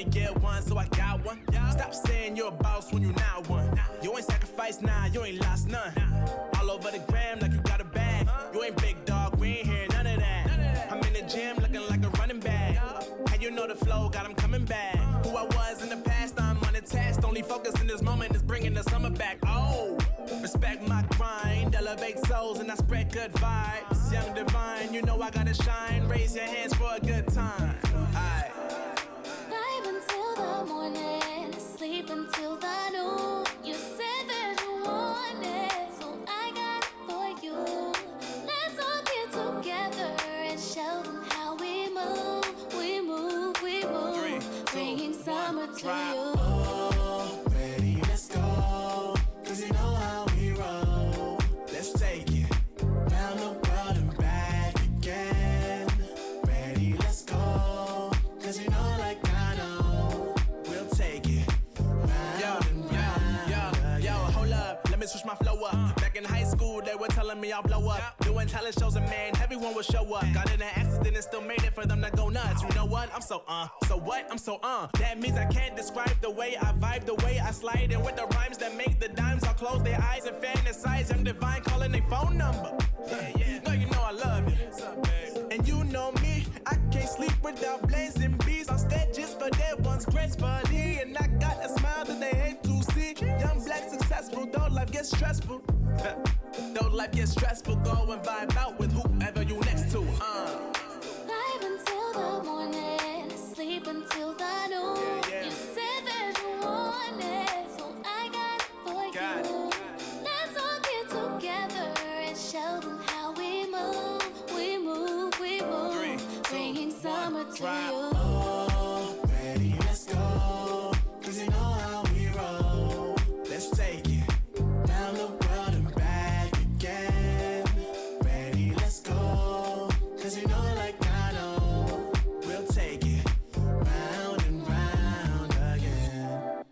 get one, so I got one. Stop saying you're a boss when you're not one. You ain't sacrificed, nah, you ain't lost none. All over the gram like you got a bag. You ain't big dog, we ain't hear none of that. I'm in the gym looking like a running back. How you know the flow, got 'em coming back. Who I was in the past, I'm unattached. Only focus in this moment is bringing the summer back. Oh, respect my grind, elevate souls and I spread good vibes. Young divine, you know I gotta shine. Raise your hands for a good time. Aight. Vibe until the morning, sleep until the noon. You said that you want it, so I got it for you. Let's all get together and show them how we move. We move, we move. 3, 2, bringing summer 1, to drop. you. Oh, ready, let's go. Cause you know how we roll. Let's take it. Round the world and back again. Ready, let's go. Cause you know like I know. We'll take it. Yo, hold up, let me switch my flow up. Back in high school, they were telling me I'll blow up. Doing talent shows and man, everyone will show up. Got in an accident and still made it for them to go nuts. You know what? I'm so so what? I'm so That means I can't describe the way I vibe, the way I slide. And with the rhymes that make the dimes, I'll close their eyes and fantasize. Young divine calling their phone number. No, you know I love you. And you know me, I can't sleep without blazing beats on stages for their ones gracefully. And I got a smile that they hate to see. Young black successful, though life gets stressful. Though life gets stressful, go and vibe out with whoever you next to. Vibe until the morning, sleep until the noon. You said that you want it, so I got it for you. Let's all get together and show them how we move. We move, we move. 3, 2, bringing 1, summer to drop. you. Oh, ready, let's go. Cause you know how we roll. Let's take it. Round the world and back again. Ready, let's go. Cause you know like I know. We'll take it. Round and round again.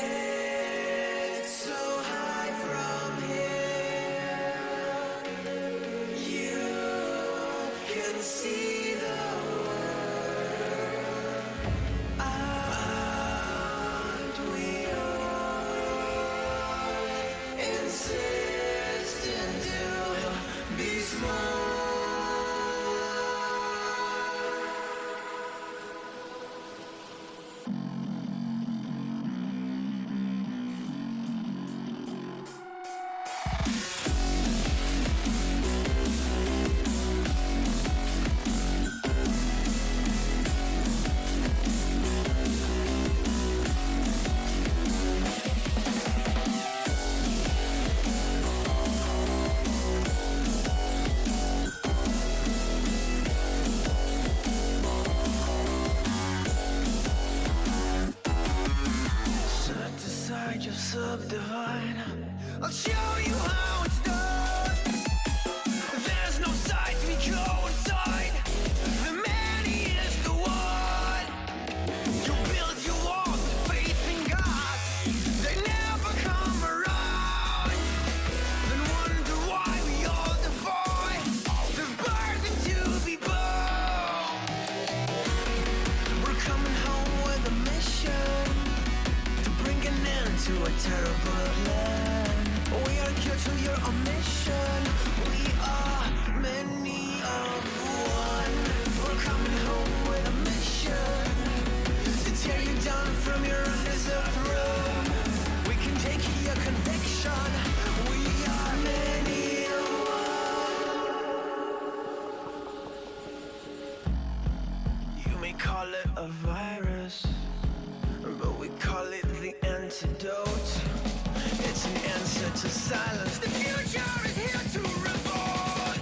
It's so high from here, you can see the world. Aren't we all insistent to be small? Subdivine. I'll show you how it's done. There's no sight, we go inside. The many is the one. You build your walls, faith in God. They never come around. Then wonder why we all defy the burden to be born. We're coming home with a mission to bring an end to a terrible land. We are here to your mission. We are many of one. We're coming home with a mission to tear you down from your undeserved throne. We can take your conviction. We are many of one. You may call it a virus, but we call it the antidote. It's an answer to silence. The future is here to revolt.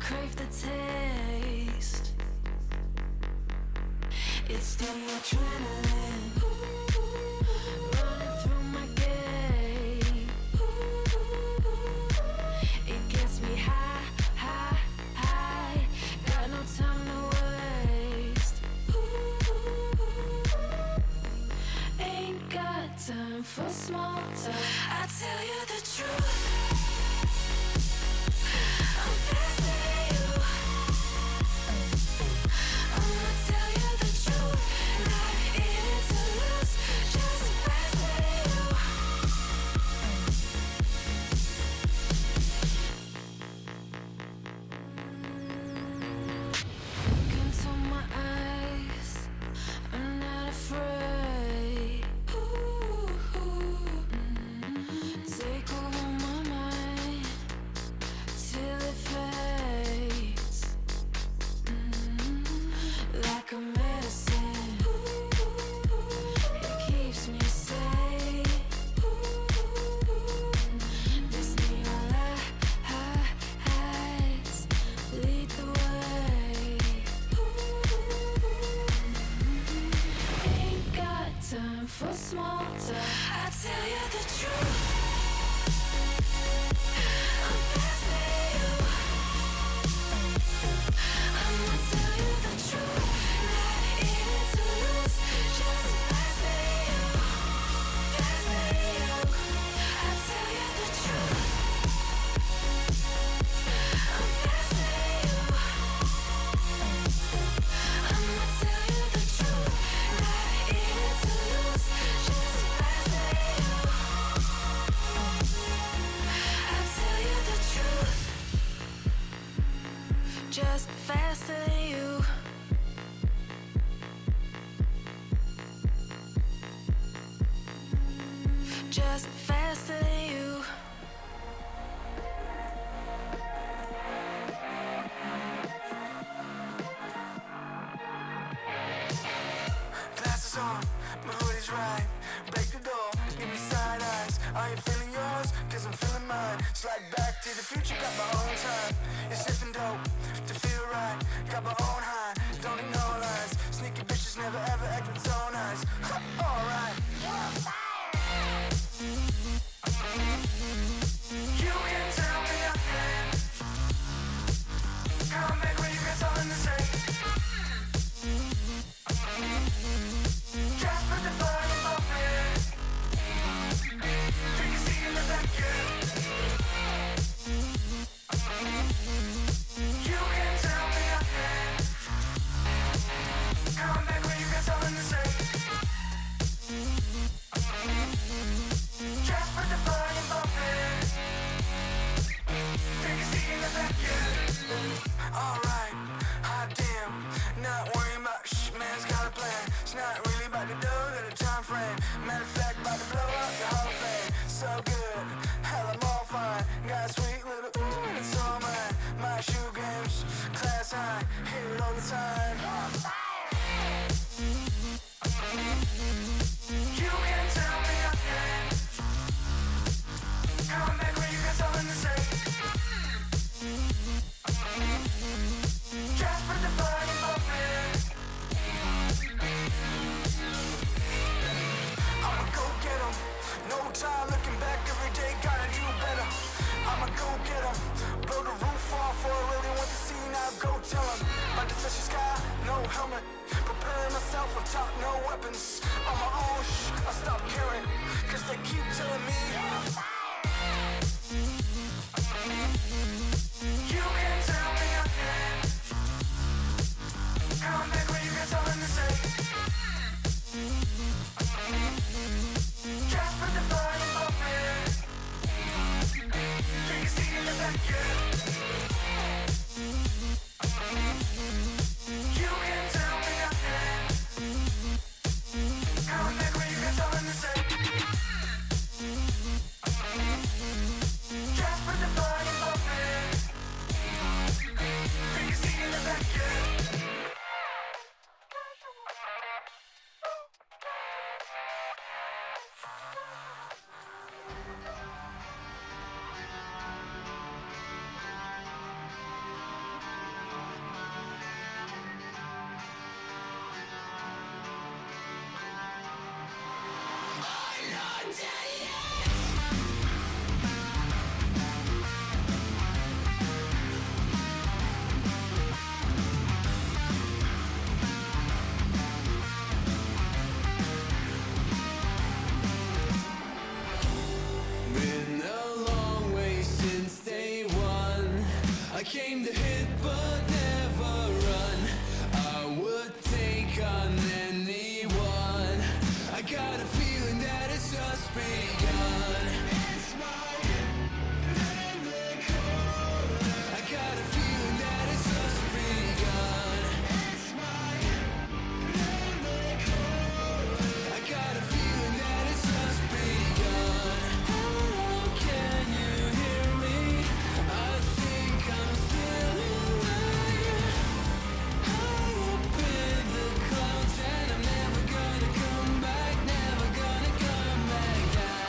crave the taste. It's the adrenaline running through my gait. It gets me high, high, high. Got no time to waste. Ain't got time for small talk. I tell you the truth. I'm fasting you. I'ma tell you the truth. Not in it to lose, just fasting you. Look into my eyes. I'm not afraid. Take over my mind till it fades. Like a medicine, it keeps me safe. This neon lights lead the way. Ain't got time for small talk. I tell you the truth. I'm fasting you. I'ma tell you the truth. Not in it to lose, just fasting you. Fasting you. I tell you the truth. I'm fasting you. I'ma tell you the truth. Not in it to lose, just fasting you. I tell you the truth. Just faster than you. Just faster than you. Glasses on, my hoodie's right. Break the door, give me side eyes. I ain't feeling yours, cause I'm feeling mine. Slide back to the future, got my own time. It's sniffing dope to feel right. Got my own high, don't need no lies. Sneaky bitches never ever act with so nice. Alright. You can tell me nothing. Come back when you got something to say. Just put the volume up, man. Do you see in the back, yeah? You can tell me nothing. Come back when you got something to say. Just put the volume up, man. Do you see in the back, yeah? Alright, hot damn. Not worrying about man's got a plan. It's not really about the dough, got a time frame. Matter of fact, about to blow up the whole thing. So good, hell I'm all fine. Got a sweet little ooh, and it's all mine. My shoe games, class high, hear it all the time. You can tell me nothing. Come back when you got something to say. Just put the volume up, man. I'ma go get 'em. No time looking back, every day gotta do better. I'ma go get 'em. Blow the roof off for I really want to see, now go tell 'em. About to touch the sky, no helmet. Preparing myself on top, no weapons. On my own, I stop caring. Cause they keep telling me you can tell me nothing. Come back when you got something to say. Just put the volume up, man. Do you see in the back, yeah? You can tell me nothing. Come back when you got something to say. Just put the volume up, man. Do you see in the back, yeah? I came to hit but never run. I would take on anyone. I got a feeling that it's just begun. It's my I got a feeling that it's just begun. It's my I got a feeling that it's just begun. Hello, can you hear me? I think I'm still alive. High up in the clouds and I'm never gonna come back, never gonna come back down.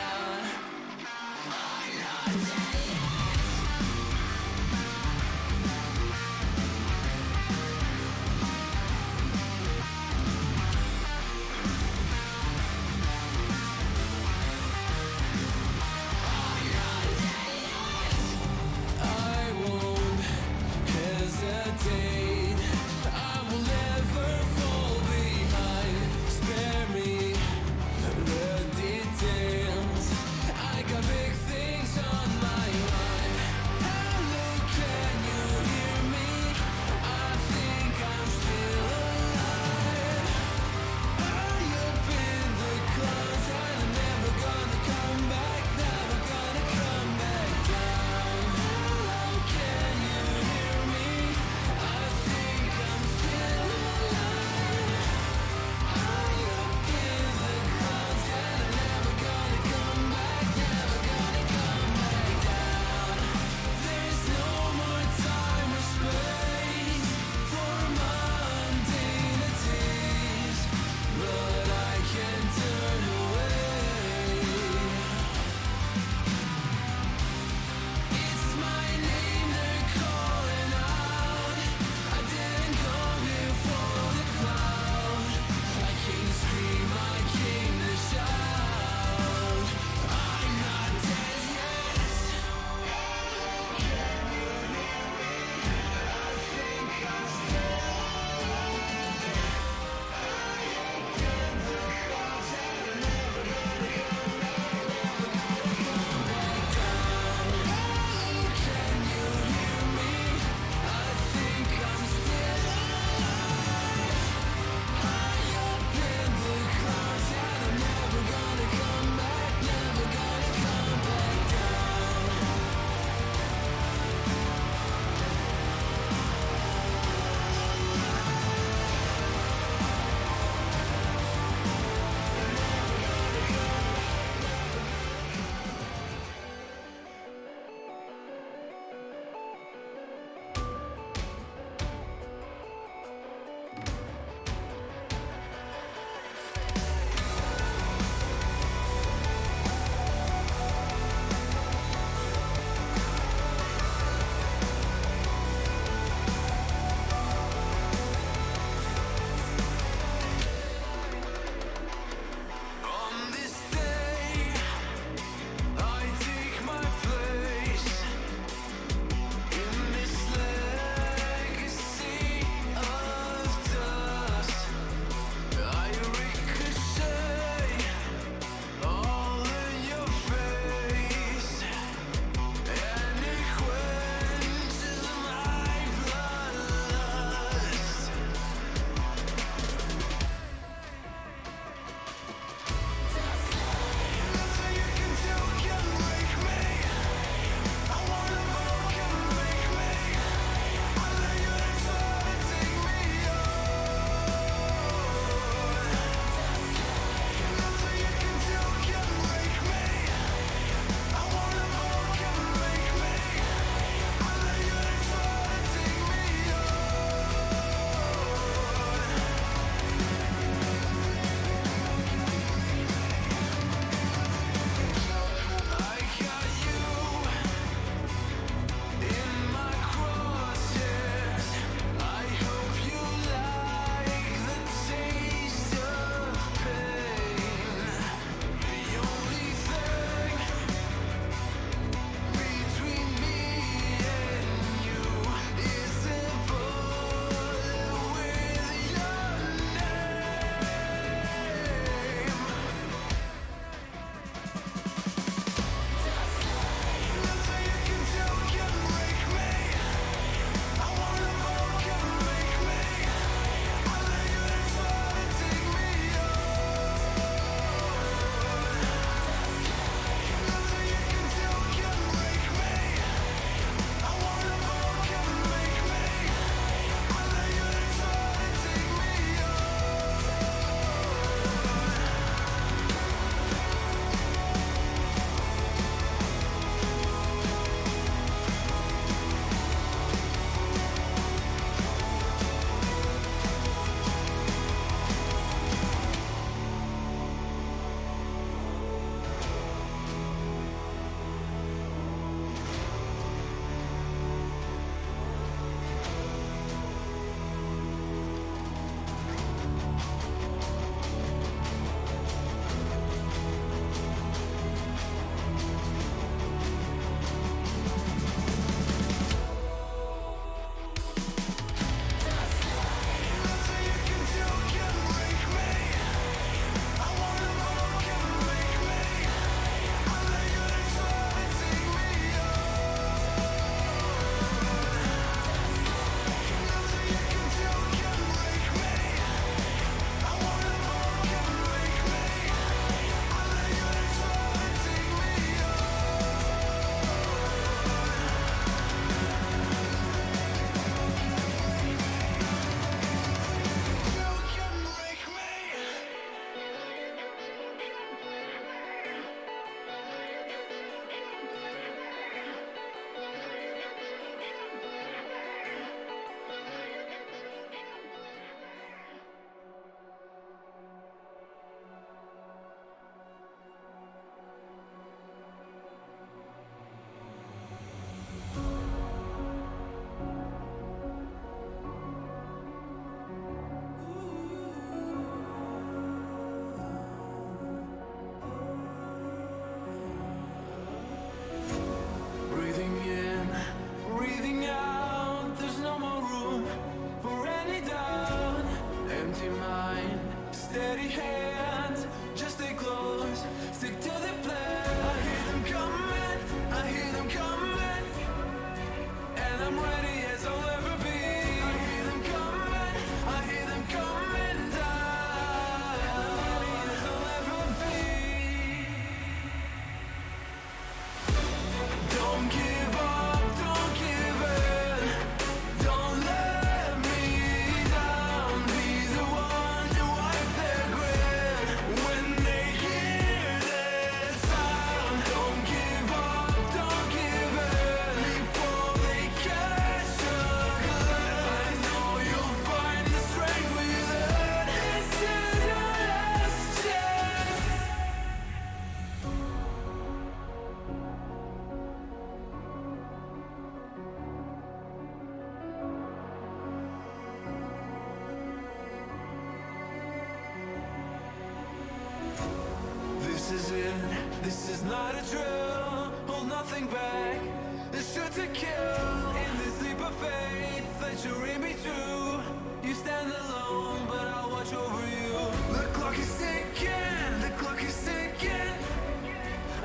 measuring me through. You stand alone, but I'll watch over you. The clock is ticking, the clock is ticking.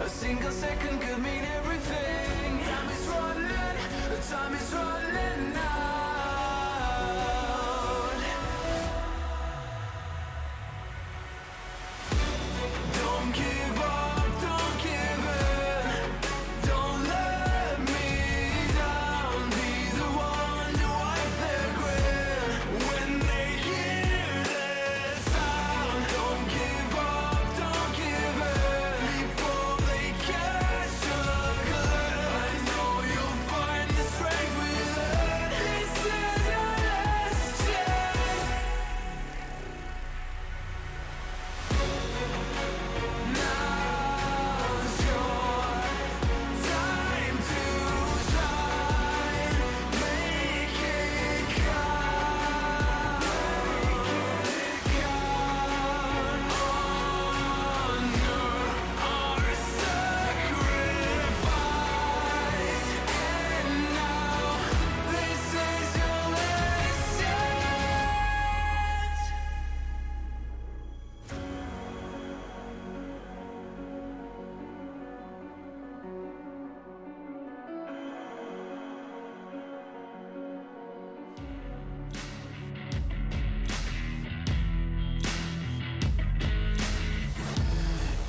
A single second could mean everything. Time is running, the time is running out. Don't give up, don't give in. Don't let me down. Be the one to wipe their grin when they hear this sound. Don't give up, don't give in before they catch a glimpse. I know you'll find the strength within. This is your last chance. Now's your time to shine. Make it count. Honor our sacrifice. And now this is your last chance.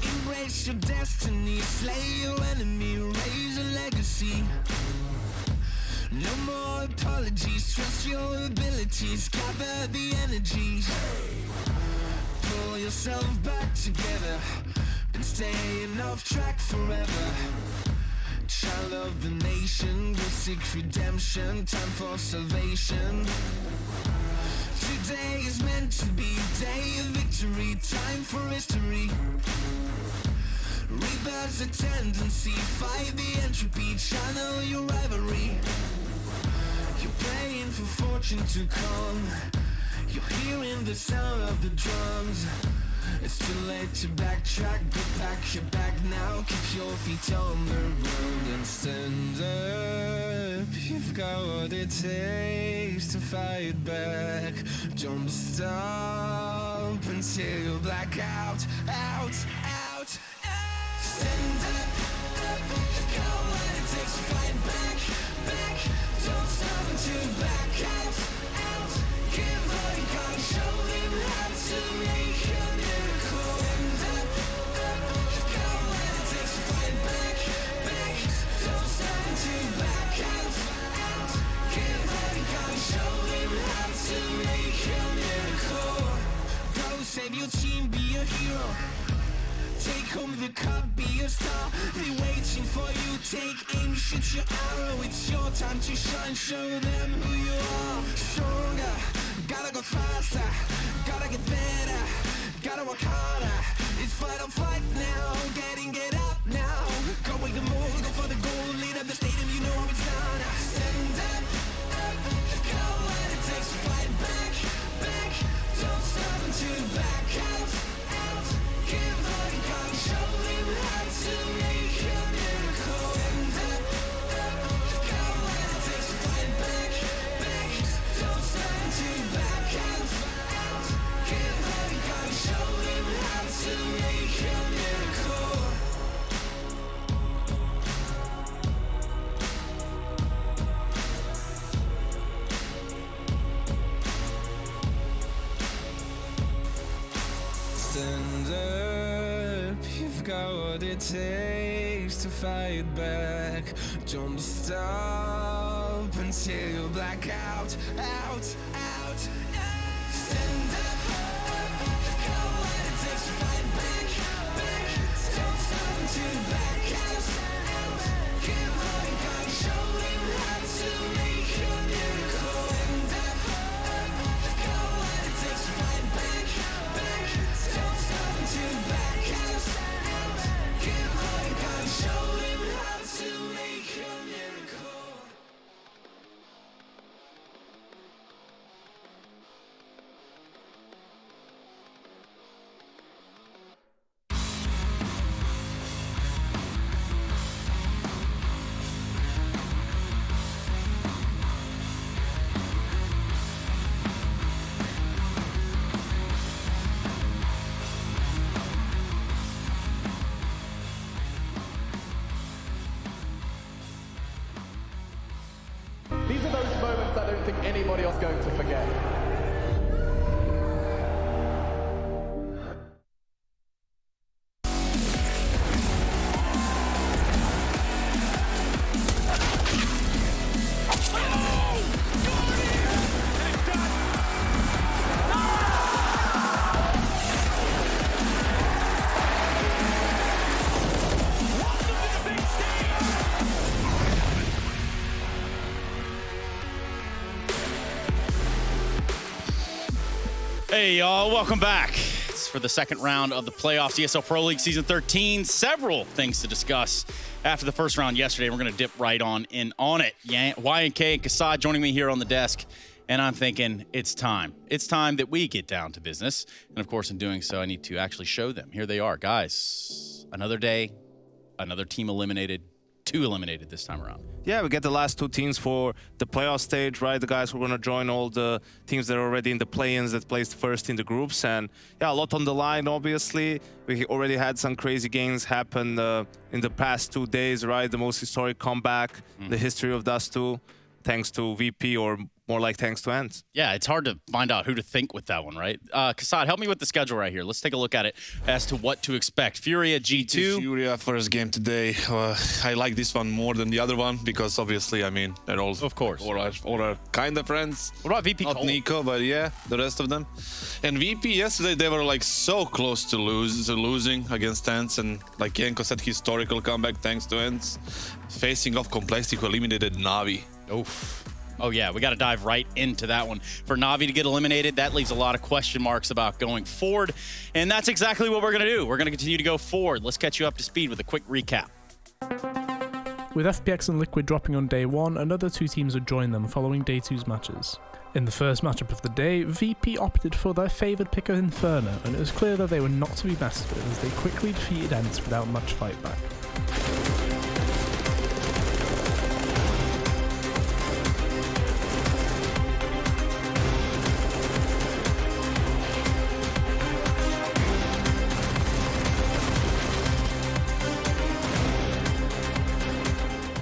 Embrace your destiny, slay your enemy, raise a legacy. No more apologies, trust your abilities, gather the energies. Pull yourself back together, been staying off track forever. Child of the nation, will seek redemption, time for salvation. Today is meant to be day of victory, time for history. Reverse the tendency, fight the entropy, channel your rivalry. You're praying for fortune to come, you're hearing the sound of the drums. It's too late to backtrack, go pack your bag now. Keep your feet on the road and stand up. You've got what it takes to fight back. Don't stop until you black out, out, out, out. Stand up, up. You've got what it takes to fight back, back. Don't stop until you black out, out. Give all you got and show them how to make a miracle. Stand up, up. You've got what it takes to fight back, back. Don't stop until you black out, out. Give all you got and show them how to make a miracle. Go save your team, be a hero. Take home the cup, be a star. They waiting for you, take aim, shoot your arrow. It's your time to shine, show them who you are. Stronger, gotta go faster, gotta get better, gotta work harder. It's fight or flight now, get up now. Go with the move, go for the goal, lead up the stadium, you know how it's done. Stand up, up, you've got what it takes to fight back, back. Don't stop until you back out, out. Give all you got and show them how to make a miracle. Stand up, up, you've got what it takes to fight back, back. Don't stop until you back out, out. Give all you got and show them how to make a miracle. Stand up, you've got what it takes to fight back. Don't stop until you black out, out, out, out. Stand up, up, you've got what it takes to fight back, back. Don't stop until you black out, out. Give all you got and show them how to make a miracle. Stand up, up, you've got what it takes to fight back, back. Don't stop until you black out, out. Give all you got and show them how to make a miracle. These are those moments I don't think anybody else is going to forget. Hey, y'all, welcome back. It's for the second round of the playoffs, ESL Pro League Season 13. Several things to discuss after the first round yesterday. We're going to dip right on in on it. Y&K and Kassad joining me here on the desk, and I'm thinking it's time. It's time that we get down to business. And, of course, in doing so, I need to actually show them. Here they are, guys. Another day, another team eliminated, 2 eliminated this time around. Yeah, we get the last 2 teams for the playoff stage, right? The guys who are going to join all the teams that are already in the play-ins that placed first in the groups. And yeah, a lot on the line, obviously. We already had some crazy games happen in the past 2 days, right? The most historic comeback, the history of Dust 2, thanks to VP, or more like thanks to Ents. Yeah, it's hard to find out who to think with that one, right? Kassad, help me with the schedule right here. Let's take a look at it as to what to expect. Furia G2. Furia first game today. I like this one more than the other one because obviously, I mean, they're all Of course. all are kind of friends. What about VP Not Cole? Nico, but yeah, the rest of them. And VP yesterday, they were like so close to losing against Ents, and like Yenko said, historical comeback thanks to Ents. Facing off Complexity, who eliminated Navi. Oof. Oh, yeah, we got to dive right into that one. For Navi to get eliminated, that leaves a lot of question marks about going forward, and that's exactly what we're going to do. We're going to continue to go forward. Let's catch you up to speed with a quick recap. With FPX and Liquid dropping on day 1, another 2 teams would join them following day 2's matches. In the first matchup of the day, VP opted for their favoured pick of Inferno, and it was clear that they were not to be messed with as they quickly defeated Ents without much fight back.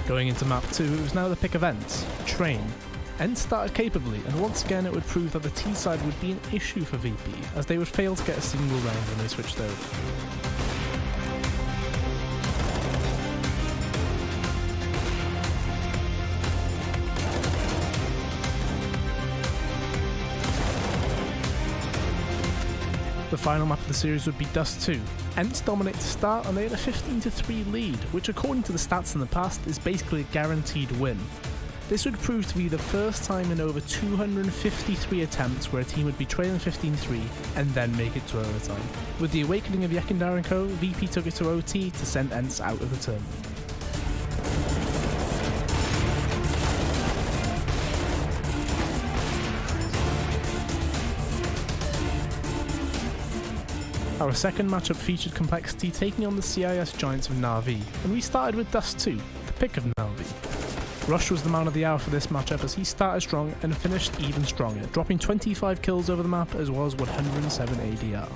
Going into map 2, it was now the pick of Ents, Train. Ents started capably, and once again it would prove that the T side would be an issue for VP, as they would fail to get a single round when they switched over. The final map of the series would be Dust 2. Ents dominate to start, and they had a 15-3 lead, which according to the stats in the past is basically a guaranteed win. This would prove to be the first time in over 253 attempts where a team would be trailing 15-3 and then make it to overtime. With the awakening of Yekindar and Co, VP took it to OT to send Ents out of the tournament. Our second matchup featured Complexity taking on the CIS giants of Na'Vi, and we started with Dust 2, the pick of Na'Vi. Rush was the man of the hour for this matchup as he started strong and finished even stronger, dropping 25 kills over the map as well as 107 ADR.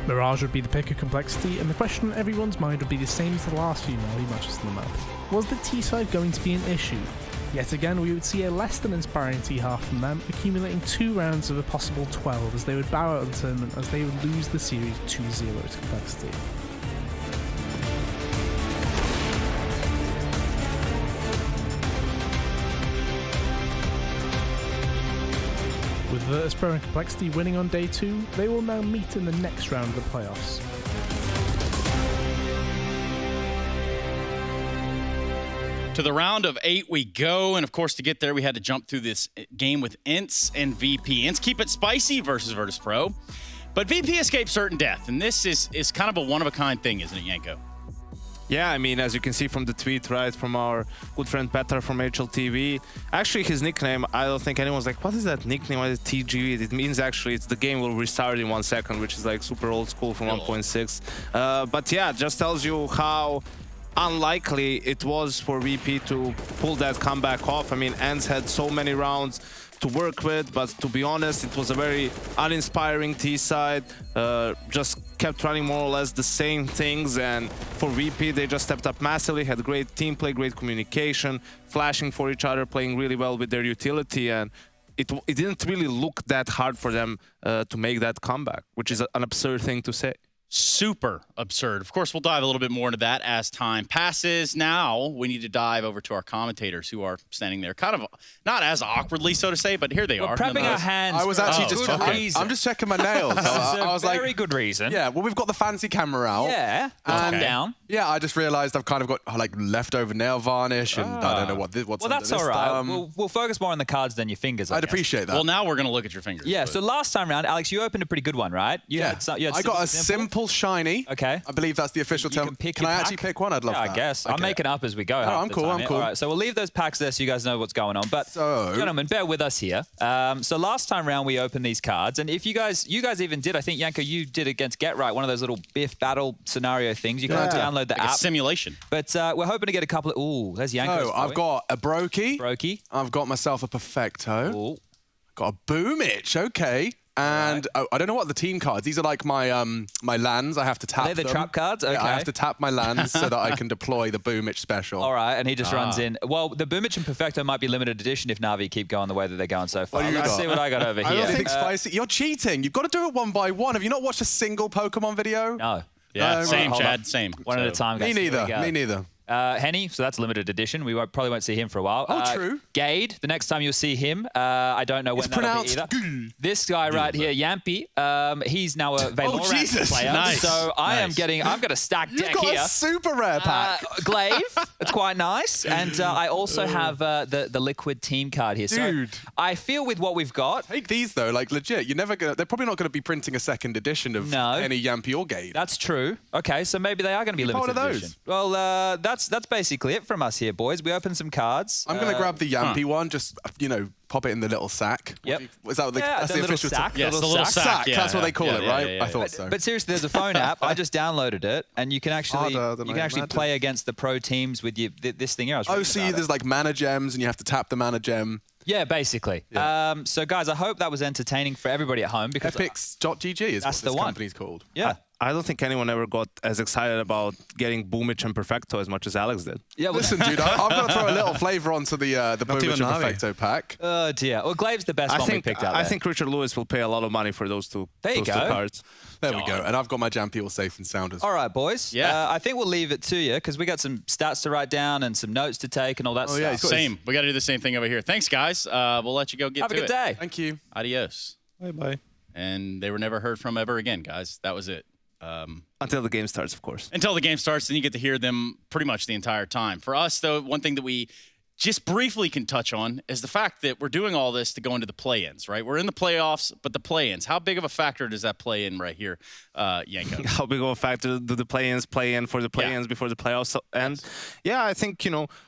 Mirage would be the pick of Complexity, and the question on everyone's mind would be the same as the last few Navi matches on the map. Was the T-side going to be an issue? Yet again, we would see a less than inspiring T-half from them, accumulating 2 rounds of a possible 12 as they would bow out of the tournament as they would lose the series 2-0 to Complexity. With Virtus Pro and Complexity winning on day 2, they will now meet in the next round of the playoffs. To the round of 8 we go, and of course to get there we had to jump through this game with Ents and VP. Ents keep it spicy versus Virtus Pro, but VP escaped certain death, and this is kind of a one-of-a-kind thing, isn't it, Yanko? Yeah, I mean, as you can see from the tweet, right, from our good friend Petar from HLTV, actually his nickname, I don't think anyone's like, what is that nickname? What is TGV? It means actually it's the game will restart in 1 second, which is like super old school from 1.6. But yeah, just tells you how unlikely it was for VP to pull that comeback off. I mean, ENCE had so many rounds to work with, but to be honest, it was a very uninspiring T side. Just kept running more or less the same things, and for VP, they just stepped up massively, had great team play, great communication, flashing for each other, playing really well with their utility, and it didn't really look that hard for them to make that comeback, which is an absurd thing to say. Super absurd. Of course, we'll dive a little bit more into that as time passes. Now, we need to dive over to our commentators who are standing there kind of not as awkwardly, so to say, but here they We're are. prepping our hands. I was actually just checking. I'm just checking my nails. I was like, very good reason. yeah, well, we've got the fancy camera out. Yeah. And Down. yeah, I just realized I've kind of got like leftover nail varnish, and I don't know what's Well, under that's this all right. thumb. We'll focus more on the cards than your fingers. I'd appreciate that. Well, now we're going to look at your fingers. Yeah. but- So last time round, Alex, you opened a pretty good one, right? You yeah, had I got a simple. simple shiny. Okay. I believe that's the official You term. can pick Can your I pack? actually pick one? I'd love Yeah, that. I guess. I'm Okay. making up as we go. half I'm the cool, time I'm here. cool. All right, so we'll leave those packs there so you guys know what's going on. But So- gentlemen, bear with us here. So last time round we opened these cards, and if you guys even did, I think Yanko, you did against Get Right, one of those little Biff battle scenario things. You can download the like app. a simulation. But we're hoping to get a couple of. Ooh, there's Yanko's. So I've got a Brokey. Brokey. I've got myself a Perfecto. Ooh. Got a Boomich. Okay. And I don't know what the team cards. These are like my my lands. I have to tap They're the them. trap cards? Yeah, I Okay. have to tap my lands so that I can deploy the Boomich special. All right, and he just runs in. Well, the Boomich and Perfecto might be limited edition if Na'Vi keep going the way that they're going so far. What do you Let's got? see what I got over I here. don't think spicy. You're cheating. You've got to do it one by one. Have you not watched a single Pokemon video? No. Yeah, No, same, hold Chad, on. same. One at a So- time, Me guys. Here we neither. go. Me neither. Henny, so that's limited edition. We probably won't see him for a while. Oh, true. Gade, the next time you'll see him, I don't know when It's that'll be pronounced either. This guy right here, Yampy, he's now a Valorant Jesus. player. Nice. So I've got a stacked You've deck got here. a super rare pack. Glaive, it's quite nice. And I also have the Liquid team card here. Dude. So I feel with what we've got, Take these though, like legit. They're probably not going to be printing a second edition of No. any Yampy or Gade. that's true. Okay, so maybe they are going to be Keep limited hold of edition. those. Well, that's basically it from us here, boys. We opened some cards. I'm going to grab the Yampy one, just pop it in the little sack. Yep. Is that Yeah, that's the the little official sack. Yes, the little sack. Yeah, that's what yeah. they call Yeah, it, yeah, right? yeah, yeah. I thought so. But seriously, there's a phone app. I just downloaded it, and you can actually Harder than I imagined. play against the pro teams with this thing here. I was reading see, about it. there's like mana gems, and you have to tap the mana gem. Yeah, basically. Yeah. So guys, I hope that was entertaining for everybody at home because Epics.gg is That's what the this one. company's called. yeah. I don't think anyone ever got as excited about getting Boomich and Perfecto as much as Alex did. Yeah, well, Listen, dude, I've got to throw a little flavour onto the Boomich even and Navi. Perfecto pack. oh dear. Well, Glaive's the best one we picked out. I there. think Richard Lewis will pay a lot of money for those two. There you those two go. cards. There we go. And I've got my Jampy all safe and sound as well. All right, boys. Yeah. I think we'll leave it to you because we got some stats to write down and some notes to take and all that Oh, yeah, stuff. he's got Same. We got to do the same thing over here. Thanks, guys. We'll let you go get Have a to good it. day. Thank you. Adios. Bye-bye. And they were never heard from ever again, guys. That was it. Until the game starts, of course. Until the game starts, then you get to hear them pretty much the entire time. For us, though, one thing that we just briefly can touch on is the fact that we're doing all this to go into the play-ins, right? We're in the playoffs, but the play-ins, how big of a factor does that play in right here, Yanko? How big of a factor do the play-ins play in for the play-ins before the playoffs end? Yeah, I think,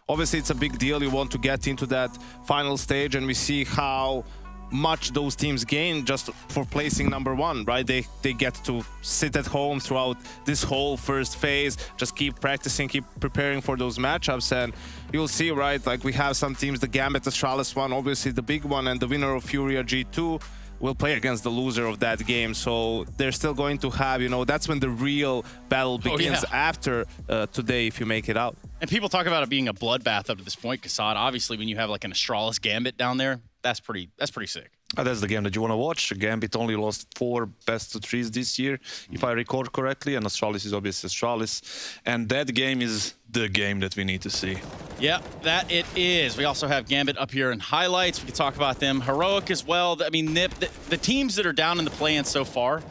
obviously it's a big deal. You want to get into that final stage, and we see how much those teams gain just for placing number one, right? They get to sit at home throughout this whole first phase, just keep practicing, keep preparing for those matchups, and you'll see, right? Like we have some teams, the Gambit Astralis one, obviously the big one, and the winner of Furia G2 will play against the loser of that game. So they're still going to have, that's when the real battle begins after today if you make it out. And people talk about it being a bloodbath up to this point, Kassad. Obviously, when you have like an Astralis Gambit down there, that's pretty sick. That's the game that you want to watch. Gambit only lost 4 best-of-3s this year, if I recall correctly, and Astralis is obviously Astralis. And that game is the game that we need to see. Yeah, that it is. We also have Gambit up here in highlights. We can talk about them. Heroic as well. I mean, the teams that are down in the play-in so far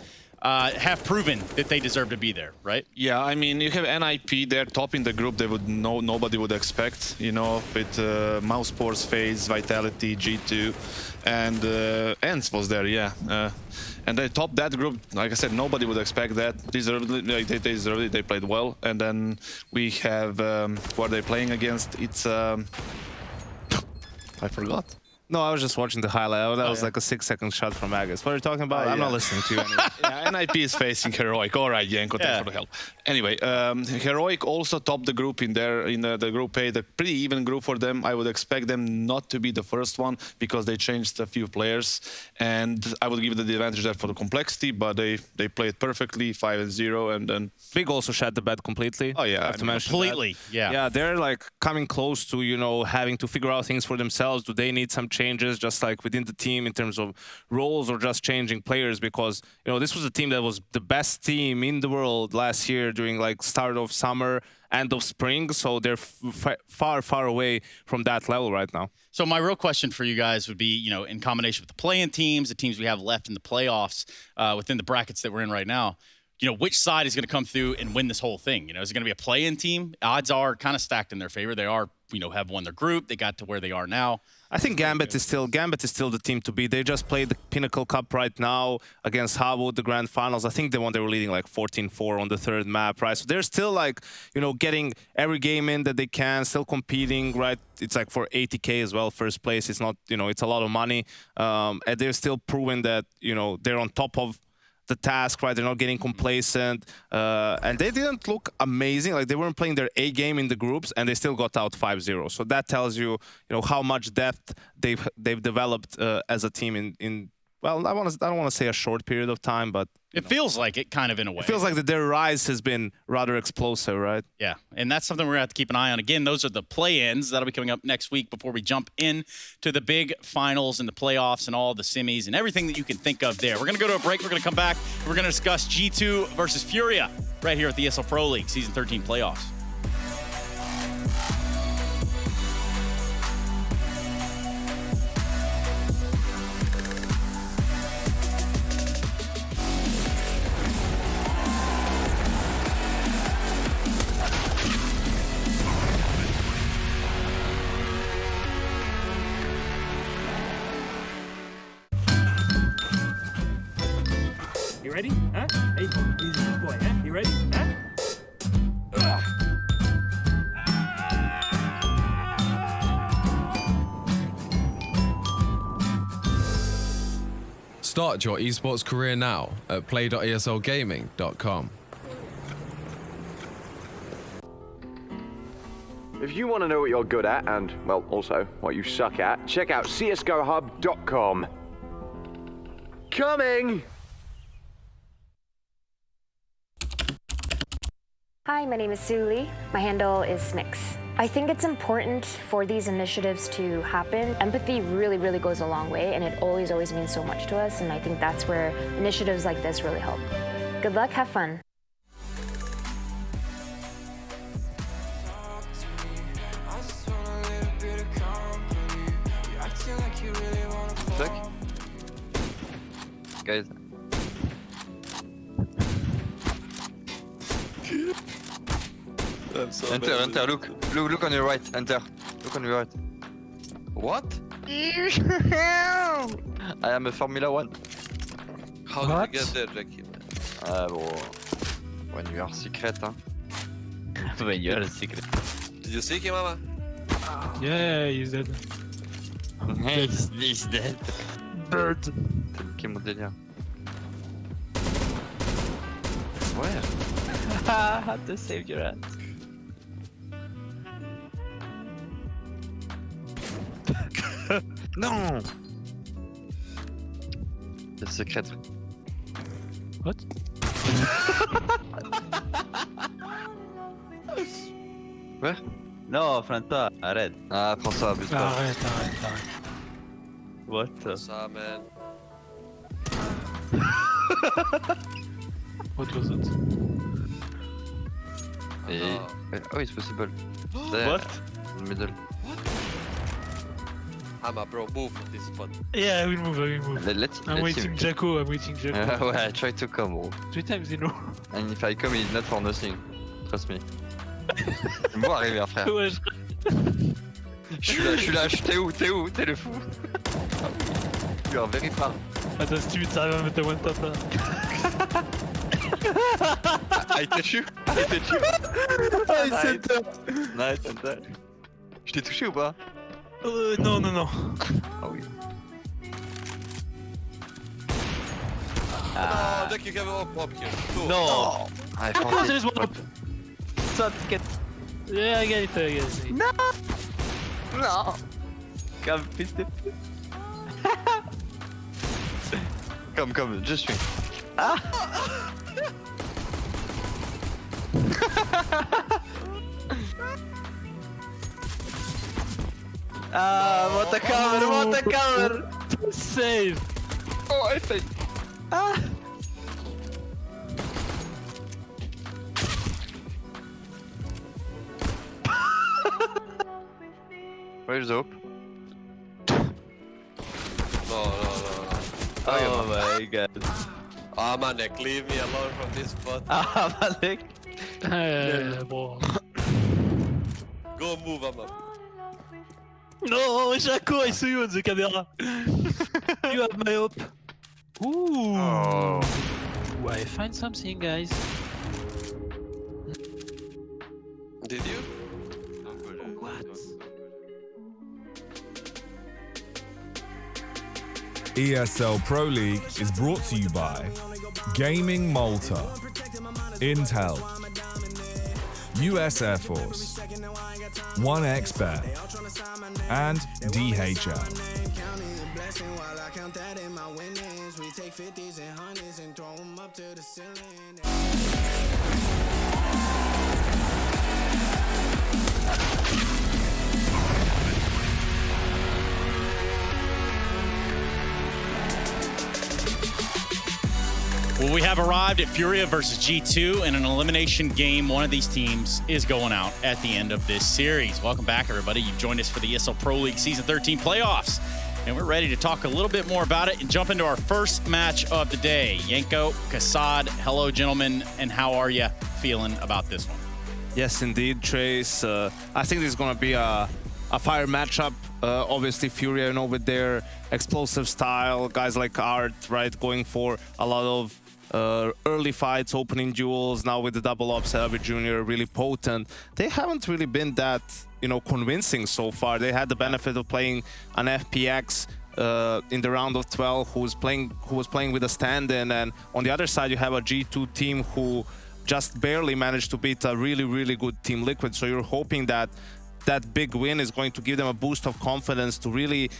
have proven that they deserve to be there, right? Yeah, I mean, you have NIP there, top in the group. They would nobody would expect, with Mousesports, FaZe, Vitality, G2, and ENCE was there, yeah. And they topped that group. Like I said, nobody would expect that. Deservedly, they played well. And then we have who are they playing against? It's I forgot. No, I was just watching the highlight. That was like a 6-second shot from Agus. What are you talking about? I'm not listening to you anyway. Yeah, NIP is facing Heroic. All right, Yanko, thanks for the help. Anyway, Heroic also topped the group in the Group A, the pretty even group for them. I would expect them not to be the first one because they changed a few players, and I would give the advantage there for the complexity, but they played perfectly, 5-0, and then Big also shat the bed completely. Oh yeah, completely. Yeah. Yeah, they're like coming close to, you know, having to figure out things for themselves. Do they need some changes just like within the team in terms of roles or just changing players? Because, you know, this was a team that was the best team in the world last year during like start of summer, end of spring. So they're far away from that level right now. So my real question for you guys would be, you know, in combination with the play-in teams, the teams we have left in the playoffs, within the brackets that we're in right now, you know, which side is going to come through and win this whole thing? You know, is it going to be a play-in team? Odds are kind of stacked in their favor. They are, you know, have won their group. They got to where they are now. I think Gambit is still the team to beat. They just played the Pinnacle Cup right now against Harwood, the grand finals. I think they were leading like 14-4 on the third map, right? So they're still like, you know, getting every game in that they can, still competing, right? It's like for 80K as well, first place. It's not, you know, it's a lot of money. And they're still proving that, you know, they're on top of the task, right? They're not getting complacent, and they didn't look amazing. Like they weren't playing their A game in the groups, and they still got out 5-0. So that tells you, you know, how much depth they've developed as a team in well, I don't want to say a short period of time, but it feels like it kind of in a way. It feels like that their rise has been rather explosive, right? Yeah, and that's something we're going to have to keep an eye on. Again, those are the play-ins. That'll be coming up next week before we jump in to the big finals and the playoffs and all the semis and everything that you can think of there. We're going to go to a break. We're going to come back. We're going to discuss G2 versus Furia right here at the ESL Pro League Season 13 playoffs. You ready? Huh? Hey, easy boy, huh? You ready? Huh? Start your esports career now at play.eslgaming.com. If you want to know what you're good at and, well, also what you suck at, check out csgohub.com. Coming! Hi, my name is Suli. My handle is Snix. I think it's important for these initiatives to happen. Empathy really, really goes a long way, and it always means so much to us, and I think that's where initiatives like this really help. Good luck, have fun. Guys. Enter, look on your right, enter. Look on your right. What? I am a Formula 1. How did you get there, Jackie? When you are secret, huh? When you are secret. Did you see him, Mama? Yeah, he's dead. He's dead. Bird. T'as niqué mon délire. Ouais. Had to save your ass. Non. C'est secret. What? Ouais. Non, freine-toi, arrête. Ah, prends ça, abuse pas. Arrête. What? Ça, man. What was it? Oh, it's possible. What? In the middle. Ama, bro, move from this spot. Yeah, I will move. I'm waiting Jacko. Ouais, I try to come, bro. 3 times, you know. And if I come, it's not for nothing. Trust me. Tu me vois arriver, frère. Ouais, je suis là, t'es où? T'es le fou. You are very far. Attends, si tu t'arrives à mettre un one tap là. I touch you. Nice, center. Je t'ai touché ou pas? Non, non, non. Ah oui. No, Jack, you have up here. Cool. No. I Of course there is found one up. So, get... Yeah, I get it, I get it. No. No. Come, fils de pute. Come, just swing. Ah. What a cover! Save! Oh, I failed. Ah! Where's the hope? No. Oh my god. Ah, Manek, leave me alone from this spot. Ah, Manek. Bon. Go move, Amma. No, Jaco, I saw you on the camera. You have my hope. Ooh. Oh. I find something, guys. Did you? What? ESL Pro League is brought to you by Gaming Malta, Intel, US Air Force, 1xBet, and DHL. Well, we have arrived at Furia versus G2 in an elimination game. One of these teams is going out at the end of this series. Welcome back, everybody. You've joined us for the ESL Pro League Season 13 playoffs. And we're ready to talk a little bit more about it and jump into our first match of the day. Yanko, Kassad, hello, gentlemen, and how are you feeling about this one? Yes, indeed, Trace. I think this is going to be a fire matchup. Obviously, Furia, with their explosive style, guys like Art, right, going for a lot of early fights, opening duels. Now with the double ups, Elvi Jr. really potent. They haven't really been that, convincing so far. They had the benefit of playing an FPX in the round of 12, who was playing with a stand-in, and on the other side you have a G2 team who just barely managed to beat a really, really good Team Liquid. So you're hoping that that big win is going to give them a boost of confidence to really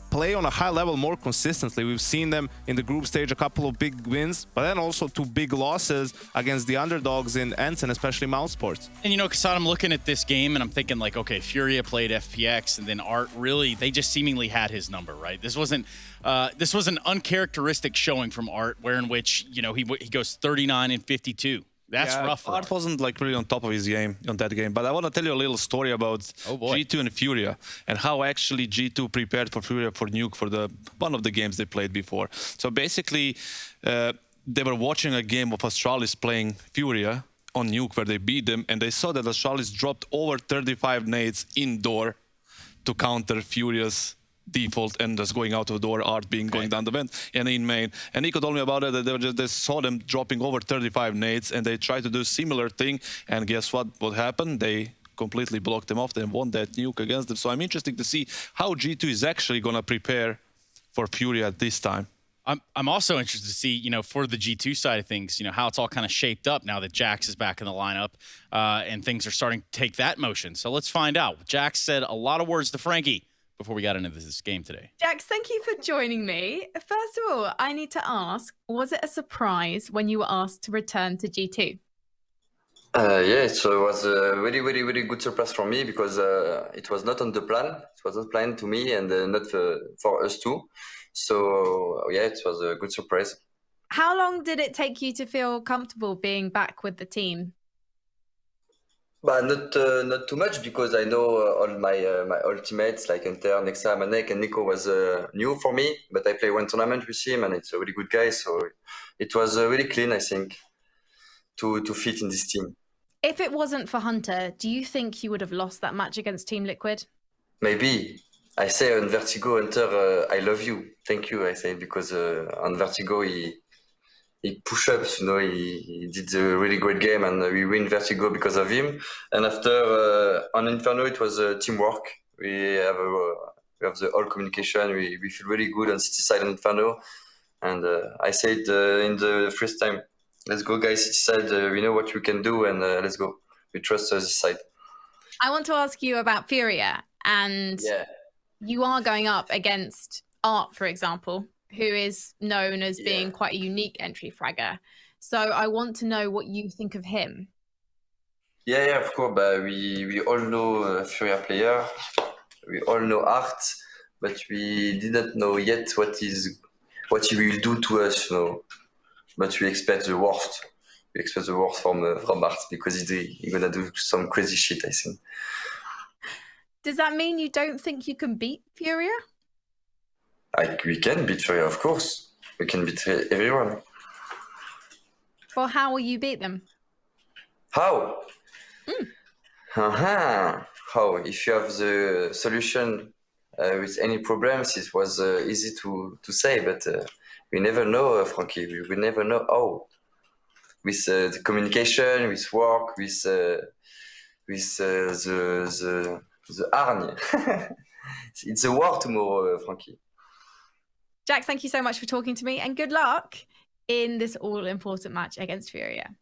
play on a high level more consistently. We've seen them in the group stage, a couple of big wins, but then also 2 big losses against the underdogs in Ensign, especially Mousesports. And Kassad, I'm looking at this game and I'm thinking like, okay, Furia played FPX and then Art really, they just seemingly had his number, right? This was an uncharacteristic showing from Art, where in which, he goes 39 and 52. That's rough for Art wasn't really on top of his game on that game. But I want to tell you a little story about G2 and Furia and how actually G2 prepared for Furia for Nuke for one of the games they played before. So basically, they were watching a game of Astralis playing Furia on Nuke where they beat them, and they saw that Astralis dropped over 35 nades indoor to counter Furia's default and just going out of the door, Art going down the vent, and in main. And Nico told me about it, that they saw them dropping over 35 nades, and they tried to do a similar thing, and guess what happened? They completely blocked them off. They won that nuke against them. So I'm interested to see how G2 is actually going to prepare for Fury at this time. I'm also interested to see, for the G2 side of things, how it's all kind of shaped up now that Jax is back in the lineup and things are starting to take that motion. So let's find out. Jax said a lot of words to Frankie before we got into this game today. Jax, thank you for joining me. First of all, I need to ask, was it a surprise when you were asked to return to G2? Yeah, so it was a really, really, really good surprise for me because it was not on the plan. It was not planned to me and not for us too. So yeah, it was a good surprise. How long did it take you to feel comfortable being back with the team? But not too much because I know all my old teammates like Enter, Nexa, Manek, and Nico was new for me. But I played one tournament with him, and it's a really good guy. So it was really clean, I think, to fit in this team. If it wasn't for Hunter, do you think you would have lost that match against Team Liquid? Maybe. I say on Vertigo, Hunter, I love you. Thank you, I say, because on Vertigo, he pushed up, he did a really great game and we win Vertigo because of him. And after on Inferno, it was teamwork. We have the all communication. We feel really good on City side and Inferno. And I said in the first time, let's go, guys. City side, we know what we can do, and let's go. We trust this side. I want to ask you about Furia, and you are going up against Art, for example, who is known as being quite a unique entry fragger. So I want to know what you think of him. Yeah, of course. But we all know Furia player. We all know Art, but we didn't know yet what he will do to us, you know. But we expect the worst. We expect the worst from Art because he's gonna do some crazy shit, I think. Does that mean you don't think you can beat Furia? We can beat Furia, of course. We can beat everyone. Well, how will you beat them? How? How? If you have the solution with any problems, it was easy to say, but we never know, Frankie. We never know how. With the communication, with work, with the hargne. It's a war tomorrow, Frankie. Jax, thank you so much for talking to me, and good luck in this all-important match against Furia.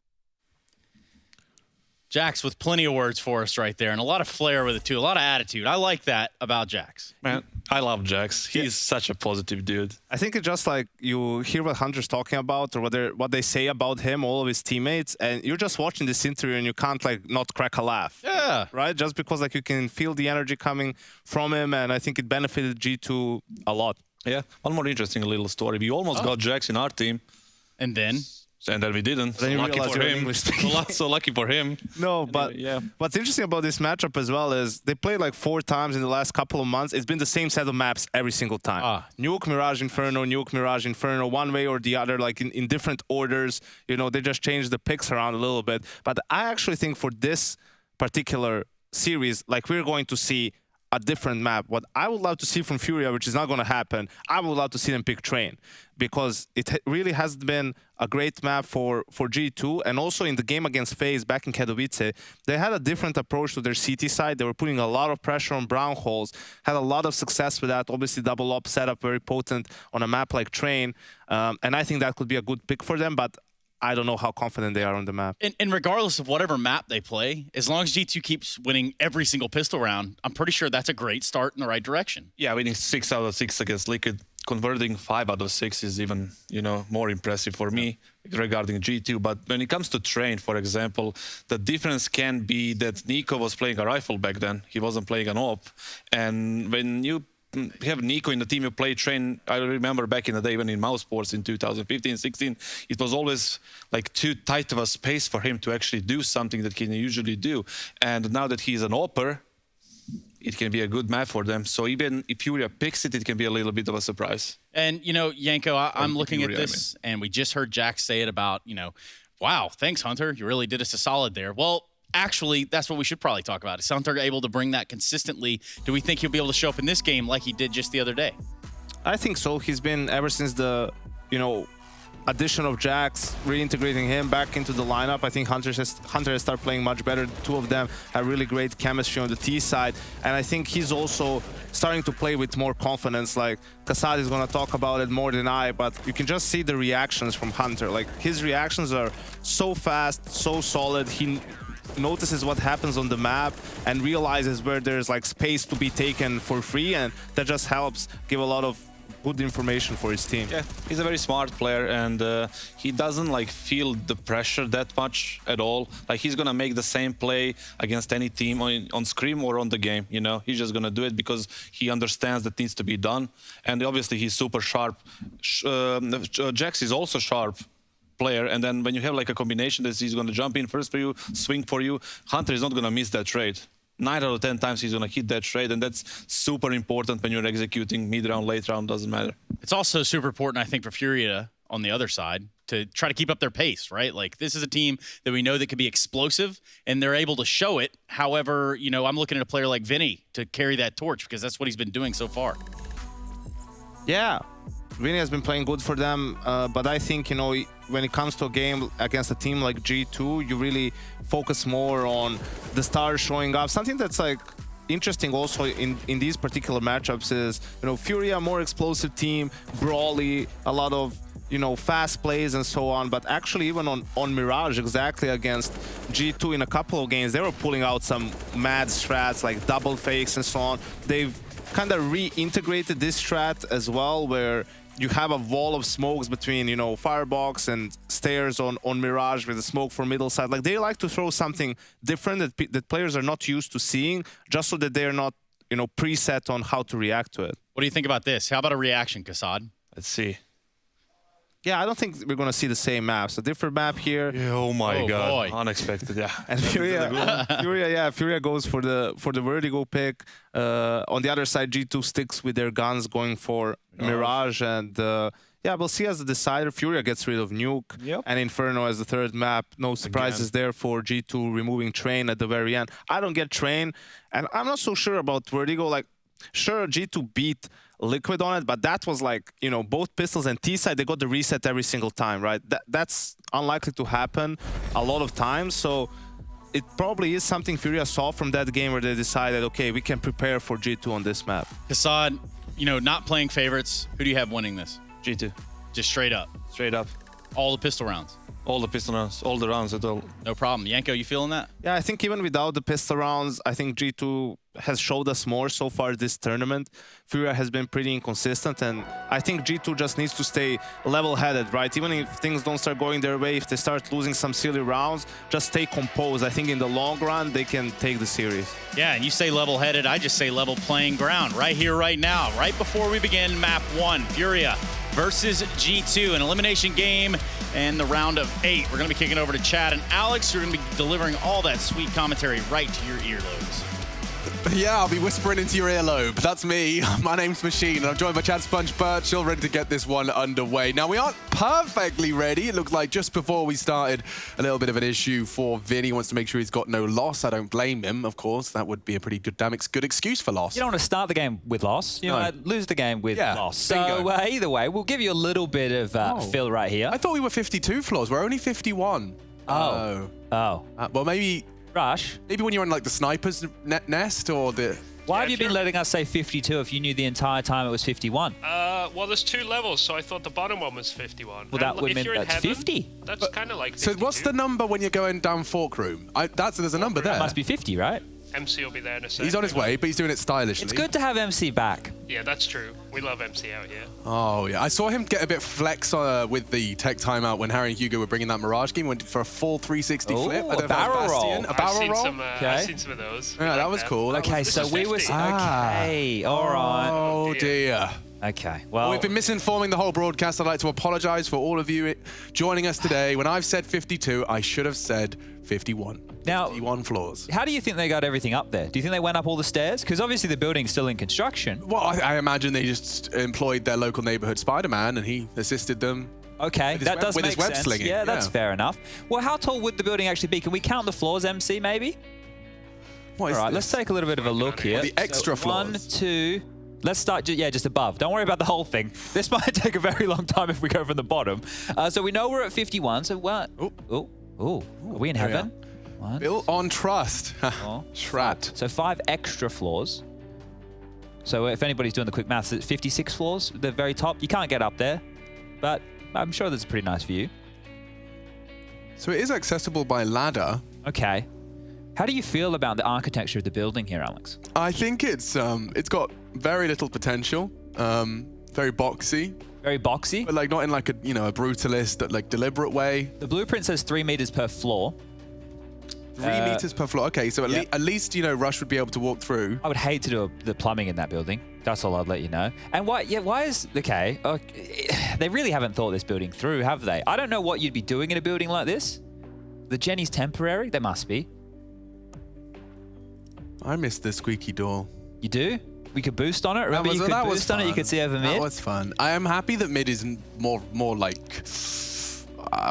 Jax with plenty of words for us right there, and a lot of flair with it too, a lot of attitude. I like that about Jax. Man, I love Jax. He's such a positive dude. I think it's just like you hear what Hunter's talking about, or what they say about him, all of his teammates, and you're just watching this interview and you can't like not crack a laugh. Yeah. Right? Just because like you can feel the energy coming from him, and I think it benefited G2 a lot. Yeah. One more interesting little story. We almost got Jax in our team. And then we didn't. Then so lucky for him. So lucky for him. No, but what's interesting about this matchup as well is they played like 4 times in the last couple of months. It's been the same set of maps every single time. Nuke, Mirage, Inferno, Nuke, Mirage, Inferno, one way or the other, like in different orders. You know, they just changed the picks around a little bit. But I actually think for this particular series, like we're going to see a different map. What I would love to see from Furia, which is not going to happen, I would love to see them pick Train, because it really has been a great map for G2. And also in the game against FaZe back in Katowice, they had a different approach to their CT side. They were putting a lot of pressure on brown holes, had a lot of success with that. Obviously double up setup, very potent on a map like Train. And I think that could be a good pick for them, but I don't know how confident they are on the map. And regardless of whatever map they play, as long as G2 keeps winning every single pistol round, I'm pretty sure that's a great start in the right direction. Yeah, winning 6 out of 6 against Liquid, converting 5 out of 6 is even, you know, more impressive for me regarding G2. But when it comes to Train, for example, the difference can be that Nico was playing a rifle back then. He wasn't playing an AWP. And when you have Nico in the team, you play Train. I remember back in the day when in Mouse Sports in 2015-16, it was always like too tight of a space for him to actually do something that he can usually do. And now that he's an AWPer, it can be a good map for them. So even if Furia picks it, it can be a little bit of a surprise. And, you know, Yanko, I'm looking at this, and we just heard Jax say it about, you know, wow, thanks, Hunter. You really did us a solid there. Well, actually, that's what we should probably talk about. Is Hunter able to bring that consistently? Do we think he'll be able to show up in this game like he did just the other day? I think so. He's been, ever since the, you know, addition of Jax, reintegrating him back into the lineup. I think Hunter has started playing much better. The two of them have really great chemistry on the T side. And I think he's also starting to play with more confidence. Like, Kassad is going to talk about it more than I, but you can just see the reactions from Hunter. Like, his reactions are so fast, so solid. He notices what happens on the map and realizes where there's like space to be taken for free, and that just helps give a lot of good information for his team. Yeah, he's a very smart player, and he doesn't like feel the pressure that much at all. Like, he's gonna make the same play against any team on Scream or on the game, you know. He's just gonna do it because he understands that needs to be done. And obviously he's super sharp. Jax is also sharp player, and then when you have like a combination that he's going to jump in first for you, swing for you, Hunter is not going to miss that trade. 9 out of 10 times he's going to hit that trade, and that's super important when you're executing mid-round, late round, doesn't matter. It's also super important, I think, for Furia on the other side to try to keep up their pace, right? Like, this is a team that we know that can be explosive, and they're able to show it. However, you know, I'm looking at a player like Vinny to carry that torch, because that's what he's been doing so far. Yeah, Vinny has been playing good for them, but I think, you know, when it comes to a game against a team like G2, you really focus more on the stars showing up. Something that's like interesting also in these particular matchups is, you know, Furia, more explosive team, brawly, a lot of, you know, fast plays and so on. But actually, even on Mirage, exactly against G2 in a couple of games, they were pulling out some mad strats like double fakes and so on. They've kind of reintegrated this strat as well, where you have a wall of smokes between, you know, Firebox and stairs on Mirage with the smoke for middle side. Like, they like to throw something different that players are not used to seeing, just so that they're not, you know, preset on how to react to it. What do you think about this? How about a reaction, Kassad? Let's see. Yeah, I don't think we're going to see the same maps. A different map here. Yeah, oh my god. Boy. Unexpected, yeah. And Furia goes for the Vertigo pick. On the other side, G2 sticks with their guns, going for Mirage. And yeah, we'll see as the decider. Furia gets rid of Nuke and Inferno as the third map. No surprises there for G2 removing Train at the very end. I don't get Train, and I'm not so sure about Vertigo. Like, sure, G2 beat Liquid on it, but that was like, you know, both Pistols and T-side, they got the reset every single time, right? That's unlikely to happen a lot of times. So it probably is something Furia saw from that game where they decided, okay, we can prepare for G2 on this map. Kassad, you know, not playing favorites, who do you have winning this? G2. Just straight up? Straight up. All the pistol rounds? All the pistol rounds, all the rounds at all. No problem. Yanko, you feeling that? Yeah, I think even without the pistol rounds, I think G2 has showed us more so far this tournament. Furia has been pretty inconsistent, and I think G2 just needs to stay level-headed, right? Even if things don't start going their way, if they start losing some silly rounds, just stay composed. I think in the long run, they can take the series. Yeah, and you say level-headed, I just say level playing ground. Right here, right now, right before we begin map 1, Furia versus G2, an elimination game and the round of 8. We're going to be kicking over to Chad and Alex, who are going to be delivering all that sweet commentary right to your earlobes. Yeah, I'll be whispering into your earlobe. That's me. My name's Machine, and I'm joined by Chad Sponge Birchall, ready to get this one underway. Now, we aren't perfectly ready. It looked like just before we started, a little bit of an issue for Vinny. He wants to make sure he's got no loss. I don't blame him, of course. That would be a pretty good excuse for loss. You don't want to start the game with loss. You want to lose the game with loss. So either way, we'll give you a little bit of fill right here. I thought we were 52 floors. We're only 51. Well, maybe... Rush. Maybe when you're on like the sniper's nest or the... Why have you been letting us say 52 if you knew the entire time it was 51? Well, there's 2 levels, so I thought the bottom one was 51. Well, that would mean that's 50. That's kind of like 52. So what's the number when you're going down Fork Room? There's a number there. That must be 50, right? MC will be there in a second. He's on his way, but he's doing it stylishly. It's good to have MC back. Yeah, that's true. We love MC out here. Oh, yeah. I saw him get a bit flex with the tech timeout when Harry and Hugo were bringing that Mirage game. Went for a full 360 flip. A barrel roll. A barrel roll? I've seen some of those. Yeah, that was cool. Okay, so we were... Okay, all right. Oh, dear. Okay, well... We've been misinforming the whole broadcast. I'd like to apologize for all of you joining us today. When I've said 52, I should have said 51. Now, 51 floors. How do you think they got everything up there? Do you think they went up all the stairs? Because obviously the building's still in construction. Well, I imagine they just employed their local neighborhood Spider-Man and he assisted them. Okay, that does make sense. Slinging. Yeah, that's fair enough. Well, how tall would the building actually be? Can we count the floors, MC, maybe? What is all right, this? Let's take a little bit of a look here. The extra floors. 1, 2... Let's start, just above. Don't worry about the whole thing. This might take a very long time if we go from the bottom. So we know we're at 51, so what? Are we in heaven? Built on trust. Shrat. So 5 extra floors. So if anybody's doing the quick maths, it's 56 floors, the very top. You can't get up there, but I'm sure that's a pretty nice view. So it is accessible by ladder. Okay. How do you feel about the architecture of the building here, Alex? I think it's got very little potential. Very boxy. Very boxy? But like not in like a a brutalist, like deliberate way. The blueprint says 3 meters per floor. 3 meters per floor. Okay, so at least Rush would be able to walk through. I would hate to do the plumbing in that building. That's all I'd let you know. And why is okay? They really haven't thought this building through, have they? I don't know what you'd be doing in a building like this. The Jenny's temporary. They must be. I missed the squeaky door. You do? We could boost on it. Remember, you could boost on it. You could see over mid. That was fun. I am happy that mid is more like.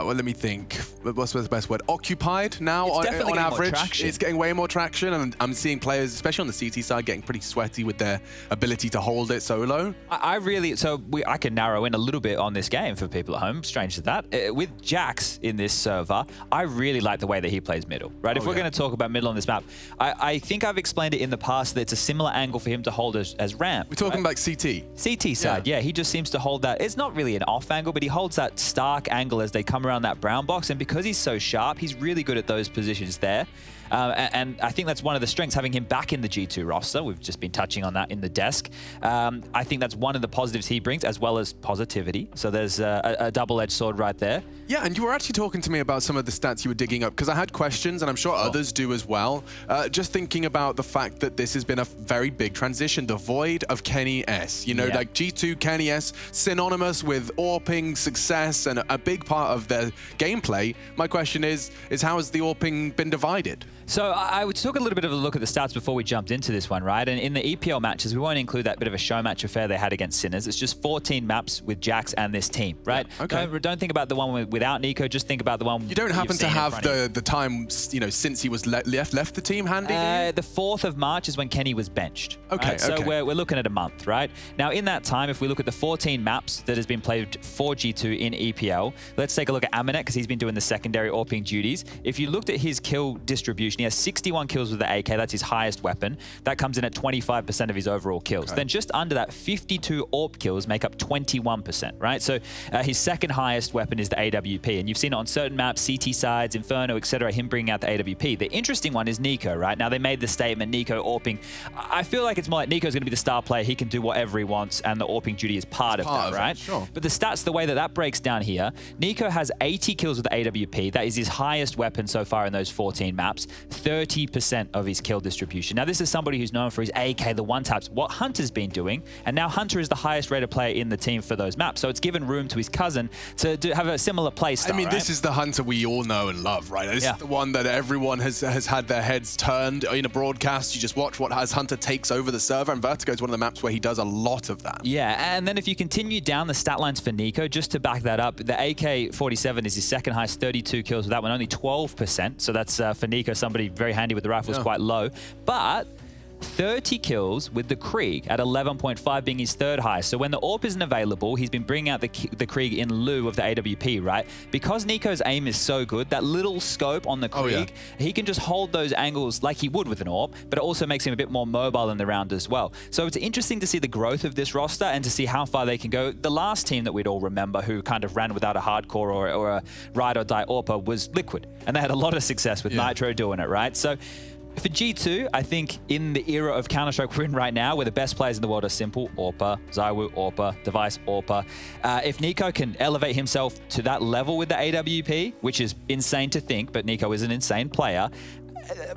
well, let me think. What's the best word? Occupied now It's on definitely getting more average. traction. It's getting way more traction, and I'm seeing players, especially on the CT side, getting pretty sweaty with their ability to hold it solo. I can narrow in a little bit on this game for people at home, strange as that. With Jax in this server, I really like the way that he plays middle, right? If we're going to talk about middle on this map, I think I've explained it in the past that it's a similar angle for him to hold as ramp. We're talking about CT. CT side, yeah. He just seems to hold that. It's not really an off angle, but he holds that stark angle as they come around that brown box. And because he's so sharp, he's really good at those positions there. And I think that's one of the strengths, having him back in the G2 roster. We've just been touching on that in the desk. I think that's one of the positives he brings, as well as positivity. So there's a double-edged sword right there. Yeah, and you were actually talking to me about some of the stats you were digging up, because I had questions, and I'm sure others do as well. Just thinking about the fact that this has been a very big transition, the void of Kenny S. You know, like G2, Kenny S, synonymous with AWPing success and a big part of their gameplay. My question is how has the AWPing been divided? So I took a little bit of a look at the stats before we jumped into this one, right? And in the EPL matches, we won't include that bit of a show match affair they had against Sinners. It's just 14 maps with Jax and this team, right? Yeah, okay. Don't think about the one without Nico. Just think about the one. You don't happen to have the time, you know, since he was left the team handy? The 4th of March is when Kenny was benched. Okay, right? So we're looking at a month, right? Now, in that time, if we look at the 14 maps that has been played for G2 in EPL, let's take a look at Amanet, because he's been doing the secondary AWPing duties. If you looked at his kill distribution, he has 61 kills with the AK. That's his highest weapon. That comes in at 25% of his overall kills. Okay. Then just under that, 52 AWP kills make up 21%, right? So his second highest weapon is the AWP. And you've seen it on certain maps, CT sides, Inferno, etc., him bringing out the AWP. The interesting one is Nico, right? Now, they made the statement, Nico AWPing. I feel like it's more like Nico's going to be the star player. He can do whatever he wants, and the AWPing duty is part of that, right? Sure. But the stats, the way that breaks down here, Nico has 80 kills with the AWP. That is his highest weapon so far in those 14 maps. 30% of his kill distribution. Now, this is somebody who's known for his AK, the one-taps, what Hunter's been doing, and now Hunter is the highest rated player in the team for those maps. So it's given room to his cousin to have a similar play style. I mean, right? This is the Hunter we all know and love, right? This is the one that everyone has had their heads turned in a broadcast. You just watch what as Hunter takes over the server, and Vertigo is one of the maps where he does a lot of that. Yeah, and then if you continue down the stat lines for Nico, just to back that up, the AK-47 is his second highest, 32 kills with that one, only 12%. So that's for Nico, somebody very handy with the rifles, quite low. But 30 kills with the Krieg at 11.5 being his third highest. So when the AWP isn't available, he's been bringing out the Krieg in lieu of the AWP, right? Because Nico's aim is so good, that little scope on the Krieg, he can just hold those angles like he would with an AWP, but it also makes him a bit more mobile in the round as well. So it's interesting to see the growth of this roster and to see how far they can go. The last team that we'd all remember who kind of ran without a hardcore or a ride or die AWPer was Liquid. And they had a lot of success with Nitro doing it, right? So for G2, I think in the era of Counter-Strike we're in right now, where the best players in the world are Simple, AWPer, ZywOo, AWPer, Device, AWPer. If Nico can elevate himself to that level with the AWP, which is insane to think, but Nico is an insane player,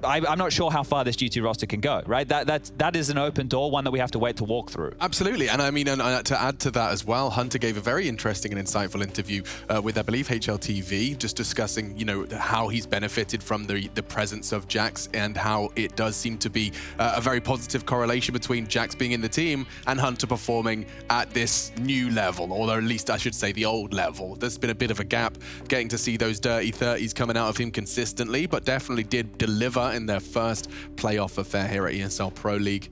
I'm not sure how far this G2 roster can go, right? That is an open door, one that we have to wait to walk through. Absolutely, and I mean, and to add to that as well, Hunter gave a very interesting and insightful interview with, I believe, HLTV, just discussing, you know, how he's benefited from the presence of Jax and how it does seem to be a very positive correlation between Jax being in the team and Hunter performing at this new level, or at least I should say the old level. There's been a bit of a gap getting to see those dirty 30s coming out of him consistently, but definitely did deliver in their first playoff affair here at ESL Pro League.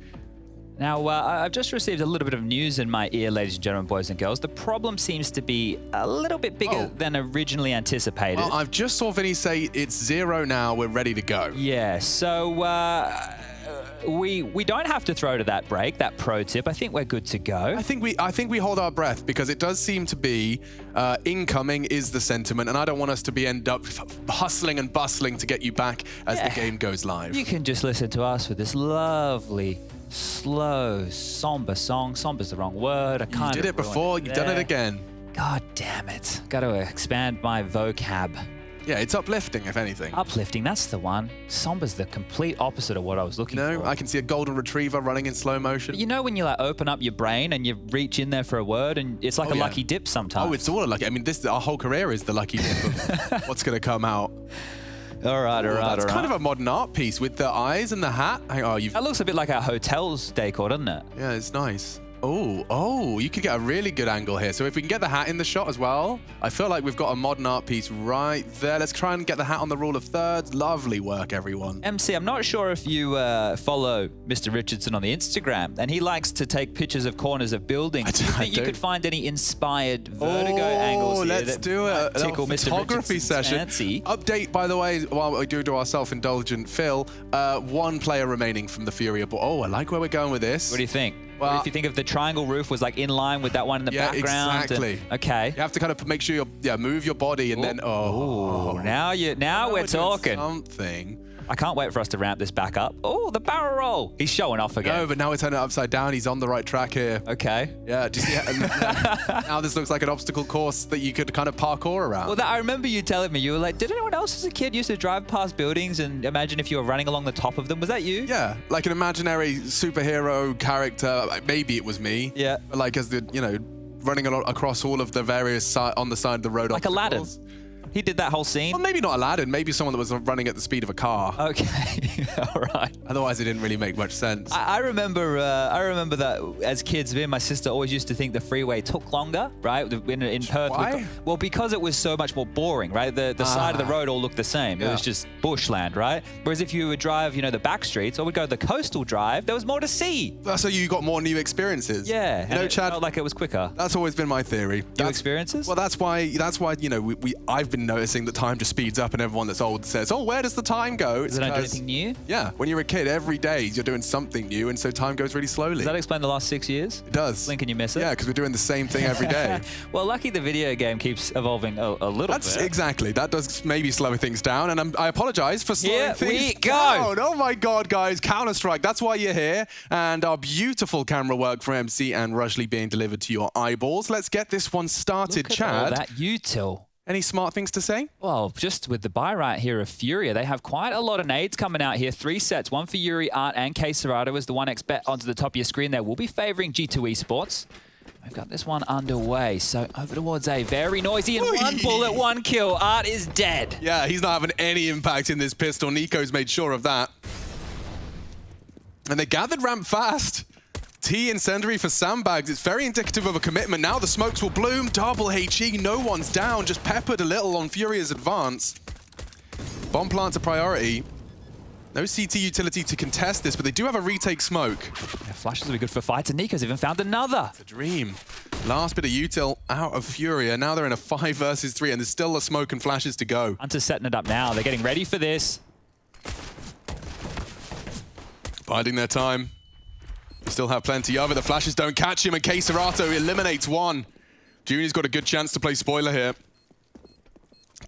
Now, I've just received a little bit of news in my ear, ladies and gentlemen, boys and girls. The problem seems to be a little bit bigger than originally anticipated. Well, I've just saw Vinny say it's 0 now, we're ready to go. Yeah, so we don't have to throw to that break, that pro tip. I think we're good to go. I think we hold our breath, because it does seem to be incoming is the sentiment, and I don't want us to end up hustling and bustling to get you back as the game goes live. You can just listen to us with this lovely, slow, somber song. Somber's the wrong word. You did it before, you've done it again. God damn it. Got to expand my vocab. Yeah, it's uplifting, if anything. Uplifting, that's the one. Somber's the complete opposite of what I was looking for. No, I can see a golden retriever running in slow motion. You know when you like open up your brain and you reach in there for a word and it's like a lucky dip sometimes? Oh, it's all a lucky. I mean, our whole career is the lucky dip of what's going to come out. All right. That's kind of a modern art piece with the eyes and the hat. That looks a bit like our hotel's decor, doesn't it? Yeah, it's nice. Oh, you could get a really good angle here. So if we can get the hat in the shot as well, I feel like we've got a modern art piece right there. Let's try and get the hat on the rule of thirds. Lovely work, everyone. MC, I'm not sure if you follow Mr. Richardson on the Instagram, and he likes to take pictures of corners of buildings. Do you think you could find any inspired vertigo angles here let's that do a tickle Mr. photography Richardson's session. fancy? Update, by the way, while we do our self-indulgent fill, one player remaining from the Furia. Oh, I like where we're going with this. What do you think? Well, what if you think of the triangle roof was like in line with that one in the background? Exactly. Okay. You have to kind of make sure you move your body and then Now we're talking. Something. I can't wait for us to ramp this back up. Oh, the barrel roll. He's showing off again. No, but now we're turning it upside down. He's on the right track here. Okay. Yeah, do you see now this looks like an obstacle course that you could kind of parkour around. Well, I remember you telling me, you were like, did anyone else as a kid used to drive past buildings and imagine if you were running along the top of them? Was that you? Yeah, like an imaginary superhero character. Maybe it was me. Yeah. Like as the, running across all of the various on the side of the road. Like Aladdin. He did that whole scene? Well, maybe not Aladdin. Maybe someone that was running at the speed of a car. Okay. All right. Otherwise, it didn't really make much sense. I remember that as kids, me and my sister always used to think the freeway took longer, right? In Perth. Why? Well, because it was so much more boring, right? The side of the road all looked the same. It was just bushland, right? Whereas if you would drive, the back streets, or we'd go the coastal drive, there was more to see. So you got more new experiences. Yeah. You know, Chad, felt like it was quicker. That's always been my theory. New experiences? Well, that's why I've been noticing that time just speeds up, and everyone that's old says, "Oh, where does the time go?" Does it not do anything new? Yeah, when you're a kid, every day you're doing something new, and so time goes really slowly. Does that explain the last 6 years? It does. Link, can you miss it? Yeah, because we're doing the same thing every day. Well, lucky the video game keeps evolving a little bit. Exactly. That does maybe slow things down, and I apologize for slowing things we down. Oh my God, guys, Counter-Strike. That's why you're here, and our beautiful camera work from MC and Rushley being delivered to your eyeballs. Let's get this one started, Look at Chad. all that util. Any smart things to say? Well, just with the buy right here of Furia, they have quite a lot of nades coming out here. 3 sets, one for Yuri, Art, and K Serato as the 1x bet onto the top of your screen there. We'll be favoring G2 Esports. We've got this one underway, so over towards A. Very noisy, and 1 bullet, 1 kill. Art is dead. Yeah, he's not having any impact in this pistol. Nico's made sure of that. And they gathered ramp fast. T incendiary for sandbags. It's very indicative of a commitment. Now the smokes will bloom. Double HE. No one's down. Just peppered a little on Furia's advance. Bomb plant's a priority. No CT utility to contest this, but they do have a retake smoke. Yeah, flashes will be good for fights, and Nico's even found another. It's a dream. Last bit of util out of Furia. Now they're in a 5 versus 3, and there's still a smoke and flashes to go. Hunter's setting it up now. They're getting ready for this. Biding their time. Still have plenty of it. The flashes don't catch him, and K Serato eliminates one. Junior's got a good chance to play spoiler here.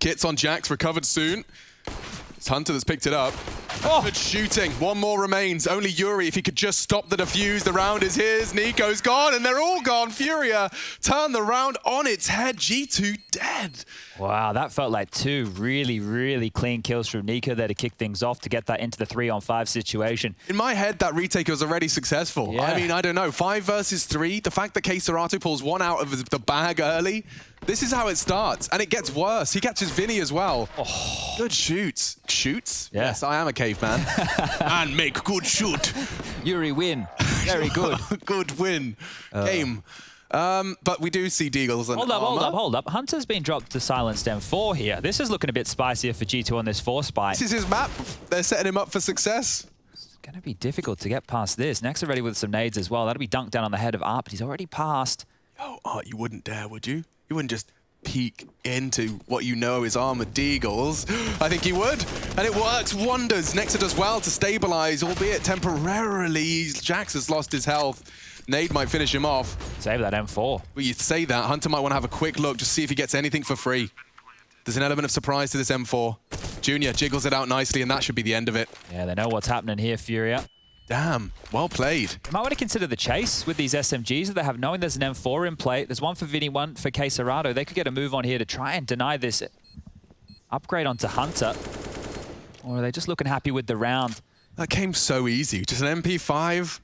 Kit's on Jax, recovered soon. It's Hunter that's picked it up. Oh, good shooting. One more remains. Only Yuri, if he could just stop the defuse. The round is his. Nico's gone, and they're all gone. Furia turn the round on its head. G2 dead. Wow, that felt like 2 really, really clean kills from Nico there to kick things off to get that into the 3-on-5 situation. In my head, that retake was already successful. Yeah. I mean, I don't know. 5 versus 3. The fact that K Serato pulls one out of the bag early, this is how it starts. And it gets worse. He catches Vinny as well. Oh. Good shoots. Shoots? Yeah. Yes, I am a caveman. And make good shoot. Yuri win. Very good. Good win. Game. But we do see Deagles and Hold up. Hunter's been dropped to silenced M4 here. This is looking a bit spicier for G2 on this 4 spy. This is his map. They're setting him up for success. It's going to be difficult to get past this. Next are ready with some nades as well. That'll be dunked down on the head of Art, but he's already passed. Oh, Art, you wouldn't dare, would you? You wouldn't just peek into what you know is armored Deagles. I think he would. And it works wonders. Nexa does well to stabilize, albeit temporarily. Jax has lost his health. Nade might finish him off. Save that M4. Well, you'd say that. Hunter might want to have a quick look, just see if he gets anything for free. There's an element of surprise to this M4. Junior jiggles it out nicely, and that should be the end of it. Yeah, they know what's happening here, Furia. Damn, well played. You might want to consider the chase with these SMGs that they have, knowing there's an M4 in play. There's one for Vinny, one for K Serato. They could get a move on here to try and deny this upgrade onto Hunter. Or are they just looking happy with the round? That came so easy. Just an MP5,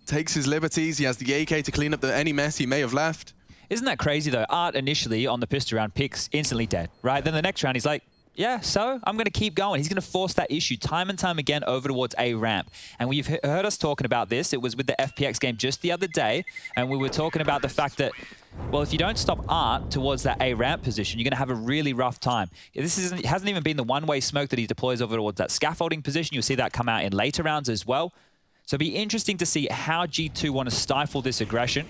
takes his liberties. He has the AK to clean up any mess he may have left. Isn't that crazy, though? Art initially on the pistol round picks instantly dead, right? Then the next round he's like, Yeah, so I'm going to keep going. He's going to force that issue time and time again over towards A ramp. And you've heard us talking about this. It was with the FPX game just the other day. And we were talking about the fact that, well, if you don't stop Art towards that A ramp position, you're going to have a really rough time. This hasn't even been the one-way smoke that he deploys over towards that scaffolding position. You'll see that come out in later rounds as well. So it'll be interesting to see how G2 want to stifle this aggression.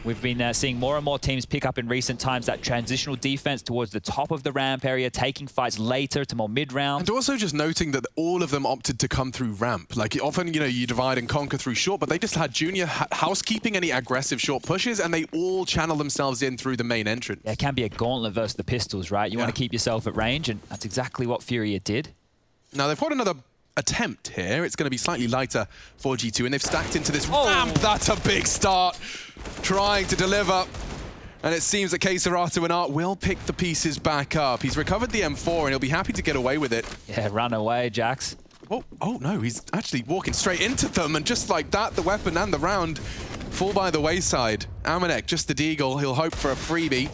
We've been seeing more and more teams pick up in recent times that transitional defense towards the top of the ramp area, taking fights later to more mid-round. And also just noting that all of them opted to come through ramp. Like often, you know, you divide and conquer through short, but they just had Junior housekeeping any aggressive short pushes, and they all channel themselves in through the main entrance. Yeah, it can be a gauntlet versus the pistols, right? You want to keep yourself at range, and that's exactly what Furia did. Now they've got another attempt here. It's going to be slightly lighter for G2, and they've stacked into this ramp. That's a big start. Trying to deliver. And it seems that Keisaratu and Art will pick the pieces back up. He's recovered the M4, and he'll be happy to get away with it. Yeah, run away, Jax. Oh no, he's actually walking straight into them, and just like that, the weapon and the round fall by the wayside. Amanek, just the deagle. He'll hope for a freebie.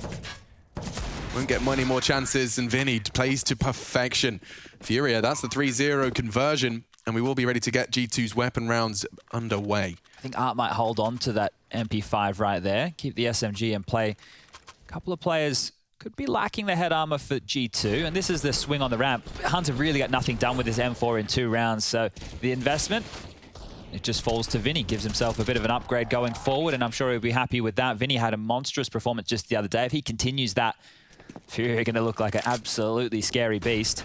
Won't get many more chances, and Vinny plays to perfection. Furia, that's the 3-0 conversion, and we will be ready to get G2's weapon rounds underway. I think Art might hold on to that MP5 right there, keep the SMG and play. A couple of players could be lacking the head armor for G2, and this is the swing on the ramp. Hunter really got nothing done with his M4 in 2 rounds, so the investment, it just falls to Vinny. Gives himself a bit of an upgrade going forward, and I'm sure he'll be happy with that. Vinny had a monstrous performance just the other day. If he continues that, Fury are going to look like an absolutely scary beast.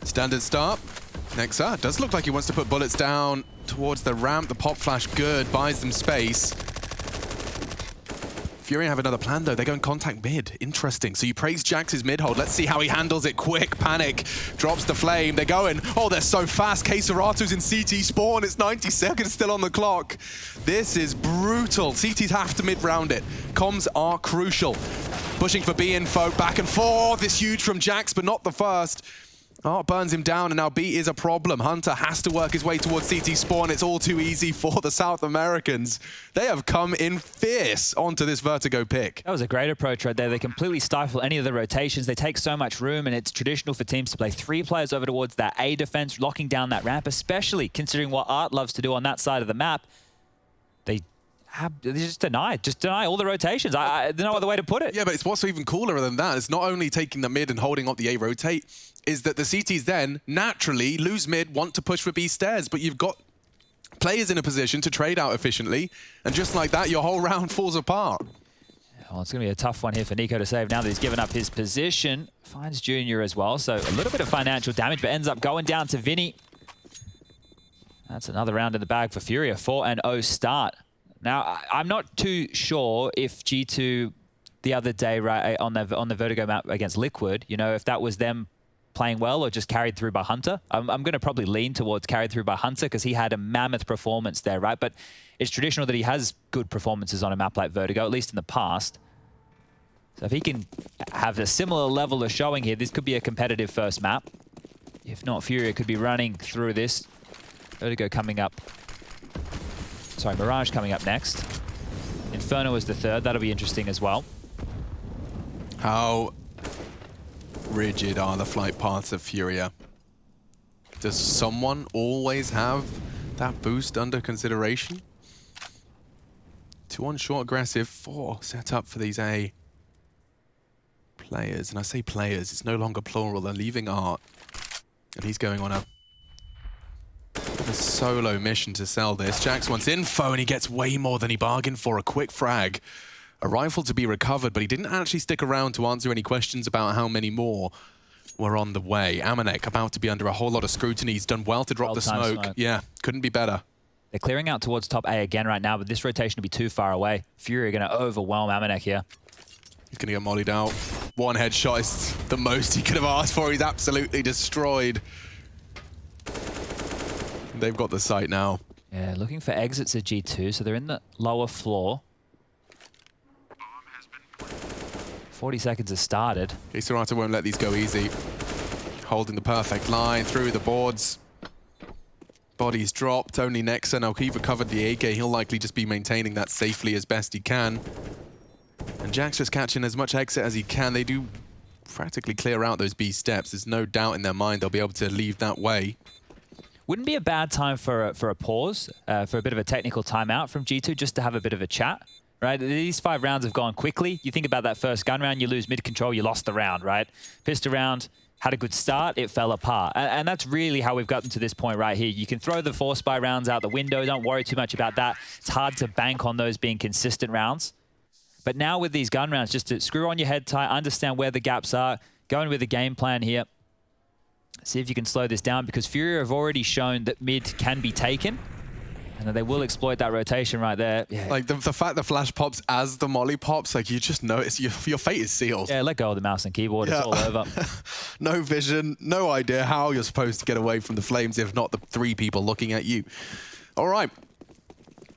Standard start. Nexa does look like he wants to put bullets down towards the ramp. The pop flash good, buys them space. Fury have another plan though. They're going contact mid. Interesting. So you praise Jax's mid hold. Let's see how he handles it. Quick panic. Drops the flame. They're going. Oh, they're so fast. Keisaratu's in CT spawn. It's 90 seconds still on the clock. This is brutal. CTs have to mid-round it. Comms are crucial. Pushing for B info. Back and forth. It's huge from Jax, but not the first. Art burns him down, and now B is a problem. Hunter has to work his way towards CT spawn. It's all too easy for the South Americans. They have come in fierce onto this Vertigo pick. That was a great approach right there. They completely stifle any of the rotations. They take so much room, and it's traditional for teams to play 3 players over towards that A defense, locking down that ramp, especially considering what Art loves to do on that side of the map. They just deny all the rotations. There's no other way to put it. Yeah, but it's what's even cooler than that. It's not only taking the mid and holding up the A rotate, is that the CTs then naturally lose mid, want to push for B stairs, but you've got players in a position to trade out efficiently, and just like that, your whole round falls apart. Well, it's going to be a tough one here for Nico to save now that he's given up his position. Finds Junior as well, so a little bit of financial damage, but ends up going down to Vinny. That's another round in the bag for Furia. 4-0 start. Now, I'm not too sure if G2 the other day, right, on the Vertigo map against Liquid, you know, if that was them playing well or just carried through by Hunter. I'm going to probably lean towards carried through by Hunter because he had a mammoth performance there, right? But it's traditional that he has good performances on a map like Vertigo, at least in the past. So if he can have a similar level of showing here, this could be a competitive first map. If not, Furia could be running through this. Vertigo coming up. Sorry, Mirage coming up next. Inferno is the third. That'll be interesting as well. How rigid are the flight paths of Furia? Does someone always have that boost under consideration? 2 on short aggressive, 4 set up for these A players. And I say players, it's no longer plural. They're leaving Art. And he's going on a solo mission to sell this. Jax wants info, and he gets way more than he bargained for. A quick frag. A rifle to be recovered, but he didn't actually stick around to answer any questions about how many more were on the way. Amanek about to be under a whole lot of scrutiny. He's done well to drop the smoke. Yeah, couldn't be better. They're clearing out towards top A again right now, but this rotation will be too far away. Fury are going to overwhelm Amanek here. He's going to get mollied out. 1 headshot is the most he could have asked for. He's absolutely destroyed. They've got the site now. Yeah, looking for exits at G2, so they're in the lower floor. 40 seconds has started. Keisaratu won't let these go easy. Holding the perfect line through the boards. Bodies dropped, only Nexa. Now he recovered the AK. He'll likely just be maintaining that safely as best he can. And Jax just catching as much exit as he can. They do practically clear out those B steps. There's no doubt in their mind they'll be able to leave that way. Wouldn't be a bad time for a pause, for a bit of a technical timeout from G2, just to have a bit of a chat, right? These 5 rounds have gone quickly. You think about that first gun round, you lose mid-control, you lost the round, right? Pistol round, had a good start, it fell apart. And that's really how we've gotten to this point right here. You can throw the 4 spy rounds out the window, don't worry too much about that. It's hard to bank on those being consistent rounds. But now with these gun rounds, just to screw on your head tight, understand where the gaps are, go in with a game plan here. See if you can slow this down, because Furia have already shown that mid can be taken. And that they will exploit that rotation right there. Yeah. Like the fact the flash pops as the molly pops, like you just notice your fate is sealed. Yeah, let go of the mouse and keyboard, it's all over. No vision, no idea how you're supposed to get away from the flames if not the 3 people looking at you. All right.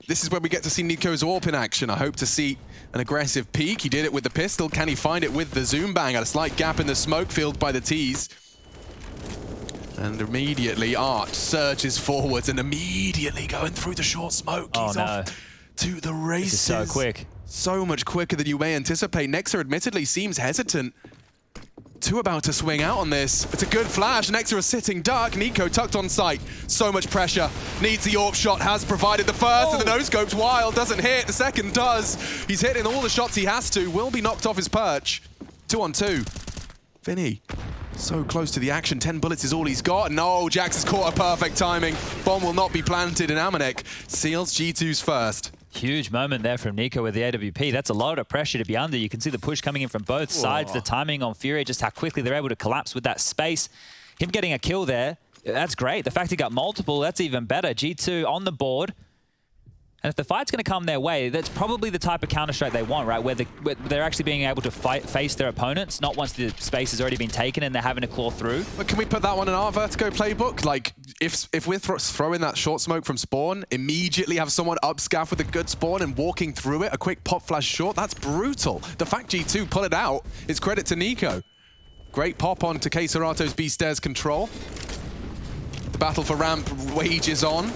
This is where we get to see Nico's AWP in action. I hope to see an aggressive peek. He did it with the pistol. Can he find it with the zoom bang? At a slight gap in the smoke filled by the T's. And immediately Art surges forwards and immediately going through the short smoke. He's off to the races. This is so quick. So much quicker than you may anticipate. Nexa admittedly seems hesitant. Too about to swing out on this. It's a good flash. Nexa is sitting duck. Nico tucked on sight. So much pressure. Needs the AWP shot. Has provided the first. And the no-scope's wild. Doesn't hit. The second does. He's hitting all the shots he has to. Will be knocked off his perch. 2 on 2. Vinny. So close to the action. 10 bullets is all he's got. No, Jax has caught a perfect timing. Bomb will not be planted, and Amanek seals G2's first. Huge moment there from Nico with the AWP. That's a lot of pressure to be under. You can see the push coming in from both sides. The timing on Fury, just how quickly they're able to collapse with that space. Him getting a kill there, that's great. The fact he got multiple, that's even better. G2 on the board. And if the fight's going to come their way, that's probably the type of Counter-Strike they want, right? Where they're actually being able to face their opponents, not once the space has already been taken and they're having to claw through. But can we put that one in our Vertigo playbook? Like, if we're throwing that short smoke from spawn, immediately have someone up scaff with a good spawn and walking through it, a quick pop flash short, that's brutal. The fact G2 pull it out is credit to Nico. Great pop on to Keisarato's B stairs control. The battle for ramp wages on.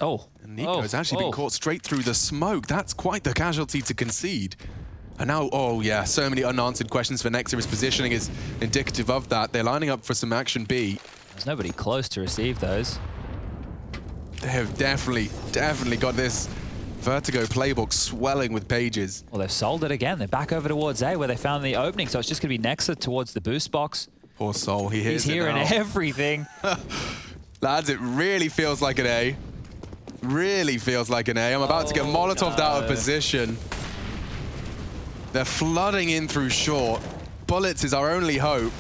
Oh. Nico's actually been caught straight through the smoke. That's quite the casualty to concede. And now, oh yeah, so many unanswered questions for Nexa. His positioning is indicative of that. They're lining up for some action B. There's nobody close to receive those. They have definitely got this Vertigo playbook swelling with pages. Well, they've sold it again. They're back over towards A where they found the opening. So it's just going to be Nexa towards the boost box. Poor soul, he's hearing everything. Lads, it really feels like an A. Really feels like an A. I'm about to get Molotov'd out of position. They're flooding in through short. Bullets is our only hope.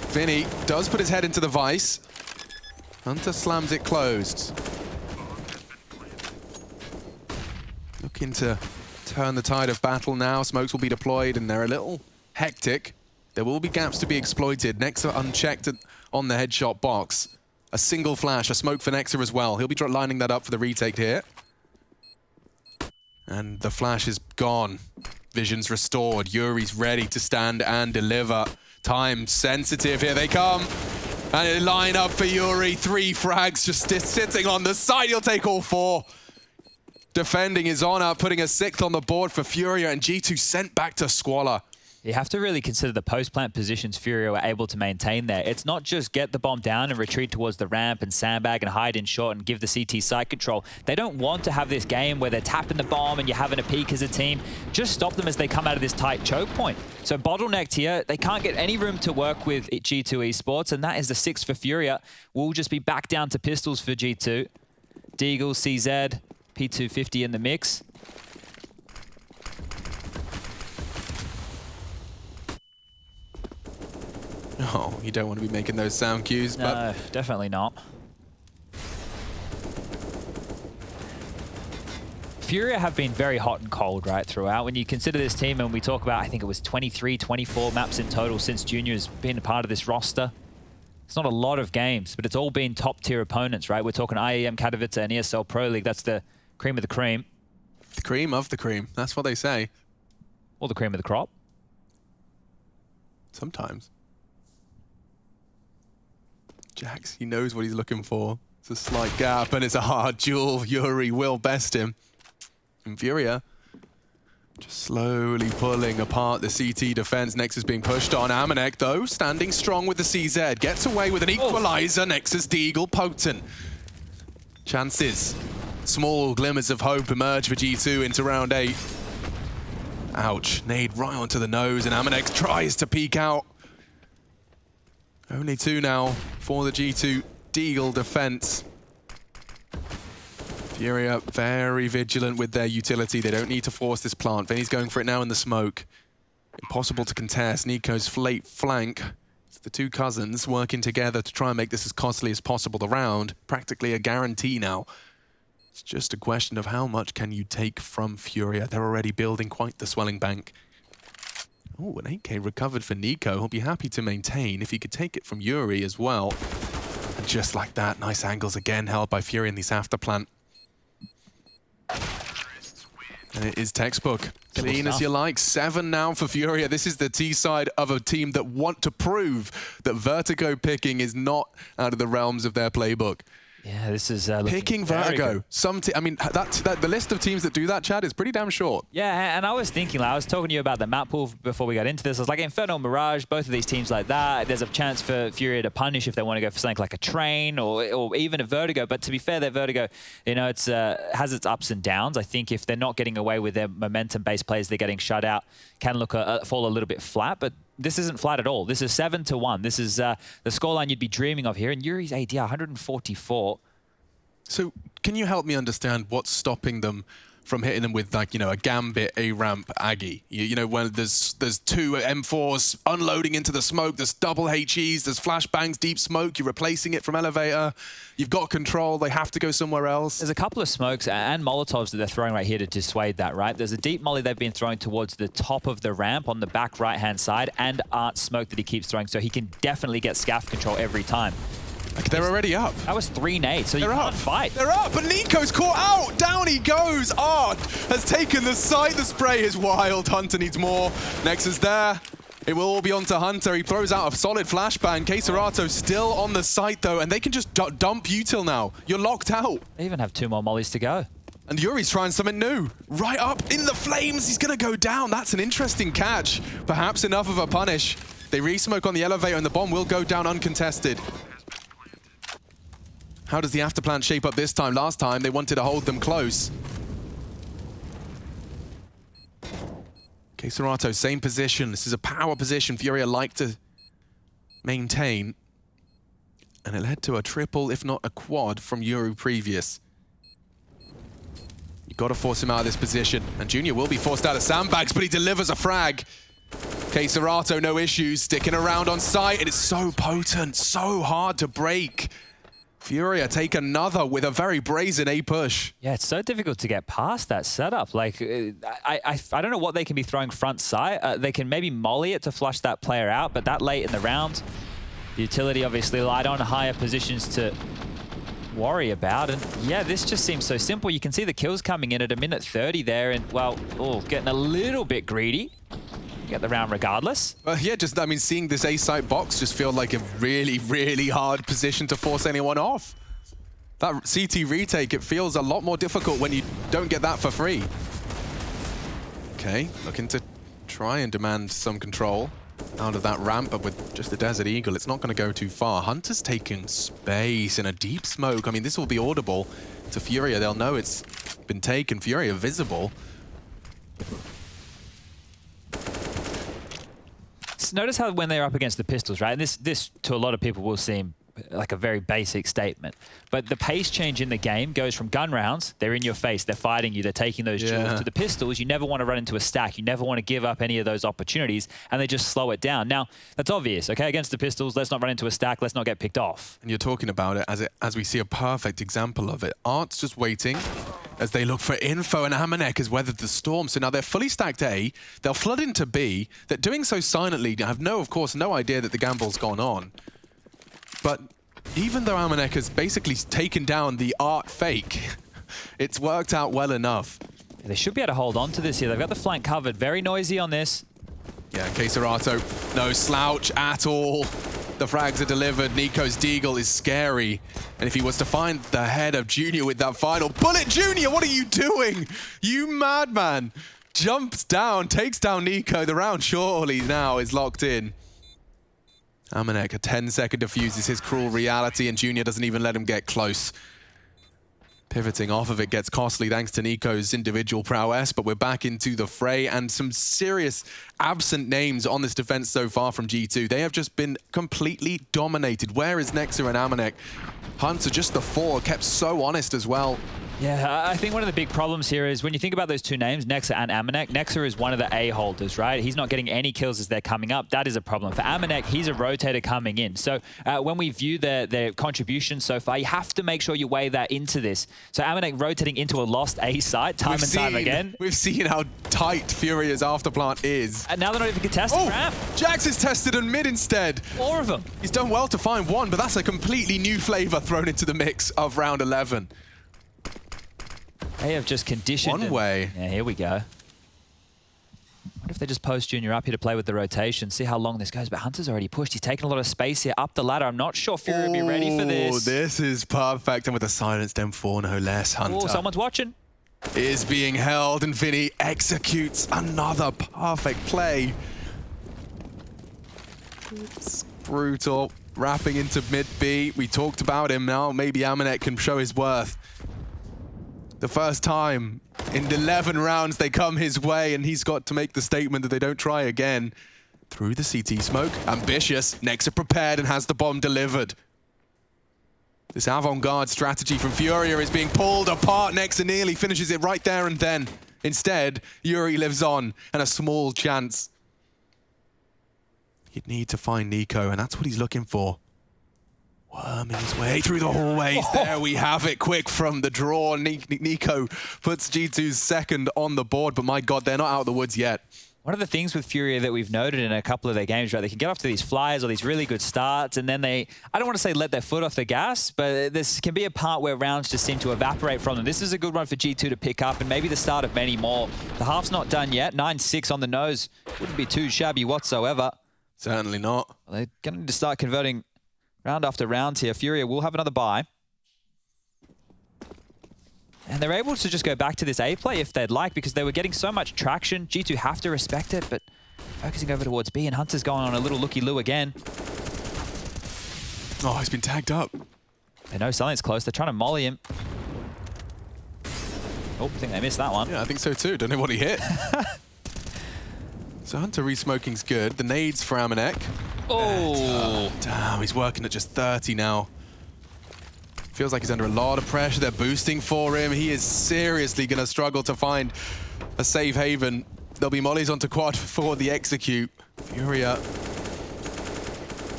Vinny does put his head into the vice. Hunter slams it closed. Looking to turn the tide of battle now. Smokes will be deployed and they're a little hectic. There will be gaps to be exploited. Nexa unchecked on the headshot box. A single flash, a smoke for Nexa as well. He'll be lining that up for the retake here. And the flash is gone. Vision's restored. Yuri's ready to stand and deliver. Time sensitive, here they come. And they line up for Yuri. 3 frags just sitting on the side. He'll take all 4. Defending his honor, putting a 6th on the board for Furia, and G2 sent back to Squalor. You have to really consider the post-plant positions Furia were able to maintain there. It's not just get the bomb down and retreat towards the ramp and sandbag and hide in short and give the CT site control. They don't want to have this game where they're tapping the bomb and you're having a peek as a team. Just stop them as they come out of this tight choke point. So bottlenecked here, they can't get any room to work with G2 Esports, and that is the 6 for Furia. We'll just be back down to pistols for G2. Deagle, CZ, P250 in the mix. Oh, you don't want to be making those sound cues, no, but definitely not. Furia have been very hot and cold right throughout. When you consider this team, and we talk about, I think it was 23, 24 maps in total since Junior has been a part of this roster. It's not a lot of games, but it's all been top-tier opponents, right? We're talking IEM, Katowice, and ESL Pro League. That's the cream of the cream. The cream of the cream. That's what they say. Or the cream of the crop. Sometimes. Jax, he knows what he's looking for. It's a slight gap, and it's a hard duel. Yuri will best him. And Furia, Just slowly pulling apart the CT defense. Nexus being pushed on. Amanek, though, standing strong with the CZ. Gets away with an equalizer. Nexus Deagle, potent. Chances. Small glimmers of hope emerge for G2 into round 8. Ouch. Nade right onto the nose, and Amanek tries to peek out. Only 2 now for the G2 Deagle defense. Furia very vigilant with their utility. They don't need to force this plant. Vinny's going for it now in the smoke. Impossible to contest. Nico's flank. It's the two cousins working together to try and make this as costly as possible. The round, practically a guarantee now. It's just a question of how much can you take from Furia. They're already building quite the swelling bank. Oh, an 8K recovered for Nico. He'll be happy to maintain if he could take it from Yuri as well. And just like that, nice angles again held by Furia in this afterplant. And it is textbook. Clean as you like. 7 now for Furia. This is the T side of a team that want to prove that Vertigo picking is not out of the realms of their playbook. Yeah, this is picking Vertigo. I mean, the list of teams that do that, Chad, is pretty damn short. Yeah, and I was thinking, like, I was talking to you about the map pool before we got into this. I was like, Inferno, Mirage, both of these teams like that. There's a chance for Furia to punish if they want to go for something like a Train or even a Vertigo. But to be fair, their Vertigo, you know, it's has its ups and downs. I think if they're not getting away with their momentum-based plays, they're getting shut out, can look fall a little bit flat. But this isn't flat at all. This is 7-1. This is the scoreline you'd be dreaming of here. And Yuri's AD 144. So can you help me understand what's stopping them from hitting them with, like, you know, a Gambit, a ramp, Aggie? You know, when there's 2 M4s unloading into the smoke, there's double HEs, there's flashbangs, deep smoke, you're replacing it from elevator, you've got control, they have to go somewhere else. There's a couple of smokes and Molotovs that they're throwing right here to dissuade that, right? There's a deep molly they've been throwing towards the top of the ramp on the back right-hand side, and Art's smoke that he keeps throwing, so he can definitely get scaff control every time. They're already up. That was 3 nades, so you can't fight. They're up, but Nico's caught out. Down he goes. Art has taken the site. The spray is wild. Hunter needs more. Nexus there. It will all be onto Hunter. He throws out a solid flashbang. Keserato still on the site, though, and they can just dump Util now. You're locked out. They even have 2 more mollies to go. And Yuri's trying something new. Right up in the flames. He's going to go down. That's an interesting catch. Perhaps enough of a punish. They re-smoke on the elevator, and the bomb will go down uncontested. How does the afterplant shape up this time? Last time, they wanted to hold them close. Keserato, same position. This is a power position Furia like to maintain. And it led to a triple, if not a quad, from Yuri previous. You've got to force him out of this position. And Junior will be forced out of sandbags, but he delivers a frag. Keserato, no issues, sticking around on site. And it's so potent, so hard to break. Furia take another with a very brazen A push. Yeah, it's so difficult to get past that setup. Like, I don't know what they can be throwing front side. They can maybe molly it to flush that player out, but that late in the round, the utility obviously lied on higher positions to worry about. And yeah, this just seems so simple. You can see the kills coming in at 1:30 there, and well, getting a little bit greedy. Get the round regardless. Yeah, just, I mean, seeing this A-site box just feel like a really, really hard position to force anyone off. That CT retake, it feels a lot more difficult when you don't get that for free. Okay, looking to try and demand some control out of that ramp, but with just the Desert Eagle, it's not going to go too far. Hunter's taking space in a deep smoke. I mean, this will be audible to Furia. They'll know it's been taken. Furia visible. Notice how when they're up against the pistols, right? And this to a lot of people will seem like a very basic statement, but the pace change in the game goes from gun rounds, they're in your face, they're fighting you, they're taking those jewels, to the pistols. You never want to run into a stack, you never want to give up any of those opportunities, and they just slow it down. Now, that's obvious, okay? Against the pistols, let's not run into a stack, let's not get picked off. And you're talking about it as we see a perfect example of it. Art's just waiting as they look for info, and Amanek has weathered the storm. So now they're fully stacked A, they'll flood into B. They're doing so silently, have of course, no idea that the gamble's gone on. But even though Amanek has basically taken down the Art fake, it's worked out well enough. They should be able to hold on to this here. They've got the flank covered. Very noisy on this. Yeah, Keserato, no slouch at all. The frags are delivered. Nico's Deagle is scary. And if he was to find the head of Junior with that final bullet, Junior, what are you doing? You madman. jumps down, takes down Nico. The round surely now is locked in. Amanek, a 10-second defuse is his cruel reality, and Junior doesn't even let him get close. Pivoting off of it gets costly thanks to Nico's individual prowess, but we're back into the fray, and some serious absent names on this defense so far from G2. They have just been completely dominated. Where is Nexa and Amanek? Hunter, just the 4, kept so honest as well. Yeah, I think one of the big problems here is when you think about those two names, Nexa and Amanek, Nexa is one of the A holders, right? He's not getting any kills as they're coming up. That is a problem. For Amanek, he's a rotator coming in. So when we view their contribution so far, you have to make sure you weigh that into this. So Amanek rotating into a lost A site time and time again. We've seen how tight Furia's afterplant is. And now they're not even contesting ramp. Jax is tested on mid instead. 4 of them. He's done well to find one, but that's a completely new flavor thrown into the mix of round 11. They have just conditioned one way. Yeah, here we go. What if they just post Junior up here to play with the rotation, see how long this goes? But Hunter's already pushed. He's taken a lot of space here up the ladder. I'm not sure Fury will be ready for this. Oh, this is perfect. And with a silenced M4, no less. Hunter. Oh, someone's watching. Is being held, and Vinny executes another perfect play. It's brutal. Wrapping into mid B. We talked about him now. Maybe Amanek can show his worth. The first time in 11 rounds they come his way, and he's got to make the statement that they don't try again. Through the CT smoke, ambitious. Nexa prepared and has the bomb delivered. This avant-garde strategy from Furia is being pulled apart. Nexa nearly finishes it right there and then. Instead, Yuri lives on, and a small chance. He'd need to find Nico, and that's what he's looking for. Worming his way through the hallways. There we have it, quick from the draw. Nico puts G2's second on the board, but my God, they're not out of the woods yet. One of the things with Furia that we've noted in a couple of their games, right, they can get off to these flyers or these really good starts, and then they, I don't want to say let their foot off the gas, but this can be a part where rounds just seem to evaporate from them. This is a good one for G2 to pick up, and maybe the start of many more. The half's not done yet. 9-6 on the nose. Wouldn't be too shabby whatsoever. Certainly not. Well, they're going to need to start converting round after round here. Furia will have another bye. And they're able to just go back to this A play if they'd like, because they were getting so much traction. G2 have to respect it, but focusing over towards B, and Hunter's going on a little looky-loo again. Oh, he's been tagged up. They know something's close. They're trying to molly him. Oh, I think they missed that one. Yeah, I think so too. Don't know what he hit. So Hunter re-smoking's good. The nades for Amanek. Oh! Damn, he's working at just 30 now. Feels like he's under a lot of pressure. They're boosting for him. He is seriously going to struggle to find a safe haven. There'll be mollies onto quad for the execute. Furia.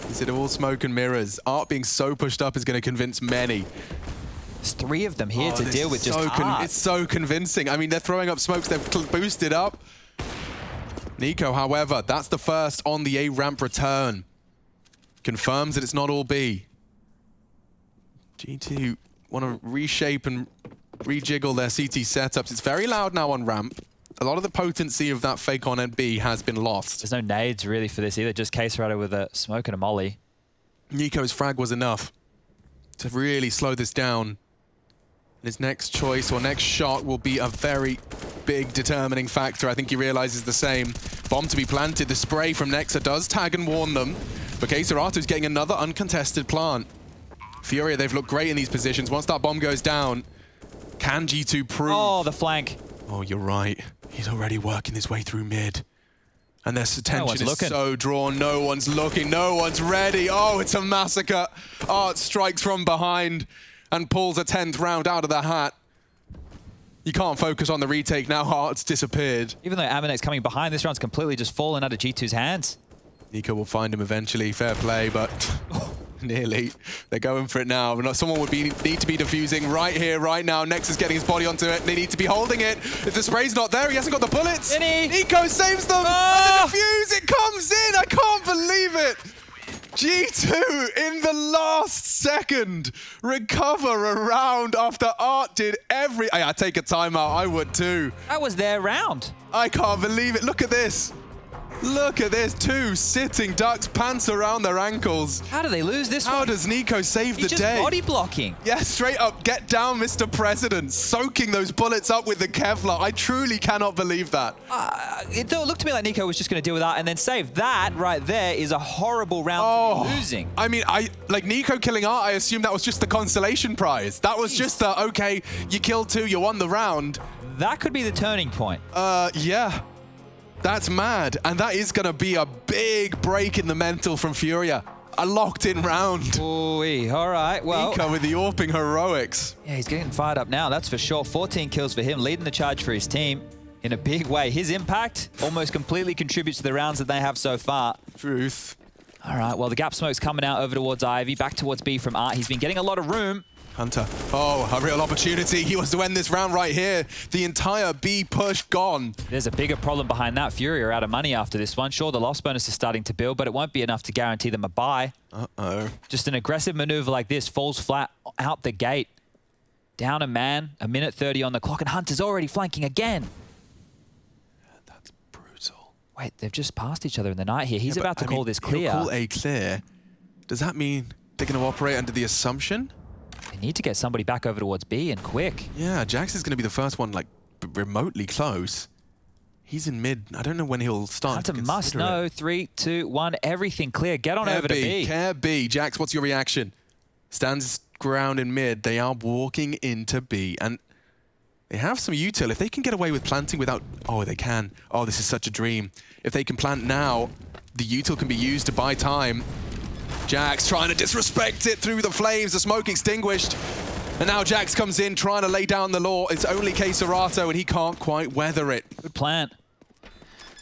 Is it all smoke and mirrors? Art being so pushed up is going to convince many. There's 3 of them here to deal with just Art. It's so convincing. I mean, they're throwing up smokes. They've boosted up. Nico, however, that's the first on the A ramp return. Confirms that it's not all B. G2 want to reshape and rejiggle their CT setups. It's very loud now on ramp. A lot of the potency of that fake on B has been lost. There's no nades really for this either, just Case Rider with a smoke and a molly. Nico's frag was enough to really slow this down. His next choice or next shot will be a very big determining factor. I think he realizes the same. Bomb to be planted. The spray from Nexa does tag and warn them. But Keisarato's getting another uncontested plant. Furia, they've looked great in these positions. Once that bomb goes down, can G2 prove? Oh, the flank. Oh, you're right. He's already working his way through mid. And their attention is so drawn. No one's looking. No one's ready. Oh, it's a massacre. Art strikes from behind and pulls a 10th round out of the hat. You can't focus on the retake now. Art's disappeared. Even though Amanek's coming behind, this round's completely just fallen out of G2's hands. Nico will find him eventually. Fair play, but nearly. They're going for it now. But someone would need to be defusing right here, right now. Nex is getting his body onto it. They need to be holding it. If the spray's not there, he hasn't got the bullets. Nico saves them. And the defuse, it comes in. I can't believe it. G2 in the last second recover a round after Art did I take a timeout. I would too. That was their round. I can't believe it. Look at this. Look at this, 2 sitting ducks, pants around their ankles. How do they lose this How one? does Nico save the He's just day? body blocking. Yeah, straight up, get down, Mr. President, soaking those bullets up with the Kevlar. I truly cannot believe that. It looked to me like Nico was just going to deal with that and then save. That right there is a horrible round to be losing. I mean, like Nico killing Art, I assume that was just the consolation prize. That was just the, okay, you killed 2, you won the round. That could be the turning point. Yeah. That's mad. And that is going to be a big break in the mental from Furia. A locked-in round. Ooh-wee. All right, well. Nico with the AWPing heroics. Yeah, he's getting fired up now, that's for sure. 14 kills for him, leading the charge for his team in a big way. His impact almost completely contributes to the rounds that they have so far. Truth. All right, well, the gap smoke's coming out over towards Ivy, back towards B from Art. He's been getting a lot of room. Hunter. Oh, a real opportunity. He was to end this round right here. The entire B push gone. There's a bigger problem behind that. Fury are out of money after this one. Sure, the loss bonus is starting to build, but it won't be enough to guarantee them a buy. Uh-oh. Just an aggressive maneuver like this falls flat out the gate. Down a man, a minute 30 on the clock, and Hunter's already flanking again. That's brutal. Wait, they've just passed each other in the night here. He's about to call this clear. He'll call A clear. Does that mean they're going to operate under the assumption? They need to get somebody back over towards B and quick. Yeah, Jax is going to be the first one, like, remotely close. He's in mid. I don't know when he'll start. Hunter must know. 3, 2, 1, everything clear. Get on over to B. Care B. Jax, what's your reaction? Stands his ground in mid. They are walking into B. And they have some util. If they can get away with planting without... Oh, they can. Oh, this is such a dream. If they can plant now, the util can be used to buy time. Jax trying to disrespect it through the flames, the smoke extinguished. And now Jax comes in trying to lay down the law. It's only Keserato and he can't quite weather it. Good plan.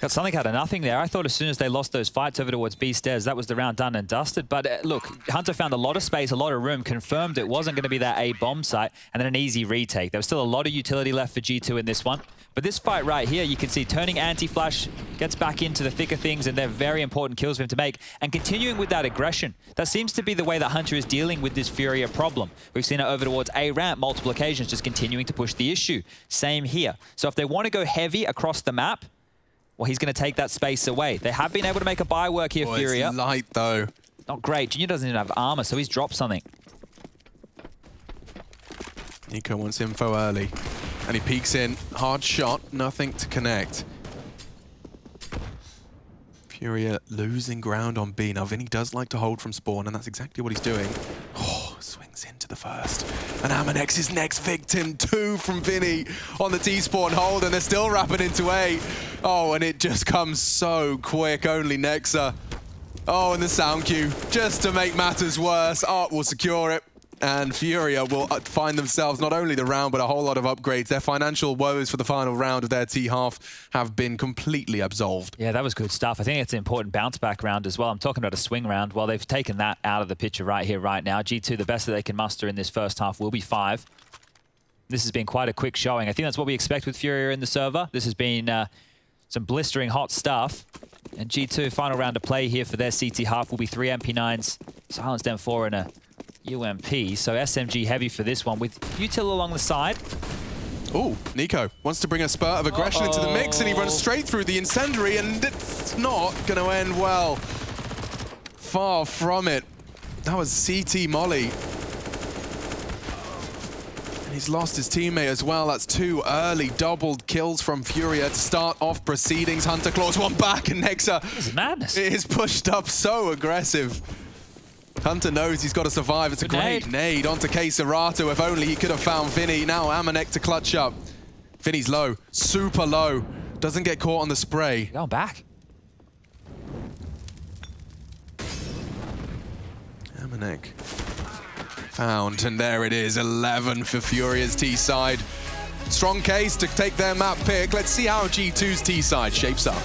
Got something out of nothing there. I thought as soon as they lost those fights over towards B stairs, that was the round done and dusted. But look, Hunter found a lot of space, a lot of room, confirmed it wasn't going to be that A bomb site, and then an easy retake. There was still a lot of utility left for G2 in this one. But this fight right here, you can see turning anti-flash, gets back into the thick of things, and they're very important kills for him to make. And continuing with that aggression, that seems to be the way that Hunter is dealing with this Furia problem. We've seen it over towards A ramp multiple occasions, just continuing to push the issue. Same here. So if they want to go heavy across the map, well, he's going to take that space away. They have been able to make a buy work here, Furia. It's light, though. Not great. Junior doesn't even have armor, so he's dropped something. Nico wants info early. And he peeks in. Hard shot, nothing to connect. Furia losing ground on B. Now, Vinny does like to hold from spawn, and that's exactly what he's doing. Oh, swings into the first. And Amanex is next victim. 2 from Vinny on the T-spawn hold, and they're still wrapping into A. Oh, and it just comes so quick. Only Nexa. Oh, and the sound cue. Just to make matters worse, Art will secure it. And Furia will find themselves not only the round, but a whole lot of upgrades. Their financial woes for the final round of their T-half have been completely absolved. Yeah, that was good stuff. I think it's an important bounce-back round as well. I'm talking about a swing round. Well, they've taken that out of the picture right here, right now. G2, the best that they can muster in this first half will be 5. This has been quite a quick showing. I think that's what we expect with Furia in the server. This has been some blistering hot stuff. And G2, final round to play here for their CT half will be 3 MP9s, silenced M4 and a UMP, so SMG heavy for this one with util along the side. Oh, Nico wants to bring a spurt of aggression into the mix, and he runs straight through the incendiary, and it's not going to end well. Far from it. That was CT Molly. And he's lost his teammate as well. That's 2 early doubled kills from Furia to start off proceedings. Hunter claws one back, and Nexa this is madness. Is pushed up so aggressive. Hunter knows he's got to survive. It's a great nade onto Keserato. If only he could have found Vinny. Now Amanek to clutch up. Vinny's low, super low. Doesn't get caught on the spray. Going back. Amanek found, and there it is. 11 for Furia's T-side. Strong case to take their map pick. Let's see how G2's T-side shapes up.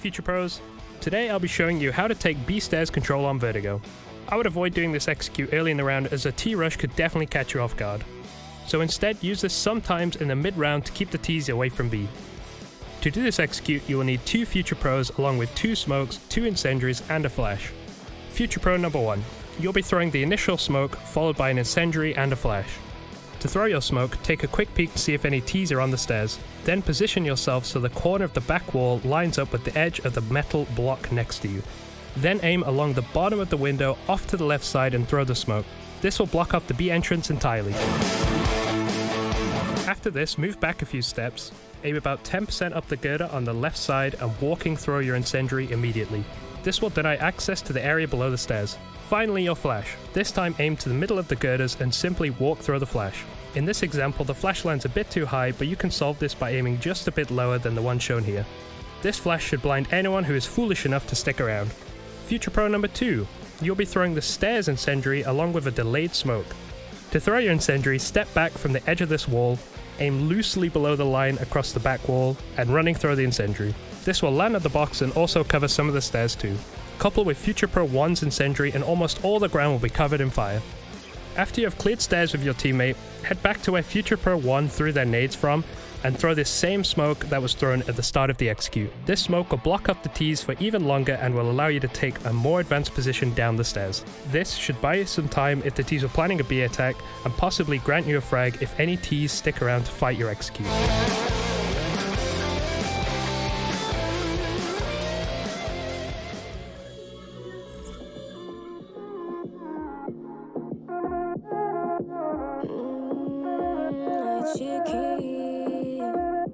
Future Pros. Today I'll be showing you how to take B stairs control on Vertigo. I would avoid doing this execute early in the round as a T-rush could definitely catch you off guard. So instead use this sometimes in the mid-round to keep the Ts away from B. To do this execute you will need 2 Future Pros along with 2 smokes, 2 incendiaries and a flash. Future Pro number 1. You'll be throwing the initial smoke followed by an incendiary and a flash. To throw your smoke, take a quick peek to see if any Ts are on the stairs. Then position yourself so the corner of the back wall lines up with the edge of the metal block next to you. Then aim along the bottom of the window off to the left side and throw the smoke. This will block off the B entrance entirely. After this, move back a few steps, aim about 10% up the girder on the left side and walking throw your incendiary immediately. This will deny access to the area below the stairs. Finally, your flash. This time aim to the middle of the girders and simply walk through the flash. In this example, the flash lands a bit too high, but you can solve this by aiming just a bit lower than the one shown here. This flash should blind anyone who is foolish enough to stick around. Future Pro number 2. You'll be throwing the stairs incendiary along with a delayed smoke. To throw your incendiary, step back from the edge of this wall, aim loosely below the line across the back wall, and running throw the incendiary. This will land at the box and also cover some of the stairs too. Couple with Future Pro 1's incendiary and almost all the ground will be covered in fire. After you have cleared stairs with your teammate, head back to where Future Pro 1 threw their nades from and throw this same smoke that was thrown at the start of the execute. This smoke will block up the Ts for even longer and will allow you to take a more advanced position down the stairs. This should buy you some time if the Ts are planning a B attack and possibly grant you a frag if any Ts stick around to fight your execute.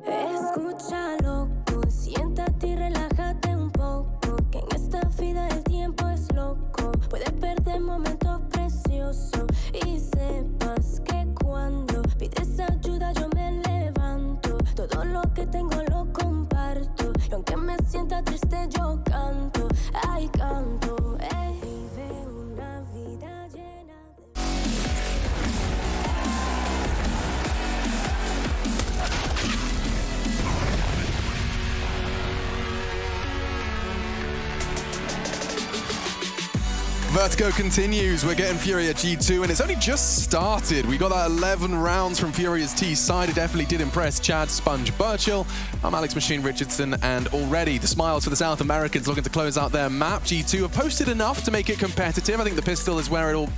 Escucha loco, siéntate y relájate un poco, que en esta vida el tiempo es loco, puedes perder momentos preciosos y sepas que cuando pides ayuda yo me levanto, todo lo que tengo lo comparto, y aunque me sienta triste yo canto, ay canto, vive una vida llena Vertigo continues. We're getting Fury at G2, and it's only just started. We got that 11 rounds from Furia's T side. It definitely did impress Chad, Sponge, Birchill. I'm Alex Machine Richardson, and already the smiles for the South Americans looking to close out their map. G2 have posted enough to make it competitive. I think the pistol is where it all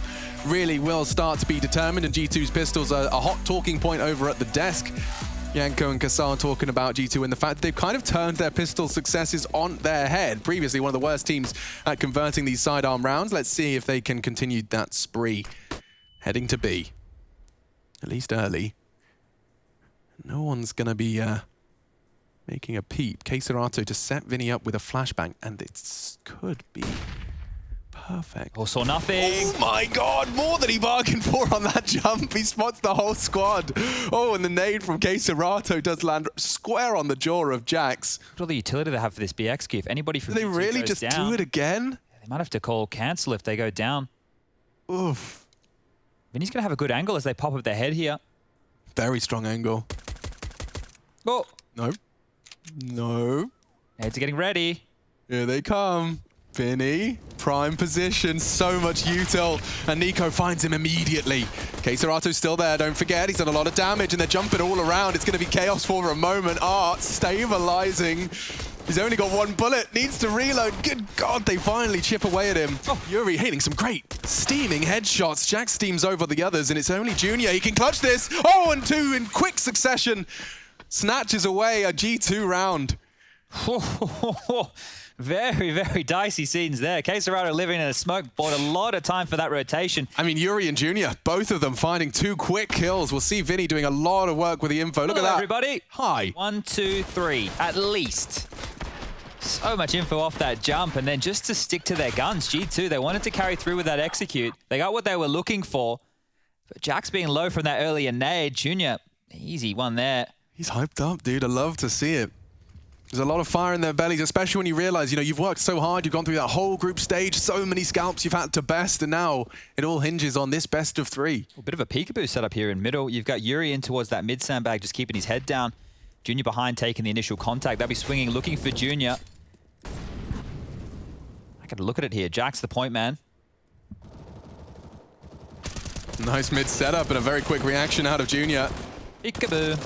really will start to be determined, and G2's pistols are a hot talking point over at the desk. Yanko and Kassan talking about G2 and the fact that they've kind of turned their pistol successes on their head. Previously, one of the worst teams at converting these sidearm rounds. Let's see if they can continue that spree. Heading to B. At least early. No one's going to be making a peep. Keserato to set Vinny up with a flashbang, and it could be perfect. Also nothing. Oh my god, more than he bargained for on that jump. He spots the whole squad. Oh, and the nade from Keserato does land square on the jaw of Jax. Look at all the utility they have for this BX if anybody from Do they G2 really goes just down, do it again? They might have to call cancel if they go down. Oof. Vinny's going to have a good angle as they pop up their head here. Very strong angle. Oh. No. No. Heads are getting ready. Here they come. Vinny, prime position, so much util, and Nico finds him immediately. Keserato's still there, don't forget, he's done a lot of damage and they're jumping all around. It's going to be chaos for a moment. Art stabilizing. He's only got one bullet, needs to reload. Good God, they finally chip away at him. Oh. Yuri hitting some great steaming headshots. Jack steams over the others, and it's only Junior. He can clutch this. Oh, and 2 in quick succession. Snatches away a G2 round. Very, very dicey scenes there. Keserato living in a smoke bought a lot of time for that rotation. I mean, Yuri and Junior, both of them finding 2 quick kills. We'll see Vinny doing a lot of work with the info. Look at that. Everybody. Hi. 1, 2, 3, at least. So much info off that jump, and then just to stick to their guns, G2, they wanted to carry through with that execute. They got what they were looking for. But Jack's being low from that earlier nade. Junior, easy one there. He's hyped up, dude. I love to see it. There's a lot of fire in their bellies, especially when you realize, you know, you've worked so hard, you've gone through that whole group stage, so many scalps you've had to best, and now it all hinges on this best of 3. A bit of a peekaboo setup here in middle. You've got Yuri in towards that mid sandbag, just keeping his head down. Junior behind, taking the initial contact. They'll be swinging, looking for Junior. I got to look at it here. Jack's the point man. Nice mid setup and a very quick reaction out of Junior. Peekaboo.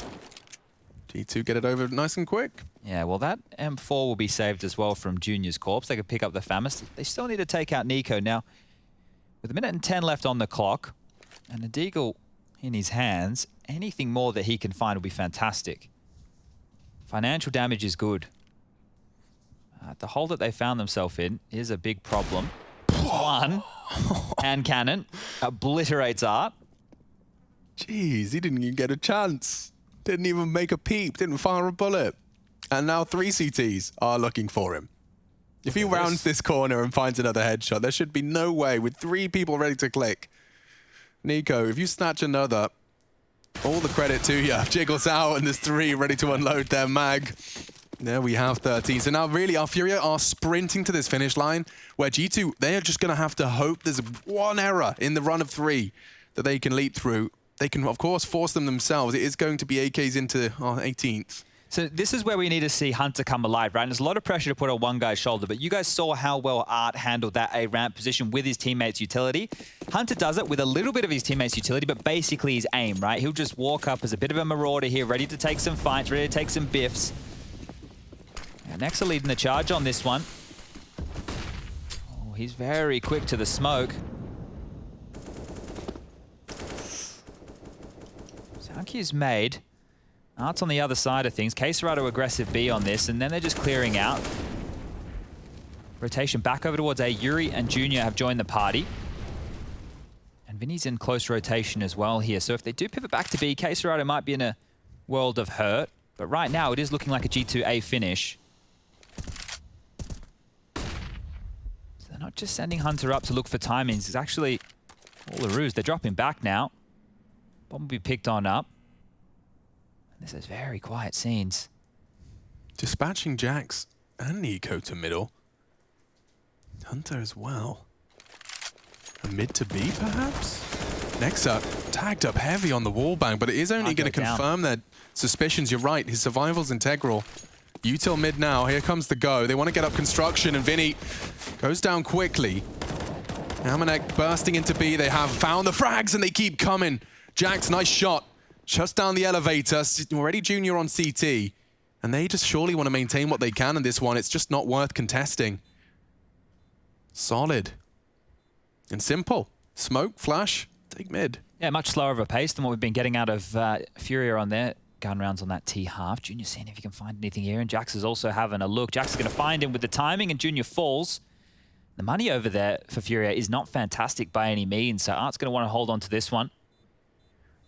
G2 get it over nice and quick. Yeah, well, that M4 will be saved as well from Junior's corpse. They could pick up the Famous. They still need to take out Nico. Now, with 1:10 left on the clock and a Deagle in his hands, anything more that he can find will be fantastic. Financial damage is good. The hole that they found themselves in is a big problem. One, hand cannon, obliterates Art. Jeez, he didn't even get a chance. Didn't even make a peep, didn't fire a bullet. And now 3 CTs are looking for him. If he rounds this corner and finds another headshot, there should be no way with 3 people ready to click. Nico, if you snatch another, all the credit to you. Jiggles out and there's 3 ready to unload their mag. There we have 13. So now really our Furia are sprinting to this finish line where G2, they are just going to have to hope there's one error in the run of 3 that they can leap through. They can, of course, force them themselves. It is going to be AKs into our 18th. So this is where we need to see Hunter come alive, right? And there's a lot of pressure to put on one guy's shoulder, but you guys saw how well Art handled that A ramp position with his teammates' utility. Hunter does it with a little bit of his teammates' utility, but basically his aim, right? He'll just walk up as a bit of a marauder here, ready to take some fights, ready to take some biffs. And Nexa leading the charge on this one. Oh, he's very quick to the smoke. Sound cue's made. Art's on the other side of things. K-Serrado aggressive B on this, and then they're just clearing out. Rotation back over towards A. Yuri and Junior have joined the party. And Vinny's in close rotation as well here. So if they do pivot back to B, K-Serrado might be in a world of hurt. But right now, it is looking like a G2A finish. So they're not just sending Hunter up to look for timings. It's actually all a ruse. They're dropping back now. Bomb will be picked on up. This is very quiet scenes. Dispatching Jax and Nico to middle. Hunter as well. A mid to B, perhaps? Nexa tagged up heavy on the wallbang, but it is only going to confirm their suspicions. You're right, his survival's integral. Util mid now, here comes the go. They want to get up construction, and Vinny goes down quickly. Amanek bursting into B. They have found the frags, and they keep coming. Jax, nice shot. Just down the elevator, already Junior on CT. And they just surely want to maintain what they can in this one. It's just not worth contesting. Solid. And simple. Smoke, flash, take mid. Yeah, much slower of a pace than what we've been getting out of Furia on their gun rounds on that T-half. Junior seeing if he can find anything here, and Jax is also having a look. Jax is going to find him with the timing, and Junior falls. The money over there for Furia is not fantastic by any means, so Art's going to want to hold on to this one.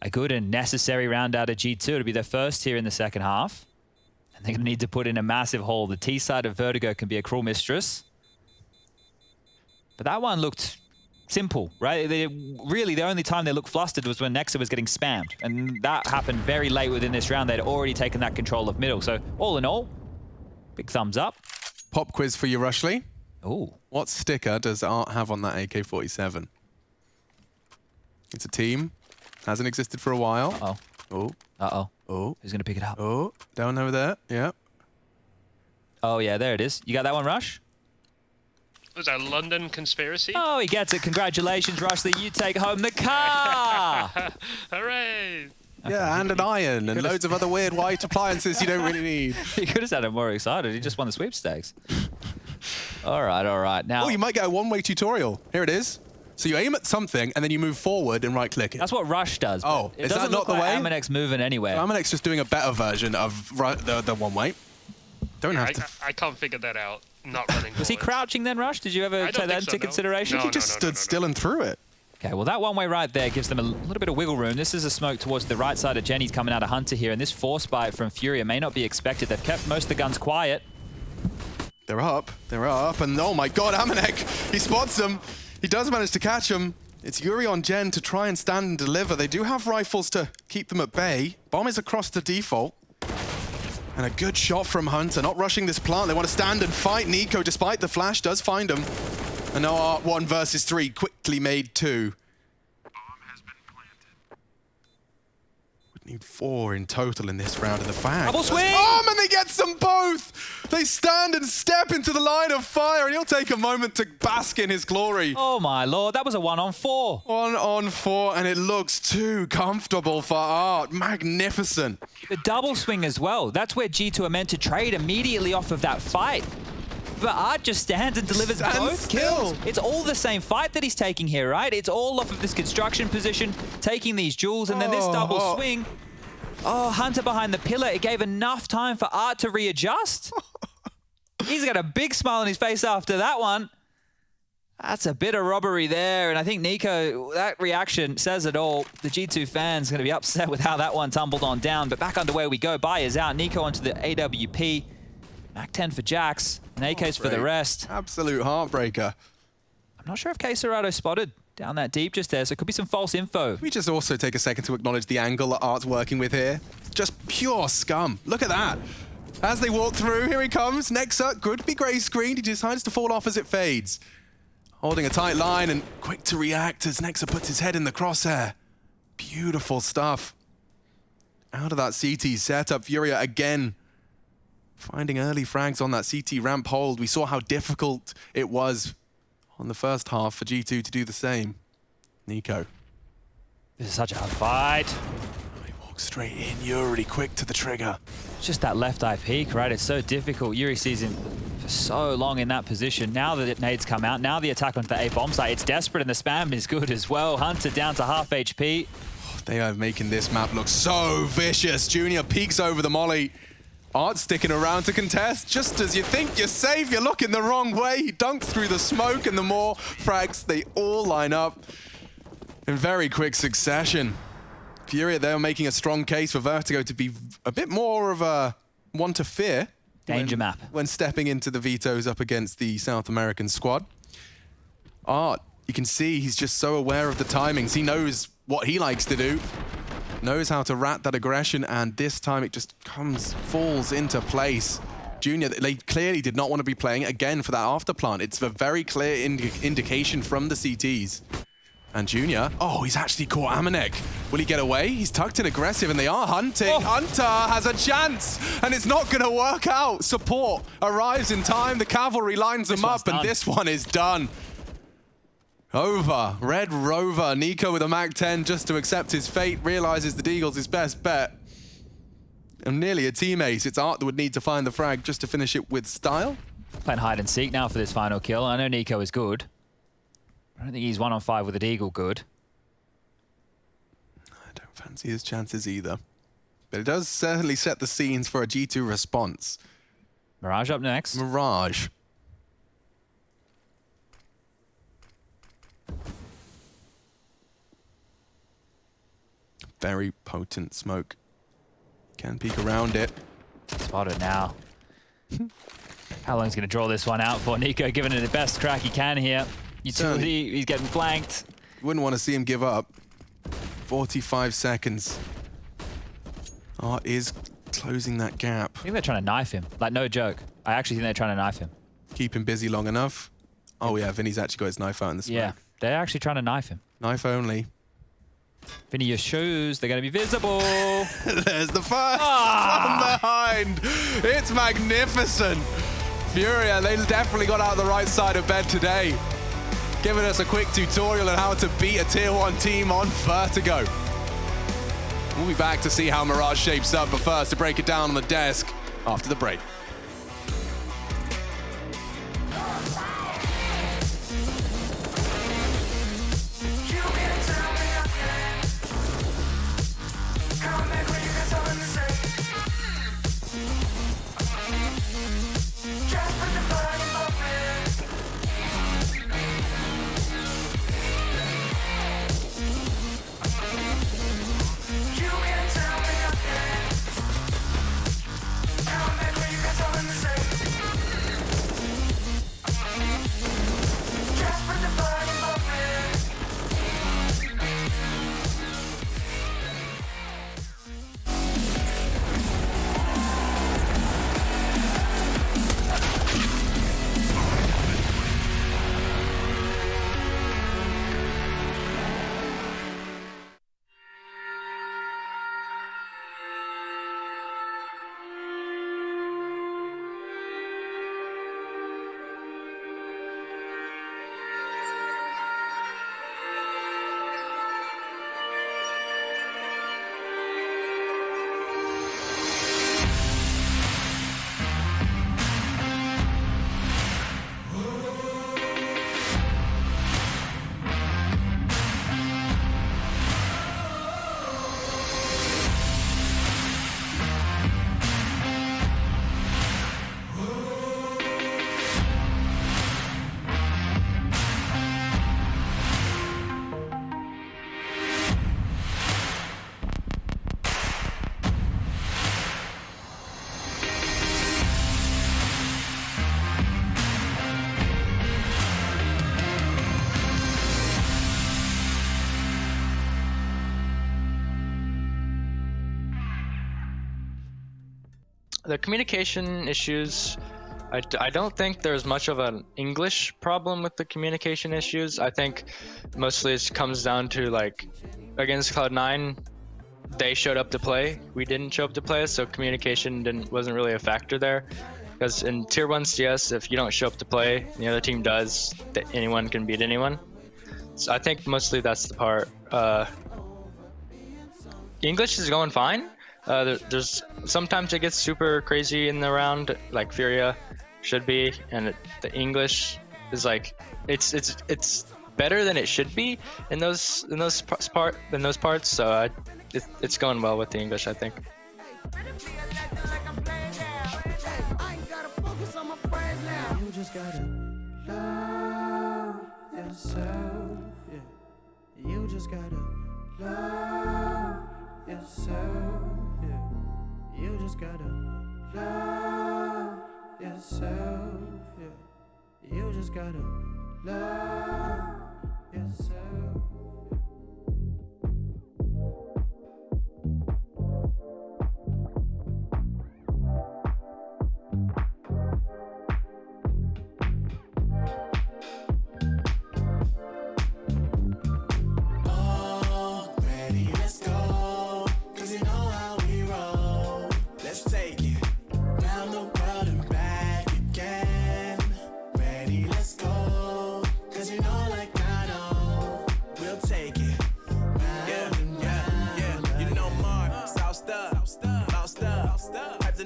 A good and necessary round out of G2. It'll be their first here in the second half. And they're going to need to put in a massive haul. The T side of Vertigo can be a cruel mistress. But that one looked simple, right? Really, the only time they looked flustered was when Nexa was getting spammed. And that happened very late within this round. They'd already taken that control of middle. So all in all, big thumbs up. Pop quiz for you, Rushley. Ooh. What sticker does Art have on that AK-47? It's a team. Hasn't existed for a while. Uh-oh. Oh. Uh-oh. Oh. Who's going to pick it up? Oh. Down over there. Yeah. Oh, yeah, there it is. You got that one, Rush? Was that London conspiracy? Oh, he gets it. Congratulations, Rushley. You take home the car. Hooray! Yeah, and an iron and loads of other weird white appliances you don't really need. He could have sounded more excited. He just won the sweepstakes. All right, all right. Now, oh, you might get a one-way tutorial. Here it is. So you aim at something, and then you move forward and right-click it. That's what Rush does. Oh, it is that not the way? Amanek's moving anywhere. Amanek's just doing a better version of the one-way. Don't have to. I can't figure that out. Not running. Was he crouching then, Rush? Did you ever take that into consideration? He just stood still and threw it. Okay, well, that one-way right there gives them a little bit of wiggle room. This is a smoke towards the right side of Jenny's coming out of Hunter here, and this force bite from Furia may not be expected. They've kept most of the guns quiet. They're up, and oh my god, Amanek! He spots them. He does manage to catch them. It's Yuri on Jen to try and stand and deliver. They do have rifles to keep them at bay. Bomb is across the default. And a good shot from Hunter, not rushing this plant. They want to stand and fight. Nico, despite the flash, does find him. And now Art 1 versus 3, quickly made 2. Would Need 4 in total in this round in the fag. Double swing! And they get them both! They stand and step into the line of fire, and he'll take a moment to bask in his glory. Oh my lord, that was a 1-on-4. 1-on-4, and it looks too comfortable for Art. Magnificent. The double swing as well. That's where G2 are meant to trade immediately off of that fight. But Art just stands and delivers both kills. It's all the same fight that he's taking here, right? It's all off of this construction position, taking these jewels, and then this double swing. Oh, Hunter behind the pillar. It gave enough time for Art to readjust. He's got a big smile on his face after that one. That's a bit of robbery there. And I think Nico, that reaction says it all. The G2 fans going to be upset with how that one tumbled on down. But back underway we go. Buy is out. Nico onto the AWP. Mac 10 for Jax. And AK's for the rest. Absolute heartbreaker. I'm not sure if Quesarado spotted down that deep just there, so it could be some false info. Can we just also take a second to acknowledge the angle that Art's working with here? Just pure scum. Look at that. As they walk through, here he comes. Nexa could be grey screened. He decides to fall off as it fades. Holding a tight line and quick to react as Nexa puts his head in the crosshair. Beautiful stuff. Out of that CT setup, Furia again finding early frags on that CT ramp hold. We saw how difficult it was on the first half for G2 to do the same. Nico. This is such a hard fight. He walks straight in. Yuri quick to the trigger. It's just that left eye peek, right? It's so difficult. Yuri sees him for so long in that position. Now that the nades come out, now the attack onto the A bomb site, it's desperate and the spam is good as well. Hunter down to half HP. They are making this map look so vicious. Junior peeks over the molly. Art sticking around to contest. Just as you think you're safe, you're looking the wrong way. He dunks through the smoke, and the more frags, they all line up in very quick succession. Furia, they're making a strong case for Vertigo to be a bit more of a one to fear. Danger map. When stepping into the vetoes up against the South American squad. Art, you can see he's just so aware of the timings. He knows what he likes to do. Knows how to rat that aggression, and this time it just falls into place. Junior, they clearly did not want to be playing again for that afterplant. It's a very clear indication from the CTs. And Junior, oh, he's actually caught Amanek. Will he get away? He's tucked in aggressive, and they are hunting. Oh. Hunter has a chance, and it's not going to work out. Support arrives in time. The cavalry lines them up, and this one is done. Over. Red Rover. Nico with a Mac 10 just to accept his fate. Realizes the Deagle's his best bet. And nearly a team ace. It's Art that would need to find the frag just to finish it with style. Playing hide and seek now for this final kill. I know Nico is good. I don't think he's 1-on-5 with a Deagle good. I don't fancy his chances either. But it does certainly set the scenes for a G2 response. Mirage up next. Mirage. Very potent smoke. Can peek around it. Spot it now. How long is he going to draw this one out for? Nico giving it the best crack he can here. Utility, he's getting flanked. Wouldn't want to see him give up. 45 seconds. Art is closing that gap. I think they're trying to knife him. Like, no joke. I actually think they're trying to knife him. Keep him busy long enough. Oh yeah, Vinny's actually got his knife out in the smoke. Yeah, they're actually trying to knife him. Knife only. Vinny, your shoes, they're going to be visible. There's the first from behind. It's magnificent. Furia, they definitely got out the right side of bed today. Giving us a quick tutorial on how to beat a tier 1 team on Vertigo. We'll be back to see how Mirage shapes up, but first to break it down on the desk after the break. The communication issues, I don't think there's much of an English problem with the communication issues. I think mostly it comes down to like against Cloud9, they showed up to play. We didn't show up to play, so communication wasn't really a factor there. Because in Tier 1 CS, if you don't show up to play, the other team does, anyone can beat anyone. So I think mostly that's the part. English is going fine. There's sometimes it gets super crazy in the round, like Furia should be, and the English is like it's better than it should be in those parts. So it's going well with the English, I think. You just gotta love yourself, yeah. You just gotta love yourself, yeah. You just gotta love yourself, yeah. You just gotta love yourself.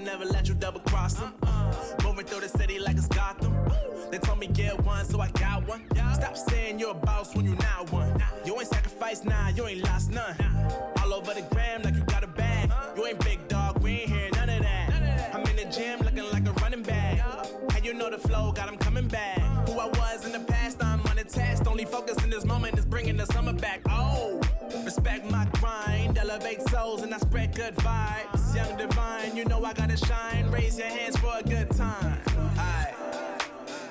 Never let you double cross them. Moving through the city like it's Gotham. They told me get one, so I got one. Stop saying you're a boss when you not one. You ain't sacrificed, nah, you ain't lost none. All over the gram like you got a bag. You ain't big dog, we ain't hear none of that. I'm in the gym looking like a running back. And you know the flow, got him coming back. Who I was in the past, I'm unattached. Only focus in this moment is bringing the summer back. Oh, respect my grind, elevate souls and I spread good vibes. Young divine, you know I gotta shine. Raise your hands for a good time. Aight.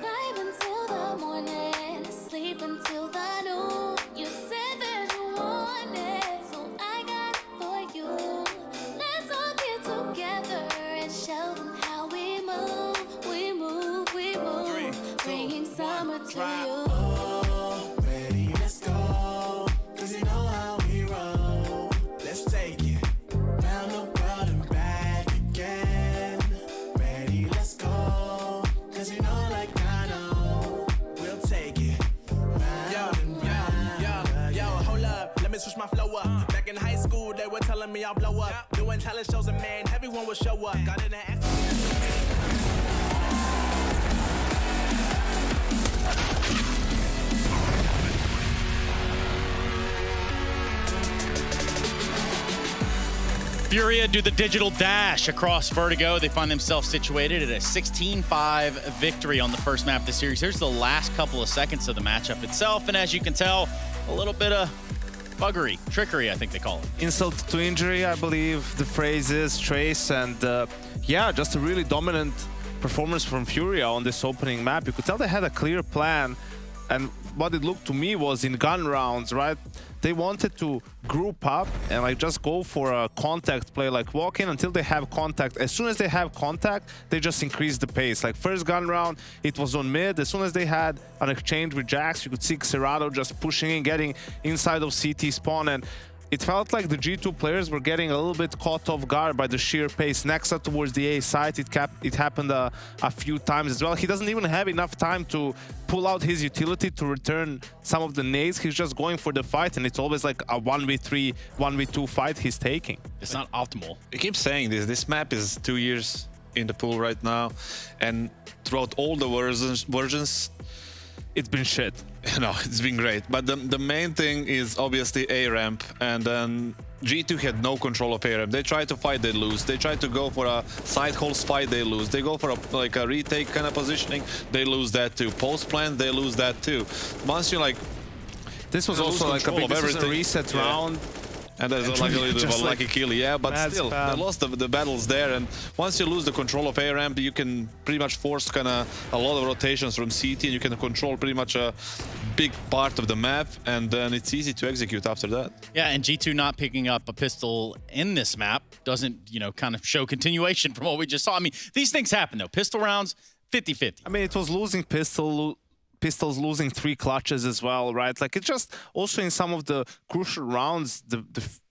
Vibe until the morning, sleep until the noon. You said that you want it, so I got it for you. Let's all get together and show them how we move. We move, we move. 3, 2, bringing summer to you. Oh, ready, let's go. Cause you know how we roll. Let's take it round the world and back again. Ready, let's go. Cause you know like I know. We'll take it round and round. Yo, hold up, let me switch my flow up. Back in high school, they were telling me I'll blow up. Doing talent shows and man, everyone will show up. Got in the Furia do the digital dash across Vertigo. They find themselves situated at a 16-5 victory on the first map of the series. Here's the last couple of seconds of the matchup itself, and as you can tell, a little bit of buggery, trickery, I think they call it. Insult to injury, I believe the phrase is, Trace, and yeah, just a really dominant performance from Furia on this opening map. You could tell they had a clear plan, and what it looked to me was in gun rounds, right? They wanted to group up and like just go for a contact play, like walk in until they have contact. As soon as they have contact, they just increase the pace. Like first gun round, it was on mid. As soon as they had an exchange with Jax, you could see Xerato just pushing in, getting inside of CT spawn, and it felt like the G2 players were getting a little bit caught off guard by the sheer pace. Nexa towards the A side, it happened a few times as well. He doesn't even have enough time to pull out his utility to return some of the nades. He's just going for the fight, and it's always like a 1v3, 1v2 fight he's taking. It's not optimal. I keep saying this. This map is 2 years in the pool right now, and throughout all the versions, it's been shit. No, it's been great. But the main thing is obviously A ramp, and then G2 had no control of A ramp. They try to fight, they lose. They try to go for a side holes fight, they lose. They go for a retake kind of positioning, they lose that too. Post plant, they lose that too. Once you like, this was also like a big reset round. And there's like a little bit of a lucky kill, yeah, but still, they lost the battles there, and once you lose the control of A ramp, you can pretty much force kind of a lot of rotations from CT, and you can control pretty much a big part of the map, and then it's easy to execute after that. Yeah, and G2 not picking up a pistol in this map doesn't, you know, kind of show continuation from what we just saw. I mean, these things happen, though. Pistol rounds, 50-50. I mean, it was losing pistols losing 3 clutches as well, right? Like, it's just also in some of the crucial rounds, the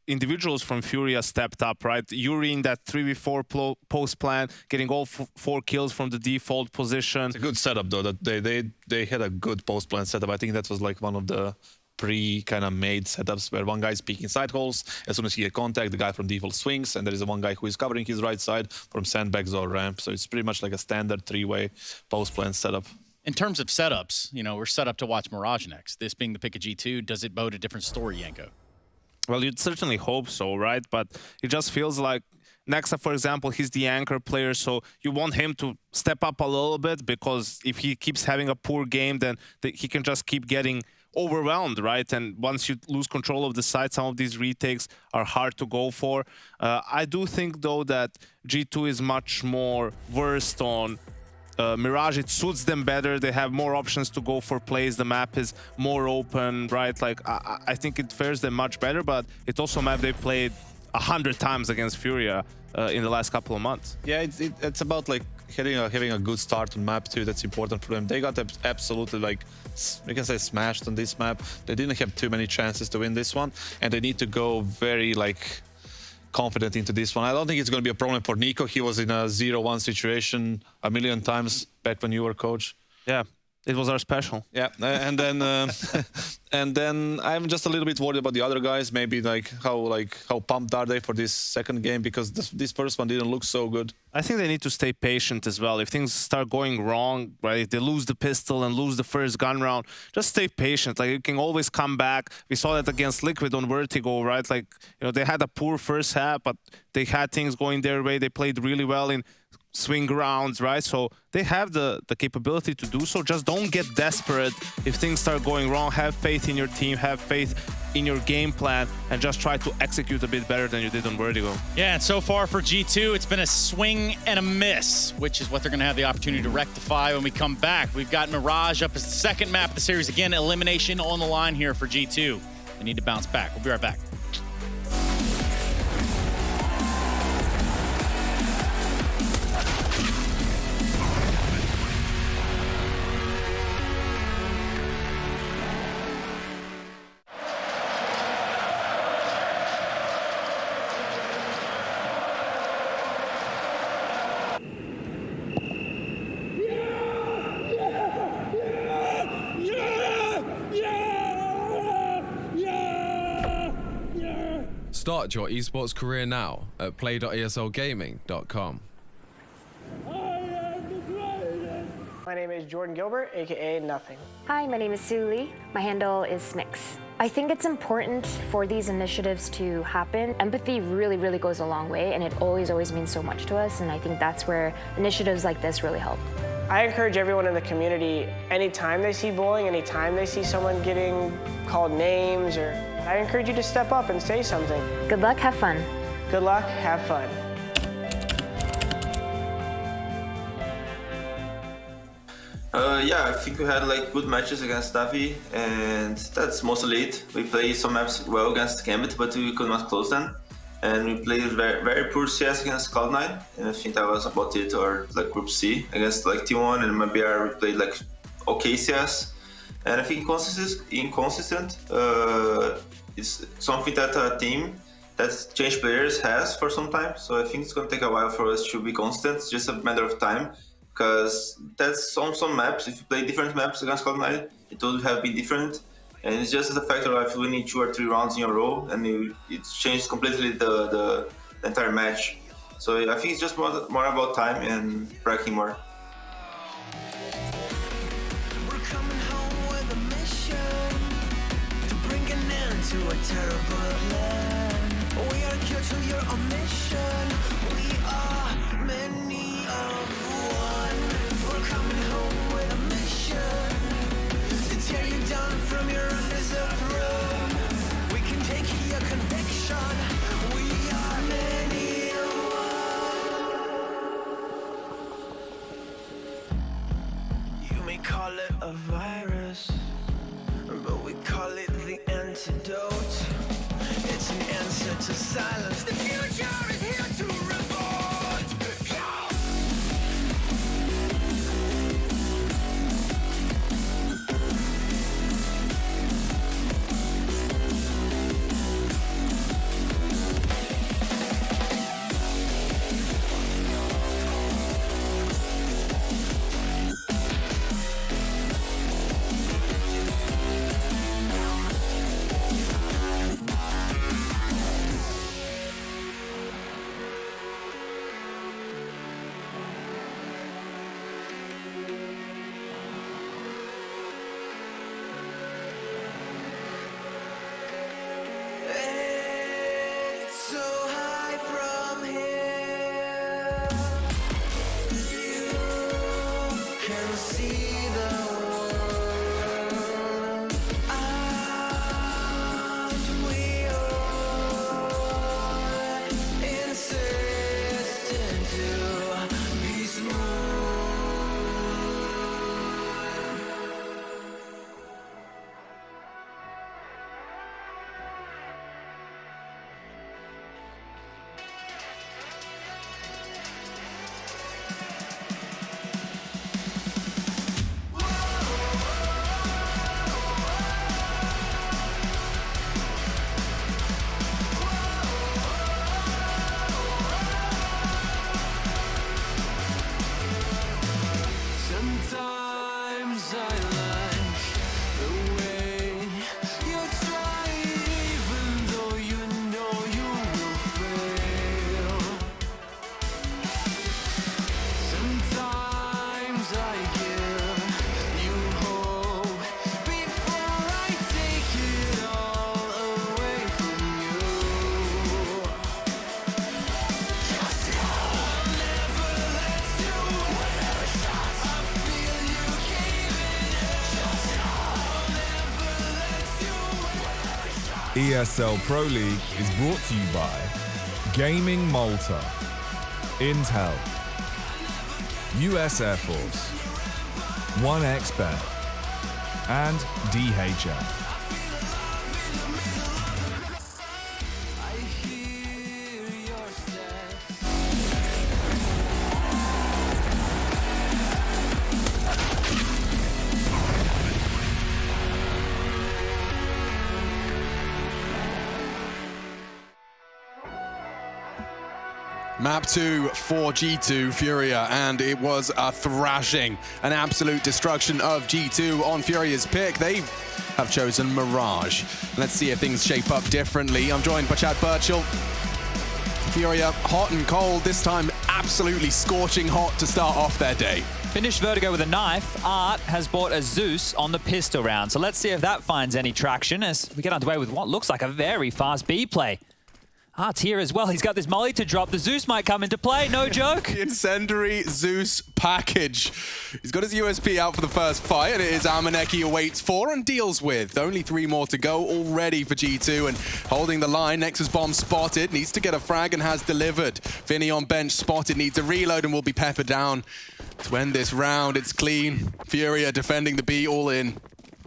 individuals from Furia stepped up, right? Yuri in that 3v4 post plan, getting all 4 kills from the default position. It's a good setup, though. That they had a good post plan setup. I think that was like one of the kind of made setups where one guy is peeking side holes. As soon as he get contact, the guy from default swings, and there is one guy who is covering his right side from sandbags or ramp. So it's pretty much like a standard 3-way post plan setup. In terms of setups, you know, we're set up to watch Mirage next. This being the pick of G2, does it bode a different story, Yanko? Well, you'd certainly hope so, right? But it just feels like Nexa, for example, he's the anchor player, so you want him to step up a little bit, because if he keeps having a poor game, then he can just keep getting overwhelmed, right? And once you lose control of the site, some of these retakes are hard to go for. I do think, though, that G2 is much more versed on Mirage. It suits them better. They have more options to go for plays. The map is more open, right? Like, I think it fares them much better, but it's also a map they played 100 times against Furia in the last couple of months. Yeah, it's about like having a good start on map too. That's important for them. They got absolutely, like, we can say, smashed on this map. They didn't have too many chances to win this one, and they need to go very, like, confident into this one. I don't think it's going to be a problem for Nico. He was in a 0-1 situation a million times back when you were coach. Yeah, it was our special. Yeah, and then and then I'm just a little bit worried about the other guys. Maybe how pumped are they for this second game, because this first one didn't look so good. I think they need to stay patient as well. If things start going wrong, right, if they lose the pistol and lose the first gun round, just stay patient. Like, you can always come back. We saw that against Liquid on Vertigo, right? Like, you know, they had a poor first half, but they had things going their way. They played really well in swing rounds, right? So they have the capability to do so. Just don't get desperate if things start going wrong. Have faith in your team, have faith in your game plan, and just try to execute a bit better than you did on Vertigo. Yeah, and so far for G2, it's been a swing and a miss, which is what they're going to have the opportunity to rectify when we come back. We've got Mirage up as the second map of the series. Again, elimination on the line here for G2. They need to bounce back. We'll be right back. Start your esports career now at play.eslgaming.com. My name is Jordan Gilbert, aka Nothing. Hi, my name is Sue Lee. My handle is Smix. I think it's important for these initiatives to happen. Empathy really, really goes a long way, and it always means so much to us, and I think that's where initiatives like this really help. I encourage everyone in the community, anytime they see bullying, anytime they see someone getting called names, I encourage you to step up and say something. Good luck, have fun. Good luck, have fun. Yeah, I think we had like good matches against Navi, and that's mostly it. We played some maps well against Gambit, but we could not close them. And we played very, very poor CS against Cloud9, and I think that was about it. Or like Group C against like T1 and MBR, we played like okay CS. And I think inconsistent is something that a team that changed players has for some time. So I think it's going to take a while for us to be constant. It's just a matter of time, because that's on some maps. If you play different maps against Cloud9, it would have been different. And it's just the factor of winning 2 or 3 rounds in a row, and it changed completely the entire match. So I think it's just more about time and practicing more. To a terrible land. We are here to your mission. We are many of one. We're coming home with a mission to tear you down from your undeserved room. We can take your conviction. We are many of one. You may call it a virus, antidote. It's an answer to silence. The future is here to revolt. Sometimes I like the way you try, even though you know you will fail. Sometimes I give you hope before I take it all away from you. I'll never let you ESL Pro League is brought to you by Gaming Malta, Intel, US Air Force, 1xBet, and DHL. Map 2 for G2 Furia, and it was a thrashing, an absolute destruction of G2 on Furia's pick. They have chosen Mirage. Let's see if things shape up differently. I'm joined by Chad Birchall. Furia hot and cold, this time absolutely scorching hot to start off their day. Finished Vertigo with a knife. Art has bought a Zeus on the pistol round. So let's see if that finds any traction as we get underway with what looks like a very fast B play. Art's here as well. He's got this molly to drop. The Zeus might come into play. No joke. The incendiary Zeus package. He's got his USP out for the first fight, and it is Amaneki awaits for and deals with. Only 3 more to go already for G2, and holding the line. Nexus bomb spotted. Needs to get a frag and has delivered. Finny on bench spotted. Needs a reload and will be peppered down. To end this round, it's clean. Furia defending the B all in.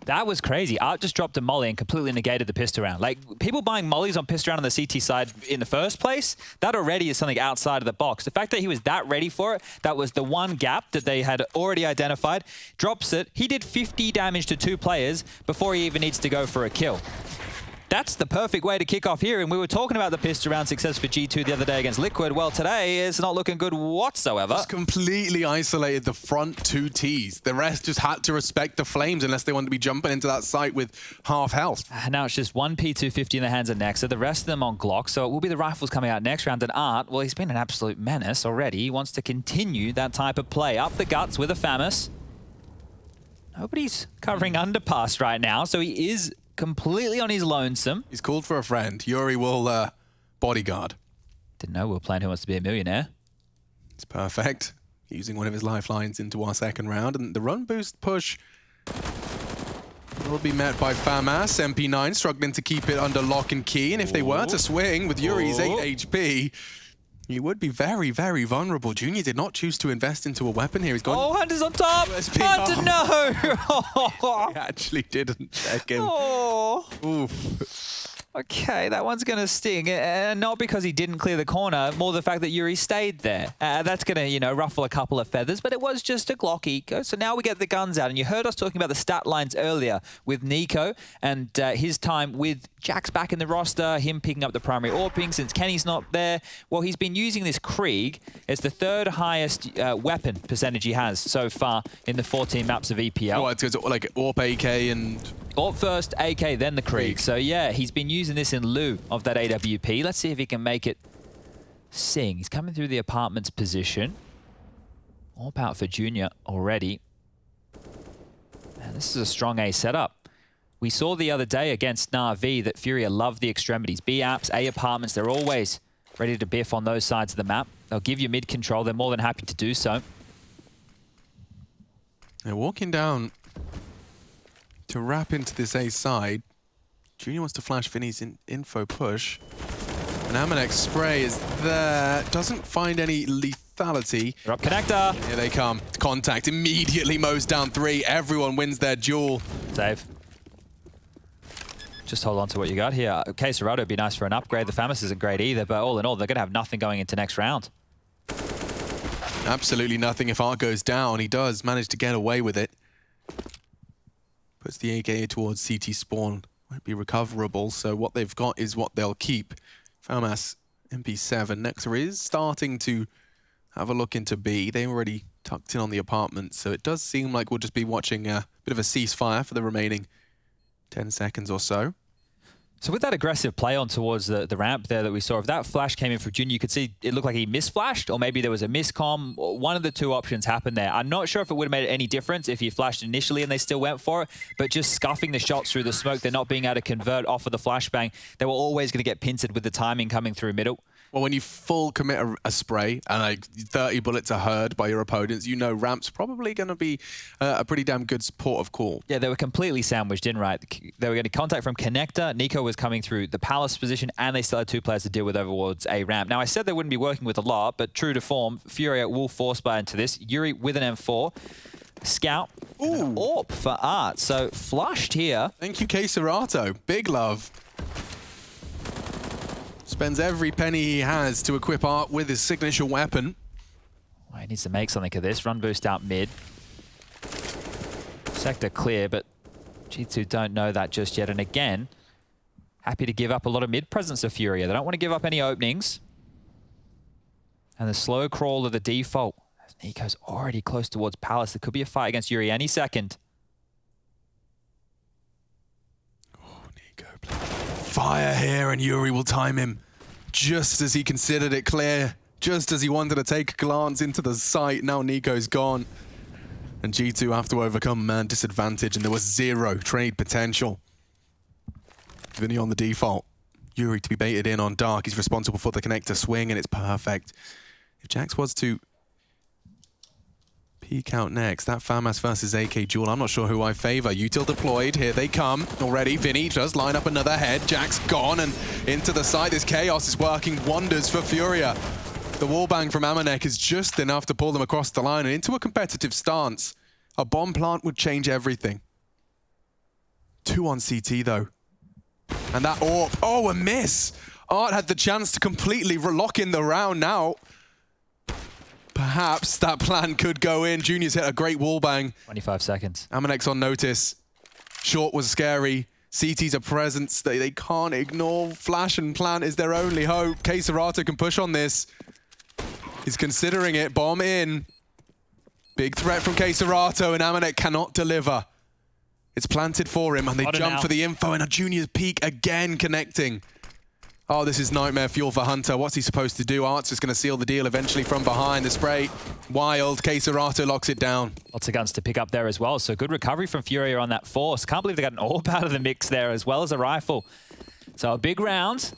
That was crazy. Art just dropped a molly and completely negated the pistol round. Like, people buying mollies on pistol round on the CT side in the first place, that already is something outside of the box. The fact that he was that ready for it, that was the one gap that they had already identified, drops it. He did 50 damage to 2 players before he even needs to go for a kill. That's the perfect way to kick off here. And we were talking about the pistol round success for G2 the other day against Liquid. Well, today it's not looking good whatsoever. Just completely isolated the front 2 Ts. The rest just had to respect the flames unless they wanted to be jumping into that site with half health. Now it's just one P250 in the hands of Nexa, the rest of them on Glock. So it will be the rifles coming out next round. And Art, well, he's been an absolute menace already. He wants to continue that type of play. Up the guts with a Famus. Nobody's covering underpass right now, so he is completely on his lonesome. He's called for a friend. Yuri will bodyguard. Didn't know we were playing Who Wants to Be a Millionaire. It's perfect. Using one of his lifelines into our second round. And the run boost push will be met by Famas. MP9 struggling to keep it under lock and key. And if they were to swing with Yuri's 8 HP, you would be very, very vulnerable. Junior did not choose to invest into a weapon here. He's gone. Oh, Hunter's on top! USP. Hunter, no! He actually didn't check him. Oh. Oof. Okay, that one's going to sting. And not because he didn't clear the corner, more the fact that Yuri stayed there. That's going to, you know, ruffle a couple of feathers, but it was just a Glock eco. So now we get the guns out. And you heard us talking about the stat lines earlier with Nico and his time with Jax back in the roster, him picking up the primary AWPing since Kenny's not there. Well, he's been using this Krieg. It's the third highest weapon percentage he has so far in the 14 maps of EPL. Oh, it's like AWP, AK, and... AWP first, AK, then the Krieg. So yeah, he's been using this in lieu of that AWP. Let's see if he can make it sing. He's coming through the apartment's position. AWP out for Junior already. Man, this is a strong A setup. We saw the other day against Na'Vi that Furia love the extremities. B apps, A apartments, they're always ready to biff on those sides of the map. They'll give you mid control. They're more than happy to do so. They're walking down to wrap into this A side. Junior wants to flash Vinny's info push. And Amanek's spray is there. Doesn't find any lethality. They're up connector. Here they come. Contact immediately mows down 3. Everyone wins their duel. Save. Just hold on to what you got here. Okay, Serato would be nice for an upgrade. The Famas isn't great either, but all in all, they're going to have nothing going into next round. Absolutely nothing if Art goes down. He does manage to get away with it. Puts the AK towards CT spawn. Won't be recoverable, so what they've got is what they'll keep. FAMAS MP7. Nexer is starting to have a look into B. They already tucked in on the apartment, so it does seem like we'll just be watching a bit of a ceasefire for the remaining 10 seconds or so. So with that aggressive play on towards the ramp there that we saw, if that flash came in for Junior, you could see it looked like he misflashed, or maybe there was a miscomm. One of the two options happened there. I'm not sure if it would have made any difference if he flashed initially and they still went for it, but just scuffing the shots through the smoke, they're not being able to convert off of the flashbang. They were always going to get pincered with the timing coming through middle. Well, when you full commit a spray and like 30 bullets are heard by your opponents, you know ramp's probably going to be a pretty damn good port of call. Yeah, they were completely sandwiched in, right? They were getting contact from Connector. Nico was coming through the Palace position, and they still had 2 players to deal with over towards A ramp. Now, I said they wouldn't be working with a lot, but true to form, Furia will force buy into this. Yuri with an M4. Scout. Ooh. AWP for Art. So flushed here. Thank you, K Serato. Big love. Spends every penny he has to equip Art with his signature weapon. Well, he needs to make something of this. Run boost out mid. Sector clear, but G2 don't know that just yet. And again, happy to give up a lot of mid presence of Furia. They don't want to give up any openings. And the slow crawl of the default. Nico's already close towards Palace. There could be a fight against Yuri any second. Fire here, and Yuri will time him just as he considered it clear, just as he wanted to take a glance into the site. Now Nico's gone, and G2 have to overcome man disadvantage, and there was 0 trade potential. Vinny on the default. Yuri to be baited in on Dark. He's responsible for the connector swing, and it's perfect. If Jax was to peek out next, that FAMAS versus AK duel, I'm not sure who I favor. Util deployed, here they come already. Vinny does line up another head. Jax gone and into the side. This chaos is working wonders for Furia. The wallbang from Amanek is just enough to pull them across the line and into a competitive stance. A bomb plant would change everything. 2 on CT though. And that AWP, oh, a miss! Art had the chance to completely lock in the round now. Perhaps that plan could go in. Junior's hit a great wallbang. 25 seconds. Amanek's on notice. Short was scary. CT's a presence they can't ignore. Flash and plant is their only hope. K Serato can push on this. He's considering it. Bomb in. Big threat from K Serato, and Amanek cannot deliver. It's planted for him, and they jump for the info, and a Junior's peak again connecting. Oh, this is nightmare fuel for Hunter. What's he supposed to do? Art's just going to seal the deal eventually from behind. The spray, wild. K Serato locks it down. Lots of guns to pick up there as well. So good recovery from Furia on that force. Can't believe they got an AWP out of the mix there as well as a rifle. So a big round.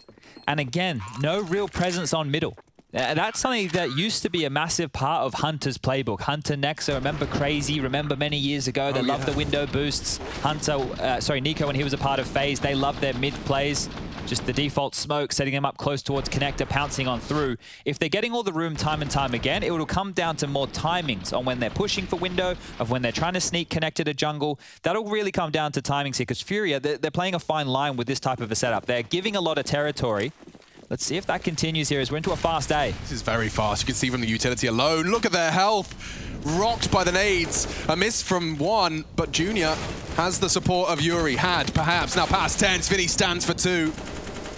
And again, no real presence on middle. That's something that used to be a massive part of Hunter's playbook. Hunter Nexer, remember Crazy, remember many years ago, they loved the window boosts. Nico, when he was a part of FaZe, they loved their mid plays. Just the default smoke, setting them up close towards connector, pouncing on through. If they're getting all the room time and time again, it will come down to more timings on when they're pushing for window, of when they're trying to sneak connector to jungle. That'll really come down to timings here, because Furia, they're playing a fine line with this type of a setup. They're giving a lot of territory. Let's see if that continues here as we're into a fast A. This is very fast. You can see from the utility alone. Look at their health. Rocked by the nades. A miss from one, but Junior has the support of Yuri. Had, perhaps. Now past 10. Vinny stands for 2.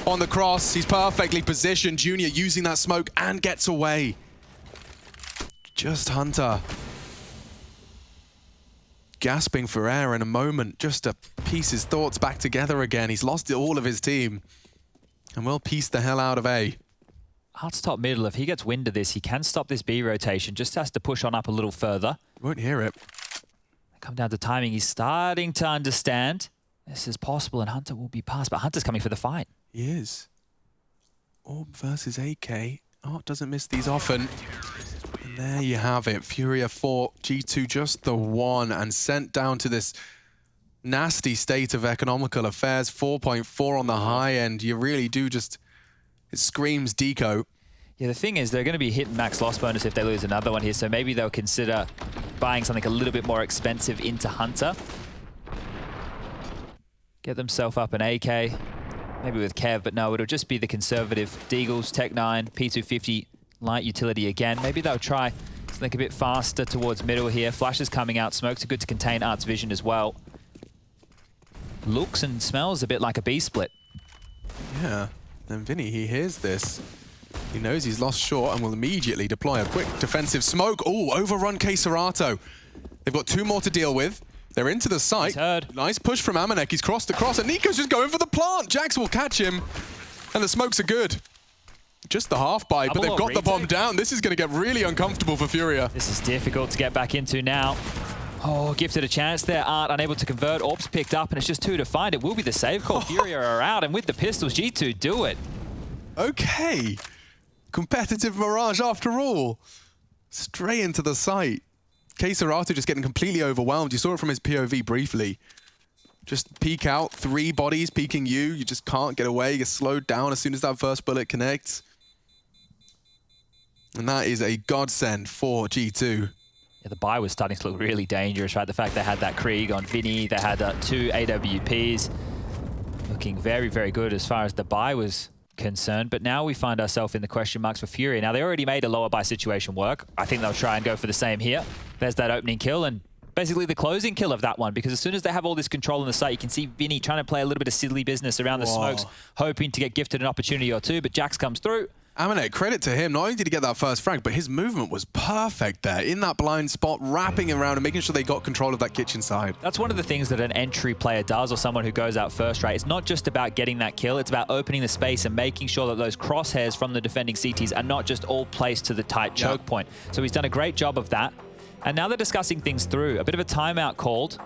On the cross, he's perfectly positioned. Junior using that smoke and gets away. Just Hunter. Gasping for air in a moment, just to piece his thoughts back together again. He's lost all of his team. And we'll piece the hell out of A. Art's top middle, if he gets wind of this, he can stop this B rotation. Just has to push on up a little further. Won't hear it. Come down to timing. He's starting to understand this is possible, and Hunter will be past. But Hunter's coming for the fight. He is. Orb versus AK. Art doesn't miss these often. And there you have it. Furia 4, G2 just the 1, and sent down to this nasty state of economical affairs. 4.4 on the high end. You really do just... It screams deco. Yeah, the thing is, they're going to be hitting max loss bonus if they lose another one here, so maybe they'll consider buying something a little bit more expensive into Hunter. Get themselves up an AK, maybe with Kev, but no, it'll just be the conservative Deagles, Tech 9, P250, light utility again. Maybe they'll try something a bit faster towards middle here. Flash is coming out, smokes are good to contain Art's vision as well. Looks and smells a bit like a B split. Yeah. And Vinny, he hears this. He knows he's lost short and will immediately deploy a quick defensive smoke. Oh, overrun K-Serato. They've got 2 more to deal with. They're into the site. Nice push from Amanek. He's crossed across, and Nico's just going for the plant. Jax will catch him, and the smokes are good. Just the half bite, but they've got the bomb down. This is going to get really uncomfortable for Furia. This is difficult to get back into now. Oh, gifted a chance there. Art unable to convert. Orbs picked up, and it's just 2 to find. It will be the save call. Furia are out, and with the pistols, G2 do it. Okay. Competitive Mirage after all. Straight into the site. K-Serato just getting completely overwhelmed. You saw it from his POV briefly. Just peek out, 3 bodies peeking you. You just can't get away. You get slowed down as soon as that first bullet connects. And that is a godsend for G2. Yeah, the buy was starting to look really dangerous, right? The fact they had that Krieg on Vinny, they had 2 AWPs. Looking very, very good as far as the buy was concerned. But now we find ourselves in the question marks for Furia. Now, they already made a lower buy situation work. I think they'll try and go for the same here. There's that opening kill and basically the closing kill of that one, because as soon as they have all this control on the site, you can see Vinny trying to play a little bit of silly business around the smokes, hoping to get gifted an opportunity or 2, but Jax comes through. Amanek, credit to him. Not only did he get that first frag, but his movement was perfect there. In that blind spot, wrapping around and making sure they got control of that kitchen side. That's one of the things that an entry player does, or someone who goes out first, right? It's not just about getting that kill, it's about opening the space and making sure that those crosshairs from the defending CTs are not just all placed to the tight choke point. So he's done a great job of that. And now they're discussing things through. A bit of a timeout called.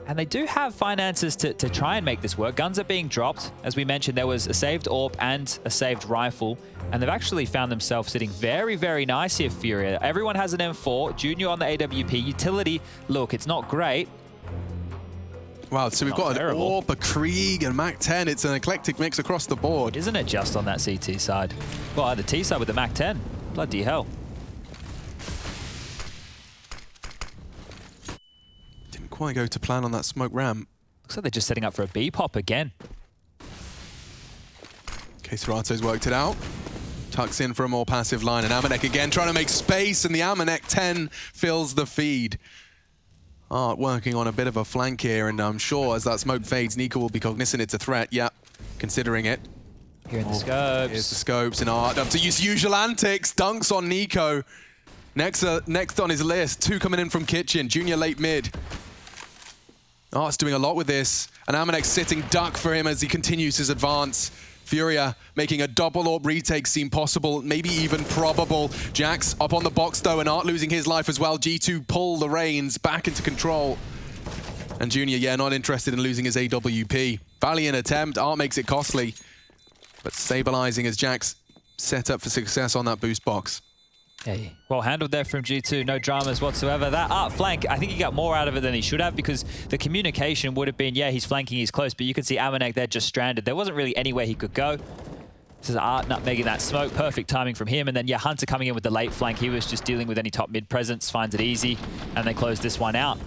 And they do have finances to try and make this work. Guns are being dropped. As we mentioned, there was a saved AWP and a saved rifle. And they've actually found themselves sitting very, very nice here, Furia. Everyone has an M4. Junior on the AWP. Utility, look, it's not great. Wow, so we've got an AWP, a Krieg, and MAC-10. It's an eclectic mix across the board. Isn't it just on that CT side? Well, the T side with the MAC-10. Bloody hell. Quite go to plan on that smoke ramp. Looks like they're just setting up for a B pop again. K-Serato's worked it out. Tucks in for a more passive line, and Amanek again trying to make space, and the Amanek 10 fills the feed. Art working on a bit of a flank here, and I'm sure as that smoke fades, Nico will be cognizant it's a threat. Yep, considering it. Here in the scopes. Here's the scopes, and Art up to use usual antics. Dunks on Nico. Next on his list, 2 coming in from kitchen. Junior late mid. Art's doing a lot with this, and Amanek sitting duck for him as he continues his advance. Furia making a double AWP retake seem possible, maybe even probable. Jax up on the box though, and Art losing his life as well. G2 pull the reins back into control. And Junior, yeah, not interested in losing his AWP. Valiant attempt, Art makes it costly. But stabilizing as Jax set up for success on that boost box. Hey, well handled there from G2, no dramas whatsoever. That art flank, I think he got more out of it than he should have because the communication would have been, yeah, he's flanking, he's close, but you could see Amanek there just stranded. There wasn't really anywhere he could go. This is Art nutmegging that smoke, perfect timing from him. And then, yeah, Hunter coming in with the late flank. He was just dealing with any top mid presence, finds it easy, and they close this one out.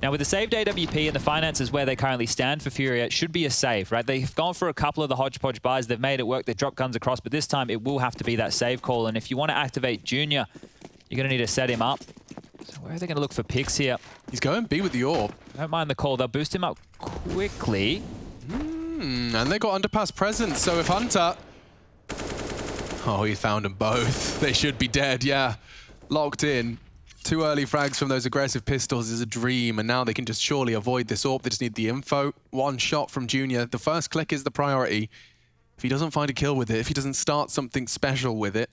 Now, with the saved AWP and the finances where they currently stand for Furia, it should be a save, right? They've gone for a couple of the hodgepodge buys. They've made it work. They dropped guns across, but this time it will have to be that save call. And if you want to activate Junior, you're going to need to set him up. So where are they going to look for picks here? He's going B with the AWP. Don't mind the call. They'll boost him up quickly. And they got underpass presence, so if Hunter... Oh, he found them both. They should be dead, yeah. Locked in. 2 early frags from those aggressive pistols is a dream, and now they can just surely avoid this AWP. They just need the info. 1 shot from Junior. The first click is the priority. If he doesn't find a kill with it, if he doesn't start something special with it,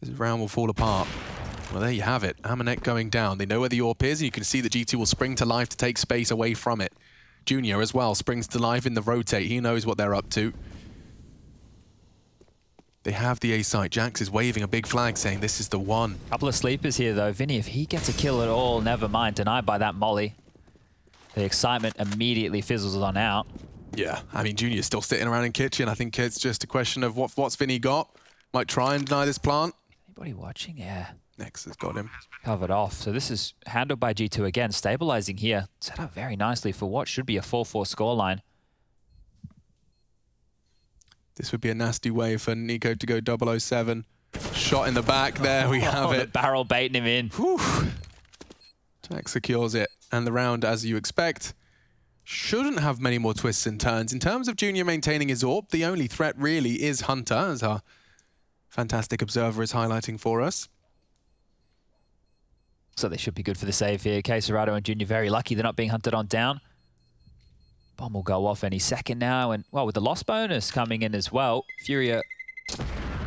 this round will fall apart. Well, there you have it. Amanek going down. They know where the AWP is, and you can see that G2 will spring to life to take space away from it. Junior as well springs to life in the rotate. He knows what they're up to. They have the A site. Jax is waving a big flag saying this is the one. Couple of sleepers here though. Vinny, if he gets a kill at all, never mind. Denied by that molly. The excitement immediately fizzles on out. Yeah, I mean, Junior's still sitting around in kitchen. I think it's just a question of what's Vinny got. Might try and deny this plant. Anybody watching? Yeah. Nex has got him. Covered off. So this is handled by G2 again. Stabilizing here. Set up very nicely for what should be a 4-4 scoreline. This would be a nasty way for Nico to go 007. Shot in the back. There we have it. The barrel baiting him in. Whew. Jack secures it. And the round, as you expect, shouldn't have many more twists and turns. In terms of Junior maintaining his AWP, the only threat really is Hunter, as our fantastic observer is highlighting for us. So they should be good for the save here. Quesarado and Junior very lucky they're not being hunted on down. Bomb will go off any second now, and well, with the loss bonus coming in as well, Furia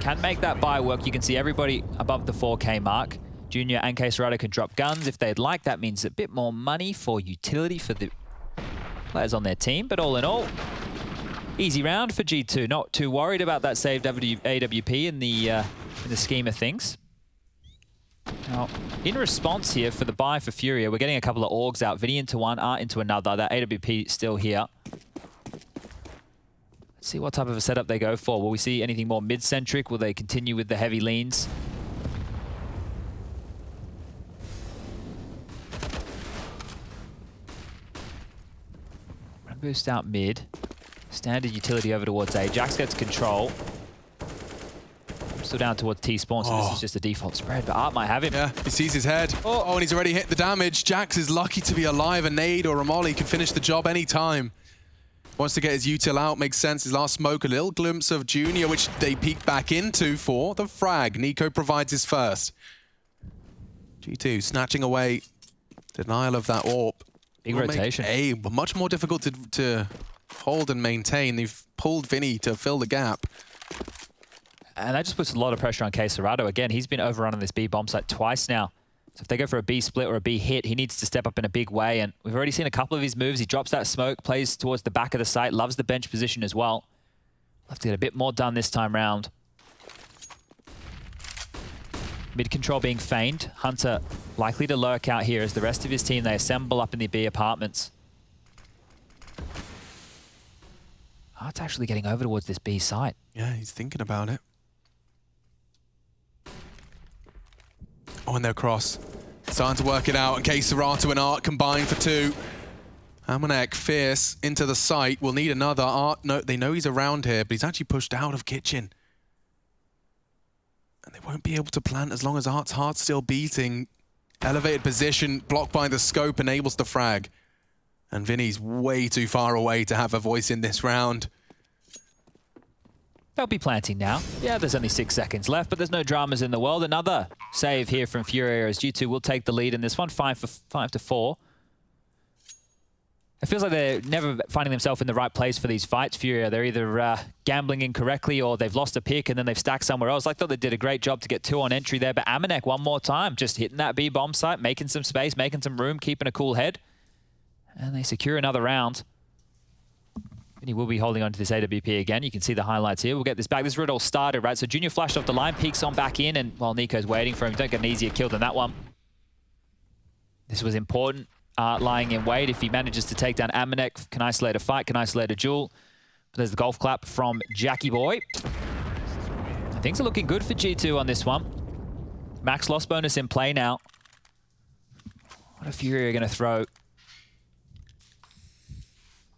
can make that buy work. You can see everybody above the 4K mark. Junior and Quesarado can drop guns if they'd like. That means a bit more money for utility for the players on their team, but all in all, easy round for G2. Not too worried about that saved AWP in the scheme of things. Now, in response here for the buy for Furia, we're getting a couple of orgs out. Vinny into one, Art into another. That AWP still here. Let's see what type of a setup they go for. Will we see anything more mid-centric? Will they continue with the heavy leans? Run boost out mid. Standard utility over towards A. Jax gets control. Still down towards T-spawn, so this is just a default spread, but Art might have him. Yeah, he sees his head. Oh, and he's already hit the damage. Jax is lucky to be alive. A nade or a molly can finish the job anytime. Wants to get his util out, makes sense. His last smoke, a little glimpse of Junior, which they peek back into for the frag. Nico provides his first. G2 snatching away. Denial of that AWP. Big rotation. A, but much more difficult to hold and maintain. They've pulled Vinny to fill the gap. And that just puts a lot of pressure on Quesarado. Again, he's been overrun on this B bomb site twice now. So if they go for a B split or a B hit, he needs to step up in a big way. And we've already seen a couple of his moves. He drops that smoke, plays towards the back of the site, loves the bench position as well. We'll have to get a bit more done this time round. Mid control being feigned. Hunter likely to lurk out here as the rest of his team, they assemble up in the B apartments. Art's actually getting over towards this B site. Yeah, he's thinking about it. Oh, and they're across. Starting to work it out, and Quesarado and Art combine for 2. Amanek, fierce, into the site. We'll need another. Art, no, they know he's around here, but he's actually pushed out of kitchen. And they won't be able to plant as long as Art's heart's still beating. Elevated position, blocked by the scope, enables the frag. And Vinny's way too far away to have a voice in this round. They'll be planting now. Yeah, there's only 6 seconds left, but there's no dramas in the world. Another save here from Furia as G2 will take the lead in this one, 5-4. It feels like they're never finding themselves in the right place for these fights, Furia. They're either gambling incorrectly or they've lost a pick and then they've stacked somewhere else. I thought they did a great job to get 2 on entry there, but Amanek one more time, just hitting that B bomb site, making some space, making some room, keeping a cool head. And they secure another round. And he will be holding on to this AWP again. You can see the highlights here. We'll get this back. This is where it all started, right? So Junior flashed off the line, peeks on back in, and while Nico's waiting for him, don't get an easier kill than that one. This was important. Lying in wait. If he manages to take down Amanek, can isolate a fight, can isolate a duel. But there's the golf clap from Jackie Boy. And things are looking good for G2 on this one. Max loss bonus in play now. What a Fury are going to throw.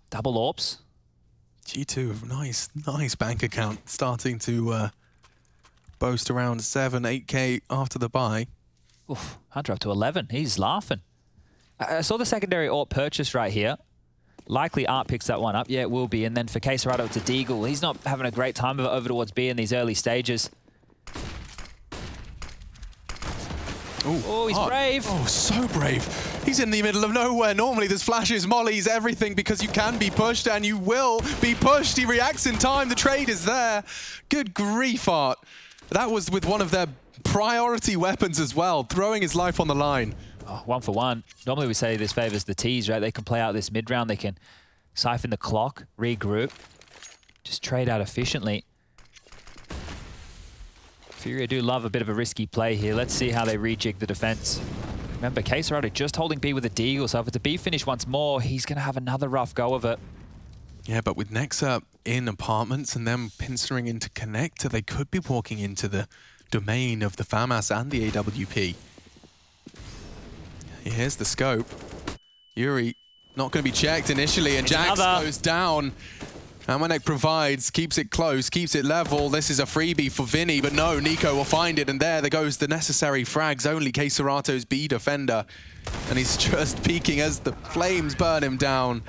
Double AWPs. G2, nice bank account, starting to boast around 7, 8K after the buy. Oof, Hunter up to 11. He's laughing. I saw the secondary AWP purchase right here. Likely Art picks that one up. Yeah, it will be. And then for Quesarado, it's a Deagle. He's not having a great time of it over towards B in these early stages. Ooh, oh, he's brave. Oh, so brave. He's in the middle of nowhere. Normally there's flashes, mollies, everything, because you can be pushed and you will be pushed. He reacts in time. The trade is there. Good grief, Art. That was with one of their priority weapons as well, throwing his life on the line. Oh, 1 for 1. Normally we say this favors the T's, right? They can play out this mid round. They can siphon the clock, regroup, just trade out efficiently. Fury do love a bit of a risky play here. Let's see how they rejig the defense. Remember, Quesarado just holding B with a Deagle, so if it's a B finish once more, he's going to have another rough go of it. Yeah, but with Nexa in apartments and them pincering into connector, they could be walking into the domain of the FAMAS and the AWP. Here's the scope. Yuri not going to be checked initially, and Jax goes down. Amanek provides, keeps it close, keeps it level. This is a freebie for Vinny, but no, Nico will find it, and there goes the necessary frags. Only Quesarato's B defender, and he's just peeking as the flames burn him down.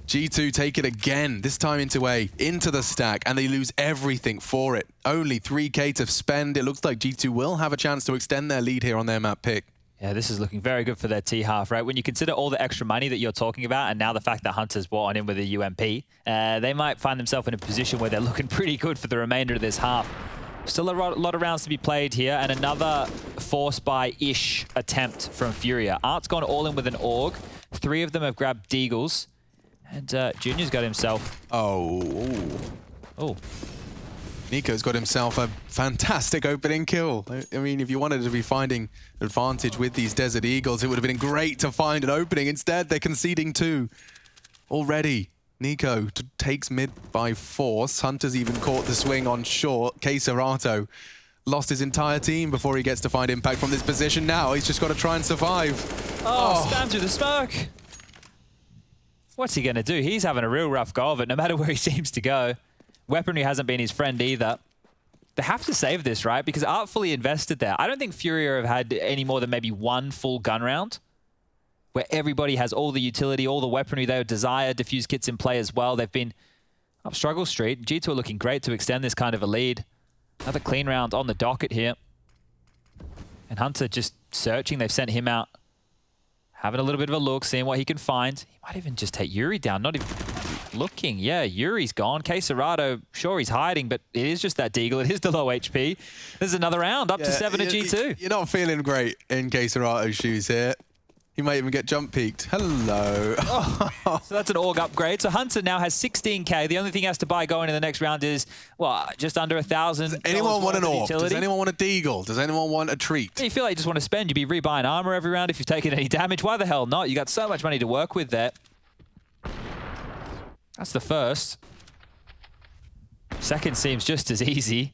G2 take it again, this time into A, into the stack, and they lose everything for it. Only 3K to spend. It looks like G2 will have a chance to extend their lead here on their map pick. Yeah, this is looking very good for their T-half, right? When you consider all the extra money that you're talking about, and now the fact that Hunter's brought on in with a UMP, they might find themselves in a position where they're looking pretty good for the remainder of this half. Still a lot of rounds to be played here, and another force buy-ish attempt from Furia. Art's gone all in with an AUG. 3 of them have grabbed Deagles, and Junior's got himself... Oh. Nico's got himself a fantastic opening kill. I mean, if you wanted to be finding advantage with these Desert Eagles, it would have been great to find an opening. Instead, they're conceding 2. Already, Nico takes mid by force. Hunter's even caught the swing on short. Quesarato lost his entire team before he gets to find impact from this position. Now he's just got to try and survive. Oh, spam through the smoke. What's he going to do? He's having a real rough go of it, no matter where he seems to go. Weaponry hasn't been his friend either. They have to save this, right? Because Art fully invested there. I don't think Furia have had any more than maybe 1 full gun round where everybody has all the utility, all the weaponry they would desire, diffuse kits in play as well. They've been up struggle street. G2 are looking great to extend this kind of a lead. Another clean round on the docket here. And Hunter just searching. They've sent him out, having a little bit of a look, seeing what he can find. He might even just take Yuri down, not even looking. Yeah, Yuri's gone. Quesarado, sure, he's hiding, but it is just that Deagle. It is the low HP. There's another round, up to 7 to G2. You're not feeling great in Quesarato's shoes here. He might even get jump peeked. Hello. Oh, so that's an AUG upgrade. So Hunter now has 16K. The only thing he has to buy going in the next round is, well, just under 1,000. Does anyone want an AUG? Does anyone want a Deagle? Does anyone want a treat? You feel like you just want to spend. You'd be rebuying armor every round if you've taken any damage. Why the hell not? You got so much money to work with there. That's the first. Second seems just as easy.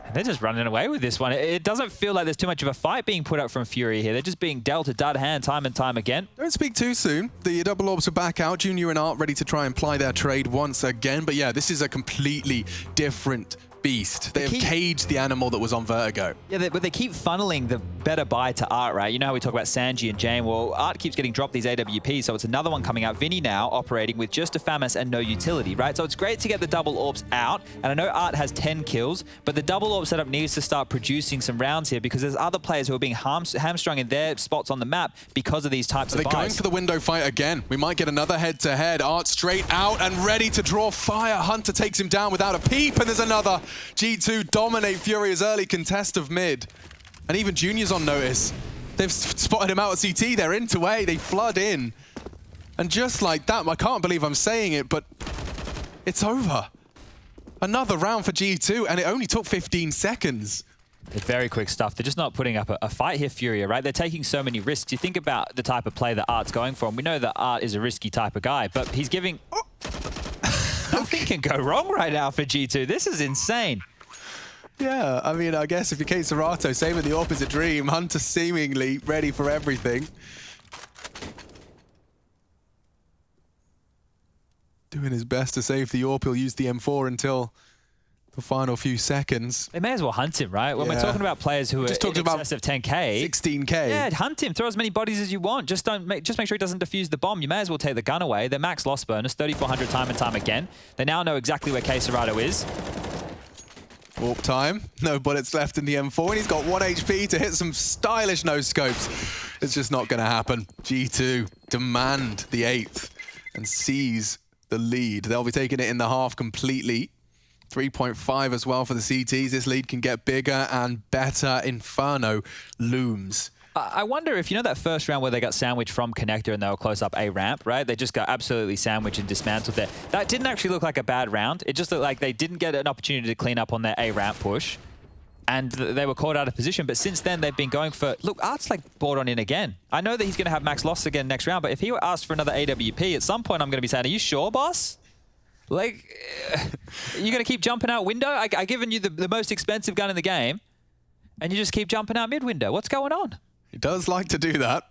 And they're just running away with this one. It doesn't feel like there's too much of a fight being put up from Fury here. They're just being dealt a dud hand time and time again. Don't speak too soon. The double orbs are back out. Junior and Art ready to try and ply their trade once again. But yeah, this is a completely different beast. They have caged the animal that was on Vertigo. Yeah, but they keep funneling the better buy to Art, right? You know how we talk about Sanji and Jane? Well, Art keeps getting dropped these AWPs, so it's another one coming out. Vinny now operating with just a FAMAS and no utility, right? So it's great to get the double orbs out, and I know Art has 10 kills, but the double orb setup needs to start producing some rounds here because there's other players who are being hamstrung in their spots on the map because of these types of buys. They're going for the window fight again. We might get another head-to-head. Art straight out and ready to draw fire. Hunter takes him down without a peep, and there's another. G2 dominate Furia's early contest of mid. And even Junior's on notice. They've spotted him out at CT. They're into A. They flood in. And just like that, I can't believe I'm saying it, but it's over. Another round for G2, and it only took 15 seconds. It's very quick stuff. They're just not putting up a fight here, Furia, right? They're taking so many risks. You think about the type of play that Art's going for, and we know that Art is a risky type of guy, but he's giving... Nothing can go wrong right now for G2. This is insane. Yeah, I mean, I guess if you're Kate Serato, same with the opposite dream. Hunter seemingly ready for everything. Doing his best to save the AWP. He'll use the M4 until the final few seconds. They may as well hunt him, right? When we're talking about players who are in excess of 10k, 16k. Yeah, hunt him. Throw as many bodies as you want. Just make sure he doesn't defuse the bomb. You may as well take the gun away. Their max loss bonus, 3,400 time and time again. They now know exactly where K Serato is. Warp time. No bullets left in the M4, and he's got 1 HP to hit some stylish no-scopes. It's just not going to happen. G2 demand the 8th and seize the lead. They'll be taking it in the half completely. 3.5 as well for the CTs. This lead can get bigger and better. Inferno looms. I wonder if, you know that first round where they got sandwiched from Connector and they were close up A ramp, right? They just got absolutely sandwiched and dismantled there. That didn't actually look like a bad round. It just looked like they didn't get an opportunity to clean up on their A ramp push. And they were caught out of position. But since then, they've been going for... Look, Art's like brought on in again. I know that he's going to have max loss again next round, but if he were asked for another AWP, at some point I'm going to be saying, are you sure, boss? Like, you're going to keep jumping out window? I've given you the most expensive gun in the game, and you just keep jumping out mid-window. What's going on? He does like to do that.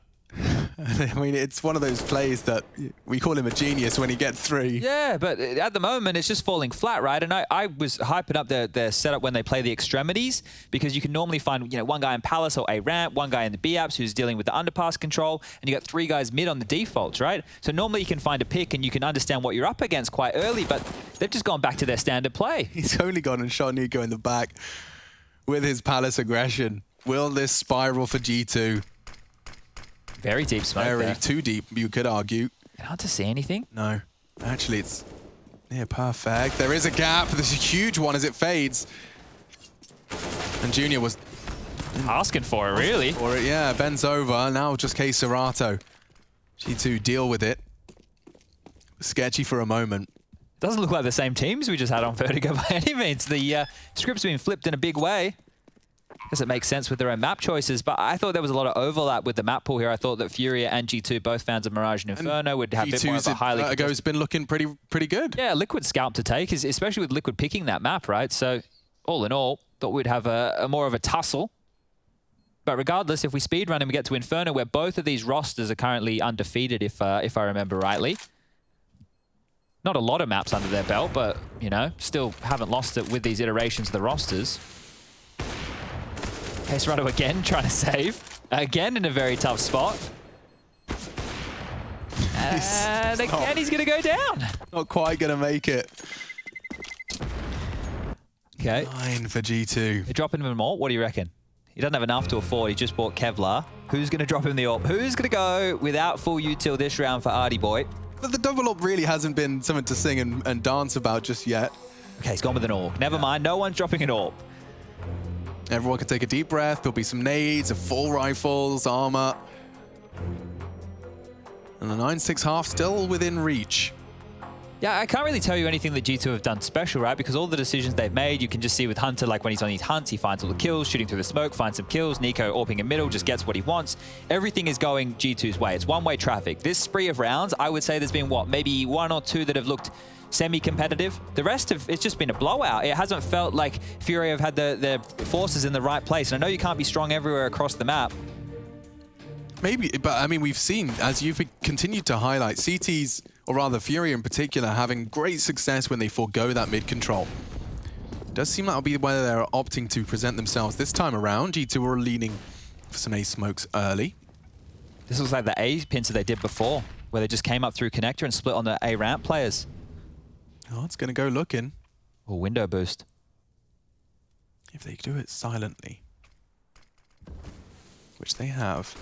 I mean, it's one of those plays that we call him a genius when he gets 3. Yeah, but at the moment, it's just falling flat, right? And I was hyping up their setup when they play the extremities, because you can normally find, you know, one guy in Palace or A ramp, one guy in the B apps who's dealing with the underpass control, and you got 3 guys mid on the defaults, right? So normally you can find a pick and you can understand what you're up against quite early, but they've just gone back to their standard play. He's only gone and shot Nico in the back with his Palace aggression. Will this spiral for G2? Very deep smoke there. Too deep, you could argue. Hard to see anything. No. Actually, it's near perfect. There is a gap. This is a huge one as it fades. And Junior was... asking for it, really. For it, yeah. Bends over. Now just K Serato. G2 deal with it. Sketchy for a moment. Doesn't look like the same teams we just had on Vertigo by any means. The script's been flipped in a big way. Does it make sense with their own map choices? But I thought there was a lot of overlap with the map pool here. I thought that Furia and G2, both fans of Mirage and Inferno, would have a bit more of a highly... Vertigo's been looking pretty good. Yeah, Liquid scalp to take, especially with Liquid picking that map, right? So, all in all, thought we'd have a more of a tussle. But regardless, if we speedrun and we get to Inferno, where both of these rosters are currently undefeated, if I remember rightly. Not a lot of maps under their belt, but, you know, still haven't lost it with these iterations of the rosters. K Serato again trying to save. Again in a very tough spot. And again he's going to go down. Not quite going to make it. Okay. 9 for G2. They're dropping him more. What do you reckon? He doesn't have enough to afford. He just bought Kevlar. Who's going to drop him the AWP? Who's going to go without full util this round for Artie Boy? But the double AWP really hasn't been something to sing and dance about just yet. Okay, he's gone with an AWP. Never mind. No one's dropping an AWP. Everyone can take a deep breath. There'll be some nades, full rifles, armor. And the 9-6 half still within reach. Yeah, I can't really tell you anything that G2 have done special, right? Because all the decisions they've made, you can just see with Hunter, like when he's on his hunts, he finds all the kills, shooting through the smoke, finds some kills. Nico AWPing in middle, just gets what he wants. Everything is going G2's way. It's one-way traffic. This spree of rounds, I would say there's been, what, maybe 1 or 2 that have looked semi-competitive. The rest of it's just been a blowout. It hasn't felt like Fury have had their forces in the right place. And I know you can't be strong everywhere across the map. Maybe, but I mean, we've seen, as you've continued to highlight, CTs, or rather Fury in particular, having great success when they forego that mid-control. It does seem that'll be where they're opting to present themselves this time around. G2 were leaning for some ace smokes early. This was like the A pincer they did before, where they just came up through connector and split on the A ramp players. Oh, it's going to go looking. Or window boost. If they do it silently, which they have,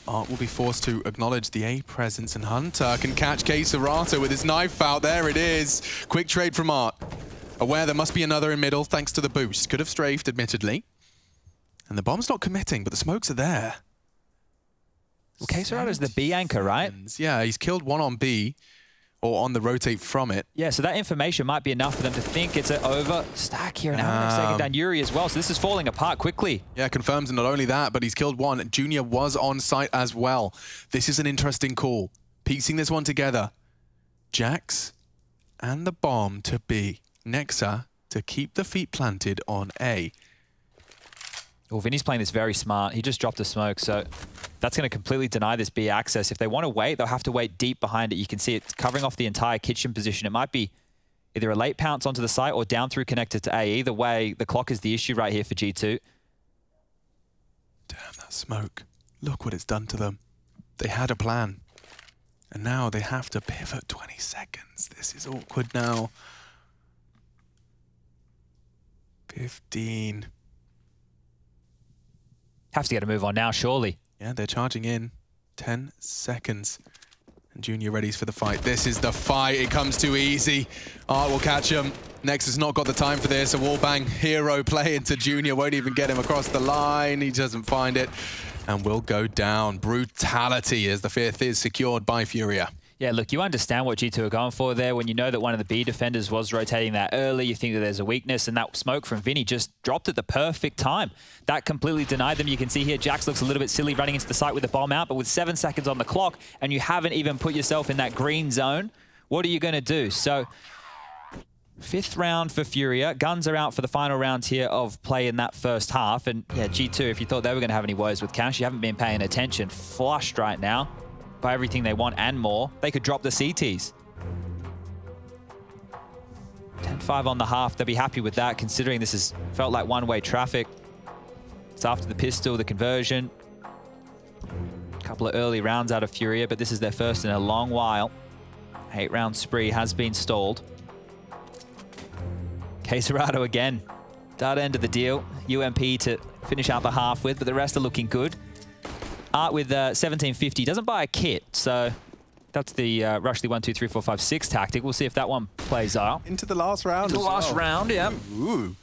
Art will be forced to acknowledge the A presence, and Hunter can catch K Serato with his knife out. There it is. Quick trade from Art. Aware there must be another in middle thanks to the boost. Could have strafed, admittedly. And the bomb's not committing, but the smokes are there. Well, Quesarado's the B anchor, right? Yeah, he's killed one on B, or on the rotate from it. Yeah, so that information might be enough for them to think it's an over stack here, and Amanek taking down Yuri as well. So this is falling apart quickly. Yeah, confirms not only that, but he's killed one. Junior was on site as well. This is an interesting call. Piecing this one together. Jax and the bomb to B. Nexa to keep the feet planted on A. Well, Vinny's playing this very smart. He just dropped a smoke, so that's going to completely deny this B access. If they want to wait, they'll have to wait deep behind it. You can see it's covering off the entire kitchen position. It might be either a late pounce onto the site or down through connected to A. Either way, the clock is the issue right here for G2. Damn, that smoke. Look what it's done to them. They had a plan. And now they have to pivot 20 seconds. This is awkward now. 15. Have to get a move on now, surely. Yeah, they're charging in. 10 seconds. And Junior readies for the fight. This is the fight. It comes too easy. Art will catch him. Nex has not got the time for this. A wallbang hero play into Junior. Won't even get him across the line. He doesn't find it. And will go down. Brutality as the fifth is secured by Furia. Yeah, look, you understand what G2 are going for there. When you know that one of the B defenders was rotating that early, you think that there's a weakness, and that smoke from Vinny just dropped at the perfect time. That completely denied them. You can see here, Jax looks a little bit silly running into the site with the bomb out, but with 7 seconds on the clock, and you haven't even put yourself in that green zone, what are you going to do? So, 5th round for Furia. Guns are out for the final round here of play in that first half. And yeah, G2, if you thought they were going to have any woes with cash, you haven't been paying attention. Flushed right now by everything they want and more. They could drop the CTs. 10-5 on the half. They'll be happy with that, considering this has felt like one-way traffic. It's after the pistol, the conversion. A couple of early rounds out of Furia, but this is their first in a long while. 8-round spree has been stalled. Quesarado again. That end of the deal. UMP to finish out the half with, but the rest are looking good. Art with 1750 doesn't buy a kit, so that's the rush the 1, 2, 3, 4, 5, 6 tactic. We'll see if that one plays out. Into the last round. Into the last round, yeah. Ooh.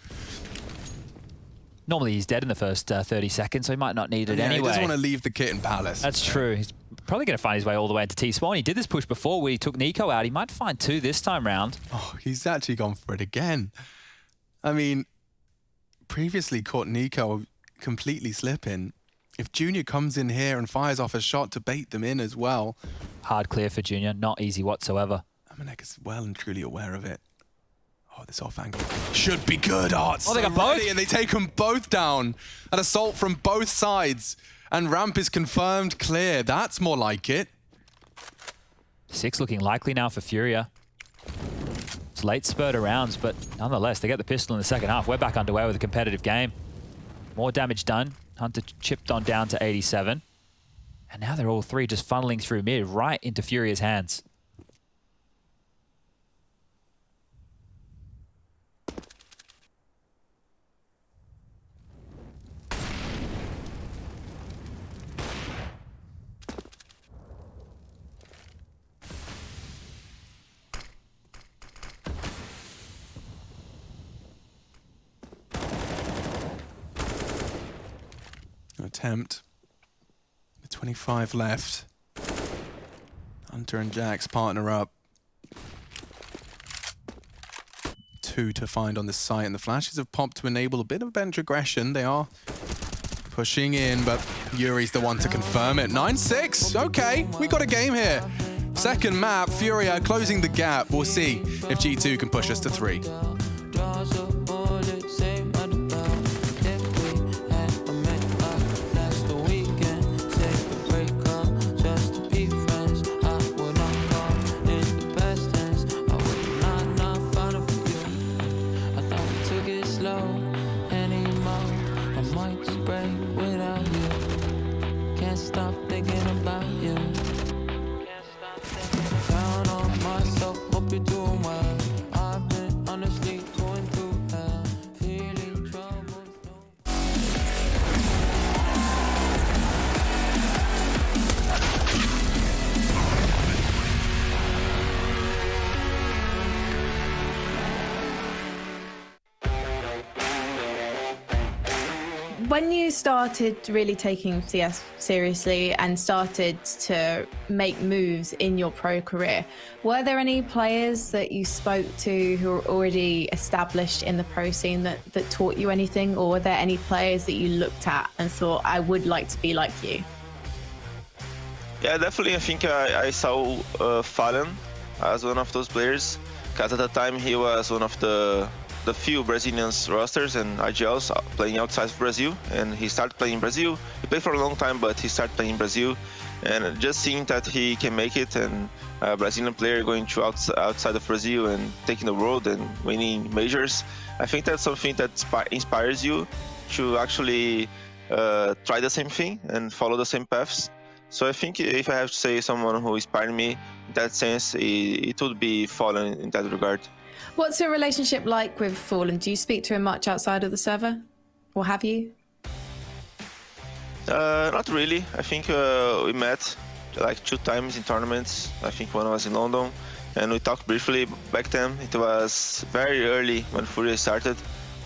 Normally he's dead in the first 30 seconds, so he might not need it anyway. He doesn't want to leave the kit in Palace. That's true. He's probably going to find his way all the way into T-spawn. He did this push before where he took Nico out. He might find 2 this time round. Oh, he's actually gone for it again. I mean, previously caught Nico completely slipping. If Junior comes in here and fires off a shot to bait them in as well. Hard clear for Junior. Not easy whatsoever. Amanek is well and truly aware of it. Oh, this off angle should be good, Art. Oh, they got both? And they take them both down. An assault from both sides. And ramp is confirmed clear. That's more like it. 6 looking likely now for Furia. It's late spurt of rounds, but nonetheless, they get the pistol in the second half. We're back underway with a competitive game. More damage done. Hunter chipped on down to 87. And now they're all 3 just funneling through mid, right into Furia's hands. Attempt. With 25 left. Hunter and Jax partner up. 2 to find on this site, and the flashes have popped to enable a bit of bench aggression. They are pushing in, but Yuri's the one to confirm it. 9-6. Okay, we got a game here. Second map, Furia closing the gap. We'll see if G2 can push us to 3. Can't stop thinking about you. Found on myself, hope you're doing well. I've been honestly When you started really taking CS seriously and started to make moves in your pro career, were there any players that you spoke to who were already established in the pro scene that taught you anything? Or were there any players that you looked at and thought, I would like to be like you? Yeah, definitely. I think I saw Fallen as one of those players, because at the time he was one of the few Brazilian rosters and IGLs playing outside of Brazil, and he started playing in Brazil. He played for a long time, but he started playing in Brazil, and just seeing that he can make it, and a Brazilian player going to outside of Brazil and taking the world and winning majors, I think that's something that inspires you to actually try the same thing and follow the same paths. So I think if I have to say someone who inspired me in that sense, it would be Fallen in that regard. What's your relationship like with Fallen? Do you speak to him much outside of the server? Or have you? Not really. I think we met like 2 times in tournaments. I think one was in London, and we talked briefly back then. It was very early when Furia started,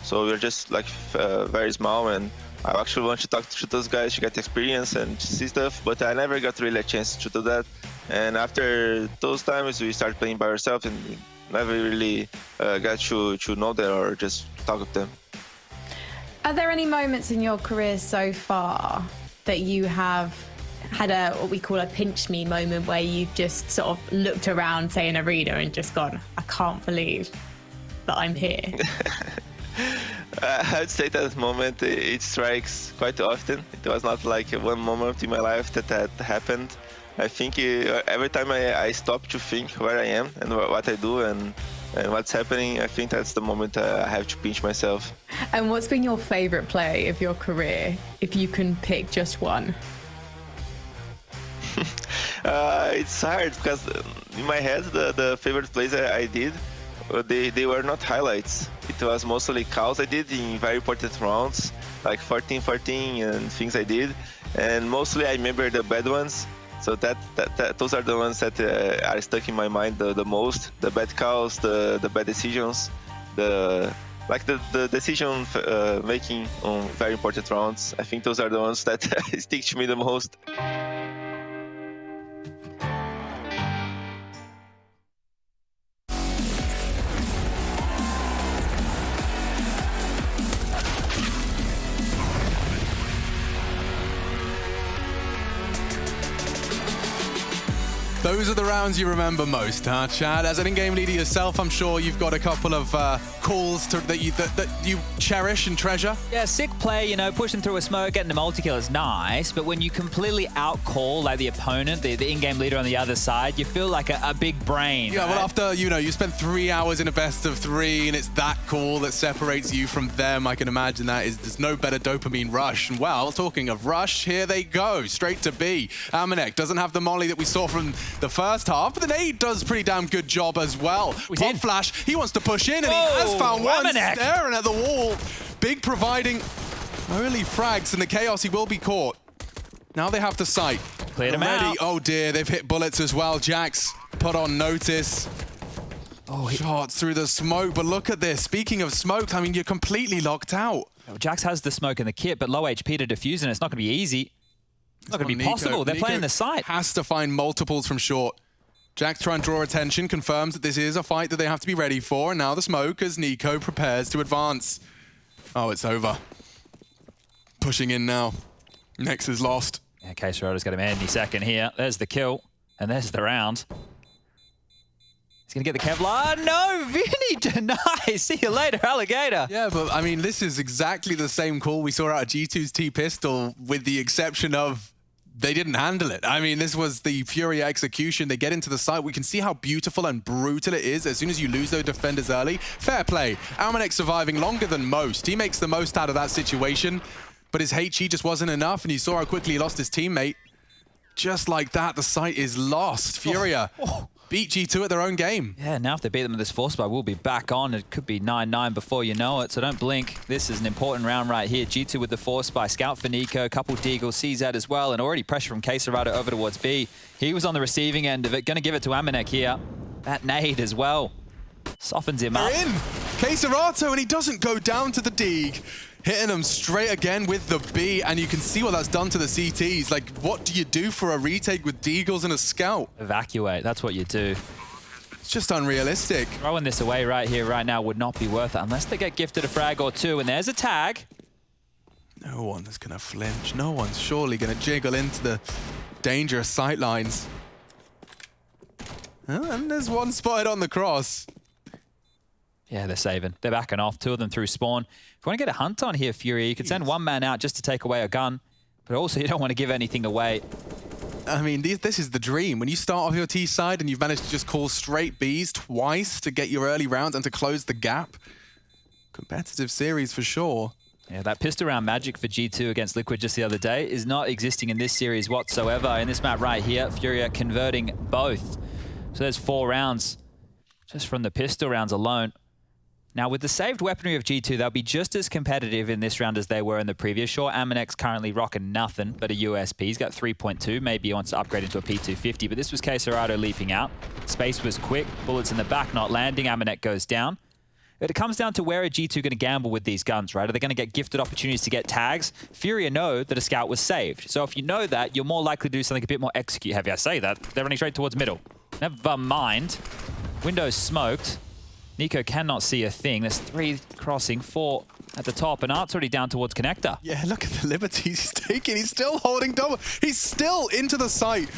so we were just like very small, and I actually want to talk to those guys to get experience and see stuff, but I never got really a chance to do that. And after those times, we started playing by ourselves and never really got to know them or just talk with them. Are there any moments in your career so far that you have had what we call a pinch me moment, where you've just sort of looked around, say in arena, and just gone, I can't believe that I'm here? I'd say that moment, it strikes quite often. It was not like one moment in my life that happened. I think every time I stop to think where I am and what I do and what's happening, I think that's the moment I have to pinch myself. And what's been your favorite play of your career, if you can pick just one? It's hard because in my head, the favorite plays I did, they were not highlights. It was mostly calls I did in very important rounds, like 14-14 and things I did. And mostly I remember the bad ones. So those are the ones that are stuck in my mind the most. The bad calls, the bad decisions, the decision making on very important rounds. I think those are the ones that stick to me the most. Those are the rounds you remember most, huh, Chad? As an in-game leader yourself, I'm sure you've got a couple of calls that you cherish and treasure. Yeah, sick play, you know, pushing through a smoke, getting the multi-kill is nice, but when you completely out-call like the opponent, the in-game leader on the other side, you feel like a big brain. Yeah, right? well, after, you spent 3 hours in a best of 3, and it's that call that separates you from them, I can imagine there's no better dopamine rush. And well, talking of rush, here they go, straight to B. Amanek doesn't have the molly that we saw from the first half, but the nade does a pretty damn good job as well. Pop flash, he wants to push in, and he has found one, staring at the wall. Big providing early frags in the chaos. He will be caught. Now they have the sight. Cleared him out. Oh dear, they've hit bullets as well. Jax put on notice. Shots through the smoke, but look at this. Speaking of smoke, I mean, you're completely locked out. Well, Jax has the smoke in the kit, but low HP to defuse, and it's not going to be easy. It's not going to be possible. They're playing the site. Has to find multiples from short. Jax trying to draw attention, confirms that this is a fight that they have to be ready for, and now the smoke as Nico prepares to advance. Oh, it's over. Pushing in now. Nex is lost. Yeah, K-Sorota's got him any second here. There's the kill, and there's the round. He's going to get the Kevlar. No, Vinny denies. See you later, alligator. Yeah, but I mean, this is exactly the same call we saw out of G2's T-Pistol, with the exception of they didn't handle it. I mean, this was the Furia execution. They get into the site. We can see how beautiful and brutal it is as soon as you lose those defenders early. Fair play. Almanek surviving longer than most. He makes the most out of that situation, but his HE just wasn't enough, and you saw how quickly he lost his teammate. Just like that, the site is lost. Furia beat G2 at their own game. Yeah, now if they beat them with this force spy, we'll be back on. It could be 9-9 before you know it, so don't blink. This is an important round right here. G2 with the force spy, scout for Nico, couple Deagle, CZ as well, and already pressure from K-Sorota over towards B. He was on the receiving end of it. Gonna give it to Amanek here. That nade as well softens him up. They're in. K-Sorota, and he doesn't go down to the Deag. Hitting them straight again with the B, and you can see what that's done to the CTs. Like, what do you do for a retake with Deagles and a Scout? Evacuate, that's what you do. It's just unrealistic. Throwing this away right here, right now would not be worth it unless they get gifted a frag or two, and there's a tag. No one's gonna flinch. No one's surely gonna jiggle into the dangerous sight lines. And there's one spotted on the cross. Yeah, they're saving. They're backing off. Two of them through spawn. If you want to get a hunt on here, Fury, you could send one man out just to take away a gun, but also you don't want to give anything away. I mean, this is the dream. When you start off your T side and you've managed to just call straight Bs twice to get your early rounds and to close the gap. Competitive series for sure. Yeah, that pistol round magic for G2 against Liquid just the other day is not existing in this series whatsoever. In this map right here, Furia converting both. So there's 4 rounds just from the pistol rounds alone. Now, with the saved weaponry of G2, they'll be just as competitive in this round as they were in the previous. Sure, Amanek's currently rocking nothing but a USP. He's got 3.2. Maybe he wants to upgrade into a P250, but this was Quesarado leaping out. Space was quick. Bullets in the back not landing. Amanek goes down. But it comes down to where are G2 going to gamble with these guns, right? Are they going to get gifted opportunities to get tags? Furia know that a scout was saved. So if you know that, you're more likely to do something a bit more execute heavy. I say that. They're running straight towards middle. Never mind. Windows smoked. Nico cannot see a thing. There's 3 crossing, 4 at the top, and Art's already down towards Connector. Yeah, look at the liberties he's taking. He's still holding double. He's still into the site.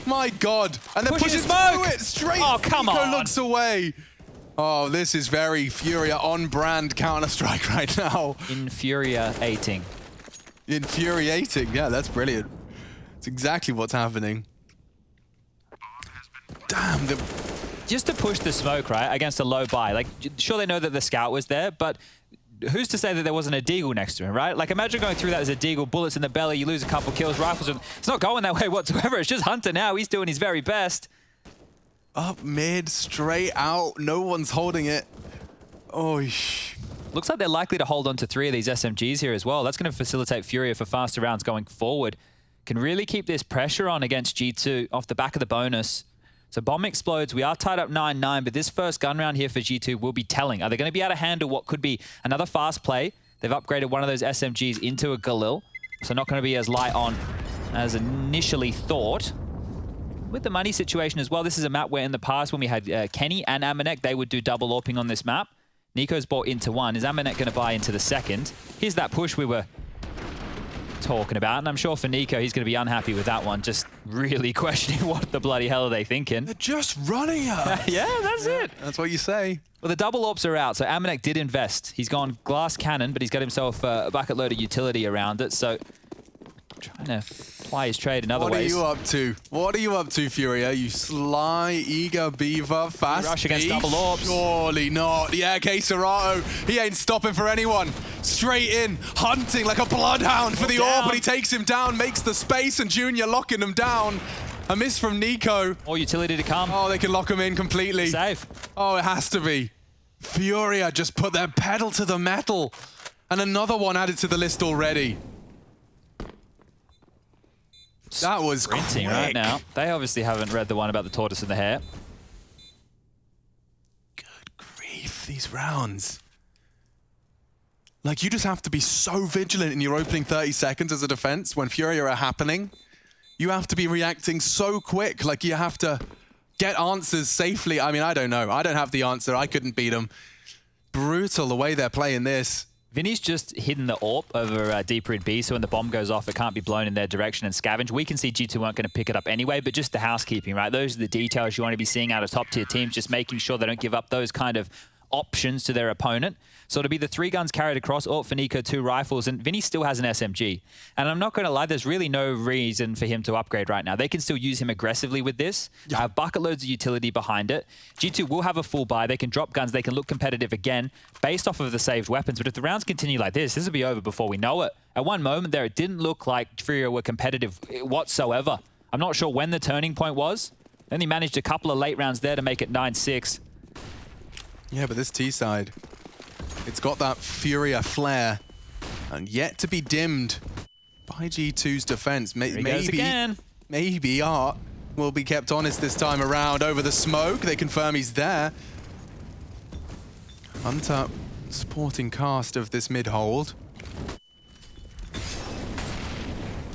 My God. And then pushes through it straight. Oh, come Nico on. looks away. Oh, this is very Furia on-brand Counter-Strike right now. Infuriating. Infuriating. Yeah, that's brilliant. It's exactly what's happening. Damn, just to push the smoke, right, against a low buy. Like, sure, they know that the scout was there, but who's to say that there wasn't a Deagle next to him, right? Like, imagine going through that as a Deagle, bullets in the belly, you lose a couple kills, rifles. It's not going that way whatsoever. It's just Hunter now. He's doing his very best. Up mid, straight out. No one's holding it. Oh, looks like they're likely to hold on to 3 of these SMGs here as well. That's going to facilitate Furia for faster rounds going forward. Can really keep this pressure on against G2 off the back of the bonus. So bomb explodes. We are tied up 9-9, but this first gun round here for G2 will be telling. Are they going to be able to handle what could be another fast play? They've upgraded one of those SMGs into a Galil, so not going to be as light on as initially thought. With the money situation as well, this is a map where in the past when we had Kenny and Amanek, they would do double AWPing on this map. Nico's bought into one. Is Amanek going to buy into the second? Here's that push we were talking about, and I'm sure for Nico, he's going to be unhappy with that one, just really questioning what the bloody hell are they thinking. They're just running us. Yeah, that's it. That's what you say. Well, the double AWPs are out, so Amanek did invest. He's gone glass cannon, but he's got himself a bucket load of utility around it, so trying to ply his trade in other ways. What are you up to? What are you up to, Furia? You sly, eager beaver, fast rush against double AWPs. Surely not. Yeah, Quesarado, he ain't stopping for anyone. Straight in, hunting like a bloodhound for the AWP, but he takes him down, makes the space, and Junior locking him down. A miss from Nico. More utility to come. Oh, they can lock him in completely. Save. Oh, it has to be. Furia just put their pedal to the metal. And another one added to the list already. That was sprinting quick. Right now. They obviously haven't read the one about the tortoise and the hare. Good grief, these rounds. Like, you just have to be so vigilant in your opening 30 seconds as a defense when Furia are happening. You have to be reacting so quick. Like, you have to get answers safely. I mean, I don't know. I don't have the answer. I couldn't beat them. Brutal the way they're playing this. Vinny's just hidden the AWP over deeper in B, so when the bomb goes off, it can't be blown in their direction and scavenge. We can see G2 weren't going to pick it up anyway, but just the housekeeping, right? Those are the details you want to be seeing out of top-tier teams, just making sure they don't give up those kind of options to their opponent. So to be the 3 guns carried across, AWP for Nico, 2 rifles, and Vinny still has an SMG. And I'm not going to lie, there's really no reason for him to upgrade right now. They can still use him aggressively with this. Bucket loads of utility behind it. G2 will have a full buy. They can drop guns. They can look competitive again based off of the saved weapons. But if the rounds continue like this will be over before we know it. At one moment there, it didn't look like Furia were competitive whatsoever. I'm not sure when the turning point was. Then he managed a couple of late rounds there to make it 9-6. Yeah, but this T side, it's got that Furia flair and yet to be dimmed by G2's defense. Maybe Art will be kept honest this time around over the smoke. They confirm he's there. Hunter supporting cast of this mid-hold.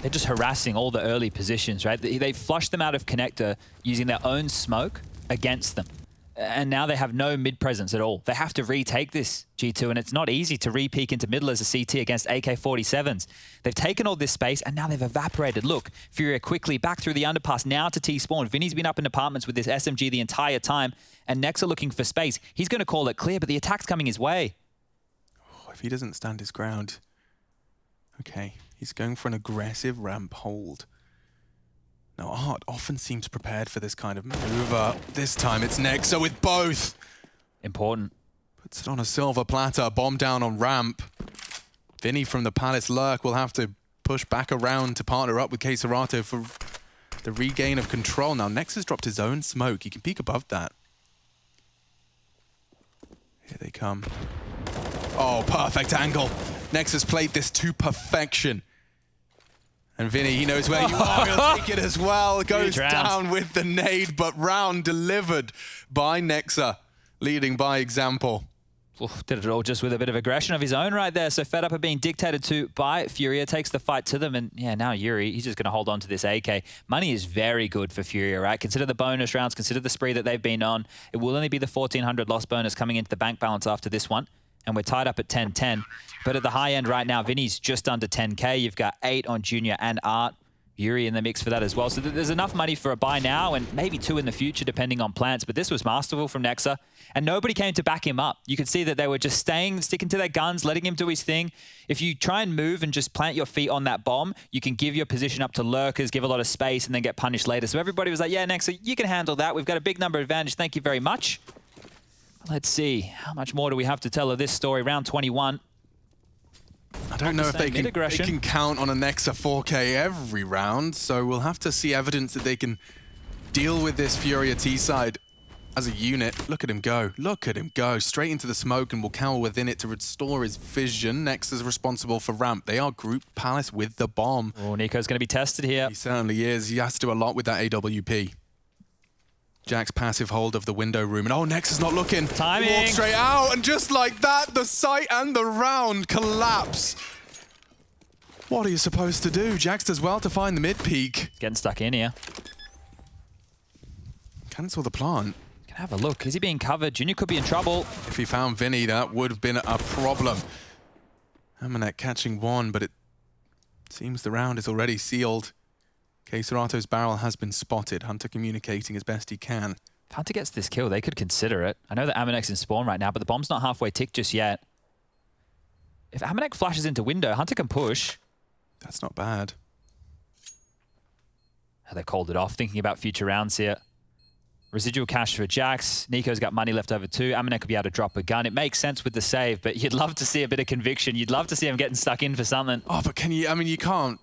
They're just harassing all the early positions, right? They flushed them out of connector using their own smoke against them. And now they have no mid presence at all. They have to retake this, G2, and it's not easy to re-peek into middle as a CT against AK-47s. They've taken all this space, and now they've evaporated. Look, Furia quickly back through the underpass, now to T-spawn. Vinny's been up in apartments with this SMG the entire time, and Nexa looking for space. He's going to call it clear, but the attack's coming his way. Oh, if he doesn't stand his ground. Okay, he's going for an aggressive ramp hold. Now, Art often seems prepared for this kind of maneuver. This time it's Nexa with both. Important. Puts it on a silver platter, bomb down on ramp. Vinny from the Palace Lurk will have to push back around to partner up with K-Serato for the regain of control. Now, Nexa's dropped his own smoke. He can peek above that. Here they come. Oh, perfect angle. Nexa's played this to perfection. And Vinny, he knows where you are. He'll take it as well. Goes down with the nade, but round delivered by Nexa, leading by example. Oof, did it all just with a bit of aggression of his own right there. So fed up of being dictated to by Furia, takes the fight to them. And yeah, now Yuri, he's just going to hold on to this AK. Money is very good for Furia, right? Consider the bonus rounds, consider the spree that they've been on. It will only be the 1,400 loss bonus coming into the bank balance after this one. And we're tied up at 10-10. But at the high end right now, Vinny's just under 10K. You've got 8 on Junior and Art. Yuri in the mix for that as well. So there's enough money for a buy now and maybe 2 in the future, depending on plans. But this was masterful from Nexa. And nobody came to back him up. You could see that they were just sticking to their guns, letting him do his thing. If you try and move and just plant your feet on that bomb, you can give your position up to lurkers, give a lot of space, and then get punished later. So everybody was like, yeah, Nexa, you can handle that. We've got a big number advantage. Thank you very much. Let's see, how much more do we have to tell of this story? Round 21. I don't know if they can count on a Nexa 4K every round, so we'll have to see evidence that they can deal with this Furia T-side as a unit. Look at him go. Look at him go. Straight into the smoke and will cower within it to restore his vision. Nexa's responsible for ramp. They are group Palace with the bomb. Oh, Nico's going to be tested here. He certainly is. He has to do a lot with that AWP. Jack's passive hold of the window room. And oh, Nexa's not looking. Timing. He walks straight out. And just like that, the sight and the round collapse. What are you supposed to do? Jax does well to find the mid-peak. Getting stuck in here. Cancel the plant. Can have a look. Is he being covered? Junior could be in trouble. If he found Vinny, that would have been a problem. Amanek catching one, but it seems the round is already sealed. K-Serato's barrel has been spotted. Hunter communicating as best he can. If Hunter gets this kill, they could consider it. I know that Amanek's in spawn right now, but the bomb's not halfway ticked just yet. If Amanek flashes into window, Hunter can push. That's not bad. They called it off, thinking about future rounds here. Residual cash for Jax. Nico's got money left over too. Amanek could be able to drop a gun. It makes sense with the save, but you'd love to see a bit of conviction. You'd love to see him getting stuck in for something. Oh, but can you, I mean, you can't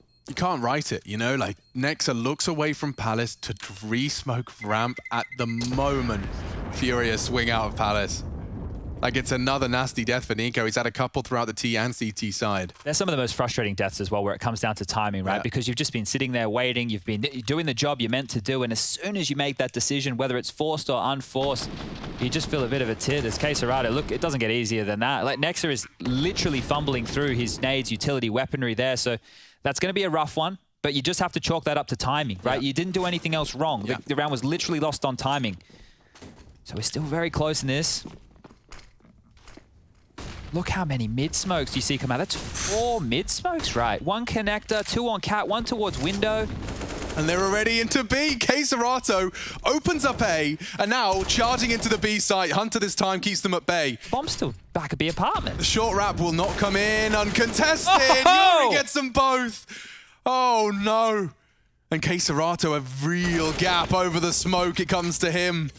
write it, you know? Like, Nexa looks away from Palace to re-smoke ramp at the moment Furia swing out of Palace. Like, it's another nasty death for Nico. He's had a couple throughout the T and CT side. They're some of the most frustrating deaths as well, where it comes down to timing, right? Yeah. Because you've just been sitting there waiting, you've been doing the job you're meant to do, and as soon as you make that decision, whether it's forced or unforced, you just feel a bit of a tit. As K-Serato, look, it doesn't get easier than that. Like, Nexa is literally fumbling through his nades, utility weaponry there, so that's going to be a rough one, but you just have to chalk that up to timing, right? Yeah. You didn't do anything else wrong. Yeah. The round was literally lost on timing. So we're still very close in this. Look how many mid-smokes you see come out. That's 4 mid-smokes, right? 1 connector, 2 on cat, 1 towards window. And they're already into B. K-Serato opens up A, and now charging into the B site. Hunter this time keeps them at bay. Bomb's still back at B apartment. The short wrap will not come in uncontested. Oh! Yuri gets them both. Oh, no. And K-Serato, a real gap over the smoke. It comes to him.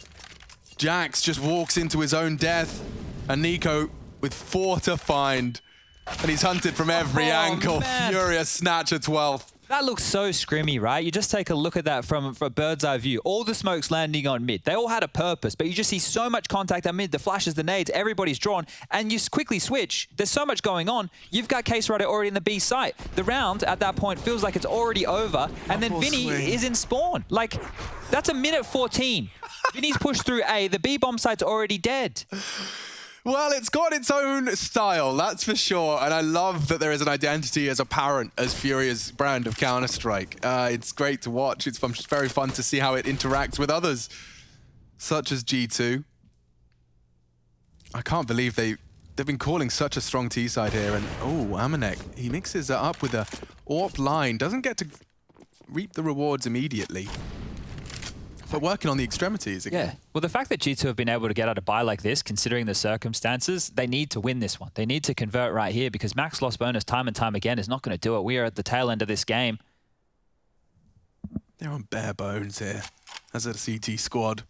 Jax just walks into his own death. And Nico with 4 to find. And he's hunted from every angle. Man. Furious snatch at 12th. That looks so scrimmy, right? You just take a look at that from a bird's eye view. All the smokes landing on mid. They all had a purpose, but you just see so much contact at mid. The flashes, the nades, everybody's drawn, and you quickly switch. There's so much going on. You've got K-Serato already in the B site. The round at that point feels like it's already over, and then Vinny is in spawn. Like, that's a minute 14. Vinny's pushed through A. The B bomb site's already dead. Well, it's got its own style, that's for sure. And I love that there is an identity as apparent as Furia's brand of Counter-Strike. It's great to watch. It's very fun to see how it interacts with others, such as G2. I can't believe they've been calling such a strong T side here. And oh, Amanek, he mixes it up with a AWP line. Doesn't get to reap the rewards immediately. But working on the extremities again. Yeah. Well, the fact that G2 have been able to get out a bye like this, considering the circumstances, they need to win this one. They need to convert right here because max loss bonus time and time again is not going to do it. We are at the tail end of this game. They're on bare bones here as a CT squad.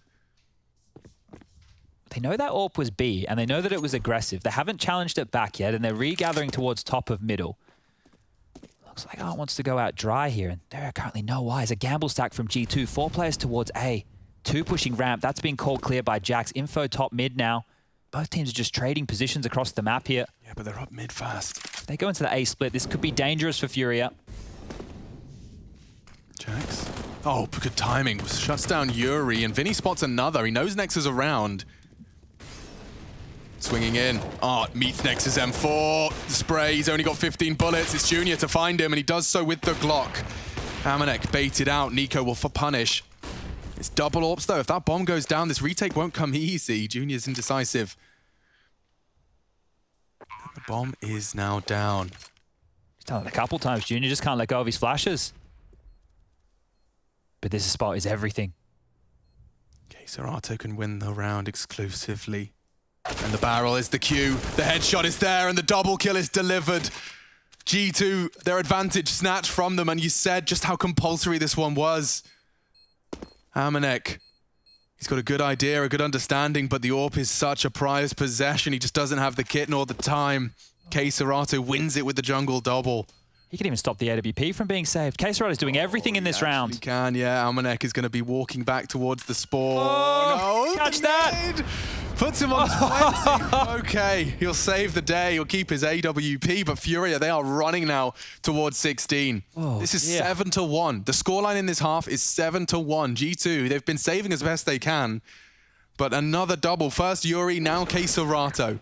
They know that AWP was B, and they know that it was aggressive. They haven't challenged it back yet, and they're regathering towards top of middle. Looks like Art wants to go out dry here, and there are currently no Ys. A gamble stack from G2. 4 players towards A. 2 pushing ramp. That's been called clear by Jax. Info top mid now. Both teams are just trading positions across the map here. Yeah, but they're up mid fast. If they go into the A split, this could be dangerous for Furia. Jax. Oh, good timing. Shuts down Yuri, and Vinny spots another. He knows Nex is around. Swinging in. Art meets Nex's M4. The spray, he's only got 15 bullets. It's Junior to find him, and he does so with the Glock. Amanek baited out. Nico will punish. It's double AWPs, though. If that bomb goes down, this retake won't come easy. Junior's indecisive. The bomb is now down. He's done it a couple times. Junior just can't let go of his flashes. But this spot is everything. Okay, Serato can win the round exclusively. And the barrel is the cue. The headshot is there and the double kill is delivered. G2, their advantage snatched from them, and you said just how compulsory this one was. Amanek, he's got a good idea, a good understanding, but the AWP is such a prized possession. He just doesn't have the kit nor the time. K Serato wins it with the jungle double. He can even stop the AWP from being saved. K Serato's doing everything in this round. He can, yeah. Amanek is going to be walking back towards the spawn. Oh, no, catch that! Puts him on 20. Okay, he'll save the day. He'll keep his AWP, but Furia, they are running now towards 16. Oh, this is 7-1. The scoreline in this half is 7-1. G2, they've been saving as best they can, but another double. First Yuri, now K Serato.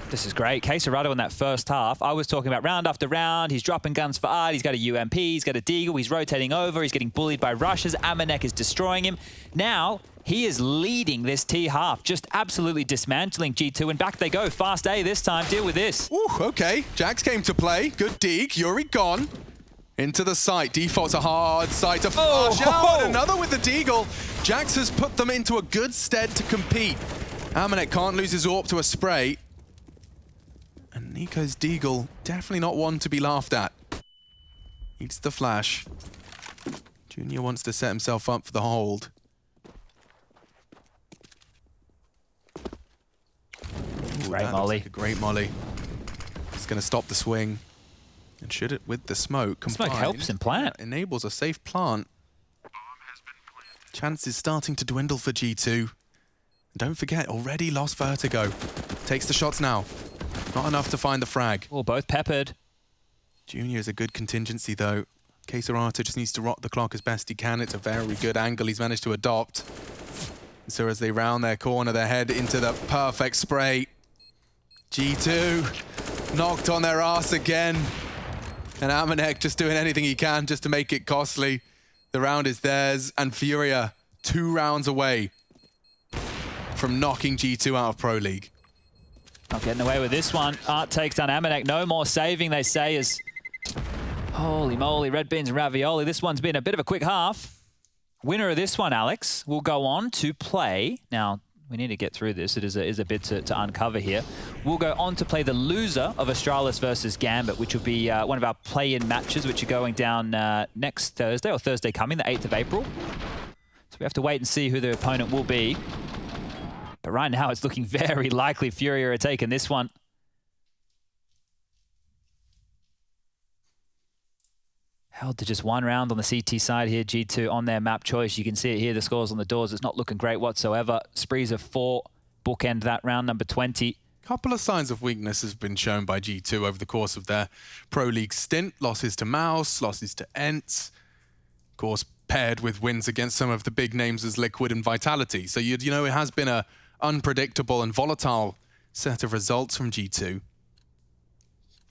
This is great. K Serato in that first half. I was talking about round after round. He's dropping guns for Art. He's got a UMP. He's got a Deagle. He's rotating over. He's getting bullied by rushes. Amanek is destroying him. Now, he is leading this T half, just absolutely dismantling G2. And back they go. Fast A this time. Deal with this. Ooh, okay. Jax came to play. Good dig. Yuri gone. Into the site. Default's a hard site to flash out. Another with the Deagle. Jax has put them into a good stead to compete. Amanek can't lose his AWP to a spray. And Nico's Deagle, definitely not one to be laughed at. Eats the flash. Junior wants to set himself up for the hold. Ooh, Great molly. Like a great molly. It's going to stop the swing. And should it with the smoke combined, smoke helps him plant. Enables a safe plant. Chance is starting to dwindle for G2. Don't forget, already lost Vertigo. Takes the shots now. Not enough to find the frag. Oh, both peppered. Junior is a good contingency, though. K Serato just needs to rock the clock as best he can. It's a very good angle he's managed to adopt. So as they round their corner, they head into the perfect spray. G2 knocked on their ass again. And Amanek just doing anything he can just to make it costly. The round is theirs, and Furia 2 rounds away from knocking G2 out of Pro League. Not getting away with this one. Art takes down Amanek. No more saving, they say, as... Holy moly, red beans and ravioli. This one's been a bit of a quick half. Winner of this one, Alex, will go on to play... Now, we need to get through this. It is a bit to uncover here. We'll go on to play the loser of Astralis versus Gambit, which will be one of our play-in matches, which are going down next Thursday, or Thursday coming, the 8th of April. So we have to wait and see who the opponent will be. But right now, it's looking very likely Furia are taking this one. Held to just 1 round on the CT side here. G2 on their map choice. You can see it here, the scores on the doors. It's not looking great whatsoever. Sprees of 4 bookend that round, number 20. Couple of signs of weakness has been shown by G2 over the course of their Pro League stint. Losses to Mouse, losses to Ents. Of course, paired with wins against some of the big names as Liquid and Vitality. So, you know, it has been a unpredictable and volatile set of results from G2.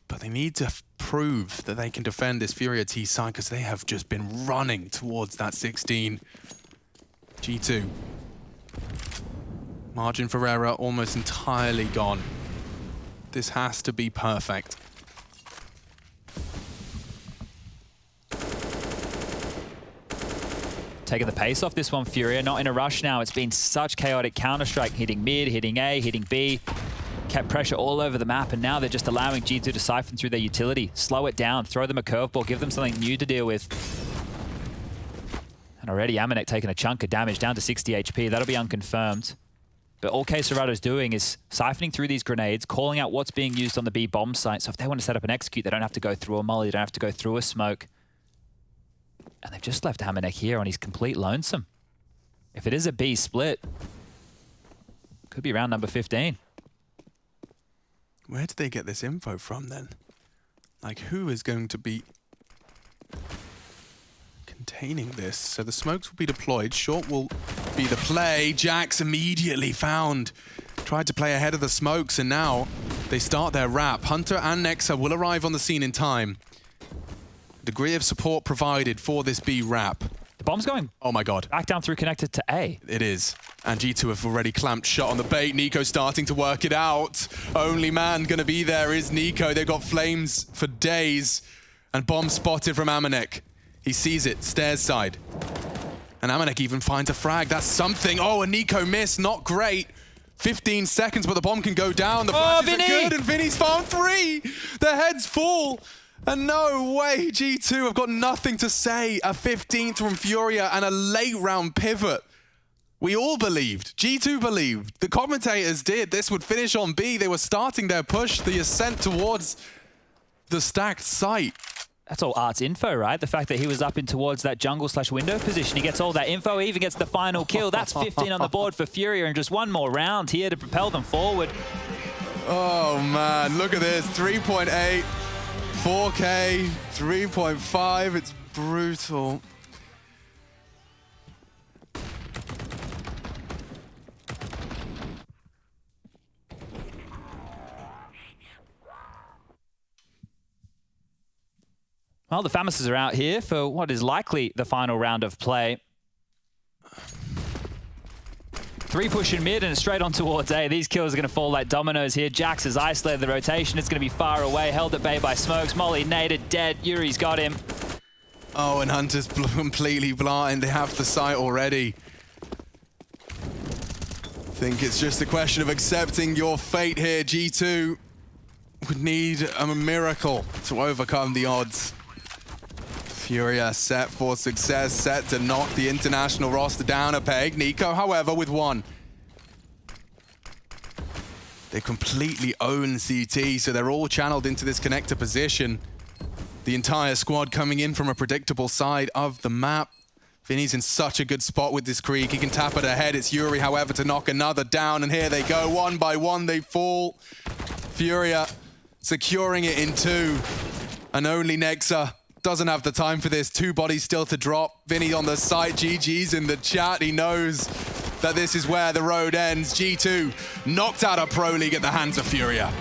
But they need to prove that they can defend this Furia T side because they have just been running towards that 16. G2. Margin for error almost entirely gone. This has to be perfect. Taking the pace off this one, Furia. Not in a rush now. It's been such chaotic Counter-Strike, hitting mid, hitting A, hitting B. Kept pressure all over the map, and now they're just allowing G2 to siphon through their utility. Slow it down, throw them a curveball, give them something new to deal with. And already Amanek taking a chunk of damage, down to 60 HP. That'll be unconfirmed. But all K-Serato's doing is siphoning through these grenades, calling out what's being used on the B bomb site. So if they want to set up and execute, they don't have to go through a molly, they don't have to go through a smoke. And they've just left Amanek here on his complete lonesome. If it is a B split, could be round number 15. Where did they get this info from then? Like, who is going to be containing this? So the smokes will be deployed. Short will be the play. Jax immediately found. Tried to play ahead of the smokes, and now they start their wrap. Hunter and Nexa will arrive on the scene in time. Degree of support provided for this B wrap. The bomb's going. Oh my god. Back down through connected to A. It is. And G2 have already clamped shot on the bait. Nico starting to work it out. Only man gonna be there is Nico. They've got flames for days. And bomb spotted from Amanek. He sees it, stairs side. And Amanek even finds a frag. That's something. Oh, and Nico missed. Not great. 15 seconds, but the bomb can go down. The flashes are good, and Vinny's found 3. The heads full. And no way, G2 have got nothing to say. A 15th from Furia and a late round pivot. We all believed. G2 believed. The commentators did. This would finish on B. They were starting their push, the ascent towards the stacked site. That's all Art's info, right? The fact that he was up in towards that jungle/window position. He gets all that info, he even gets the final kill. That's 15 on the board for Furia, and just one more round here to propel them forward. Oh man, look at this. 3.8. 4K, 3.5, it's brutal. Well, the Famouses are out here for what is likely the final round of play. 3 pushing mid and straight on towards A. These kills are going to fall like dominoes here. Jax has isolated the rotation. It's going to be far away. Held at bay by smokes. Molly naded, dead. Yuri's got him. Oh, and Hunter's completely blind. They have the site already. Think it's just a question of accepting your fate here. G2 would need a miracle to overcome the odds. Furia set for success, set to knock the international roster down a peg. Nico, however, with 1. They completely own CT, so they're all channeled into this connector position. The entire squad coming in from a predictable side of the map. Vinny's in such a good spot with this creek. He can tap it ahead. It's Yuri, however, to knock another down, and here they go. One by one, they fall. Furia securing it in 2, and only Nexa doesn't have the time for this. 2 bodies still to drop. Vinny on the site. GG's in the chat. He knows that this is where the road ends. G2 knocked out a Pro League at the hands of Furia.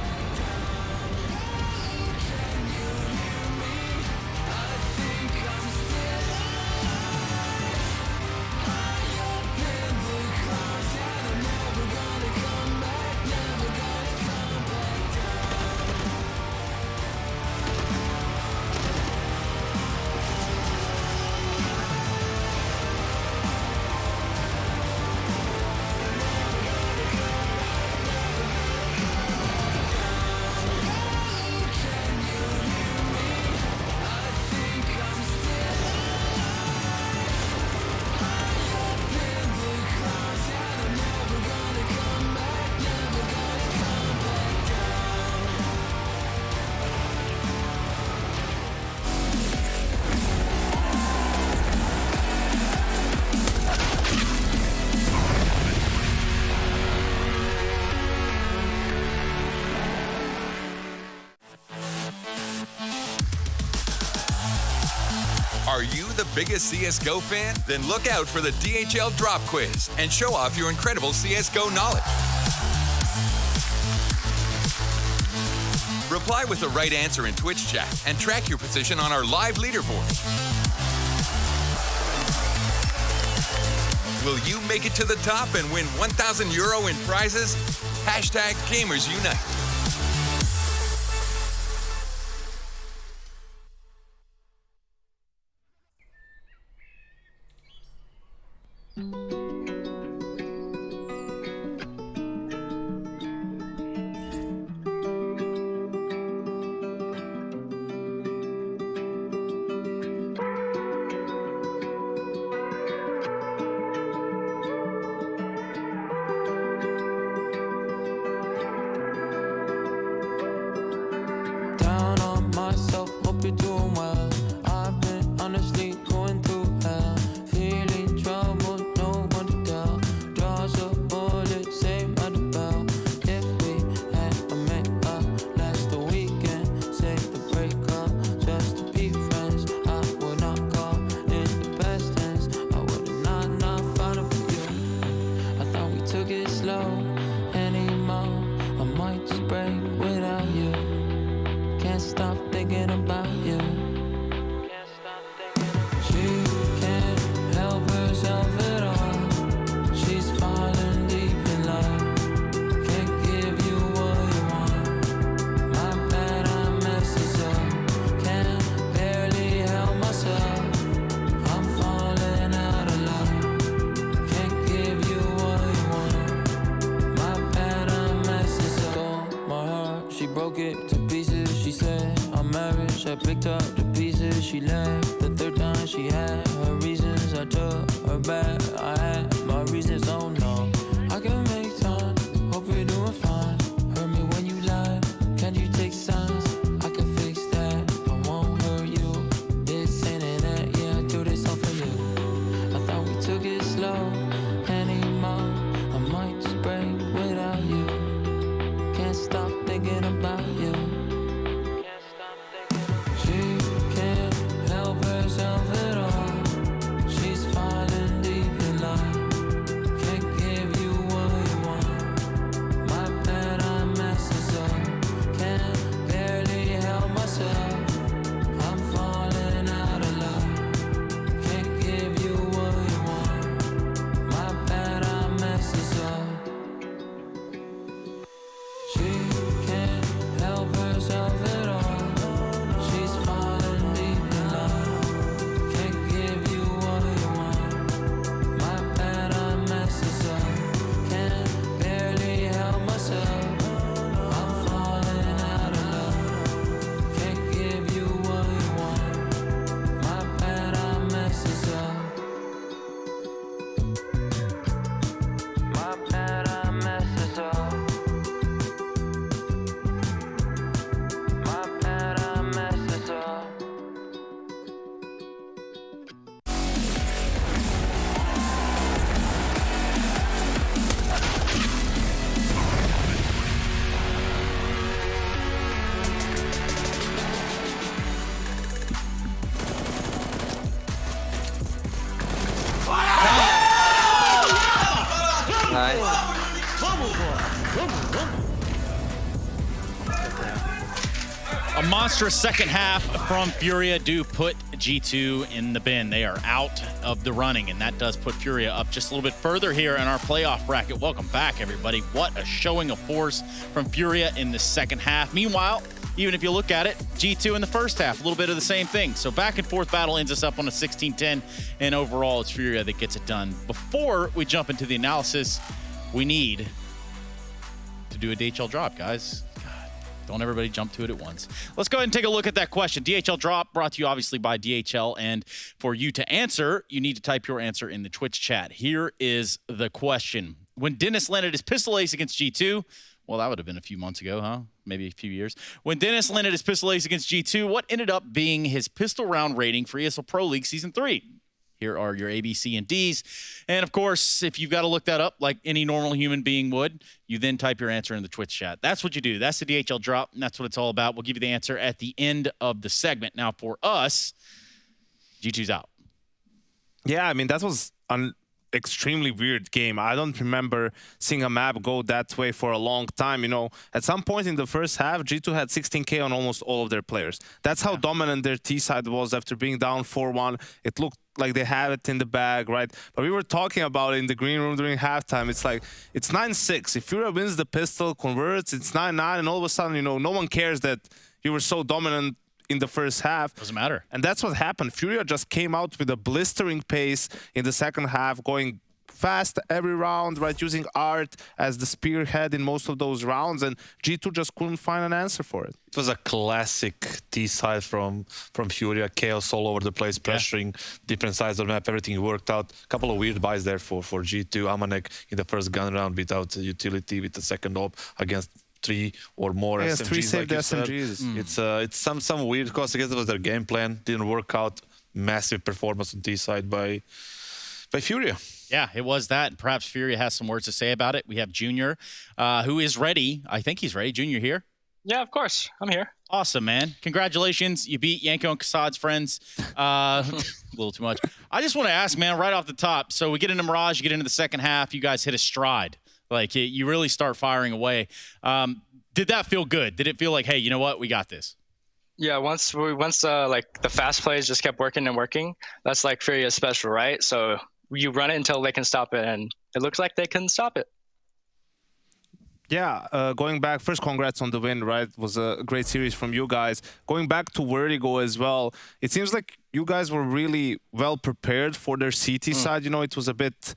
Are you the biggest CSGO fan? Then look out for the DHL Drop Quiz and show off your incredible CSGO knowledge. Reply with the right answer in Twitch chat and track your position on our live leaderboard. Will you make it to the top and win €1,000 in prizes? Hashtag Gamers Unite. Down on myself, hope you're doing well. I've been honestly going through hell. Feeling trouble, no one to tell. Draws a bullet, same at the bell. If we had a make-up last the weekend, say the breakup just to be friends. I would not call in the best tense. I would not find it for you. I thought we took it slow anymore. I might just break without you. Can't stop thinking about you. She can't help herself at all. She's falling deep in love. Can't give you what you want. My bad, I messes up. Can't barely help myself. I'm falling out of love. Can't give you what you want. My bad, I messes up. Stole my heart, she broke it to pieces. She said I'm married, I picked up the pieces. She left the third time, she had her reasons. I took her back, I had my reasons. Oh no, I can make time, hope you're doing fine. Hurt me when you lie, can you take signs? I can fix that, I won't hurt you. This ain't it, yeah, I do this all for you. I thought we took it slow anymore. I might just break without you. Can't stop thinking about you. She can't help herself at all. She's falling deep in love. Can't give you what you want. My bad, I messes up. Can't barely help myself. I'm falling out of love. Can't give you what you want. My bad, I messes up. She can't help herself at all. She's falling deep in love. Can't give you what you want. My bad, I messes up. Can't barely help myself. I'm falling out of love. Can't give you what you want. My bad, I messes up. My bad, I messes up. My bad, I messes up. A monstrous second half from Furia do put G2 in the bin. They are out of the running, and that does put Furia up just a little bit further here in our playoff bracket. Welcome back, everybody. What a showing of force from Furia in the second half. Meanwhile, even if you look at it, G2 in the first half, a little bit of the same thing. So back and forth battle ends us up on a 16-10, and overall it's Furia that gets it done. Before we jump into the analysis, we need to do a DHL drop, guys. Don't everybody jump to it at once. Let's go ahead and take a look at that question. DHL drop brought to you obviously by DHL. And for you to answer, you need to type your answer in the Twitch chat. Here is the question. When Dennis landed his pistol ace against G2, well, that would have been a few months ago, huh? Maybe a few years. When Dennis landed his pistol ace against G2, what ended up being his pistol round rating for ESL Pro League Season 3? Here are your A, B, C, and Ds. And of course, if you've got to look that up like any normal human being would, you then type your answer in the Twitch chat. That's what you do. That's the DHL drop, and that's what it's all about. We'll give you the answer at the end of the segment. Now, for us, G2's out. Yeah, I mean, that was an extremely weird game. I don't remember seeing a map go that way for a long time. You know, at some point in the first half, G2 had 16k on almost all of their players. That's how dominant their T side was after being down 4-1. It looked like they had it in the bag, right? But we were talking about it in the green room during halftime. It's like, it's 9-6. If Furia wins the pistol, converts, it's 9-9, and all of a sudden, you know, no one cares that you were so dominant in the first half. Doesn't matter. And that's what happened. Furia just came out with a blistering pace in the second half, going fast every round, right? Using Art as the spearhead in most of those rounds, and G2 just couldn't find an answer for it. It was a classic T side from Furia, chaos all over the place, pressuring different sides of the map. Everything worked out. A couple of weird buys there for G2. Amanek in the first gun round without utility, with the second op against 3 or more SMGs. 3 saved like SMGs. It's some weird cost. I guess it was their game plan. Didn't work out. Massive performance on T side by Furia. Yeah, it was that. Perhaps Furia has some words to say about it. We have Junior, who is ready. I think he's ready. Junior here? Yeah, of course. I'm here. Awesome, man. Congratulations. You beat Yanko and Kassad's friends. A little too much. I just want to ask, man, right off the top. So we get into Mirage, you get into the second half, you guys hit a stride. Like, you really start firing away. Did that feel good? Did it feel like, hey, you know what? We got this? Yeah, once like the fast plays just kept working and working, that's like Furia's special, right? So you run it until they can stop it, and it looks like they couldn't stop it. Yeah, going back, first congrats on the win, right? It was a great series from you guys. Going back to Vertigo as well, it seems like you guys were really well prepared for their CT side. You know, it was a bit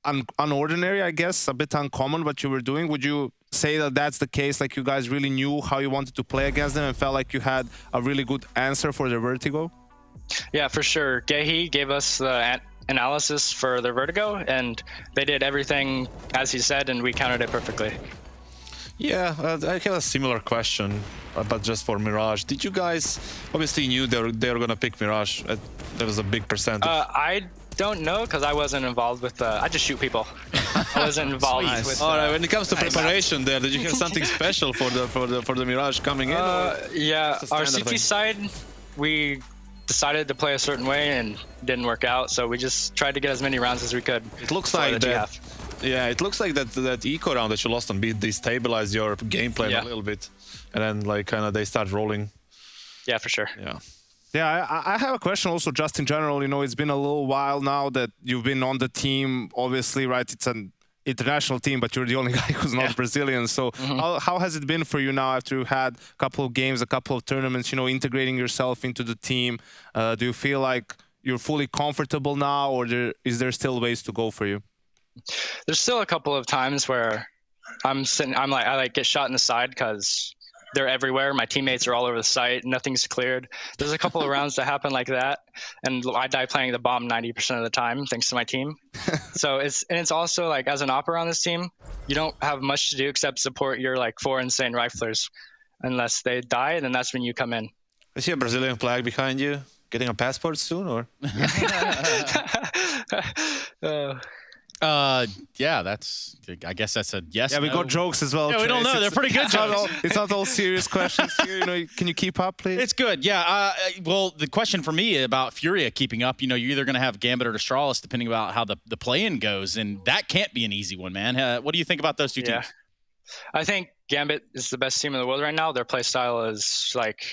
unordinary, I guess, a bit uncommon what you were doing. Would you say that that's the case? Like, you guys really knew how you wanted to play against them and felt like you had a really good answer for their Vertigo? Yeah, for sure. Gehi gave us the analysis for their Vertigo, and they did everything as he said, and we countered it perfectly. Yeah, I have a similar question, but just for Mirage. Did you guys obviously knew they were gonna pick Mirage? There was a big percentage. I don't know, because I wasn't involved with I just shoot people. I wasn't involved with. All right, when it comes to preparation, there, did you have something special for the Mirage coming in? Yeah, our CT side, we decided to play a certain way and didn't work out, so we just tried to get as many rounds as we could. It looks like that. Yeah, it looks like that eco round that you lost on B destabilized your game plan a little bit, and then like kind of they start rolling. Yeah, for sure. Yeah. Yeah, I have a question also just in general. You know, it's been a little while now that you've been on the team, obviously, right? It's an international team, but you're the only guy who's not Brazilian. So how has it been for you now after you had a couple of games, a couple of tournaments, you know, integrating yourself into the team? Do you feel like you're fully comfortable now, or is there still ways to go for you? There's still a couple of times where I get shot in the side because they're everywhere. My teammates are all over the site. Nothing's cleared. There's a couple of rounds that happen like that, and I die playing the bomb 90% of the time, thanks to my team. So it's also like, as an opera on this team, you don't have much to do except support your like 4 insane riflers. Unless they die, then that's when you come in. I see a Brazilian flag behind you. Getting a passport soon, or? Yeah, I guess that's a yes. Yeah, we got jokes as well. Yeah, we don't know. They're pretty good jokes. It's not all serious questions here. You know, can you keep up, please? It's good. Yeah. Well, the question for me about Furia keeping up, you know, you're either going to have Gambit or Astralis, depending about how the play-in goes, and that can't be an easy one, man. What do you think about those two teams? I think Gambit is the best team in the world right now. Their play style is like,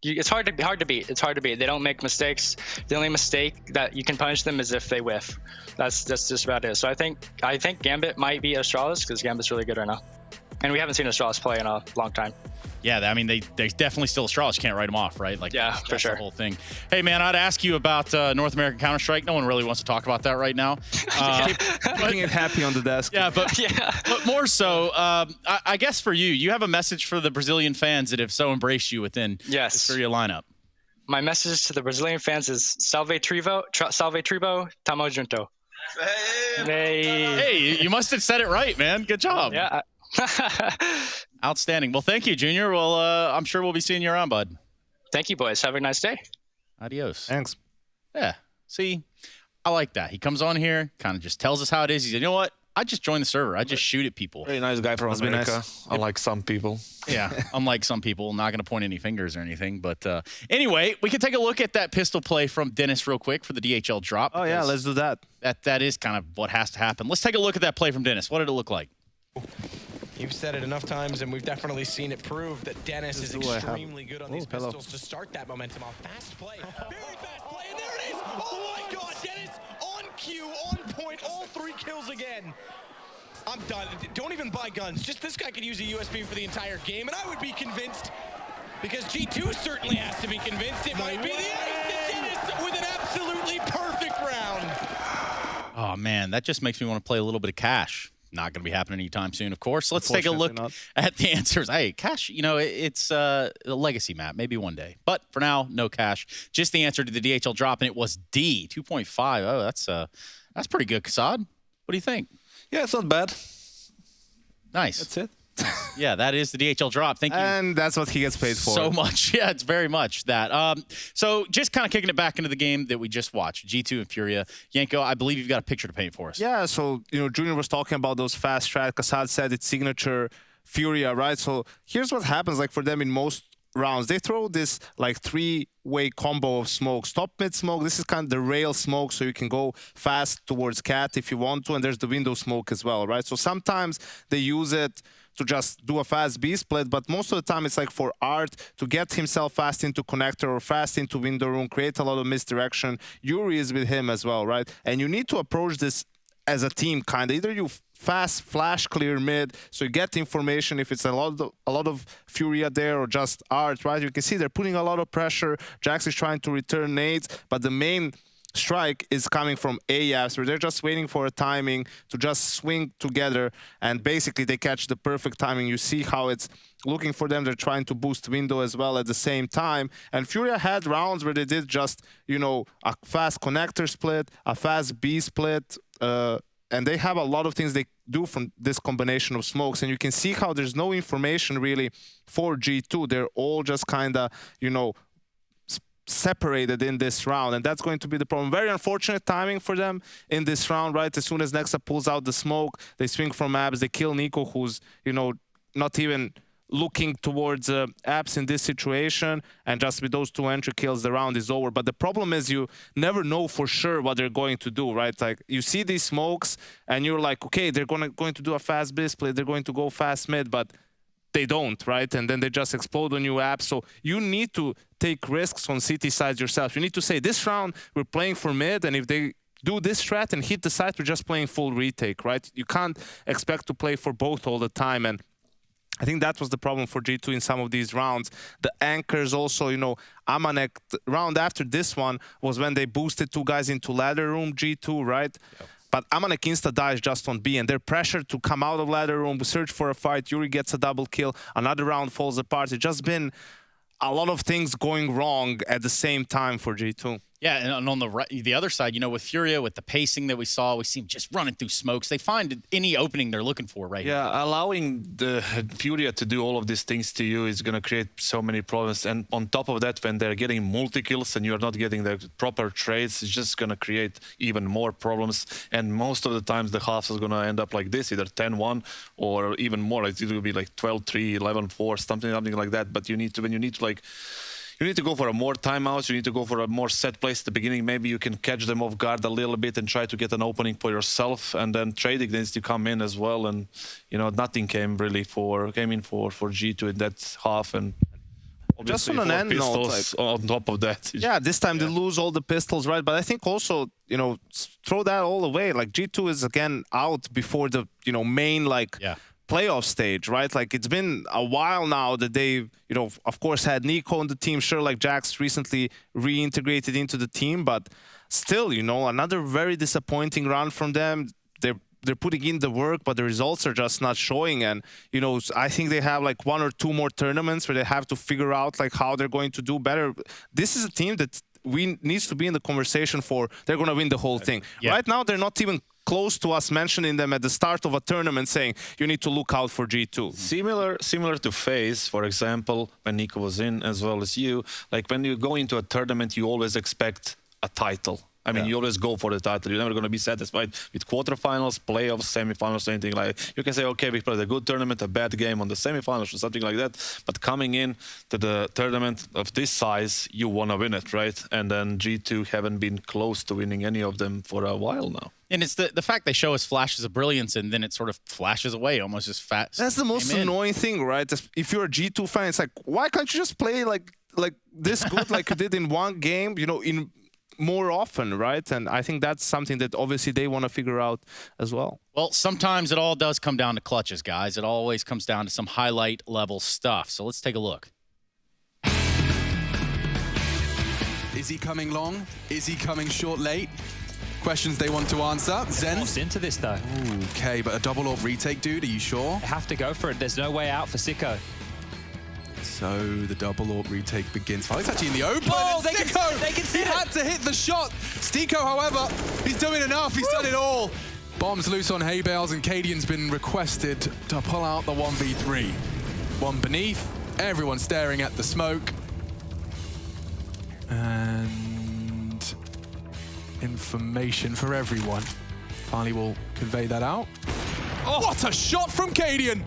it's hard to beat. It's hard to beat. They don't make mistakes. The only mistake that you can punish them is if they whiff. That's just about it. So I think Gambit might be Astralis, because Gambit's really good right now, and we haven't seen Astralis play in a long time. Yeah, I mean, they're definitely still Astralis. You can't write them off, right? Like, yeah, for sure. The whole thing. Hey, man, I'd ask you about North American Counter-Strike. No one really wants to talk about that right now. Keeping it happy on the desk. Yeah, but more so, I guess for you have a message for the Brazilian fans that have so embraced you within the Furia lineup. My message to the Brazilian fans is salve tribo, tamo junto. Hey, you must have said it right, man. Good job. Yeah. Outstanding. Well, thank you, Junior. Well, I'm sure we'll be seeing you around, bud. Thank you, boys. Have a nice day. Adios. Thanks. Yeah. See, I like that. He comes on here, kind of just tells us how it is. He said, you know what? I just join the server. I just shoot at people. Very nice guy from Must be America. nice. Unlike some people. Yeah, unlike some people, not going to point any fingers or anything. But anyway, we can take a look at that pistol play from Dennis real quick for the DHL drop. Oh, yeah, let's do that. That is kind of what has to happen. Let's take a look at that play from Dennis. What did it look like? You've said it enough times, and we've definitely seen it prove that Dennis is extremely good on these pistols to start that momentum off. Fast play. Very fast play, and there it is! Oh my god, Dennis on cue, on point, all 3 kills again. I'm done. Don't even buy guns. Just this guy could use a USB for the entire game, and I would be convinced, because G2 certainly has to be convinced. It might be the ace to Dennis with an absolutely perfect round. Oh, man, that just makes me want to play a little bit of Cash. Not going to be happening anytime soon, of course. Let's take a look at the answers. Hey, Cash, you know, it's a legacy map, maybe one day. But for now, no Cash. Just the answer to the DHL drop, and it was D, 2.5. Oh, that's pretty good, Kassad. What do you think? Yeah, it's not bad. Nice. That's it. Yeah, that is the DHL drop. Thank you. And that's what he gets paid for. So much. Yeah, it's very much that. So just kind of kicking it back into the game that we just watched, G2 and Furia. Yanko, I believe you've got a picture to paint for us. Yeah, so, you know, Junior was talking about those fast strats. Kassad said it's signature Furia, right? So here's what happens, like, for them in most rounds. They throw this, like, 3-way combo of smokes. Top mid smoke, this is kind of the rail smoke, so you can go fast towards Cat if you want to, and there's the window smoke as well, right? So sometimes they use it to just do a fast B split, but most of the time it's like for Art to get himself fast into connector or fast into window room, create a lot of misdirection. Yuri is with him as well, right? And you need to approach this as a team, kind of. Either you fast flash clear mid, so you get information if it's a lot of Furia there, or just Art, right? You can see they're putting a lot of pressure. Jax is trying to return nades, but the main strike is coming from AFs, where they're just waiting for a timing to just swing together, and basically they catch the perfect timing. You see how it's looking for them. They're trying to boost window as well at the same time. And Furia had rounds where they did just, you know, a fast connector split, a fast B split, and they have a lot of things they do from this combination of smokes. And you can see how there's no information really for G2. They're all just kind of, you know, separated in this round, and that's going to be the problem. Very unfortunate timing for them in this round, right? As soon as Nexa pulls out the smoke, they swing from Abs, they kill Nico, who's, you know, not even looking towards Abs in this situation, and just with those 2 entry kills, the round is over. But the problem is you never know for sure what they're going to do, right? Like, you see these smokes, and you're like, okay, they're going to do a fast B split, they're going to go fast mid, but they don't, right? And then they just explode on you apps. So you need to take risks on CT sides yourself. You need to say, this round, we're playing for mid, and if they do this strat and hit the side, we're just playing full retake, right? You can't expect to play for both all the time. And I think that was the problem for G2 in some of these rounds. The anchors also, you know, Amanek, round after this one was when they boosted 2 guys into ladder room, G2, right? Yep. But Amanek insta-dies just on B, and they're pressured to come out of ladder room, search for a fight. Yuri gets a double kill. Another round falls apart. It's just been a lot of things going wrong at the same time for G2. Yeah, and on the other side, you know, with Furia, with the pacing that we saw, we see them just running through smokes. They find any opening they're looking for right here. Yeah, allowing the Furia to do all of these things to you is going to create so many problems. And on top of that, when they're getting multi-kills and you're not getting the proper trades, it's just going to create even more problems. And most of the times, the halves is going to end up like this, either 10-1 or even more. Like, it will be like 12-3, 11-4, something like that. But you need to go for a more timeouts. You need to go for a more set place at the beginning. Maybe you can catch them off guard a little bit and try to get an opening for yourself, and then trading needs to come in as well. And, you know, nothing came in for G2 in that half, and just on an end note, like, on top of that. Yeah, this time they lose all the pistols, right? But I think also, you know, throw that all away. Like, G2 is again out before the, you know, main playoff stage, right? Like, it's been a while now that they've, you know, of course had Nico on the team. Sure, like, Jax recently reintegrated into the team, but still, you know, another very disappointing run from them. They're putting in the work, but the results are just not showing. And, you know, I think they have like 1 or 2 more tournaments where they have to figure out like how they're going to do better. This is a team that needs to be in the conversation for they're going to win the whole thing. Yeah. Right now, they're not even close to us mentioning them at the start of a tournament saying you need to look out for G2. Similar to FaZe, for example, when Nico was in, as well as you, like when you go into a tournament, you always expect a title. I mean, you always go for the title. You're never going to be satisfied with quarterfinals, playoffs, semifinals, anything like that. You can say, okay, we played a good tournament, a bad game on the semifinals or something like that. But coming in to the tournament of this size, you want to win it, right? And then G2 haven't been close to winning any of them for a while now. And it's the fact they show us flashes of brilliance and then it sort of flashes away almost as fast. That's the most annoying thing, right? If you're a G2 fan, it's like, why can't you just play like this good like you did in one game, you know, in more often, right? And I think that's something that obviously they want to figure out as well. Well, sometimes it all does come down to clutches, guys. It always comes down to some highlight level stuff. So let's take a look. Is he coming long? Is he coming short late? Questions they want to answer. Zen into this though. Okay, but a double orb retake, dude. Are you sure? They have to go for it. There's no way out for Sicko. So the double orb retake begins. It's actually in the open. Oh, they can see he had to hit the shot. Stiko, however, he's doing enough. He's done it all. Bombs loose on hay bales, and Cadian's been requested to pull out the 1v3. One beneath. Everyone staring at the smoke. And information for everyone. Farley will convey that out. Oh, what a shot from Cadian!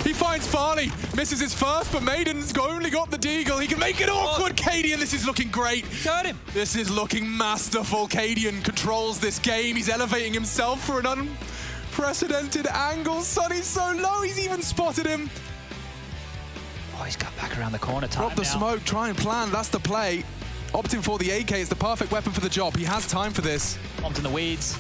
He finds Farley, misses his first, but Maiden's only got the deagle. He can make it awkward. Cadian, this is looking great. Got him. This is looking masterful. Cadian controls this game. He's elevating himself for an unprecedented angle. Sonny's so low, he's even spotted him. Oh, he's cut back around the corner. Drop the smoke, try and plan. That's the play. Opting for the AK is the perfect weapon for the job. He has time for this. Bombs in the weeds.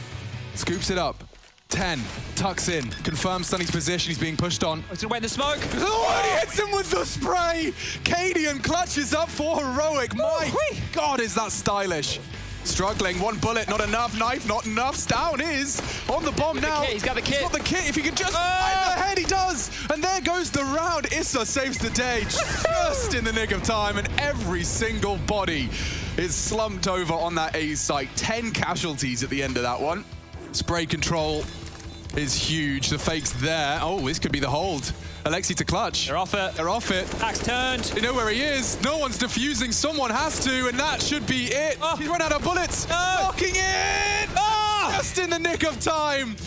Scoops it up. 10, tucks in, confirms Sonny's position, he's being pushed on. He's gonna wait in the smoke. Oh, and he hits him with the spray! Cadian clutches up for heroic. My God, is that stylish. Struggling, one bullet, not enough, knife, not enough. Down is on the bomb now. He's got the kit. He's got the kit, if he could just find the head, he does! And there goes the round. Issa saves the day just in the nick of time, and every single body is slumped over on that A site. 10 casualties at the end of that one. Spray control is huge. The fake's there. Oh, this could be the hold. Alexi to clutch. They're off it. They're off it. Axe turned. You know where he is. No one's defusing. Someone has to, and that should be it. Oh. He's run out of bullets. No. Locking in. Oh. Just in the nick of time.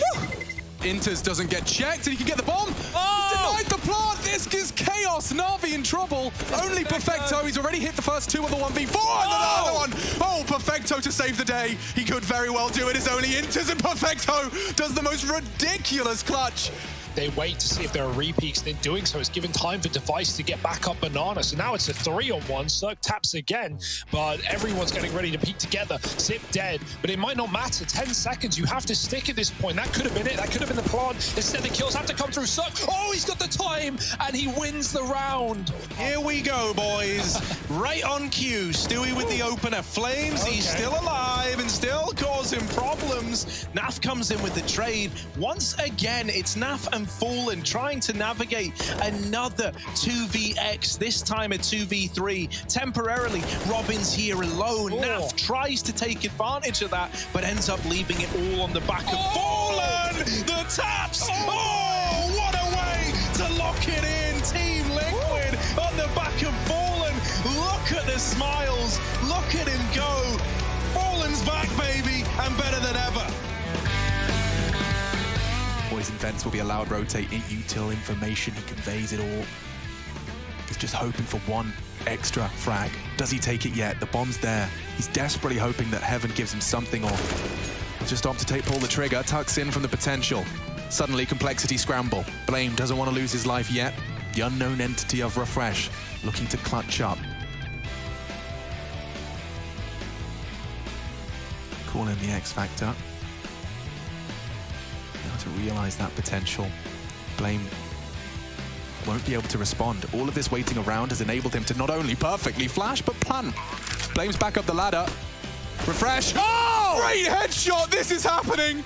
Inters doesn't get checked, and he can get the bomb. Oh. He's denied the plant. This is chaos. Na'Vi in trouble. Only Perfecto. He's already hit the first two of the 1v4. And another one. Oh, Perfecto to save the day. He could very well do it. It's only Inters, and Perfecto does the most ridiculous clutch. They wait to see if there are repeats. In doing so, it's given time for Device to get back up Banana. So now it's a 3-on-1. Cirque taps again, but everyone's getting ready to peek together. Zip dead, but it might not matter. 10 seconds. You have to stick at this point. That could have been it. That could have been the plan. Instead, the kills have to come through Cirque. Oh, he's got the time, and he wins the round. Here we go, boys. Right on cue. Stewie with the opener. Flames, he's still alive and still causing problems. Naf comes in with the trade. Once again, it's Naf and Fallen trying to navigate another 2vx, this time a 2v3. Temporarily, Robin's here alone. Naf tries to take advantage of that, but ends up leaving it all on the back of Fallen. The taps. Oh, what a way to lock it in. Team Liquid on the back of Fallen. Look at the smiles. Look at him go. Fallen's back, baby, and better than ever. Boys and vents will be allowed rotate in util information. He conveys it all. He's just hoping for one extra frag. Does he take it yet? The bomb's there. He's desperately hoping that Heaven gives him something off. Just opt to pull the trigger, tucks in from the potential. Suddenly, complexity scramble. Blame doesn't want to lose his life yet. The unknown entity of Refresh looking to clutch up. Call in the X Factor. To realize that potential. Blame won't be able to respond. All of this waiting around has enabled him to not only perfectly flash, but plan. Blame's back up the ladder. Refresh. Oh! Great headshot! This is happening!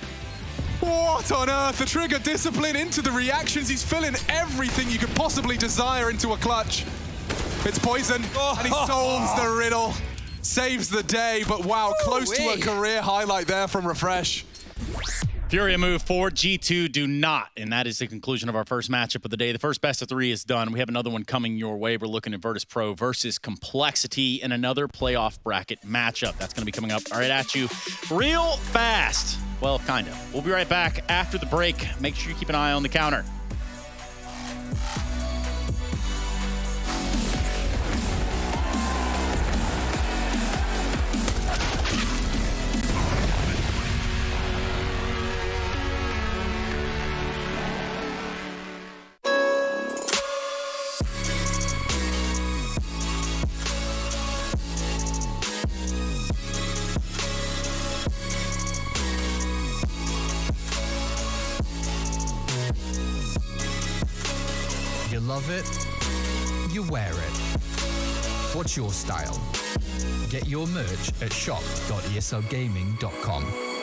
What on earth? The trigger discipline into the reactions. He's filling everything you could possibly desire into a clutch. It's poison, and he solves the riddle. Saves the day, but wow, close to a career highlight there from Refresh. Furia move forward, G2 do not. And that is the conclusion of our first matchup of the day. The first best of 3 is done. We have another one coming your way. We're looking at Virtus Pro versus Complexity in another playoff bracket matchup. That's going to be coming up right at you real fast. Well, kind of. We'll be right back after the break. Make sure you keep an eye on the counter. You love it, you wear it. What's your style? Get your merch at shop.eslgaming.com.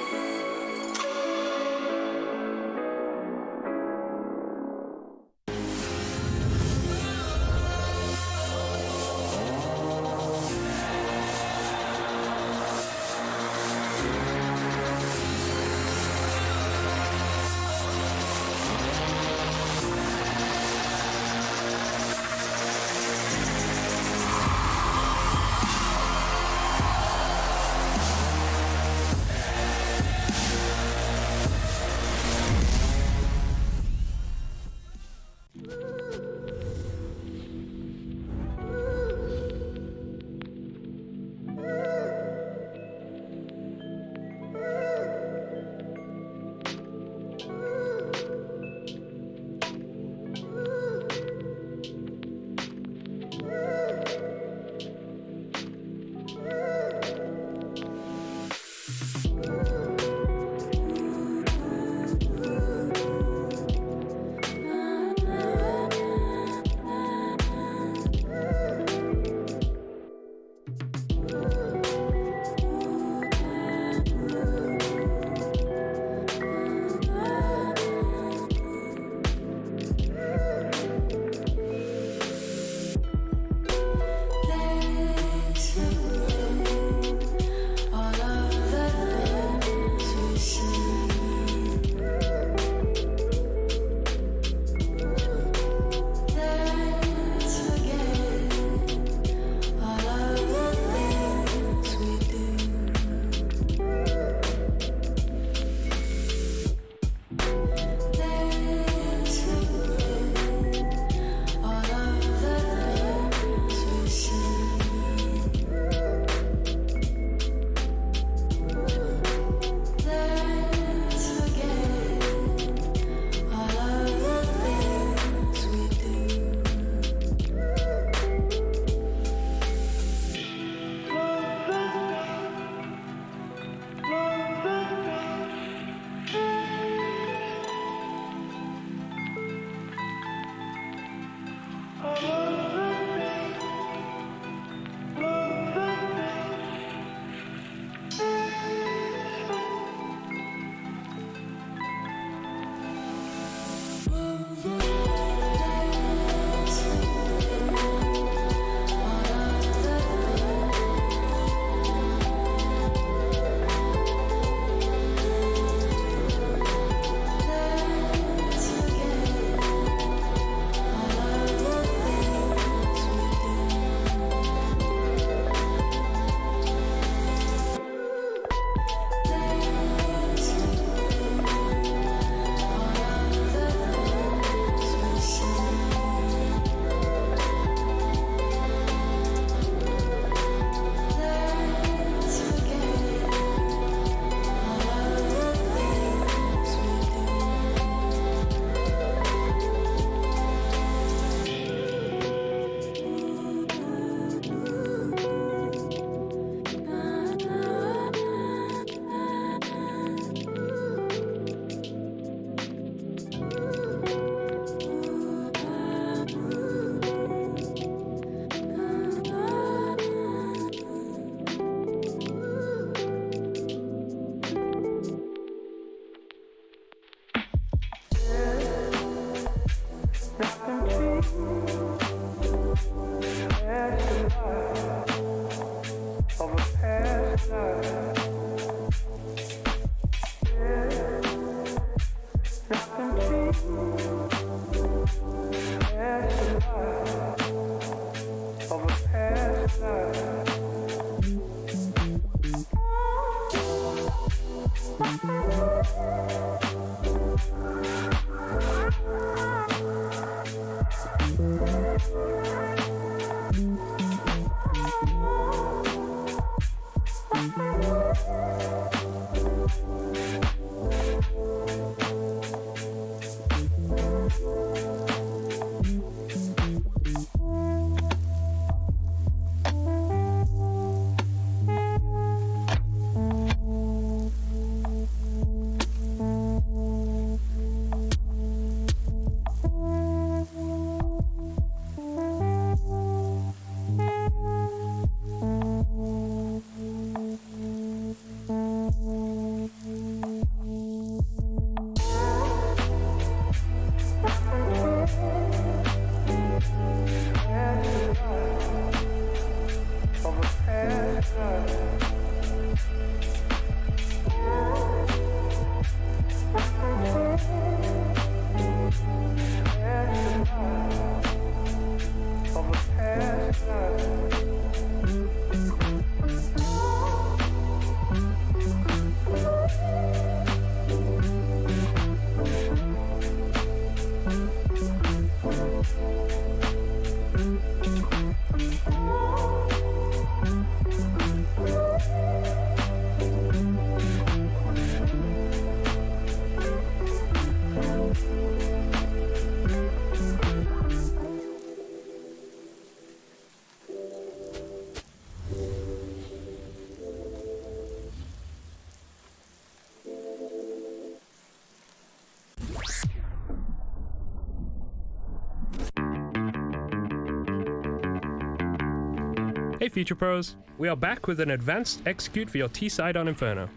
Hey Future Pros, we are back with an advanced execute for your T-side on Inferno.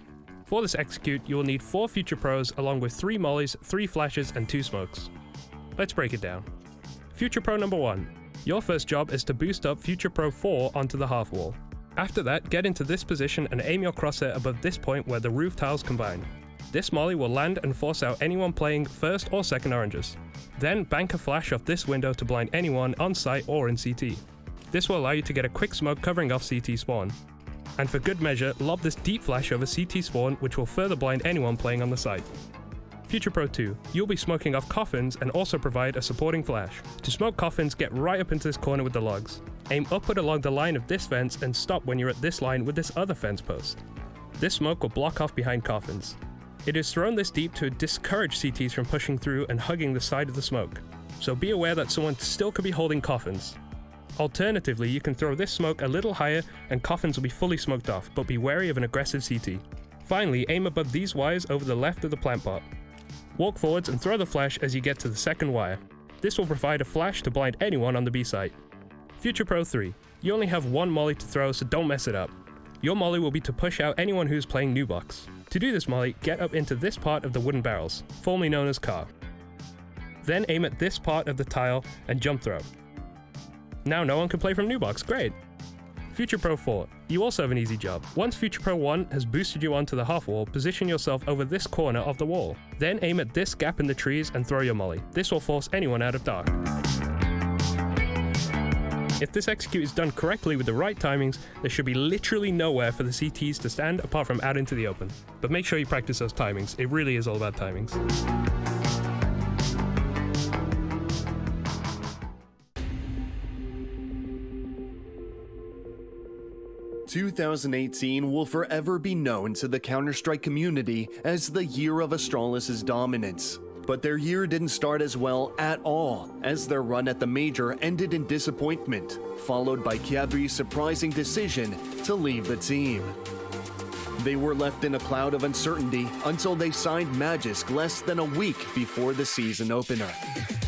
For this execute, you will need 4 Future Pros along with 3 mollies, 3 flashes, and 2 smokes. Let's break it down. Future Pro number 1. Your first job is to boost up Future Pro 4 onto the half wall. After that, get into this position and aim your crosshair above this point where the roof tiles combine. This molly will land and force out anyone playing first or second oranges. Then bank a flash off this window to blind anyone on site or in CT. This will allow you to get a quick smoke covering off CT spawn. And for good measure, lob this deep flash over CT spawn, which will further blind anyone playing on the site. Future Pro 2, you'll be smoking off coffins and also provide a supporting flash. To smoke coffins, get right up into this corner with the logs. Aim upward along the line of this fence and stop when you're at this line with this other fence post. This smoke will block off behind coffins. It is thrown this deep to discourage CTs from pushing through and hugging the side of the smoke, so be aware that someone still could be holding coffins. Alternatively, you can throw this smoke a little higher and coffins will be fully smoked off, but be wary of an aggressive CT. Finally, aim above these wires over the left of the plant pot. Walk forwards and throw the flash as you get to the second wire. This will provide a flash to blind anyone on the B site. Future Pro 3, you only have 1 molly to throw, so don't mess it up. Your molly will be to push out anyone who's playing new box. To do this molly, get up into this part of the wooden barrels, formerly known as car. Then aim at this part of the tile and jump throw. Now no one can play from new box, great! Future Pro 4, you also have an easy job. Once Future Pro 1 has boosted you onto the half wall, position yourself over this corner of the wall. Then aim at this gap in the trees and throw your molly. This will force anyone out of dark. If this execute is done correctly with the right timings, there should be literally nowhere for the CTs to stand apart from out into the open. But make sure you practice those timings, it really is all about timings. 2018 will forever be known to the Counter-Strike community as the year of Astralis' dominance. But their year didn't start as well at all, as their run at the Major ended in disappointment, followed by Kiabri's surprising decision to leave the team. They were left in a cloud of uncertainty until they signed Magisk less than a week before the season opener.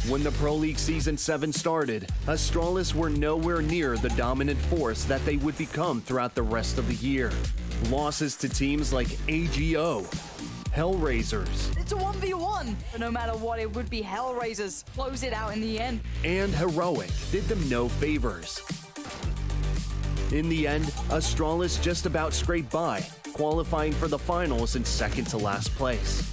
When the Pro League Season 7 started, Astralis were nowhere near the dominant force that they would become throughout the rest of the year. Losses to teams like AGO, Hellraisers, It's a 1v1. But no matter what, it would be Hellraisers. Close it out in the end. and Heroic did them no favors. In the end, Astralis just about scraped by, qualifying for the finals in second to last place.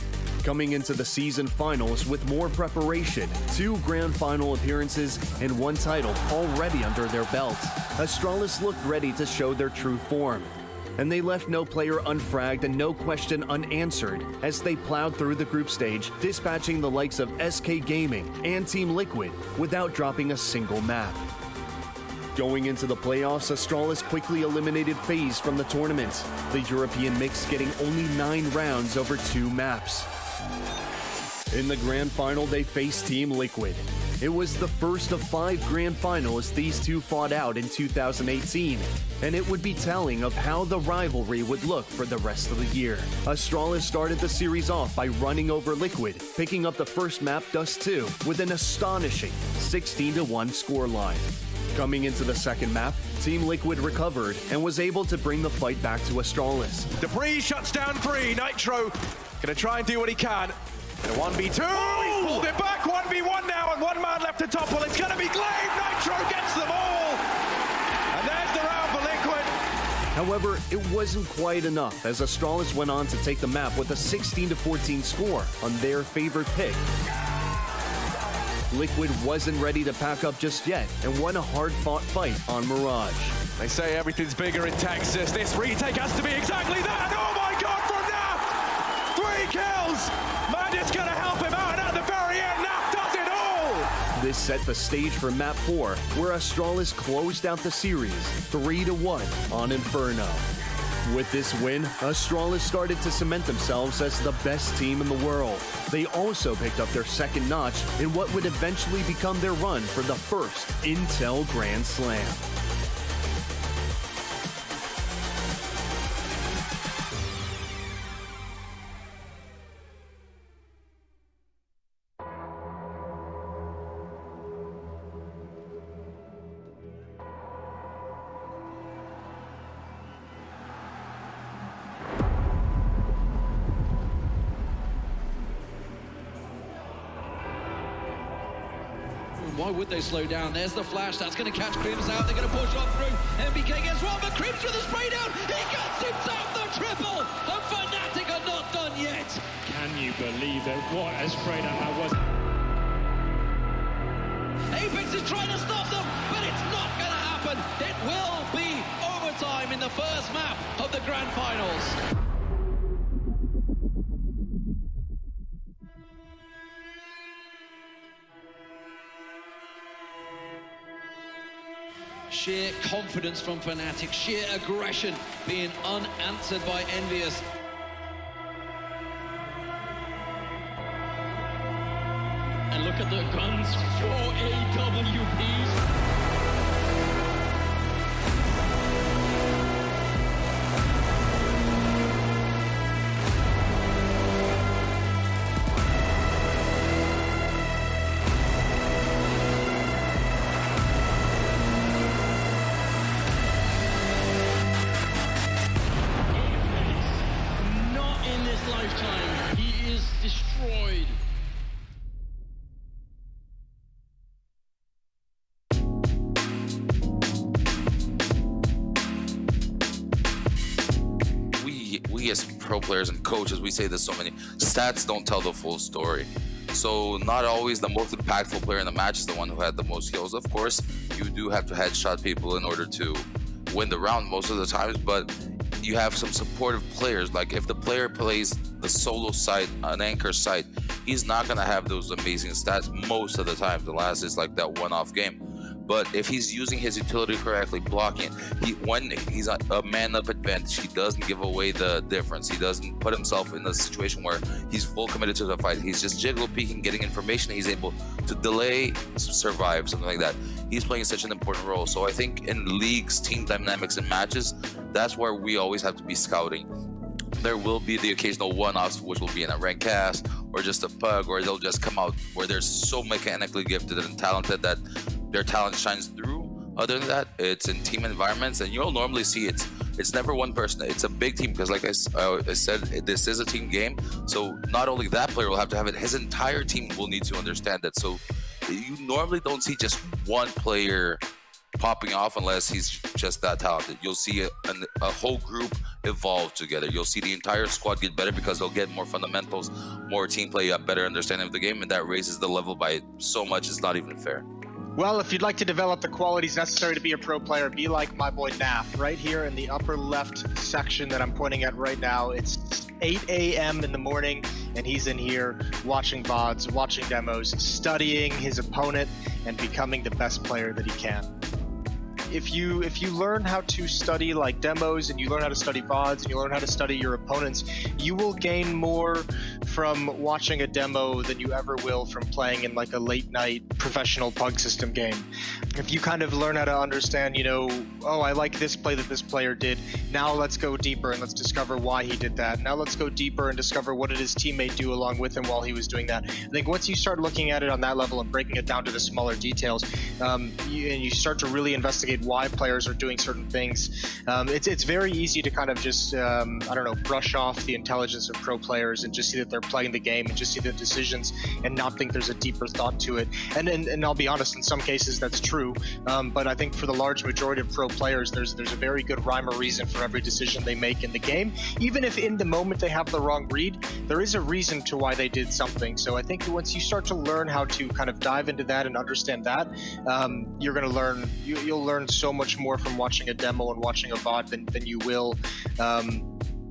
Coming into the season finals with more preparation, 2 grand final appearances, and 1 title already under their belt, Astralis looked ready to show their true form. And they left no player unfragged and no question unanswered as they plowed through the group stage, dispatching the likes of SK Gaming and Team Liquid without dropping a single map. Going into the playoffs, Astralis quickly eliminated FaZe from the tournament, the European mix getting only 9 rounds over 2 maps. In the grand final, they faced Team Liquid. It was the first of 5 grand finals these two fought out in 2018, and it would be telling of how the rivalry would look for the rest of the year. Astralis started the series off by running over Liquid, picking up the first map, Dust 2, with an astonishing 16-1 scoreline. Coming into the second map, Team Liquid recovered and was able to bring the fight back to Astralis. Debris shuts down 3. Nitro gonna try and do what he can. And a 1v2, he's pulled it back, 1v1 now, and 1 man left to topple. It's gonna be Glaive, Nitro gets them all! And there's the round for Liquid. However, it wasn't quite enough, as Astralis went on to take the map with a 16-14 score on their favorite pick. Liquid wasn't ready to pack up just yet, and won a hard-fought fight on Mirage. They say everything's bigger in Texas. This retake has to be exactly that. Oh my God, from Naf! 3 kills! Magic's gonna help him out, and at the very end, Naf does it all! This set the stage for map 4, where Astralis closed out the series 3-1 on Inferno. With this win, Astralis started to cement themselves as the best team in the world. They also picked up their second notch in what would eventually become their run for the first Intel Grand Slam. Why would they slow down? There's the flash. That's going to catch Crims out. They're going to push on through. MBK gets one, but Crims with the spray down. He gets himself the triple. And Fnatic are not done yet. Can you believe it? What a spray down that was. Apex is trying to stop them, but it's not going to happen. It will be overtime in the first map of the Grand Finals. Sheer confidence from Fnatic, sheer aggression being unanswered by Envious. And look at the guns, 4 AWPs. Lifetime, he is destroyed. We as pro players and coaches, we say this so many, stats don't tell the full story. So not always the most impactful player in the match is the one who had the most kills. Of course, you do have to headshot people in order to win the round most of the times, but you have some supportive players. Like if the player plays the solo side, an anchor side, he's not gonna have those amazing stats most of the time. The last is like that one-off game. But if he's using his utility correctly, blocking, when he's a man-up advantage, he doesn't give away the difference. He doesn't put himself in a situation where he's full committed to the fight. He's just jiggle peeking, getting information. He's able to delay, survive, something like that. He's playing such an important role. So I think in leagues, team dynamics, and matches, that's where we always have to be scouting. There will be the occasional one-offs, which will be in a rank cast or just a pug, or they'll just come out where they're so mechanically gifted and talented that their talent shines through. Other than that, it's in team environments, and you'll normally see it's never one person. It's a big team because, like I said, this is a team game. So not only that player will have to have it, his entire team will need to understand that. So you normally don't see just one player popping off unless he's just that talented. You'll see a whole group evolve together. You'll see the entire squad get better because they'll get more fundamentals, more team play, a better understanding of the game, and that raises the level by so much it's not even fair. Well, if you'd like to develop the qualities necessary to be a pro player, be like my boy Naf. Right here in the upper left section that I'm pointing at right now, it's 8 a.m. in the morning, and he's in here watching VODs, watching demos, studying his opponent, and becoming the best player that he can. If you learn how to study like demos, and you learn how to study VODs, and you learn how to study your opponents, you will gain more from watching a demo than you ever will from playing in like a late night professional pug system game. If you kind of learn how to understand, oh, I like this play that this player did. Now let's go deeper and let's discover why he did that. Now let's go deeper and discover what did his teammate do along with him while he was doing that. I think once you start looking at it on that level and breaking it down to the smaller details, you start to really investigate why players are doing certain things. It's very easy to kind of just, brush off the intelligence of pro players and just see that they're playing the game and just see the decisions and not think there's a deeper thought to it. And I'll be honest, in some cases that's true, but I think for the large majority of pro players, there's a very good rhyme or reason for every decision they make in the game. Even if in the moment they have the wrong read, there is a reason to why they did something. So I think once you start to learn how to kind of dive into that and understand that, you're going to learn, you'll learn so much more from watching a demo and watching a VOD than you will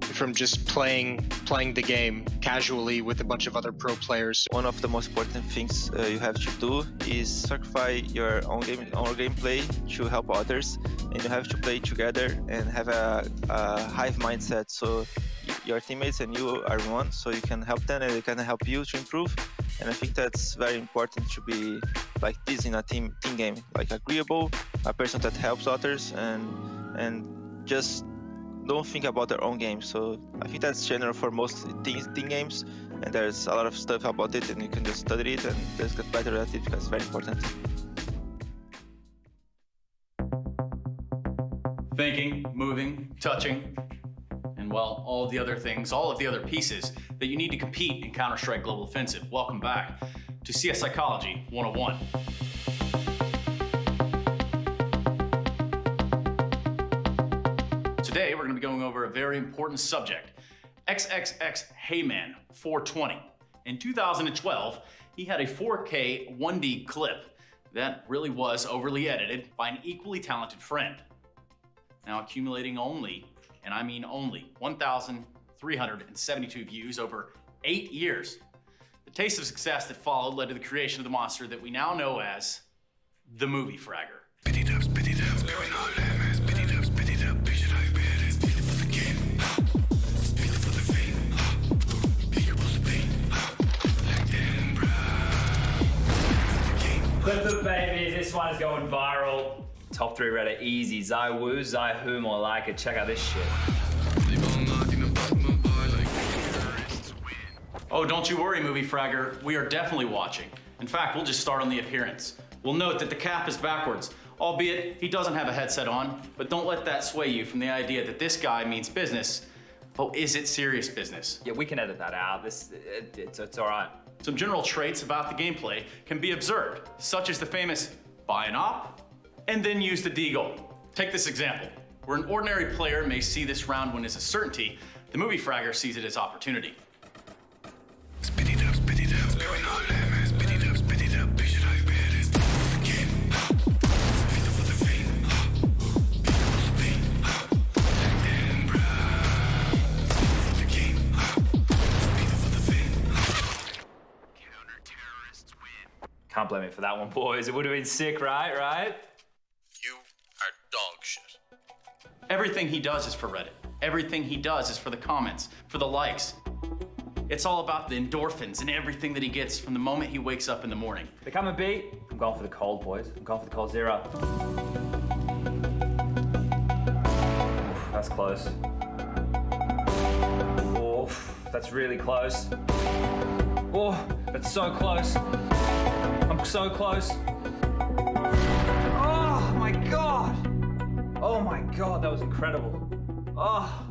from just playing the game casually with a bunch of other pro players. One of the most important things you have to do is sacrifice your own gameplay to help others, and you have to play together and have a hive mindset. So your teammates and you are one, so you can help them and they can help you to improve. And I think that's very important to be like this in a team game, like agreeable, a person that helps others, and just don't think about their own game. So I think that's general for most team games, and there's a lot of stuff about it, and you can just study it and just get better at it because it's very important. Thinking, moving, touching, and well, all of the other things, all of the other pieces that you need to compete in Counter-Strike Global Offensive. Welcome back to CS Psychology 101. Today, we're going to be going over a very important subject, XXX Heyman 420. In 2012, he had a 4K 1D clip that really was overly edited by an equally talented friend. Now accumulating only, and I mean only, 1,372 views over 8 years. The taste of success that followed led to the creation of the monster that we now know as the Movie Fragger. But baby, this one is going viral. Top 3 Reddit easy. Zai Wu, Zai Who, more like it. Check out this shit. Oh, don't you worry, Movie Fragger. We are definitely watching. In fact, we'll just start on the appearance. We'll note that the cap is backwards, albeit he doesn't have a headset on, but don't let that sway you from the idea that this guy means business. Oh, is it serious business? Yeah, we can edit that out. It's all right. Some general traits about the gameplay can be observed, such as the famous buy an op and then use the deagle. Take this example. Where an ordinary player may see this round win as a certainty, the Movie Fragger sees it as opportunity. Can't blame me for that one, boys. It would have been sick, right? You are dog shit. Everything he does is for Reddit. Everything he does is for the comments, for the likes. It's all about the endorphins and everything that he gets from the moment he wakes up in the morning. They come and beat. I'm going for the cold, boys. I'm going for the cold zero. Oof, that's close. Oof, that's really close. Oh, that's so close. I'm so close. Oh my God. Oh my God, that was incredible. Oh.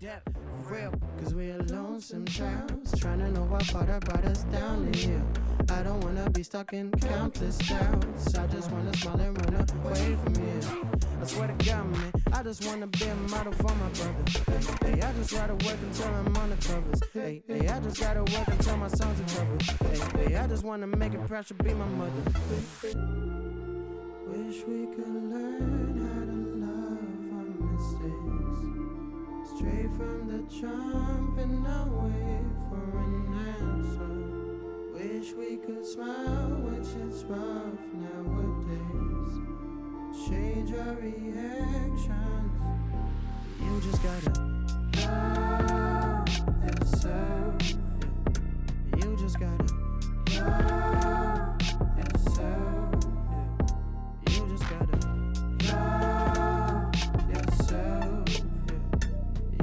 depth, for real. Cause we are lonesome travels, trying to know what far that brought us down to here. I don't wanna be stuck in countless doubts. I just wanna smile and run away from here. I swear to God, man, I just wanna be a model for my brother. Hey, I just gotta work until I'm on the covers. Hey, I just gotta work until my songs are covered. Hey, I just wanna make it proud to be my mother. Wish we could learn how to love our mistakes. Straight from the jump and not wait for an answer. Wish we could smile when shit's rough nowadays. Change our reactions. You just gotta love yourself. You just gotta love yourself. You just gotta love yourself.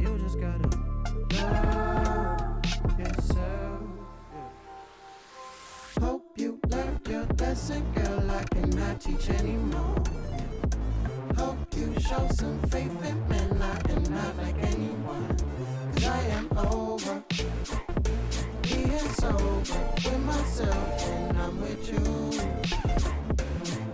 You just gotta love yourself. Hope you learned your lesson, girl. I cannot teach anymore. Hope you show some faith in men. I am not like anyone. Cause I am over being sober with myself and I'm with you.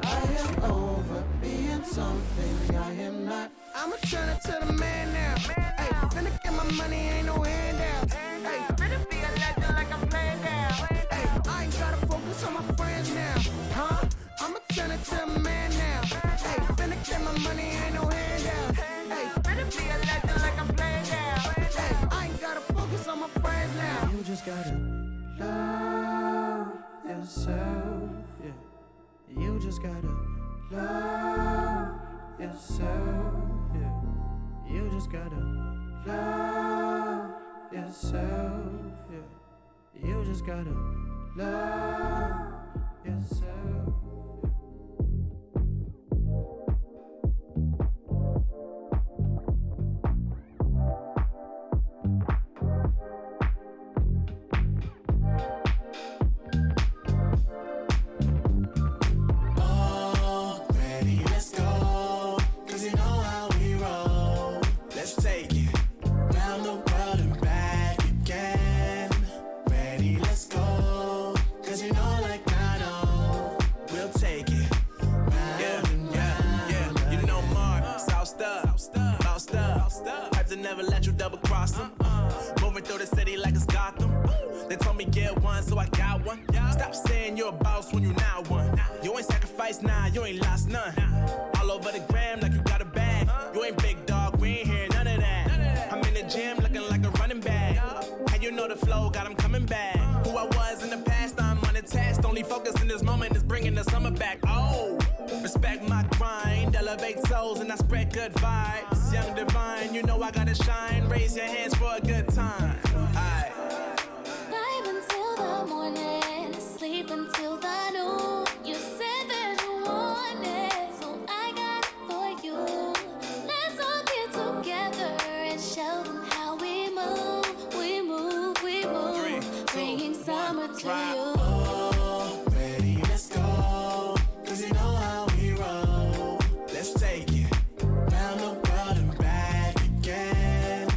I am over being something I am not. I'ma turn it to the man now. Hey, finna get my money, ain't no handouts. Hey, finna be a legend like I'm playing now. Hey, I ain't gotta focus on my friends now. Huh? I'ma turn it to a man now. Hey, finna get my money, ain't no handouts. Hey, finna be a legend like I'm playing now. Hey, I ain't gotta focus on my friends now. You just gotta love yourself. Yeah. You just gotta love yourself. Yeah. You just gotta love yourself. Yeah. You just gotta love yourself. Never let you double cross them. Moving through the city like it's Gotham. They told me get one, so I got one. Stop saying you're a boss when you not one. You ain't sacrificed, nah, you ain't lost none. All over the gram like you got a bag. You ain't big dog, we ain't hearing none of that. I'm in the gym looking like a running back. And you know the flow, got him coming back. Who I was in the past, I'm unattached. Only focus in this moment is bringing the summer back. Oh, respect my grind, elevate souls and I spread good vibes. Young divine, you know I gotta shine. Raise your hands for a good time. Aight. Vibe until the morning, sleep until the noon. You said that you want it, so I got it for you. Let's all get together and show them how we move. We move, we move. 3, 2, bringing summer to you. Ready, let's go. Cause you know how we roll. Let's take it round the world and back again.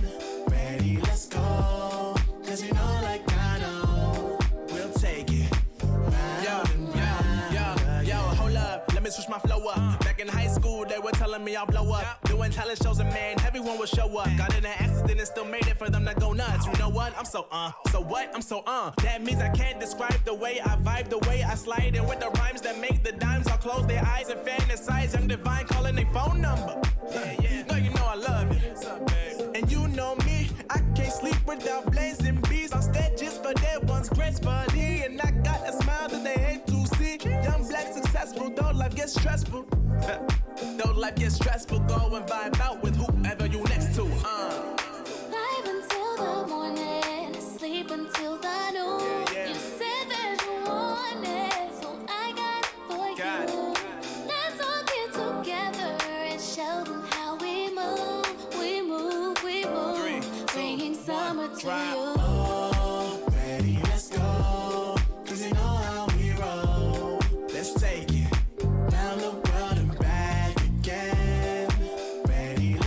Ready, let's go. Cause you know like I know. We'll take it round and round. Yo, hold up, let me switch my flow up. Back in high school, they were telling me I'll blow up. Doing talent shows and man, everyone would show up. Got in an accident and still made it for them to go nuts. You know what? I'm so what? I'm so That means I can't describe the way I vibe, the way I slide in with the rhymes that make the dimes all close their eyes and fantasize. Young divine calling their phone number. Yeah. No, you know I love it. And you know me, I can't sleep without blazing beats on stages for their ones gracefully. And I got a smile that they hate to see. Young black successful, though life gets stressful. Though life gets stressful, go and vibe out with whoever you next to. Vibe until the morning, sleep until the noon. You said that you want it, so I got it for you. Let's all get together and show them how we move. We move, we move. 3, 2, bringing summer to you. Ready, let's go. Cause you know how we roll. Let's take it round the world and back again. Ready,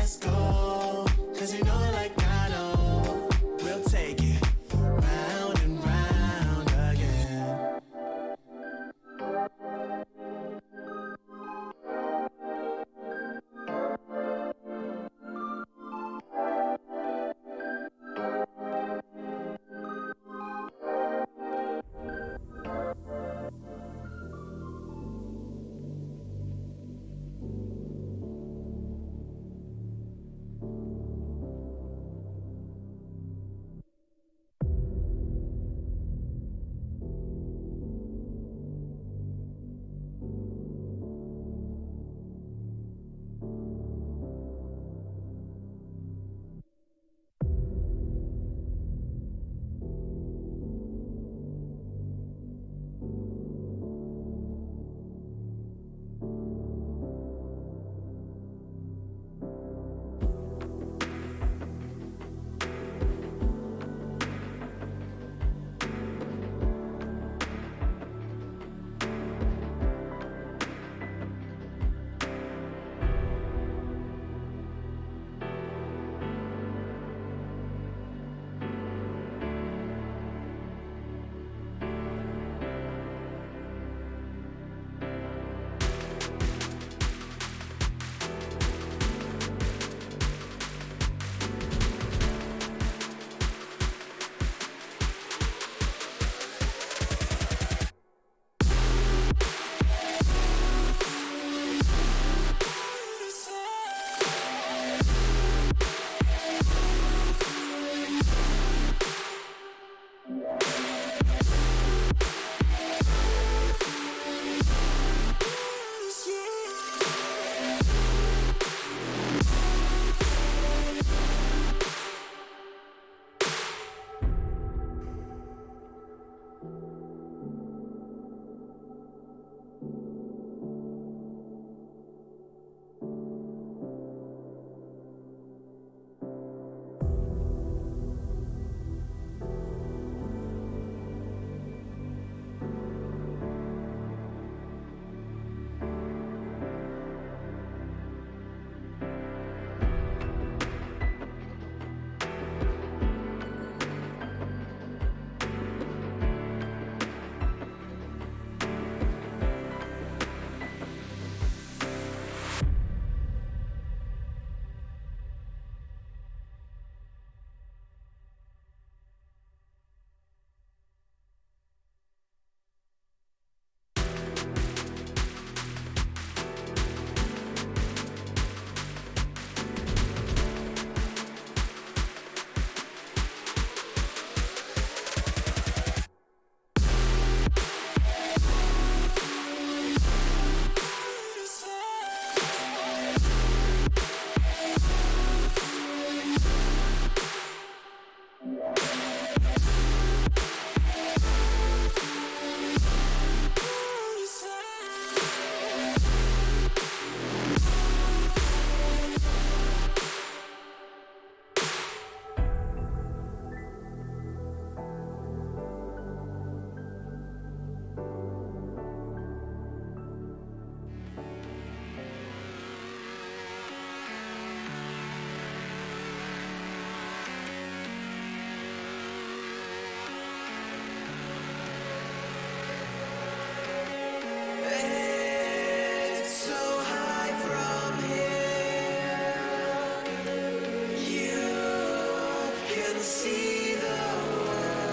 can see the world.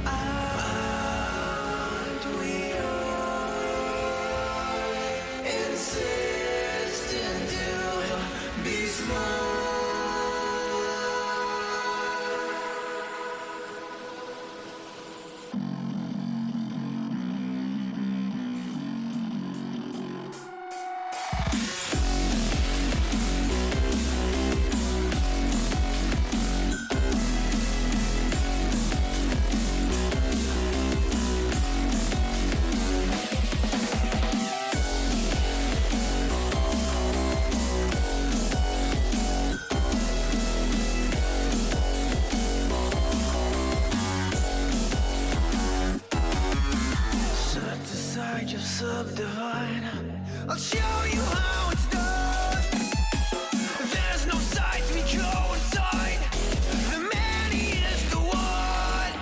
Aren't we all insistent to be small? Subdivide. I'll show you how it's done. There's no sight we go inside. The man is the one.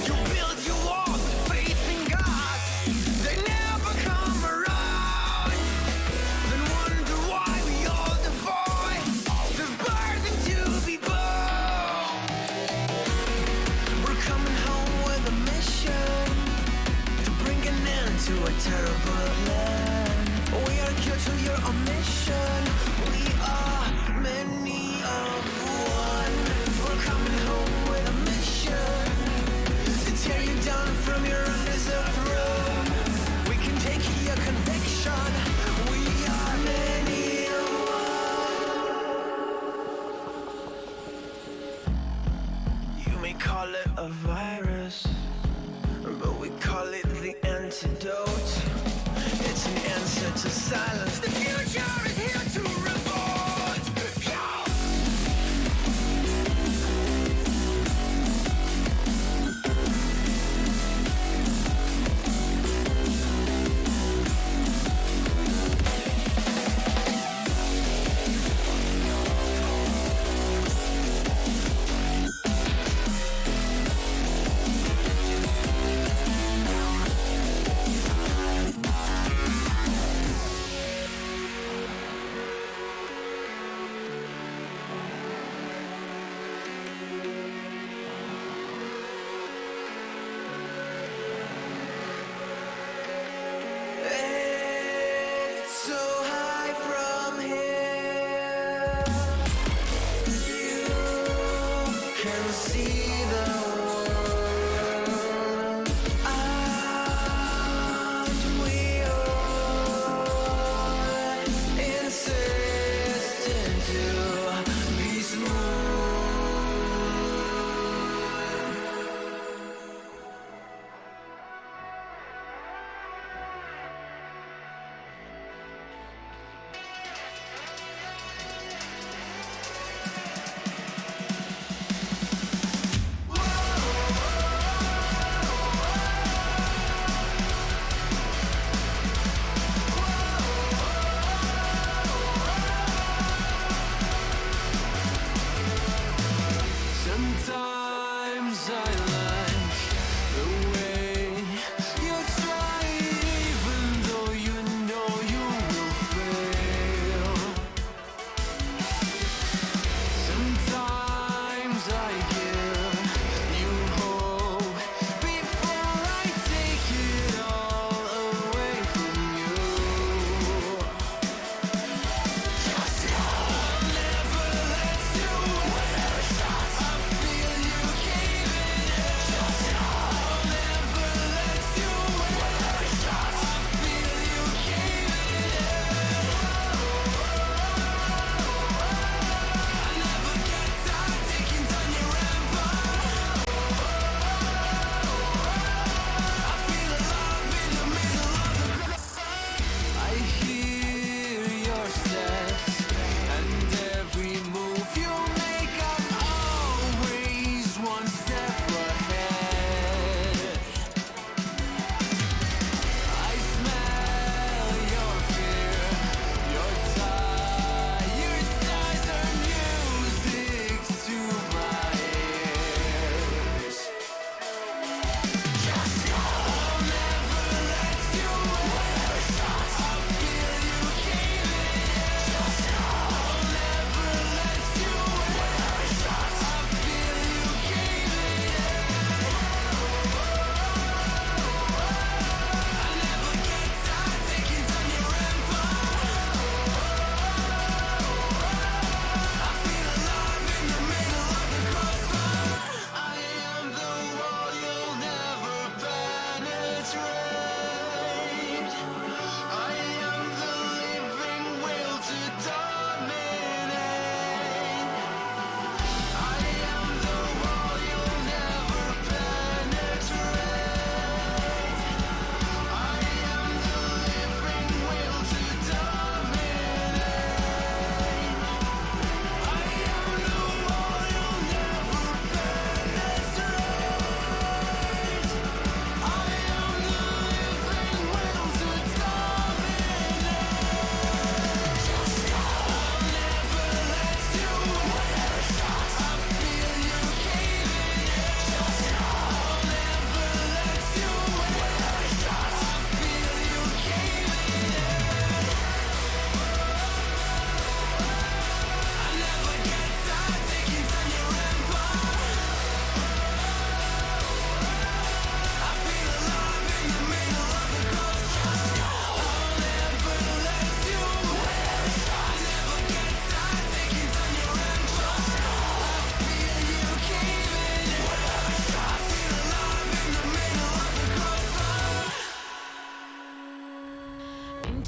You build your walls with faith in God. They never come around. Then wonder why we all defy the burden to be born. We're coming home with a mission to bring an end to a terrible land. We are here to your omission. We are many of one. We're coming home with a mission to tear you down from your undeserved throne. We can take your conviction. We are many of one. You may call it a virus, but we call it the antidote. It's an answer to silence. The future is here to revolt. It's so high from here. You can see the world. Aren't we all insistent to be smooth?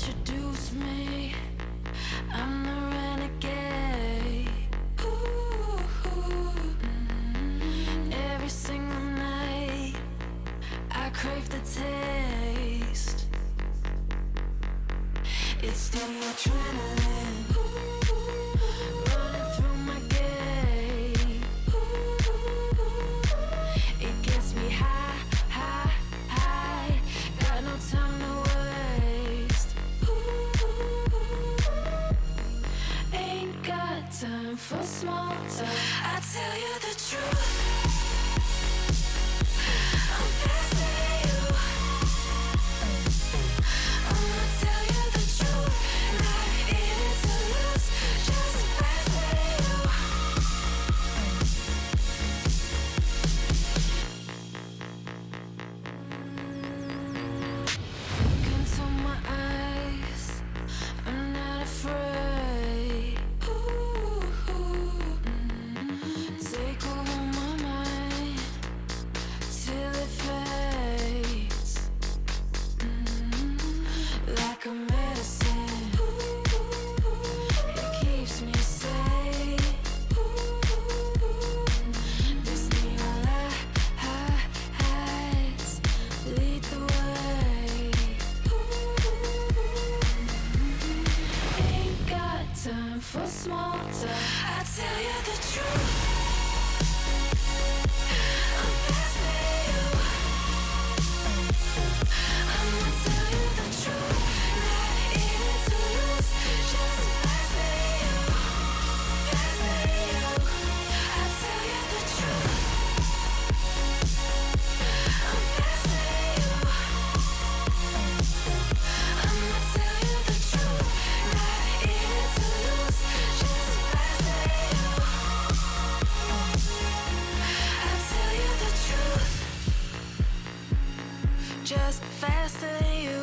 introduce me. I'm the renegade. Ooh, every single night, I crave the taste. It's the adrenaline running through my gait. It gets me high, high, high. Got no time to waste. Ain't got time for small talk. I tell you the truth. I'm faster than you. I'ma tell you the truth. Not in it to lose, just faster than you. Look into my eyes, I'm not afraid. Take over my mind till it fades. Like a medicine, it keeps me safe. This neon lights lead the way. Ain't got time for small talk. I tell you the truth. I'm faster than you. I'ma tell you the truth. Not in it to lose, just faster than you. Faster than you. I tell you the truth. I'm faster than you. I'ma tell you the truth. Not in it to lose, just faster than you. I tell you the truth. Just faster than you.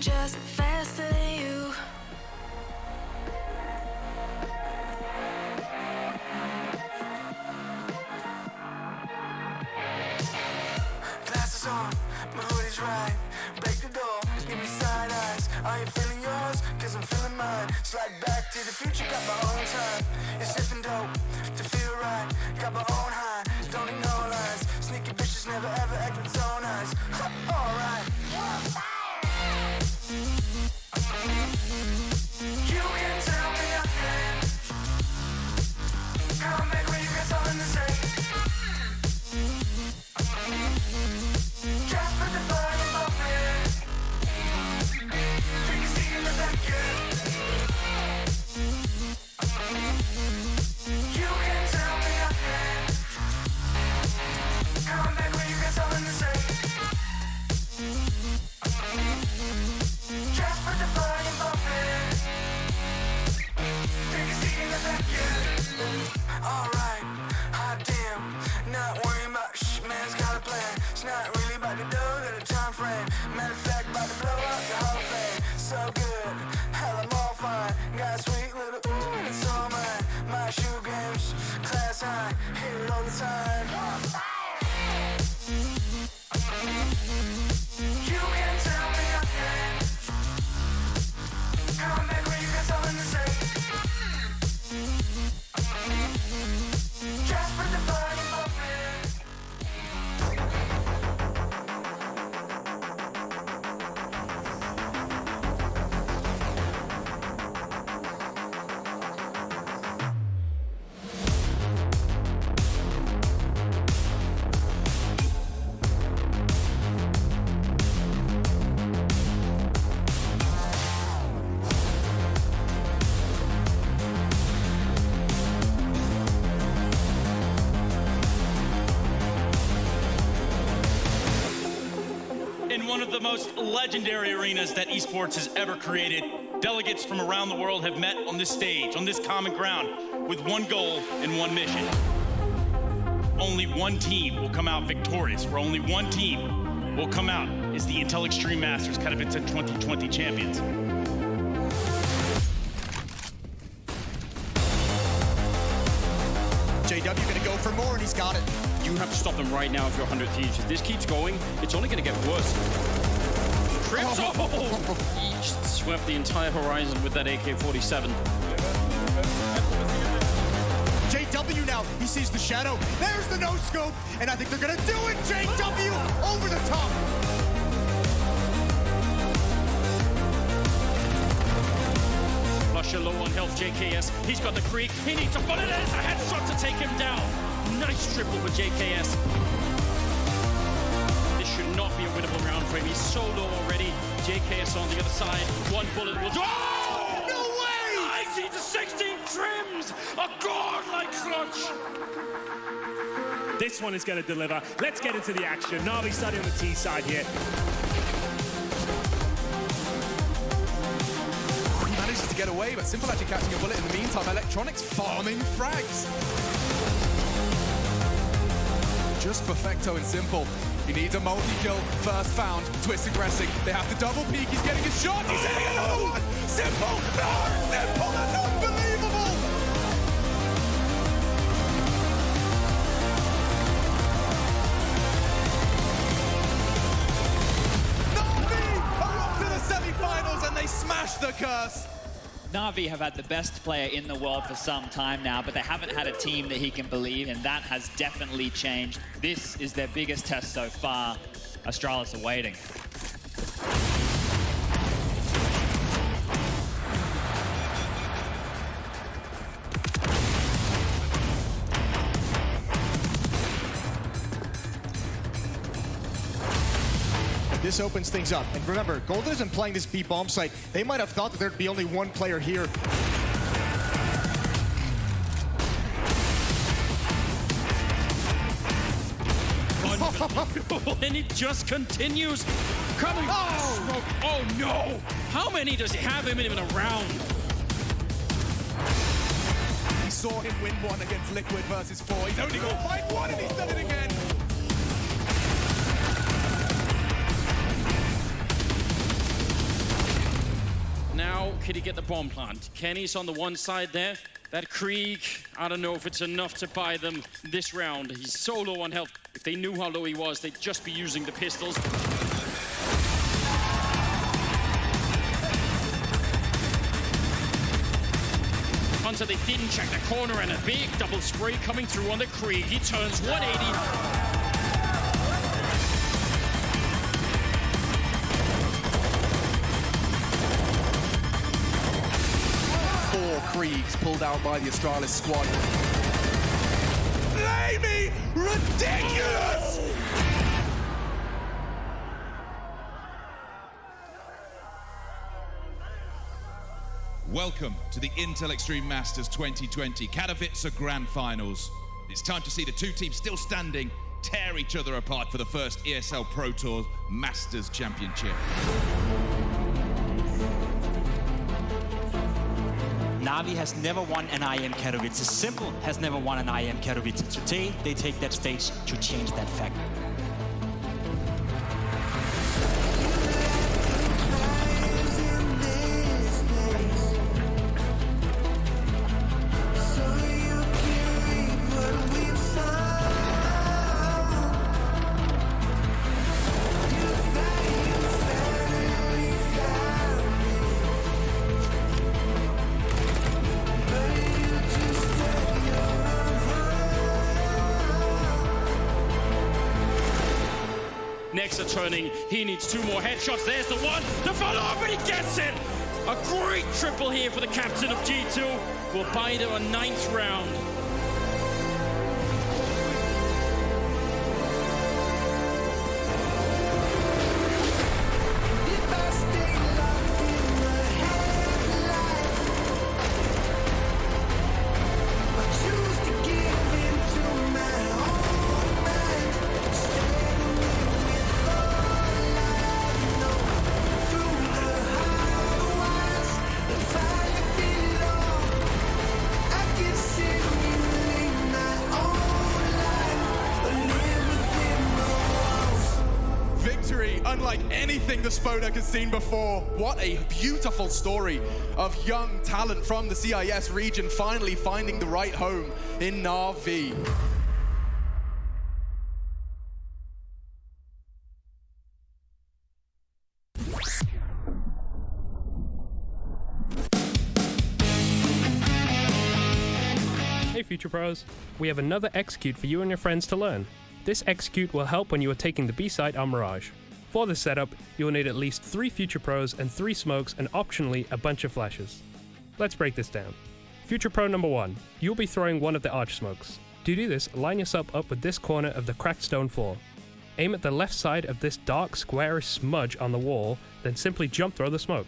Just faster than you. Glasses on, my hoodie's right. Break the door, give me side eyes. I ain't feeling yours, cause I'm feeling mine. Slide back to the future, got my own time. It's sipping dope to feel right. Got my own high, don't need no lines. Sneaky bitches never ever act with zone eyes. Alright. You can tell me nothing. Come back when you got something to say. Just put the fire above me. Take a seat in the back, yeah. You can tell me nothing. Come back when you got something to say. Just put the fire above me. Take a seat in the back, yeah. Alright, hot damn. Not worrying about man's got a plan. It's not really about the dough, got a time frame. Matter of fact, about to blow up the whole thing. So good, hell I'm all fine. Got a sweet little ooh, and it's all mine. My shoe games, class high, hear it all the time. You can tell me nothing. Come back when you got something to say. Just put the fire above me. In one of the most legendary arenas that esports has ever created, delegates from around the world have met on this stage, on this common ground, with one goal and one mission. Only one team will come out victorious, or only one team will come out as the Intel Extreme Masters Katowice 2020 champions. JW You're going to go for more, and he's got it. You have to stop them right now if you're 100 Thieves. If this keeps going, it's only going to get worse. Trips! Oh! He just swept the entire horizon with that AK-47. JW now, he sees the shadow. There's the no-scope, and I think they're going to do it. JW over the top. Flusher low on health, JKS. He's got the creek. He needs to put it in. It's a headshot to take him down. Nice triple for JKS. This should not be a winnable round for him. He's so low already. JKS on the other side. One bullet will... Oh! No way! 19 to 16 trims. A godlike clutch. This one is going to deliver. Let's get into the action. Na'Vi starting on the T side here. He manages to get away, but Simple actually catching a bullet in the meantime. Electronics farming frags. Just perfecto and Simple. He needs a multi-kill, first found, Twist aggressing. They have to double peek, he's getting a shot, he's hitting another one! Simple! No! Simple, that's unbelievable! Na'Vi are off to the semi-finals and they smash the curse! Na'Vi have had the best player in the world for some time now, but they haven't had a team that he can believe, and that has definitely changed. This is their biggest test so far. Astralis are waiting. This opens things up. And remember, Golden isn't playing this B bomb site. They might have thought that there'd be only one player here. And it just continues. Coming. Oh no! How many does he have him in a round? We saw him win one against Liquid versus 4. He's only got to fight one and he's done it again. Now, can he get the bomb plant? Kenny's on the one side there. That Krieg, I don't know if it's enough to buy them this round. He's so low on health. If they knew how low he was, they'd just be using the pistols. Hunter, they didn't check the corner, and a big double spray coming through on the Krieg. He turns 180. Kriegs pulled out by the Astralis squad. Blamey! Ridiculous! Welcome to the Intel Extreme Masters 2020 Katowice Grand Finals. It's time to see the two teams still standing tear each other apart for the first ESL Pro Tour Masters Championship. Na'Vi has never won an IM Katowice. Simple has never won an IM Katowice. Today, they take that stage to change that fact. Nexa turning, he needs 2 more headshots. There's the one, the follow-up, and he gets it! A great triple here for the captain of G2. Will buy them a 9th round. I can see like anything the Spodek has seen before. What a beautiful story of young talent from the CIS region finally finding the right home in Na'Vi. Hey Future Pros, we have another execute for you and your friends to learn. This execute will help when you are taking the B site on Mirage. For this setup, you will need at least 3 Future Pros and 3 smokes and optionally a bunch of flashes. Let's break this down. Future Pro number 1, you'll be throwing one of the arch smokes. To do this, line yourself up with this corner of the cracked stone floor. Aim at the left side of this dark squarish smudge on the wall, then simply jump throw the smoke.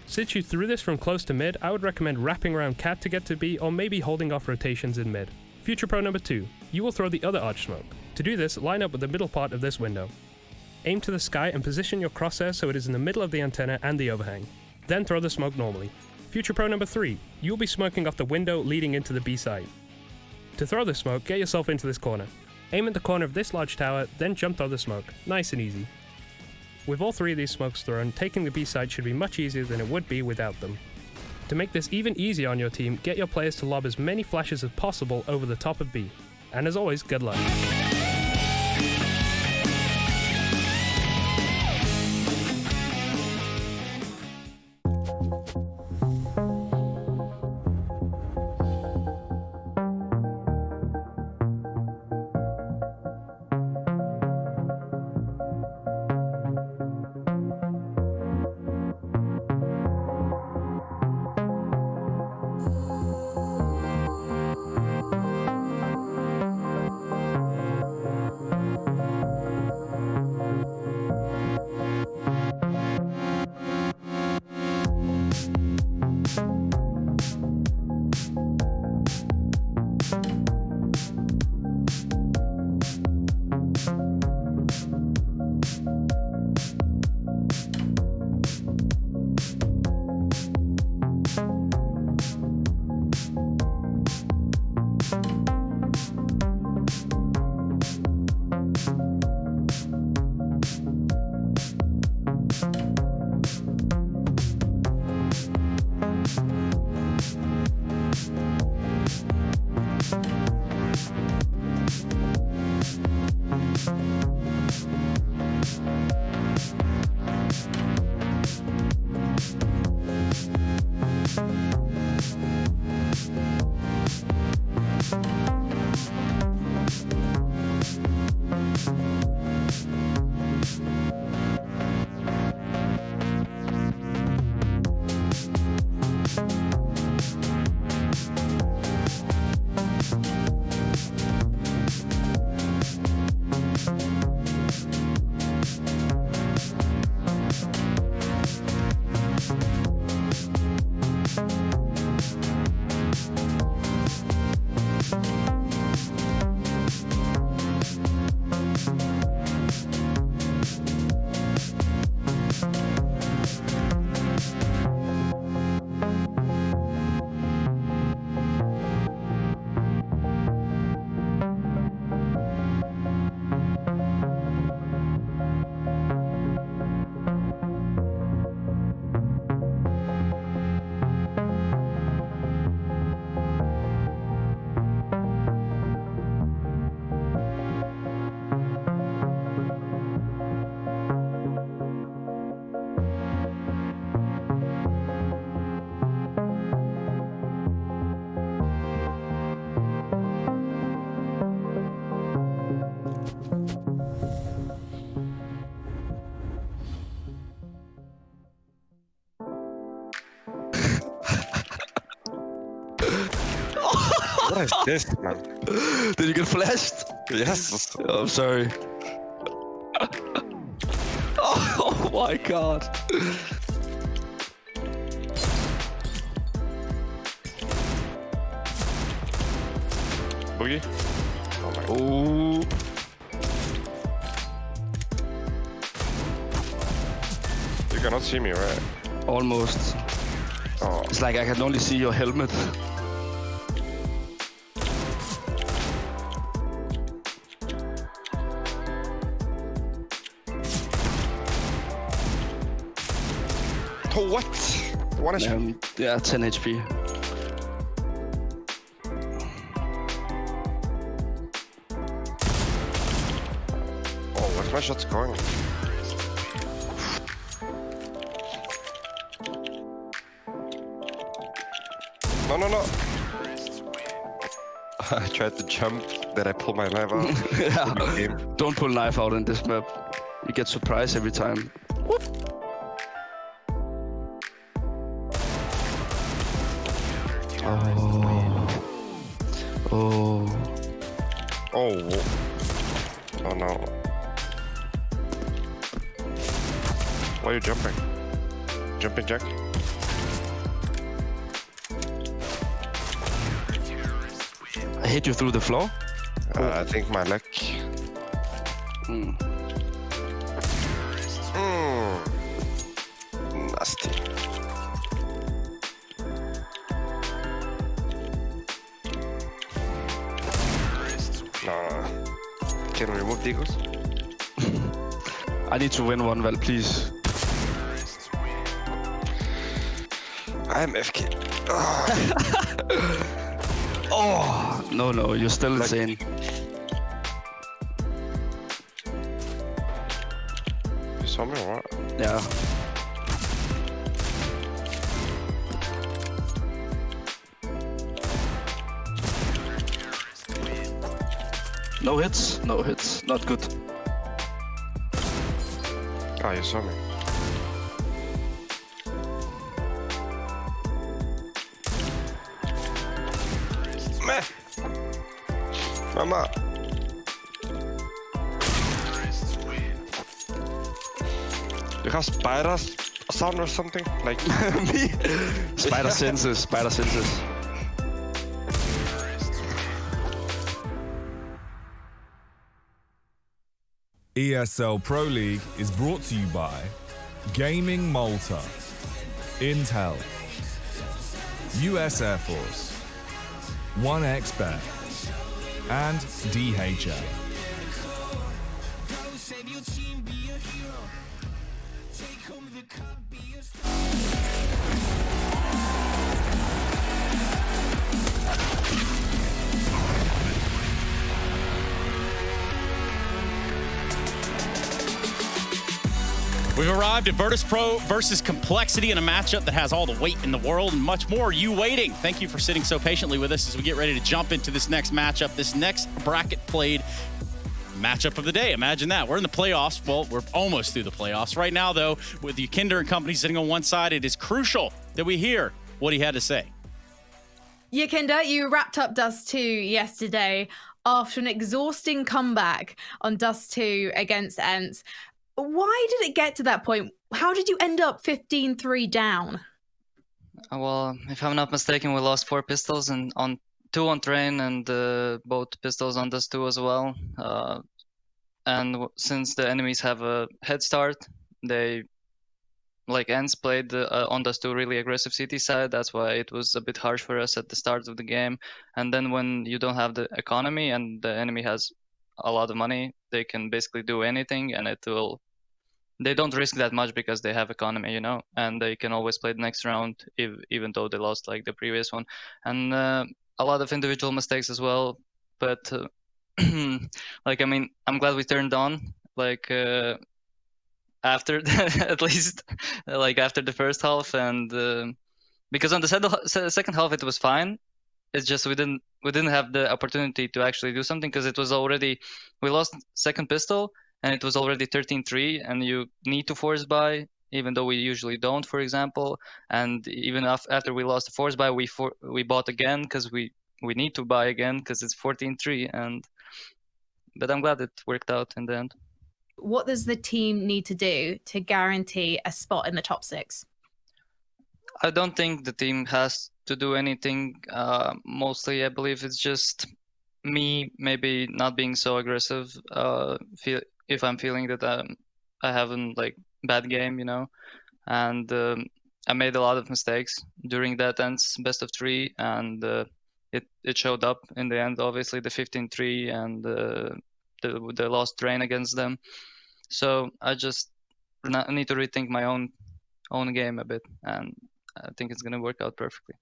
Since you threw this from close to mid, I would recommend wrapping around cat to get to B or maybe holding off rotations in mid. Future Pro number 2, you will throw the other arch smoke. To do this, line up with the middle part of this window. Aim to the sky and position your crosshair so it is in the middle of the antenna and the overhang. Then throw the smoke normally. Future Pro number 3, you will be smoking off the window leading into the B site. To throw the smoke, get yourself into this corner. Aim at the corner of this large tower, then jump throw the smoke. Nice and easy. With all 3 of these smokes thrown, taking the B site should be much easier than it would be without them. To make this even easier on your team, get your players to lob as many flashes as possible over the top of B. And as always, good luck. What is this, man? Did you get flashed? Yes. Oh, I'm sorry. Oh my god. Boogie? Oh my god. Ooh. You cannot see me, right? Almost. Oh. It's like I can only see your helmet. Oh, what? 1 HP? Yeah, 10 HP. Oh, where's my shots going? No, no, no. I tried to jump, then I pulled my knife out. Yeah. Don't pull knife out in this map. You get surprised every time. Oh. Oh. Oh. Oh no. Why are you jumping? Jumping jack? I hit you through the floor? I think my leg. Nasty. No. Can we remove Digos? I need to win one, well, please. I'm FK. Oh, no, you're still insane. You saw me or what? Yeah. No hits, not good. Oh, you saw me. Meh. Mama. You have spider sound or something? Like me? Spider senses. ESL Pro League is brought to you by Gaming Malta, Intel, US Air Force, 1xBet, and DHL. We've arrived at Virtus Pro versus Complexity in a matchup that has all the weight in the world and much more. You waiting. Thank you for sitting so patiently with us as we get ready to jump into this next matchup, this next bracket played matchup of the day. Imagine that. We're in the playoffs. Well, we're almost through the playoffs. Right now, though, with Yukinder and company sitting on one side, it is crucial that we hear what he had to say. Yukinder, you wrapped up Dust 2 yesterday after an exhausting comeback on Dust 2 against Ents. Why did it get to that point? How did you end up 15-3 down? Well, if I'm not mistaken, we lost 4 pistols and on 2 on train and both pistols on Dust 2 as well. And since the enemies have a head start, they, like Ents, played on Dust 2 really aggressive CT side. That's why it was a bit harsh for us at the start of the game. And then when you don't have the economy and the enemy has a lot of money, they can basically do anything and it will. They don't risk that much because they have economy, you know, and they can always play the next round, even though they lost like the previous one. And a lot of individual mistakes as well. But like, I mean, I'm glad we turned on, like after at least like after the first half, and because on the second half it was fine. It's just we didn't have the opportunity to actually do something because it was already, we lost second pistol and it was already 13-3, and you need to force buy even though we usually don't, for example. And even after we lost the force buy, we bought again because we need to buy again because it's 14-3. But I'm glad it worked out in the end. What does the team need to do to guarantee a spot in the top 6? I don't think the team has to do anything. Mostly, I believe it's just me maybe not being so aggressive. If I'm feeling that I haven't like bad game, you know, and I made a lot of mistakes during that Ents best of 3, and it showed up in the end. Obviously, the 15-3 and the lost train against them. So I just need to rethink my own own game a bit, and I think it's going to work out perfectly.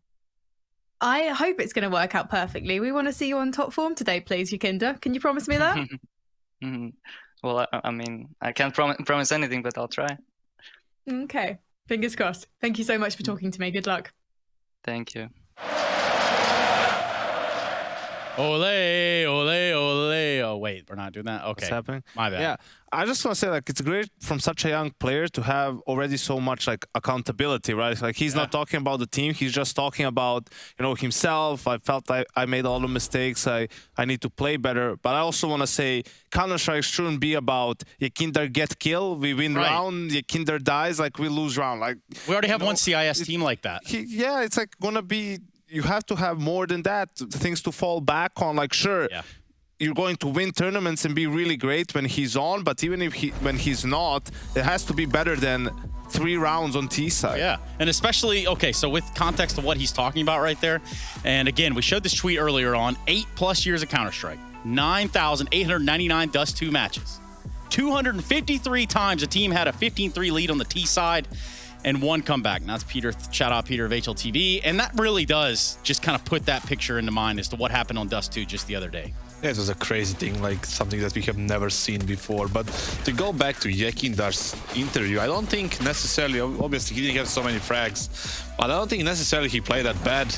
I hope it's going to work out perfectly. We want to see you on top form today, please, Yukinda. Can you promise me that? Well, I mean, I can't promise anything, but I'll try. Okay. Fingers crossed. Thank you so much for talking to me. Good luck. Thank you. Ole, ole, ole. Oh, wait, we're not doing that? Okay. What's happening? My bad. Yeah, I just want to say, like, it's great from such a young player to have already so much, like, accountability, right? Like, he's not talking about the team. He's just talking about, you know, himself. I felt I made a lot of mistakes. I need to play better. But I also want to say Counter-Strike shouldn't be about Yukinda get kill, we win round, Yukinda dies, like, we lose round. Like, we already have one CIS team like that. Yeah, it's, like, going to be... You have to have more than that, things to fall back on. Like, sure, you're going to win tournaments and be really great when he's on, but even if when he's not, it has to be better than 3 rounds on T side. Yeah, and especially, okay, so with context of what he's talking about right there, and again, we showed this tweet earlier on, 8+ years of Counter-Strike, 9,899 Dust 2 matches, 253 times a team had a 15-3 lead on the T side, and 1 comeback. And that's Peter. Shout out Peter of HLTV. And that really does just kind of put that picture into mind as to what happened on Dust 2 just the other day. Yeah, it was a crazy thing, like something that we have never seen before. But to go back to Yukinda's interview, I don't think necessarily, obviously he didn't have so many frags, but I don't think necessarily he played that bad.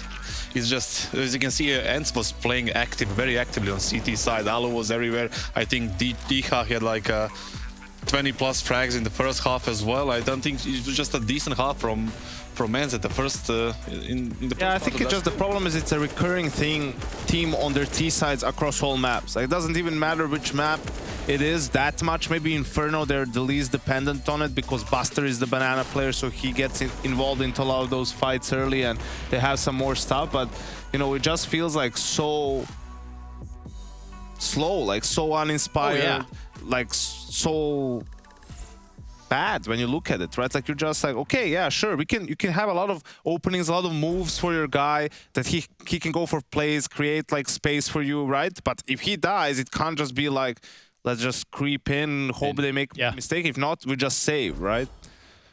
It's just, as you can see, ENCE was playing very actively on CT side. Alu was everywhere. I think Diha had like 20+ frags in the first half as well. I don't think it was just a decent half from ENCE at the first in the first I think it's just the problem is it's a recurring team on their T sides across all maps. Like, it doesn't even matter which map it is that much. Maybe Inferno, they're the least dependent on it because Buster is the banana player, so he gets involved into a lot of those fights early and they have some more stuff. But, you know, it just feels like so slow, like so uninspired, like so bad when you look at it, right? Like, you're just like, okay, yeah, sure, you can have a lot of openings, a lot of moves for your guy that he can go for plays, create like space for you, right? But if he dies, it can't just be like, let's just creep in, hope they make a mistake. If not, we just save, right?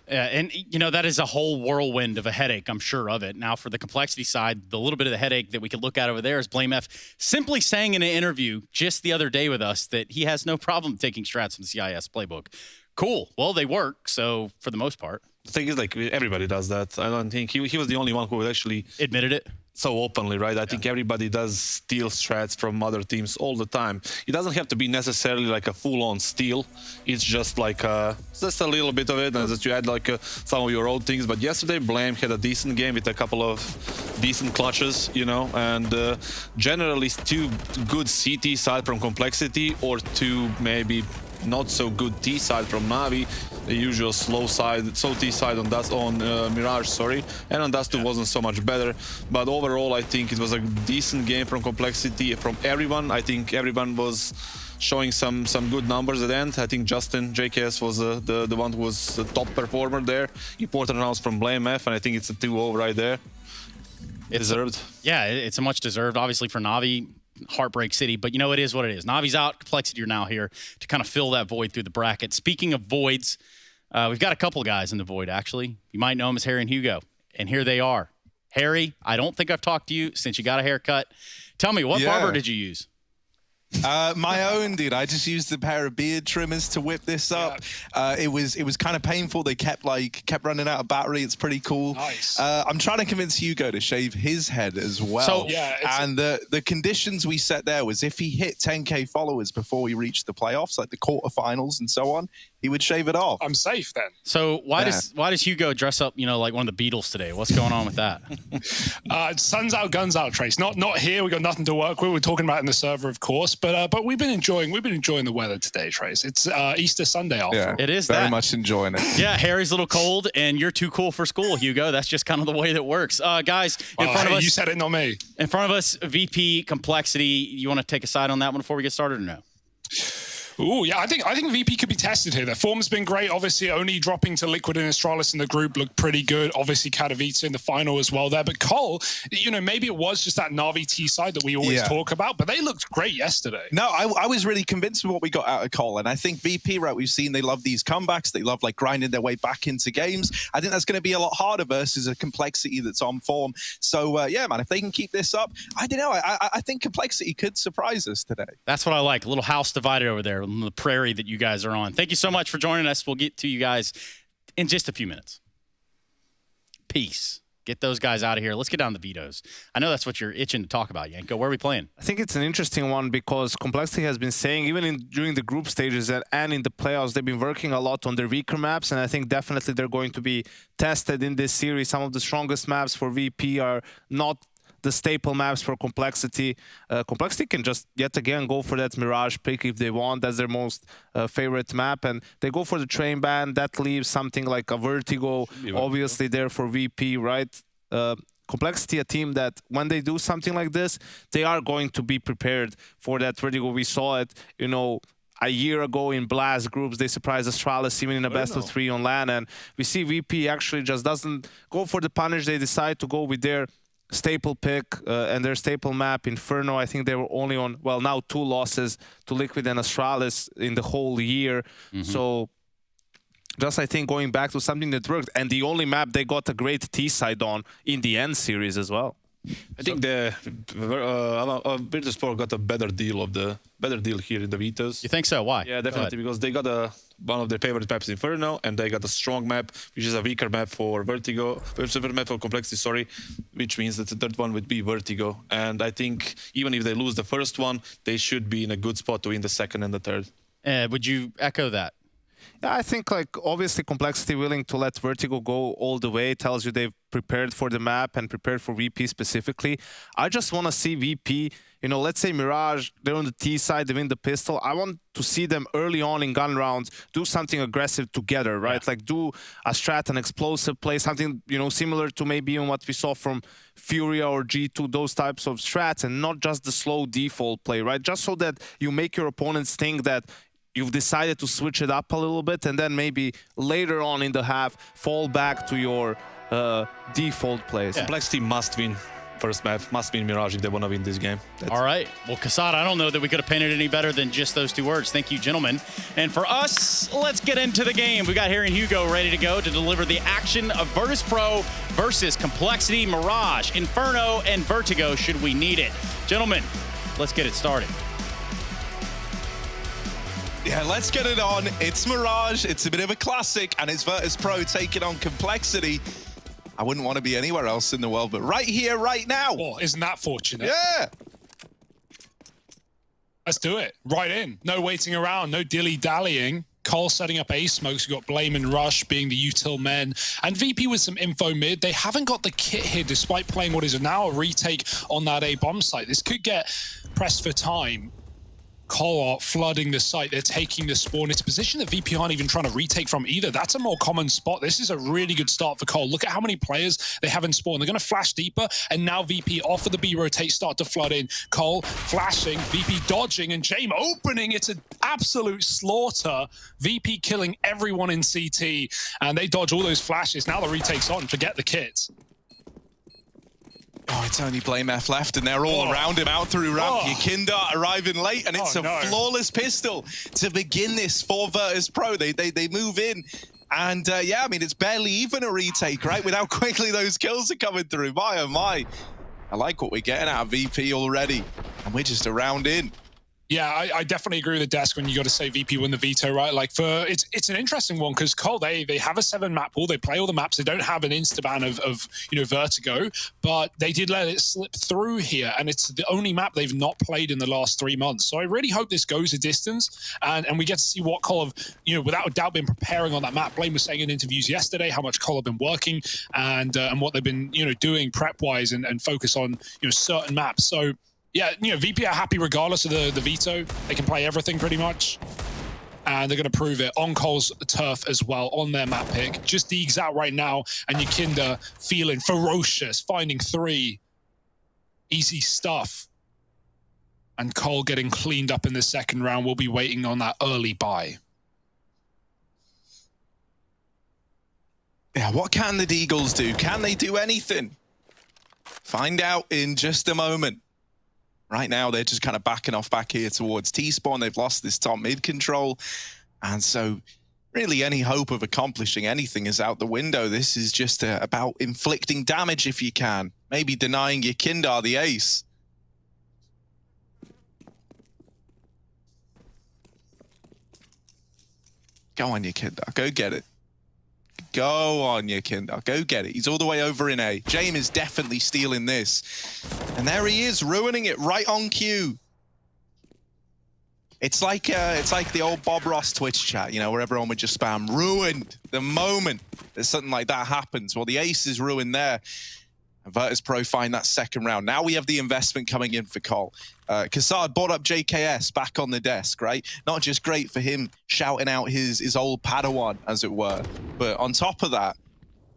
Yeah, and you know, that is a whole whirlwind of a headache, I'm sure of it. Now, for the complexity side, the little bit of the headache that we could look at over there is BlameF simply saying in an interview just the other day with us that he has no problem taking strats from the CIS playbook. Cool. Well, they work, so for the most part. The thing is, like, everybody does that. I don't think he was the only one who actually admitted it so openly, right? I think everybody does steal strats from other teams all the time. It doesn't have to be necessarily like a full-on steal. It's just like just a little bit of it, and that you add like some of your own things. But yesterday, Blame had a decent game with a couple of decent clutches, you know, and generally 2 good CT side from Complexity or 2 maybe not so good T side from Navi, the usual slow T side on Dust, on Mirage, sorry, and on Dust 2 wasn't so much better. But overall, I think it was a decent game from Complexity, from everyone. I think everyone was showing some good numbers at the end. I think Justin JKS was the one who was the top performer there. Important rounds from BlameF, and I think it's a 2-0 right there. It's deserved. It's a much deserved, obviously, for Navi. Heartbreak City, but you know, it is what it is. Navi's out, Complexity are now here to kind of fill that void through the bracket. Speaking of voids, we've got a couple guys in the void, actually. You might know them as Harry and Hugo, and here they are. Harry, I don't think I've talked to you since you got a haircut. Tell me, what barber did you use? My own, dude. I just used a pair of beard trimmers to whip this up. It was kind of painful. They kept running out of battery. It's pretty cool. Nice. I'm trying to convince Hugo to shave his head as well. So, and the conditions we set there was if he hit 10K followers before we reached the playoffs, like the quarterfinals and so on, he would shave it off. I'm safe then. So why does Hugo dress up, you know, like one of the Beatles today? What's going on with that? Sun's out, guns out, Trace. Not here. We got nothing to work with. We're talking about it in the server, of course, but we've been enjoying the weather today, Trace. It's Easter Sunday after. Yeah, it is very much enjoying it. Yeah, Harry's a little cold, and you're too cool for school, Hugo. That's just kind of the way that works. Guys, in front of us, you said it, not me. In front of us, VP Complexity. You want to take a side on that one before we get started, or no? Ooh, yeah, I think VP could be tested here. Their form's been great. Obviously, only dropping to Liquid and Astralis in the group looked pretty good. Obviously, Katowice in the final as well there. But Cole, you know, maybe it was just that Na'Vi T side that we always talk about, but they looked great yesterday. No, I was really convinced with what we got out of Cole. And I think VP, right, we've seen they love these comebacks. They love like grinding their way back into games. I think that's going to be a lot harder versus a Complexity that's on form. So, yeah, man, if they can keep this up, I don't know. I think Complexity could surprise us today. That's what I like. A little house divided over there on the prairie that you guys are on. Thank you so much for joining us. We'll get to you guys in just a few minutes. Peace. Get those guys out of here. Let's get down the vetoes. I know that's what you're itching to talk about, Yanko. Where are we playing? I think it's an interesting one because Complexity has been saying, even during the group stages and in the playoffs, they've been working a lot on their weaker maps, and I think definitely they're going to be tested in this series. Some of the strongest maps for VP are not the staple maps for Complexity. Complexity can just yet again go for that Mirage pick if they want. That's their most favorite map, and they go for the train ban. That leaves something like a Vertigo obviously there for VP, right? Complexity, a team that when they do something like this, they are going to be prepared for that Vertigo. We saw it, you know, a year ago in Blast groups. They surprised Astralis even in a best of 3 on LAN, and we see VP actually just doesn't go for the punish. They decide to go with their staple pick and their staple map, Inferno. I think they were only on, well, now 2 losses to Liquid and Astralis in the whole year. So just, I think, going back to something that worked, and the only map they got a great T-side on in the end series as well. I think the Virtus Pro got a better deal here in the vetoes. You think so? Why? Yeah, definitely, because they got one of their favorite maps, Inferno, and they got a strong map, which is a weaker map for Vertigo, map for Complexity, sorry, which means that the third one would be Vertigo. And I think even if they lose the first one, they should be in a good spot to win the second and the third. Would you echo that? Yeah, I think, like, obviously Complexity willing to let Vertigo go all the way tells you they've prepared for the map and prepared for VP specifically. I just want to see VP, you know, let's say Mirage, they're on the T side, they win the pistol. I want to see them early on in gun rounds do something aggressive together, right? Yeah. Like do a strat, an explosive play, something, you know, similar to maybe even what we saw from Furia or G2, those types of strats, and not just the slow default play, right? Just so that you make your opponents think that you've decided to switch it up a little bit, and then maybe later on in the half fall back to your default plays. Yeah. Complexity must win first map, must win Mirage if they want to win this game. All right. Well, Kassad, I don't know that we could have painted any better than just those 2 words. Thank you, gentlemen. And for us, let's get into the game. We got Harry and Hugo ready to go to deliver the action of Virtus Pro versus Complexity, Mirage, Inferno, and Vertigo should we need it. Gentlemen, let's get it started. Yeah, let's get it on. It's Mirage, it's a bit of a classic, and it's Virtus Pro taking on Complexity. I wouldn't want to be anywhere else in the world, but right here, right now. Oh, isn't that fortunate? Yeah. Let's do it. Right in. No waiting around, no dilly-dallying. Cole setting up A smokes. We've got Blame and Rush being the util men. And VP with some info mid. They haven't got the kit here despite playing what is now a retake on that A bomb site. This could get pressed for time. Cole are flooding the site. They're taking the spawn. It's a position that VP aren't even trying to retake from either. That's a more common spot. This is a really good start for Cole. Look at how many players they have in spawn. They're going to flash deeper, and now VP off of the B rotate start to flood in. Cole flashing, VP dodging, and Jame opening. It's an absolute slaughter. VP killing everyone in CT, and they dodge all those flashes. Now the retake's on. Forget the kit. Oh, it's only Blame F left, and they're all around him out through ramp. Yakinda arriving late, and it's a flawless pistol to begin this for Virtus Pro. They move in, and yeah, I mean, it's barely even a retake, right? With how quickly those kills are coming through. My, oh my. I like what we're getting out of VP already, and we're just around in. Yeah, I definitely agree with the desk when you got to say VP win the veto, right? Like, it's an interesting one because Cole, they have a 7-map pool. They play all the maps. They don't have an insta-ban of you know, Vertigo, but they did let it slip through here, and it's the only map they've not played in the last 3 months. So I really hope this goes a distance, and we get to see what Cole have, you know, without a doubt been preparing on that map. Blame was saying in interviews yesterday how much Cole have been working and what they've been, you know, doing prep-wise and focus on, you know, certain maps. So yeah, you know, VP are happy regardless of the veto. They can play everything pretty much. And they're going to prove it on Cole's turf as well, on their map pick. Just Deegs out right now, and Yakinda feeling ferocious, finding 3. Easy stuff. And Cole getting cleaned up in the second round. We'll be waiting on that early buy. Yeah, what can the Deagles do? Can they do anything? Find out in just a moment. Right now, they're just kind of backing off back here towards T-Spawn. They've lost this top mid control. And so really any hope of accomplishing anything is out the window. This is just about inflicting damage if you can. Maybe denying your Kindar the ace. Go on, your Kindar. Go get it. Go on, your Kindar. Go get it. He's all the way over in A. James is definitely stealing this. And there he is, ruining it right on cue. It's like the old Bob Ross Twitch chat, you know, where everyone would just spam ruined the moment that something like that happens. Well, the ace is ruined there. And Virtus Pro find that second round. Now we have the investment coming in for Cole. Kassad bought up JKS back on the desk, right? Not just great for him shouting out his old Padawan, as it were, but on top of that,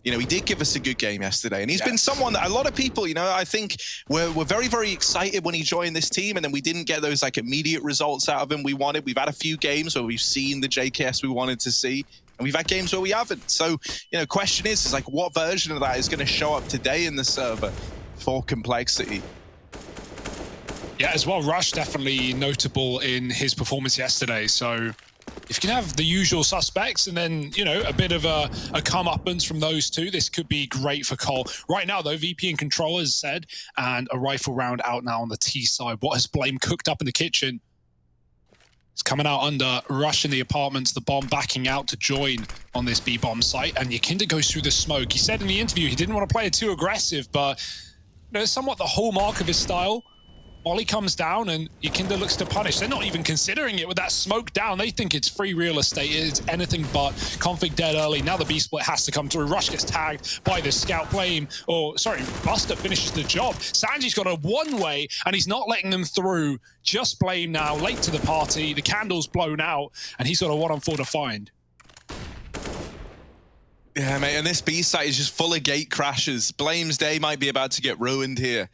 you know, he did give us a good game yesterday, and he's been someone that a lot of people, you know, I think were very, very excited when he joined this team, and then we didn't get those like immediate results out of him we wanted. We've had a few games where we've seen the JKS we wanted to see, and we've had games where we haven't. So, you know, question is like, what version of that is going to show up today in the server for Complexity? Yeah, as well, Rush definitely notable in his performance yesterday. So if you can have the usual suspects and then, you know, a bit of a comeuppance from those two, this could be great for Cole. Right now, though, VP in control, as said, and a rifle round out now on the T side. What has Blame cooked up in the kitchen? It's coming out under Rush in the apartments, the bomb backing out to join on this B-bomb site, and Yakinda goes through the smoke. He said in the interview he didn't want to play it too aggressive, but you know, it's somewhat the hallmark of his style. Molly comes down and Yakinda looks to punish. They're not even considering it with that smoke down. They think it's free real estate. It's anything but. Config dead early. Now the B-split has to come through. Rush gets tagged by the scout. Blame, or sorry, Buster finishes the job. Sanji's got a one-way and he's not letting them through. Just Blame now, late to the party. The candle's blown out and he's got a 1-on-4 to find. Yeah, mate, and this B site is just full of gate crashes. Blame's day might be about to get ruined here.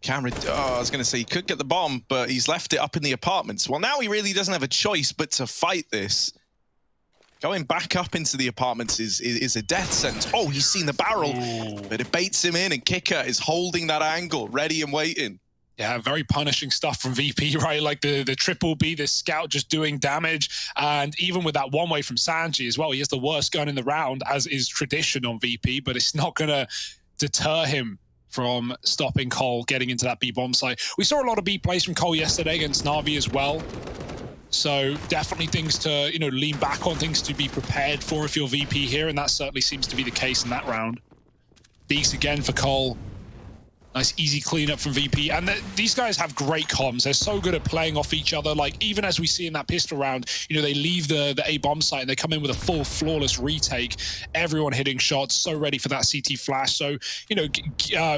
Cameron, I was going to say he could get the bomb, but he's left it up in the apartments. Well, now he really doesn't have a choice but to fight this. Going back up into the apartments is a death sentence. Oh, he's seen the barrel, but it baits him in, and Kicker is holding that angle, ready and waiting. Yeah, very punishing stuff from VP, right? Like the triple B, this scout just doing damage. And even with that one-way from Sanji as well, he has the worst gun in the round, as is tradition on VP, but it's not going to deter him from stopping Cole getting into that B-bomb site. We saw a lot of B plays from Cole yesterday against Na'Vi as well. So definitely things to, you know, lean back on, things to be prepared for if you're VP here, and that certainly seems to be the case in that round. Beast again for Cole. Nice easy cleanup from VP. And these guys have great comms. They're so good at playing off each other. Like, even as we see in that pistol round, you know, they leave the A-bomb site and they come in with a full flawless retake. Everyone hitting shots, so ready for that CT flash. So, you know,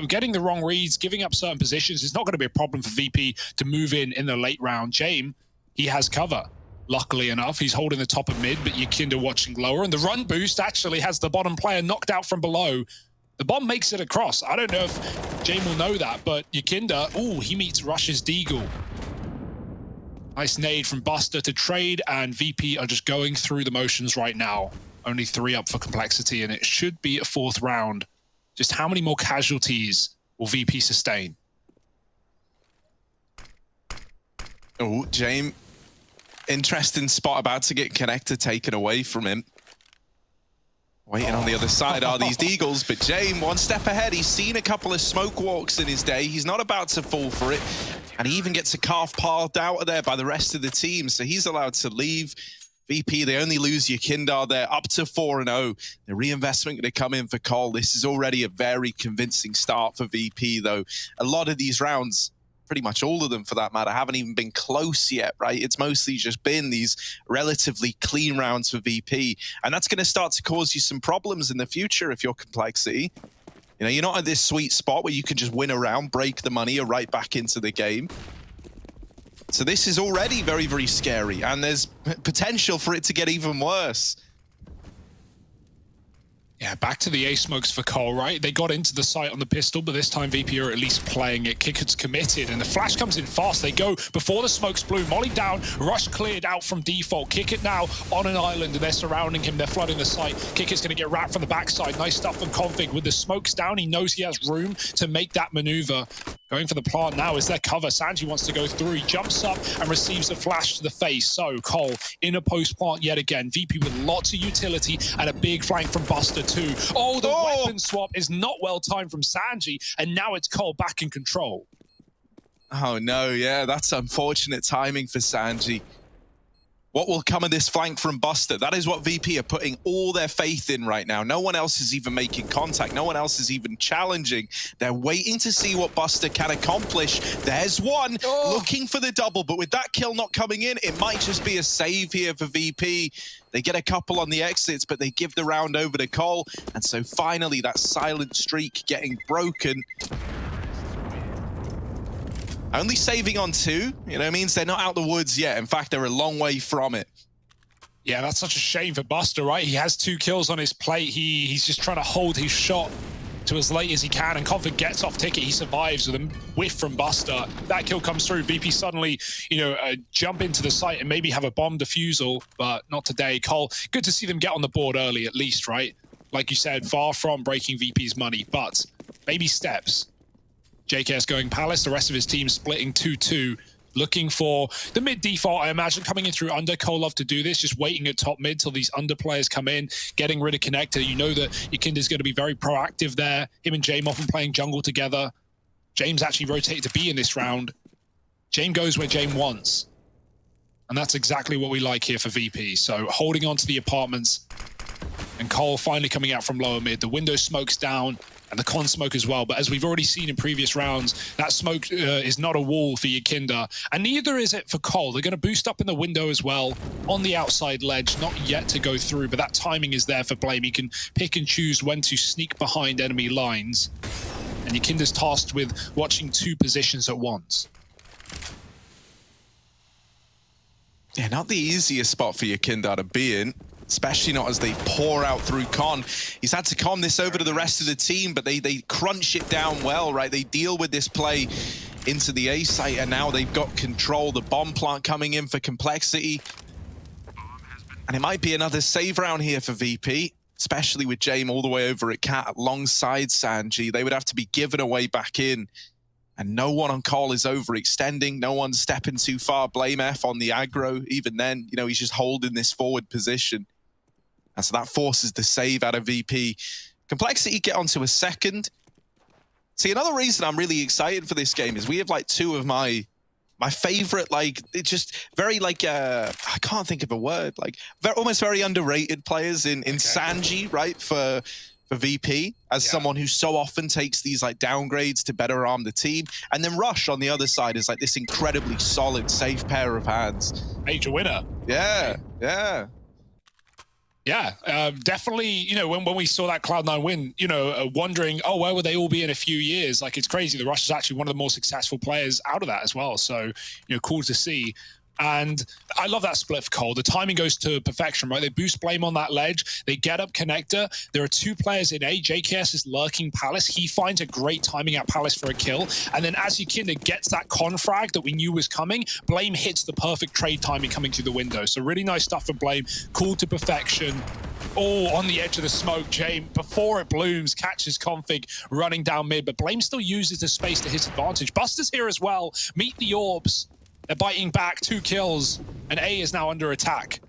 getting the wrong reads, giving up certain positions is not going to be a problem for VP to move in the late round. James, he has cover. Luckily enough, he's holding the top of mid, but Yakinda watching lower. And the run boost actually has the bottom player knocked out from below. The bomb makes it across. I don't know if Jane will know that, but Yakinda, ooh, he meets Rush's Deagle. Nice nade from Buster to trade, and VP are just going through the motions right now. Only 3 up for Complexity, and it should be a 4th round. Just how many more casualties will VP sustain? Oh, James, interesting spot about to get connector taken away from him. Waiting on the other side are these Deagles, but James, one step ahead. He's seen a couple of smoke walks in his day. He's not about to fall for it. And he even gets a calf piled out of there by the rest of the team, so he's allowed to leave. VP, they only lose Yakinda. They're up to 4-0. The reinvestment going to come in for Cole. This is already a very convincing start for VP, though. A lot of these rounds, pretty much all of them for that matter, haven't even been close yet, right? It's mostly just been these relatively clean rounds for VP. And that's going to start to cause you some problems in the future if you're Complexity. You know, you're not at this sweet spot where you can just win a round, break the money, or right back into the game. So this is already very, very scary. And there's potential for it to get even worse. Yeah, back to the A smokes for Cole, right? They got into the site on the pistol, but this time VP are at least playing it. Kicker's committed, and the flash comes in fast. They go before the smokes blew. Molly down, Rush cleared out from default. Kicker now on an island, and they're surrounding him. They're flooding the site. Kicker's going to get wrapped from the backside. Nice stuff from Config. With the smokes down, he knows he has room to make that maneuver. Going for the plant now is their cover. Sanji wants to go through. He jumps up and receives a flash to the face. So Cole in a post plant yet again. VP with lots of utility and a big flank from Buster too. Oh, the weapon swap is not well timed from Sanji, and now it's Cole back in control. Oh no, yeah, that's unfortunate timing for Sanji. What will come of this flank from Buster? That is what VP are putting all their faith in right now. No one else is even making contact. No one else is even challenging. They're waiting to see what Buster can accomplish. There's one looking for the double, but with that kill not coming in, it might just be a save here for VP. They get a couple on the exits, but they give the round over to Cole. And so finally, that silent streak getting broken. Only saving on 2, means they're not out the woods yet. In fact, they're a long way from it. Yeah, that's such a shame for Buster, right? He has 2 kills on his plate. He's just trying to hold his shot to as late as he can, and Config gets off ticket. He survives with a whiff from Buster. That kill comes through. VP suddenly, jump into the site and maybe have a bomb defusal, but not today. Cole, good to see them get on the board early at least, right? Like you said, far from breaking VP's money, but baby steps. JKS going Palace, the rest of his team splitting 2-2, looking for the mid default, I imagine, coming in through under. Cole love to do this, just waiting at top mid till these under players come in, getting rid of Connector. You know that Yakinda's going to be very proactive there. Him and James often playing jungle together. James actually rotated to B in this round. James goes where James wants. And that's exactly what we like here for VP. So holding on to the apartments, and Cole finally coming out from lower mid. The window smokes down, and the con smoke as well. But as we've already seen in previous rounds, that smoke is not a wall for Yakinda, and neither is it for Cole. They're going to boost up in the window as well on the outside ledge, not yet to go through, but that timing is there for Blame. He can pick and choose when to sneak behind enemy lines, and Yakinda's tasked with watching 2 positions at once. Yeah, not the easiest spot for Yakinda to be in, especially not as they pour out through Con. He's had to con this over to the rest of the team, but they crunch it down well, right? They deal with this play into the A site, and now they've got control. The bomb plant coming in for Complexity. And it might be another save round here for VP, especially with James all the way over at Cat alongside Sanji. They would have to be given away back in. And no one on Cole is overextending. No one's stepping too far. Blame F on the aggro. Even then, he's just holding this forward position. And so that forces the save out of VP. Complexity get onto a second. See, another reason I'm really excited for this game is we have 2 of my favorite, it's just very I can't think of a word, almost very underrated players in Sanji, right? For VP, as someone who so often takes these downgrades to better arm the team. And then Rush on the other side is this incredibly solid, safe pair of hands. Major winner. Yeah, yeah. Yeah, definitely, when we saw that Cloud9 win, wondering, where would they all be in a few years? It's crazy. The Rush is actually one of the more successful players out of that as well. So, cool to see. And I love that split for Cole. The timing goes to perfection, right? They boost Blame on that ledge. They get up Connector. There are 2 players in A. JKS is lurking Palace. He finds a great timing at Palace for a kill. And then as Yakinda gets that confrag that we knew was coming, Blame hits the perfect trade timing coming through the window. So really nice stuff for Blame. Cool to perfection. Oh, on the edge of the smoke, James, before it blooms, catches Config running down mid. But Blame still uses the space to his advantage. Buster's here as well. Meet the orbs. They're biting back, 2 kills, and A is now under attack.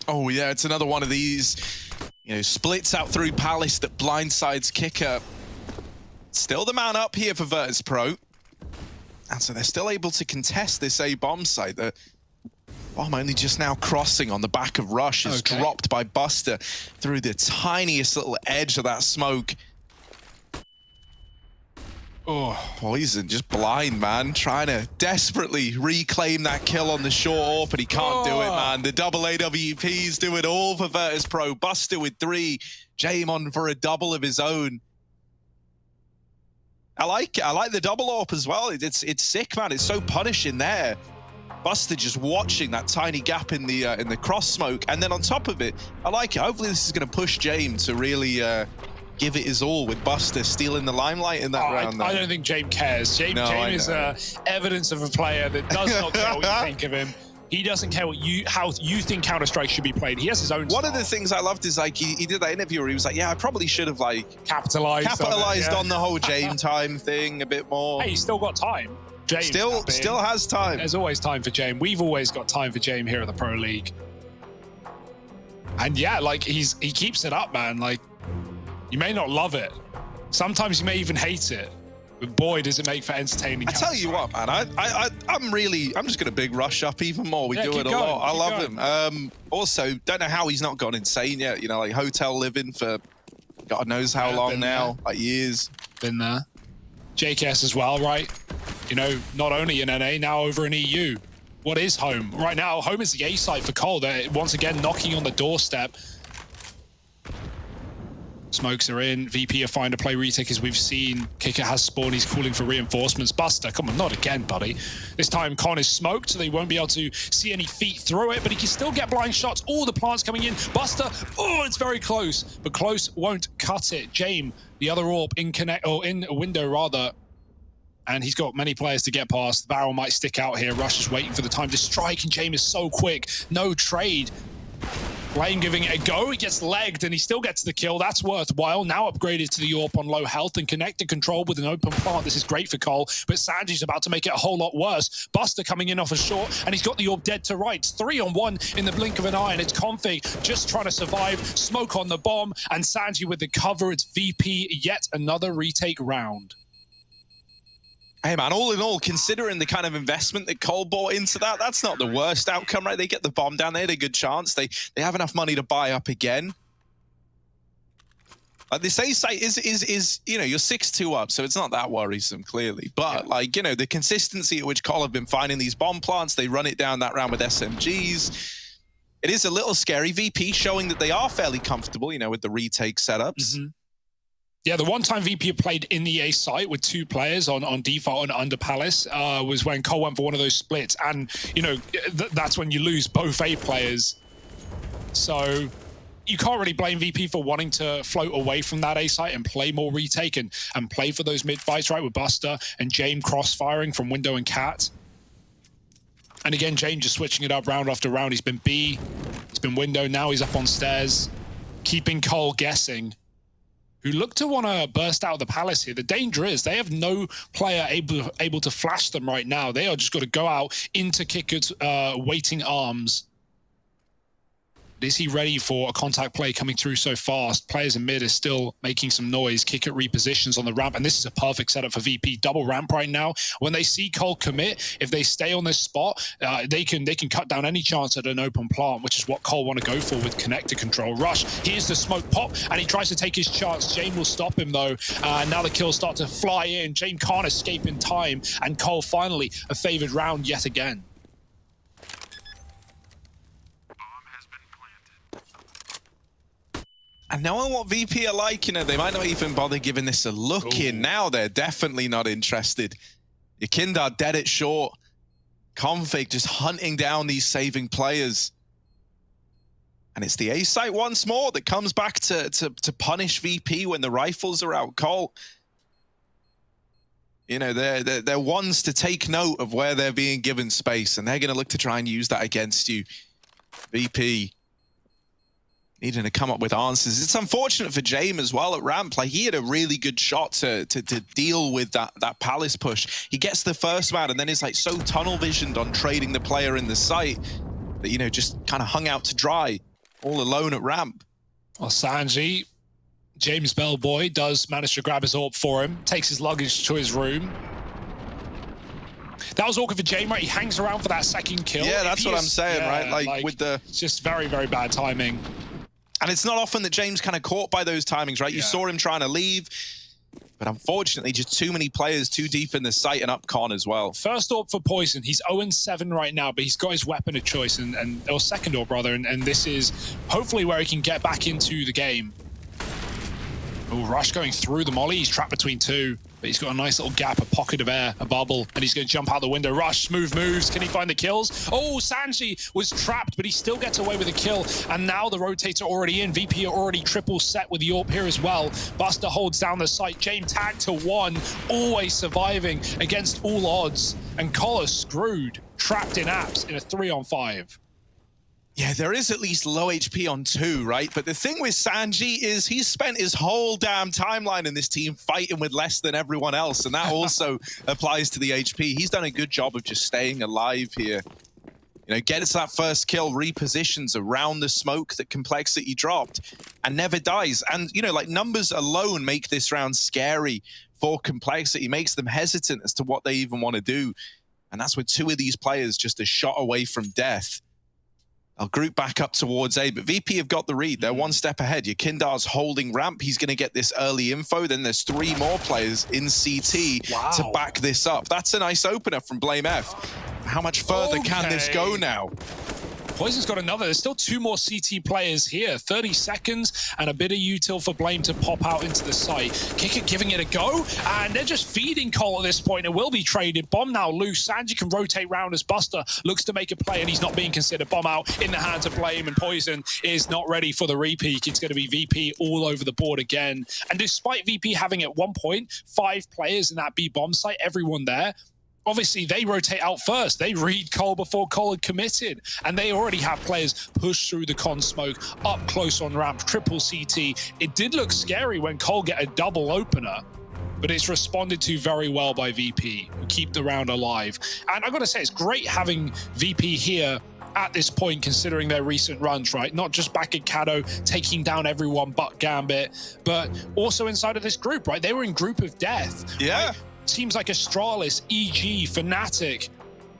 Oh yeah, it's another one of these, splits out through Palace that blindsides Kicker. Still the man up here for Virtus Pro. And so they're still able to contest this A bomb site. The bomb only just now crossing on the back of Rush is dropped by Buster through the tiniest little edge of that smoke. Oh, Poison, just blind, man. Trying to desperately reclaim that kill on the short AWP, but he can't do it, man. The double AWPs do it all for Virtus Pro. Buster with 3. James on for a double of his own. I like it. I like the double AWP as well. It's sick, man. It's so punishing there. Buster just watching that tiny gap in the cross smoke, and then on top of it, I like it. Hopefully this is going to push James to really give it his all with Buster stealing the limelight in that round. I don't think James cares. James is evidence of a player that does not care what you think of him. He doesn't care how you think Counter-Strike should be played. He has his own One of the things I loved is like he did that interview where he was like, yeah, I probably should have like capitalized on the whole James time thing a bit more. Hey, he's still got time. James still has time. There's always time for James. We've always got time for James here at the Pro League. And yeah, like he keeps it up, man. Like you may not love it. Sometimes you may even hate it. But boy, does it make for entertaining. I tell you what, man, I'm just gonna big rush up even more. We do it a lot. I love him. Also, don't know how he's not gone insane yet. You know, like hotel living for God knows how long now, like years. Been there. JKS as well, right? You know, not only in NA, now over in EU. What is home? Right now, home is the A site for Cole. They're once again knocking on the doorstep. Smokes are in. VP are fine to play retake as we've seen. Kicker has spawned. He's calling for reinforcements. Buster, come on, not again, buddy. This time Con is smoked, so they won't be able to see any feet through it, but he can still get blind shots. All the plants coming in. Buster, oh, it's very close, but close won't cut it. Jame, the other orb in a window rather, and he's got many players to get past. The barrel might stick out here. Rush is waiting for the time to strike, and Jame is so quick. No trade. Flame giving it a go, he gets legged and he still gets the kill. That's worthwhile. Now upgraded to the AWP on low health and connected control with an open plant. This is great for Cole, but Sanji's about to make it a whole lot worse. Buster coming in off a short and he's got the AWP dead to rights. 3-on-1 in the blink of an eye, and it's Config just trying to survive. Smoke on the bomb and Sanji with the cover. It's VP, yet another retake round. Hey man, all in all, considering the kind of investment that Cole bought into that, that's not the worst outcome, right? They get the bomb down, they had a good chance. They have enough money to buy up again. Like this A site is you know, you're 6-2 up, so it's not that worrisome, clearly. But like, you know, the consistency at which Cole have been finding these bomb plants, they run it down that round with SMGs. It is a little scary. VP showing that they are fairly comfortable, you know, with the retake setups. Yeah, the one time VP played in the A site with two players on default and under Palace was when Cole went for one of those splits. And, you know, that's when you lose both A players. So you can't really blame VP for wanting to float away from that A site and play more retake and play for those mid fights, right? With Buster and Jame cross-firing from Window and Cat. And again, Jame just switching it up round after round. He's been B, he's been Window, now he's up on stairs, keeping Cole guessing. Who look to want to burst out of the Palace here. The danger is they have no player able to flash them right now. They are just got to go out into Kicker's waiting arms. Is he ready for a contact play coming through so fast? Players in mid are still making some noise. Kicker repositions on the ramp, and this is a perfect setup for VP. Double ramp right now. When they see Cole commit, if they stay on this spot, they can cut down any chance at an open plant, which is what Cole want to go for with connector control. Rush, here's the smoke pop, and he tries to take his chance. Jame will stop him though. Now the kills start to fly in. Jame can't escape in time, and Cole finally a favored round yet again. And knowing what VP are like, you know, they might not even bother giving this a look in. Now they're definitely not interested. Yakindar dead at short. Config just hunting down these saving players. And it's the A site once more that comes back to punish VP when the rifles are out. Cole, you know, they're ones to take note of where they're being given space, and they're going to look to try and use that against you. VP needing to come up with answers. It's unfortunate for Jame as well at ramp. Like, he had a really good shot to deal with that Palace push. He gets the first man, and then is like so tunnel visioned on trading the player in the site that, you know, just kind of hung out to dry, all alone at ramp. Well, Sanji, James Bellboy, does manage to grab his AWP for him, takes his luggage to his room. That was awkward for Jame, right? He hangs around for that second kill. Yeah, that's what I'm saying, right? Like with the... It's just very, very bad timing. And it's not often that James kind of caught by those timings, right? You saw him trying to leave, but unfortunately, just too many players too deep in the site and up con as well. First AWP for Poison. He's 0-7 right now, but he's got his weapon of choice, or second AWP rather, and this is hopefully where he can get back into the game. Oh, Rush going through the molly. He's trapped between two. But he's got a nice little gap, a pocket of air, a bubble, and he's going to jump out the window. Rush, smooth moves. Can he find the kills? Oh, Sanji was trapped, but he still gets away with a kill. And now the rotator already in. VP are already triple set with Yorp here as well. Buster holds down the site. James tagged to 1, always surviving against all odds. And Collar screwed, trapped in apps in a 3-on-5. Yeah, there is at least low HP on 2, right? But the thing with Sanji is he's spent his whole damn timeline in this team fighting with less than everyone else, and that also applies to the HP. He's done a good job of just staying alive here. You know, gets that first kill, repositions around the smoke that Complexity dropped, and never dies. And, you know, like, numbers alone make this round scary for Complexity, makes them hesitant as to what they even want to do. And that's with 2 of these players just a shot away from death. I'll group back up towards A, but VP have got the read. They're 1 step ahead. Yakindar's holding ramp. He's going to get this early info. Then there's 3 more players in CT to back this up. That's a nice opener from Blame F. How much further can this go now? Poison's got another. There's still 2 more CT players here. 30 seconds and a bit of util for Blame to pop out into the site. Kicker giving it a go, and they're just feeding Cole at this point. It will be traded. Bomb now loose. Sanji can rotate round as Buster looks to make a play, and he's not being considered. Bomb out in the hands of Blame, and Poison is not ready for the repeat. It's going to be VP all over the board again. And despite VP having at one point 5 players in that B bomb site, everyone there, obviously, they rotate out first. They read Cole before Cole had committed. And they already have players push through the con smoke, up close on ramp, triple CT. It did look scary when Cole get a double opener, but it's responded to very well by VP, who keep the round alive. And I've got to say, it's great having VP here at this point, considering their recent runs, right? Not just back at Cato, taking down everyone but Gambit, but also inside of this group, right? They were in Group of Death. Yeah. Right? Teams like Astralis, EG, Fnatic,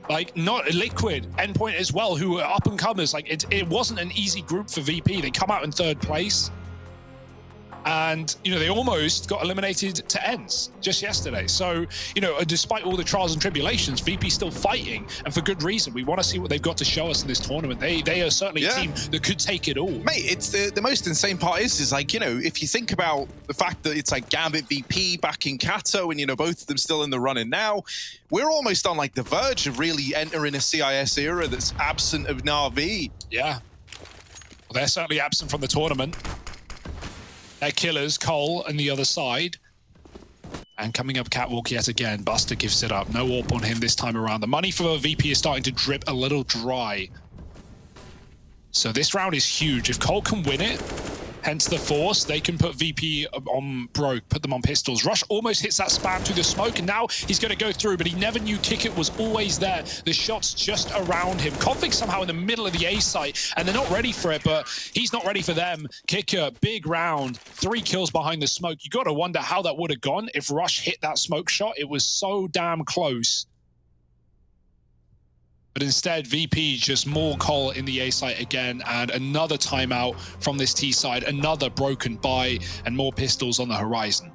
like not Liquid, Endpoint as well, who were up and comers. Like it wasn't an easy group for VP. They come out in 3rd place. And, you know, they almost got eliminated to ENCE just yesterday. So, you know, despite all the trials and tribulations, VP's still fighting, and for good reason. We want to see what they've got to show us in this tournament. They are certainly a team that could take it all. Mate, it's the most insane part is like, you know, if you think about the fact that it's like Gambit VP back in Kato, and, you know, both of them still in the running now, we're almost on like the verge of really entering a CIS era that's absent of Na'Vi. Yeah. Well, they're certainly absent from the tournament. They're killers, Cole on the other side. And coming up catwalk yet again, Buster gives it up. No AWP on him this time around. The money for VP is starting to drip a little dry. So this round is huge. If Cole can win it, hence the force, they can put VP on broke, put them on pistols. Rush almost hits that spam through the smoke, and now he's going to go through, but he never knew Kickit was always there. The shot's just around him. Config somehow in the middle of the A site, and they're not ready for it, but he's not ready for them. Kicker, big round, 3 kills behind the smoke. You got to wonder how that would have gone if Rush hit that smoke shot. It was so damn close. But instead, VP just more Cole in the A site again, and another timeout from this T side, another broken buy, and more pistols on the horizon.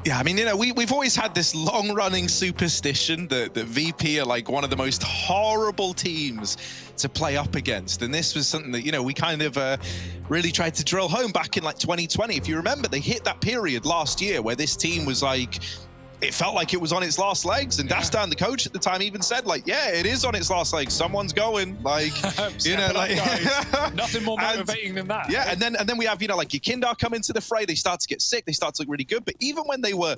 Yeah, I mean, you know, we've always had this long-running superstition that VP are like one of the most horrible teams to play up against. And this was something that, you know, we kind of really tried to drill home back in like 2020. If you remember, they hit that period last year where this team was like, it felt like it was on its last legs. And Dastan, the coach at the time, even said, like, yeah, it is on its last legs. Someone's going, like, you know, like nothing more motivating than that. Yeah, and then we have, you know, like Yakindar come into the fray. They start to get sick. They start to look really good. But even when they were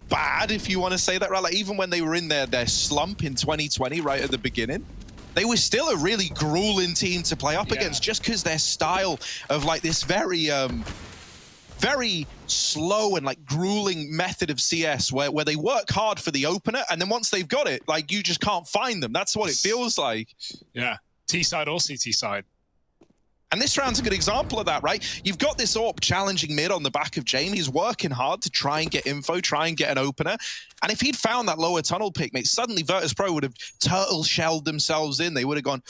bad, if you want to say that, right, like even when they were in their slump in 2020, right at the beginning, they were still a really grueling team to play up against, just because their style of like this very slow and like grueling method of CS where they work hard for the opener, and then once they've got it, like you just can't find them. That's what it feels like. Yeah, T side or CT side. And this round's a good example of that, right? You've got this AWP challenging mid on the back of Jane. He's working hard to try and get info, try and get an opener. And if he'd found that lower tunnel pick, mate, suddenly Virtus Pro would have turtle shelled themselves in. They would have gone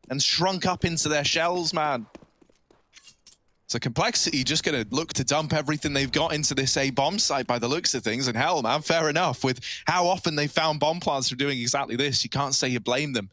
and shrunk up into their shells, man. So Complexity just going to look to dump everything they've got into this A bomb site by the looks of things. And hell, man, fair enough. With how often they found bomb plants for doing exactly this, you can't say you blame them.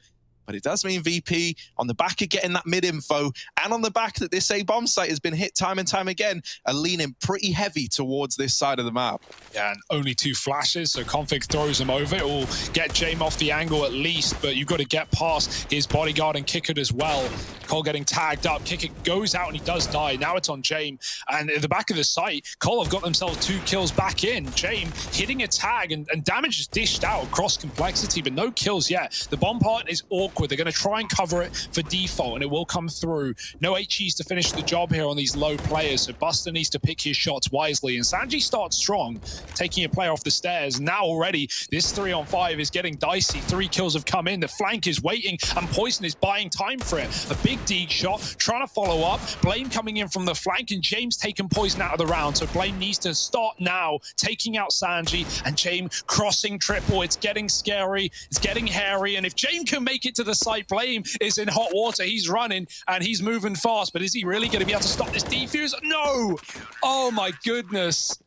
but it does mean VP, on the back of getting that mid info, and on the back that this A-bomb site has been hit time and time again, are leaning pretty heavy towards this side of the map. Yeah, and only 2 flashes, so Config throws him over. It will get Jame off the angle at least, but you've got to get past his bodyguard and Kickert as well. Cole getting tagged up. Kickert goes out and he does die. Now it's on Jame. And at the back of the site, Cole have got themselves 2 kills back in. Jame hitting a tag and damage is dished out across complexity, but no kills yet. The bomb part is awkward. They're going to try and cover it for default, and it will come through. No HEs to finish the job here on these low players, so Buster needs to pick his shots wisely. And Sanji starts strong, taking a player off the stairs. Now already, this 3-on-5 is getting dicey. 3 kills have come in. The flank is waiting, and Poison is buying time for it. A big Deeg shot, trying to follow up. Blame coming in from the flank, and James taking Poison out of the round. So Blame needs to start now, taking out Sanji, and James crossing triple. It's getting scary. It's getting hairy. And if James can make it to the site, Blame is in hot water. He's running, and he's moving fast. But is he really going to be able to stop this defuse? No! Oh, my goodness.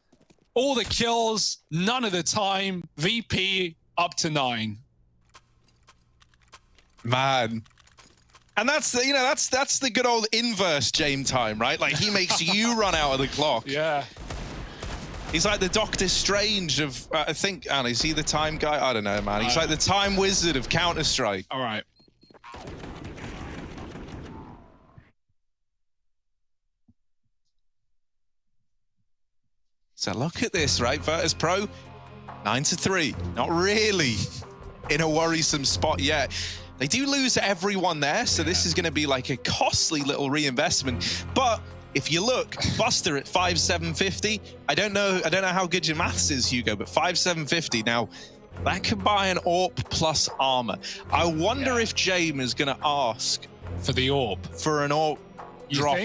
All the kills, none of the time. VP up to 9. Man. And that's the, that's the good old inverse Jame time, right? Like, he makes you run out of the clock. Yeah. He's like the Doctor Strange of, I think, is he the time guy? I don't know, man. He's like the time wizard of Counter-Strike. All right. So look at this, right? Virtus Pro, 9-3. Not really in a worrisome spot yet. They do lose everyone there, so this is going to be like a costly little reinvestment. But if you look, Buster at 5,750. I don't know how good your maths is, Hugo, but 5,750. Now, that could buy an AWP plus armor. I wonder if Jame is going to ask for the AWP. For an AWP.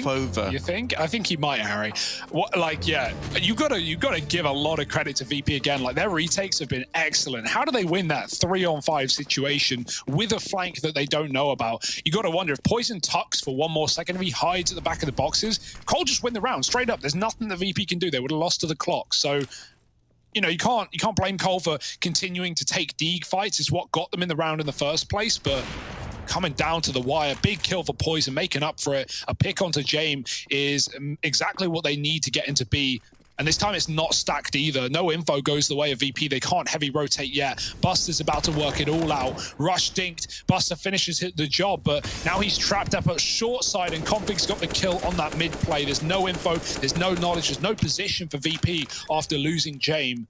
Over. You think? I think he might, Harry. What, like, yeah, you gotta give a lot of credit to VP again. Like, their retakes have been excellent. How do they win that 3-on-5 situation with a flank that they don't know about? You gotta wonder if Poison tucks for 1 more second, if he hides at the back of the boxes, Cole just win the round straight up. There's nothing that VP can do. They would have lost to the clock. So, you know, you can't blame Cole for continuing to take Deeg fights. It's what got them in the round in the first place, but coming down to the wire, big kill for Poison, making up for it. A pick onto Jame is exactly what they need to get into B. And this time it's not stacked either. No info goes the way of VP. They can't heavy rotate yet. Buster's about to work it all out. Rush dinked. Buster finishes the job, but now he's trapped up at short side, and Config's got the kill on that mid play. There's no info. There's no knowledge. There's no position for VP after losing Jame.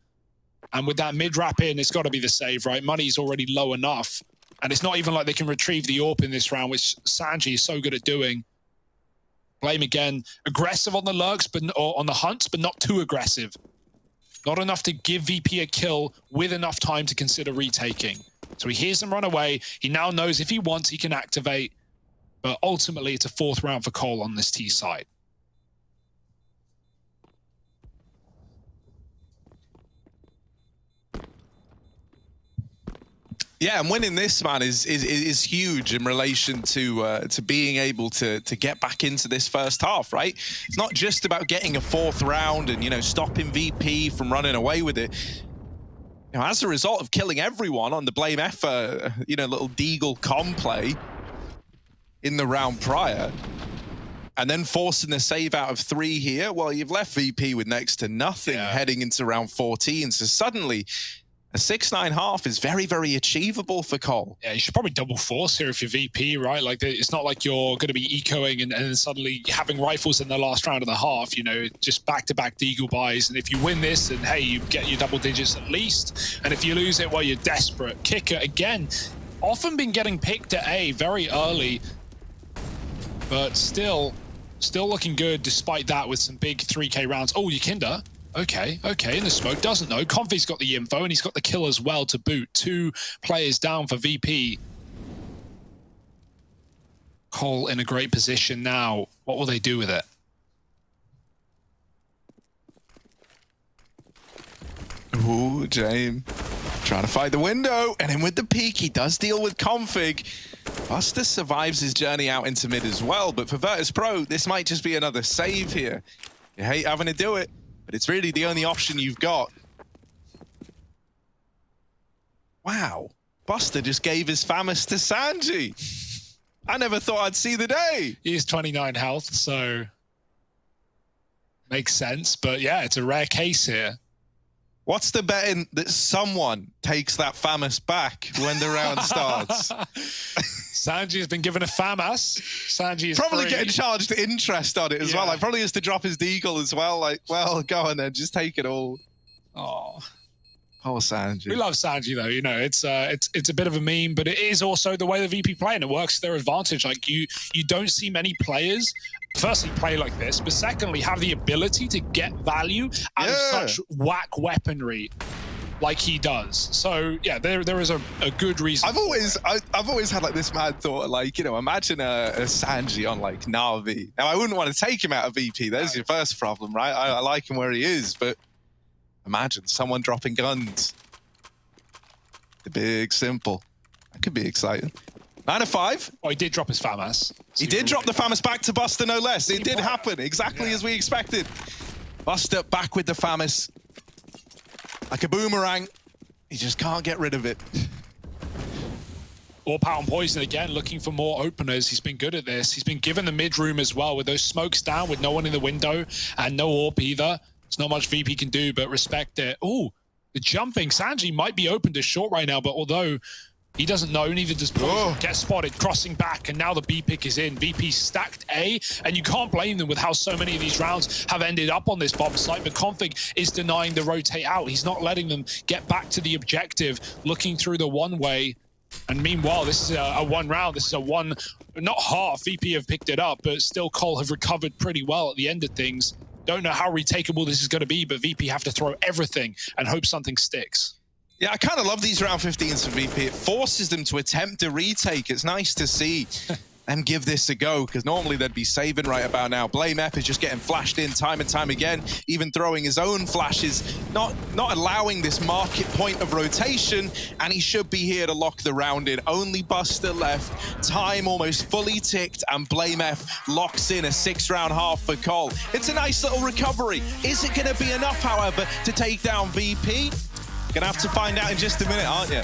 And with that mid wrap in, it's got to be the save, right? Money's already low enough. And it's not even like they can retrieve the AWP in this round, which Sanji is so good at doing. Blame again, aggressive on the lurks, or on the hunts, but not too aggressive. Not enough to give VP a kill with enough time to consider retaking. So he hears them run away. He now knows if he wants, he can activate. But ultimately, it's a 4th round for Cole on this T side. Yeah, and winning this, man, is huge in relation to being able to get back into this first half, right? It's not just about getting a 4th round and, you know, stopping VP from running away with it. You know, as a result of killing everyone on the Blame effort, you know, little Deagle com play in the round prior, and then forcing the save out of 3 here, well, you've left VP with next to nothing heading into round 14. So suddenly, a 6-9 half is very, very achievable for Cole. Yeah, you should probably double force here if you're VP, right? Like, it's not like you're going to be ecoing and then suddenly having rifles in the last round of the half, you know, just back-to-back Deagle buys. And if you win this, then, hey, you get your double digits at least. And if you lose it, well, you're desperate. Kicker, again, often been getting picked at A very early, but still looking good despite that with some big 3K rounds. Oh, Yakinda. Okay, in the smoke, doesn't know. Config's got the info, and he's got the kill as well to boot. 2 players down for VP. Cole in a great position now. What will they do with it? Ooh, Jame trying to fight the window, and then with the peek, he does deal with Config. Buster survives his journey out into mid as well, but for Virtus Pro, this might just be another save here. You hate having to do it, but it's really the only option you've got. Wow. Buster just gave his Famous to Sanji. I never thought I'd see the day. He is 29 health, so makes sense. But yeah, it's a rare case here. What's the betting that someone takes that Famous back when the round starts? Sanji has been given a FAMAS. Sanji is probably free. getting charged interest on it as well. Like, probably has to drop his deagle as well. Like, well, go on then, just take it all. Oh, Sanji. We love Sanji though. You know, it's a bit of a meme, but it is also the way the VP play, and it works to their advantage. Like you don't see many players, firstly, play like this, but secondly, have the ability to get value out of such whack weaponry like he does. So yeah, there is a good reason. I've always had like this mad thought, like, you know, imagine a Sanji on like Na'Vi. Now I wouldn't want to take him out of VP. There's your first problem, right? I like him where he is, but imagine someone dropping guns. The big simple. That could be exciting. 9-5. Oh, he did drop his FAMAS. He did drop the FAMAS back to Buster, no less. It did happen exactly as we expected. Buster back with the FAMAS. Like a boomerang. He just can't get rid of it. Or Pound Poison again, looking for more openers. He's been good at this. He's been given the mid room as well with those smokes down, with no one in the window and no AWP either. There's not much VP can do, but respect it. Oh, the jumping. Sanji might be open to short right now, but although he doesn't know, neither does Poison. Gets spotted, crossing back, and now the B pick is in. VP stacked A, and you can't blame them with how so many of these rounds have ended up on this bomb site. But Config is denying the rotate out. He's not letting them get back to the objective, looking through the one-way. And meanwhile, this is a one round. This is a one, not half. VP have picked it up, but still Cole have recovered pretty well at the end of things. Don't know how retakeable this is going to be, but VP have to throw everything and hope something sticks. Yeah, I kind of love these round 15s for VP. It forces them to attempt a retake. It's nice to see them give this a go, because normally they'd be saving right about now. Blame F is just getting flashed in time and time again, even throwing his own flashes, not allowing this market point of rotation, and he should be here to lock the round in. Only Buster left, time almost fully ticked, and Blame F locks in a 6-round half for Cole. It's a nice little recovery. Is it going to be enough, however, to take down VP? Gonna have to find out in just a minute, aren't you?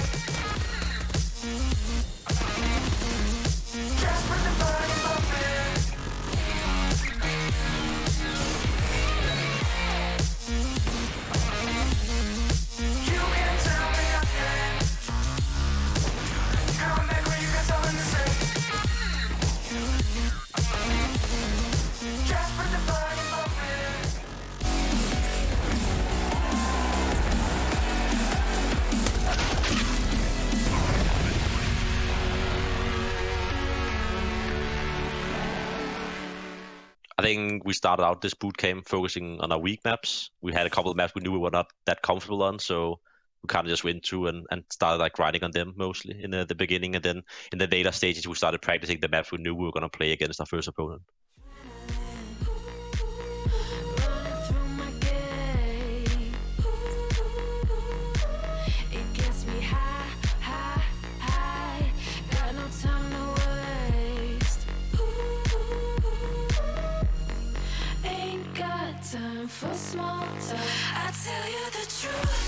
I think we started out this boot camp focusing on our weak maps. We had a couple of maps we knew we were not that comfortable on, so we kind of just went through and started like grinding on them mostly in the beginning, and then in the later stages we started practicing the maps we knew we were going to play against our first opponent. For small talk, I tell you the truth.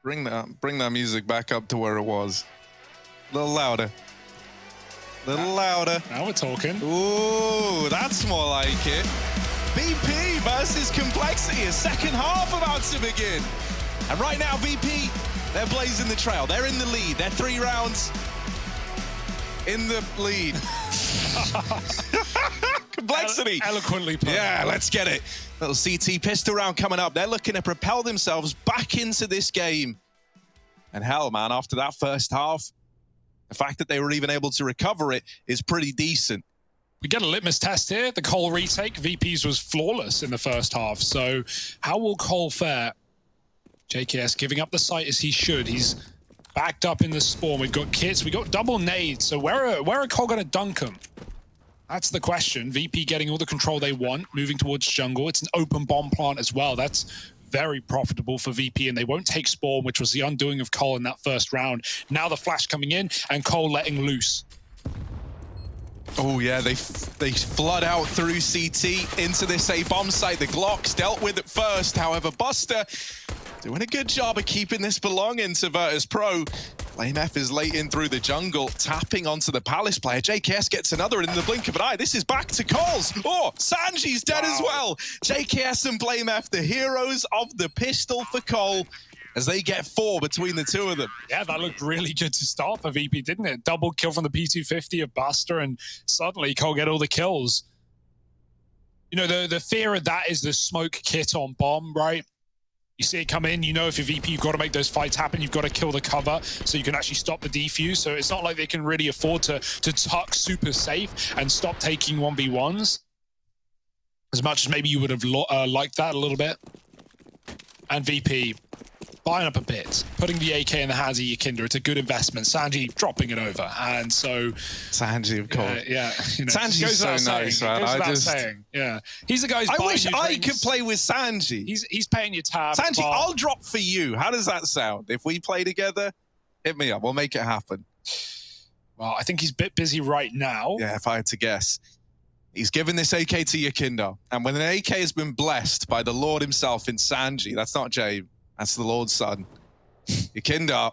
Bring that music back up to where it was. A little louder. Little louder. Now we're talking. Ooh, that's more like it. VP versus Complexity, a second half about to begin. And right now, VP, they're blazing the trail. They're in the lead. They're 3 rounds in the lead. Complexity. Eloquently put. Yeah, let's get it. Little CT pistol round coming up. They're looking to propel themselves back into this game. And hell, man, after that first half, the fact that they were even able to recover it is pretty decent. We get a litmus test here. The Cole retake. VP's was flawless in the first half. So how will Cole fare? JKS giving up the site as he should. He's backed up in the spawn. We've got kits. We've got double nades. So where are Cole going to dunk them? That's the question. VP getting all the control they want, moving towards jungle. It's an open bomb plant as well. That's very profitable for VP, and they won't take spawn, which was the undoing of Cole in that first round. Now the flash coming in, and Cole letting loose. Oh yeah, they flood out through CT into this A bomb site. The Glocks dealt with it first. However, Buster doing a good job of keeping this belonging to Virtus Pro. Flame F is late in through the jungle, tapping onto the Palace player. JKS gets another in the blink of an eye. This is back to Coles. Oh, Sanji's dead as well. JKS and Flame F, the heroes of the pistol for Cole, as they get 4 between the two of them. Yeah, that looked really good to start for VP, didn't it? Double kill from the P250 of Buster, and suddenly Cole get all the kills. You know, the fear of that is the smoke kit on bomb, right? You see it come in, you know if you're VP, you've got to make those fights happen. You've got to kill the cover so you can actually stop the defuse. So it's not like they can really afford to tuck super safe and stop taking 1v1s. As much as maybe you would have liked that a little bit. And VP buying up a bit, putting the AK in the hands of Yakinda. It's a good investment. Sanji dropping it over. And so... Sanji, of course. Yeah. You know, Sanji's so nice, man. Yeah. He's the guy who's I buying wish you I drinks. could play with Sanji. He's paying your tab. Sanji, but... I'll drop for you. How does that sound? If we play together, hit me up. We'll make it happen. Well, I think he's a bit busy right now. Yeah, if I had to guess. He's given this AK to Yakinda. And when an AK has been blessed by the Lord himself in Sanji, that's not Jay, that's the Lord's son. Yakinda.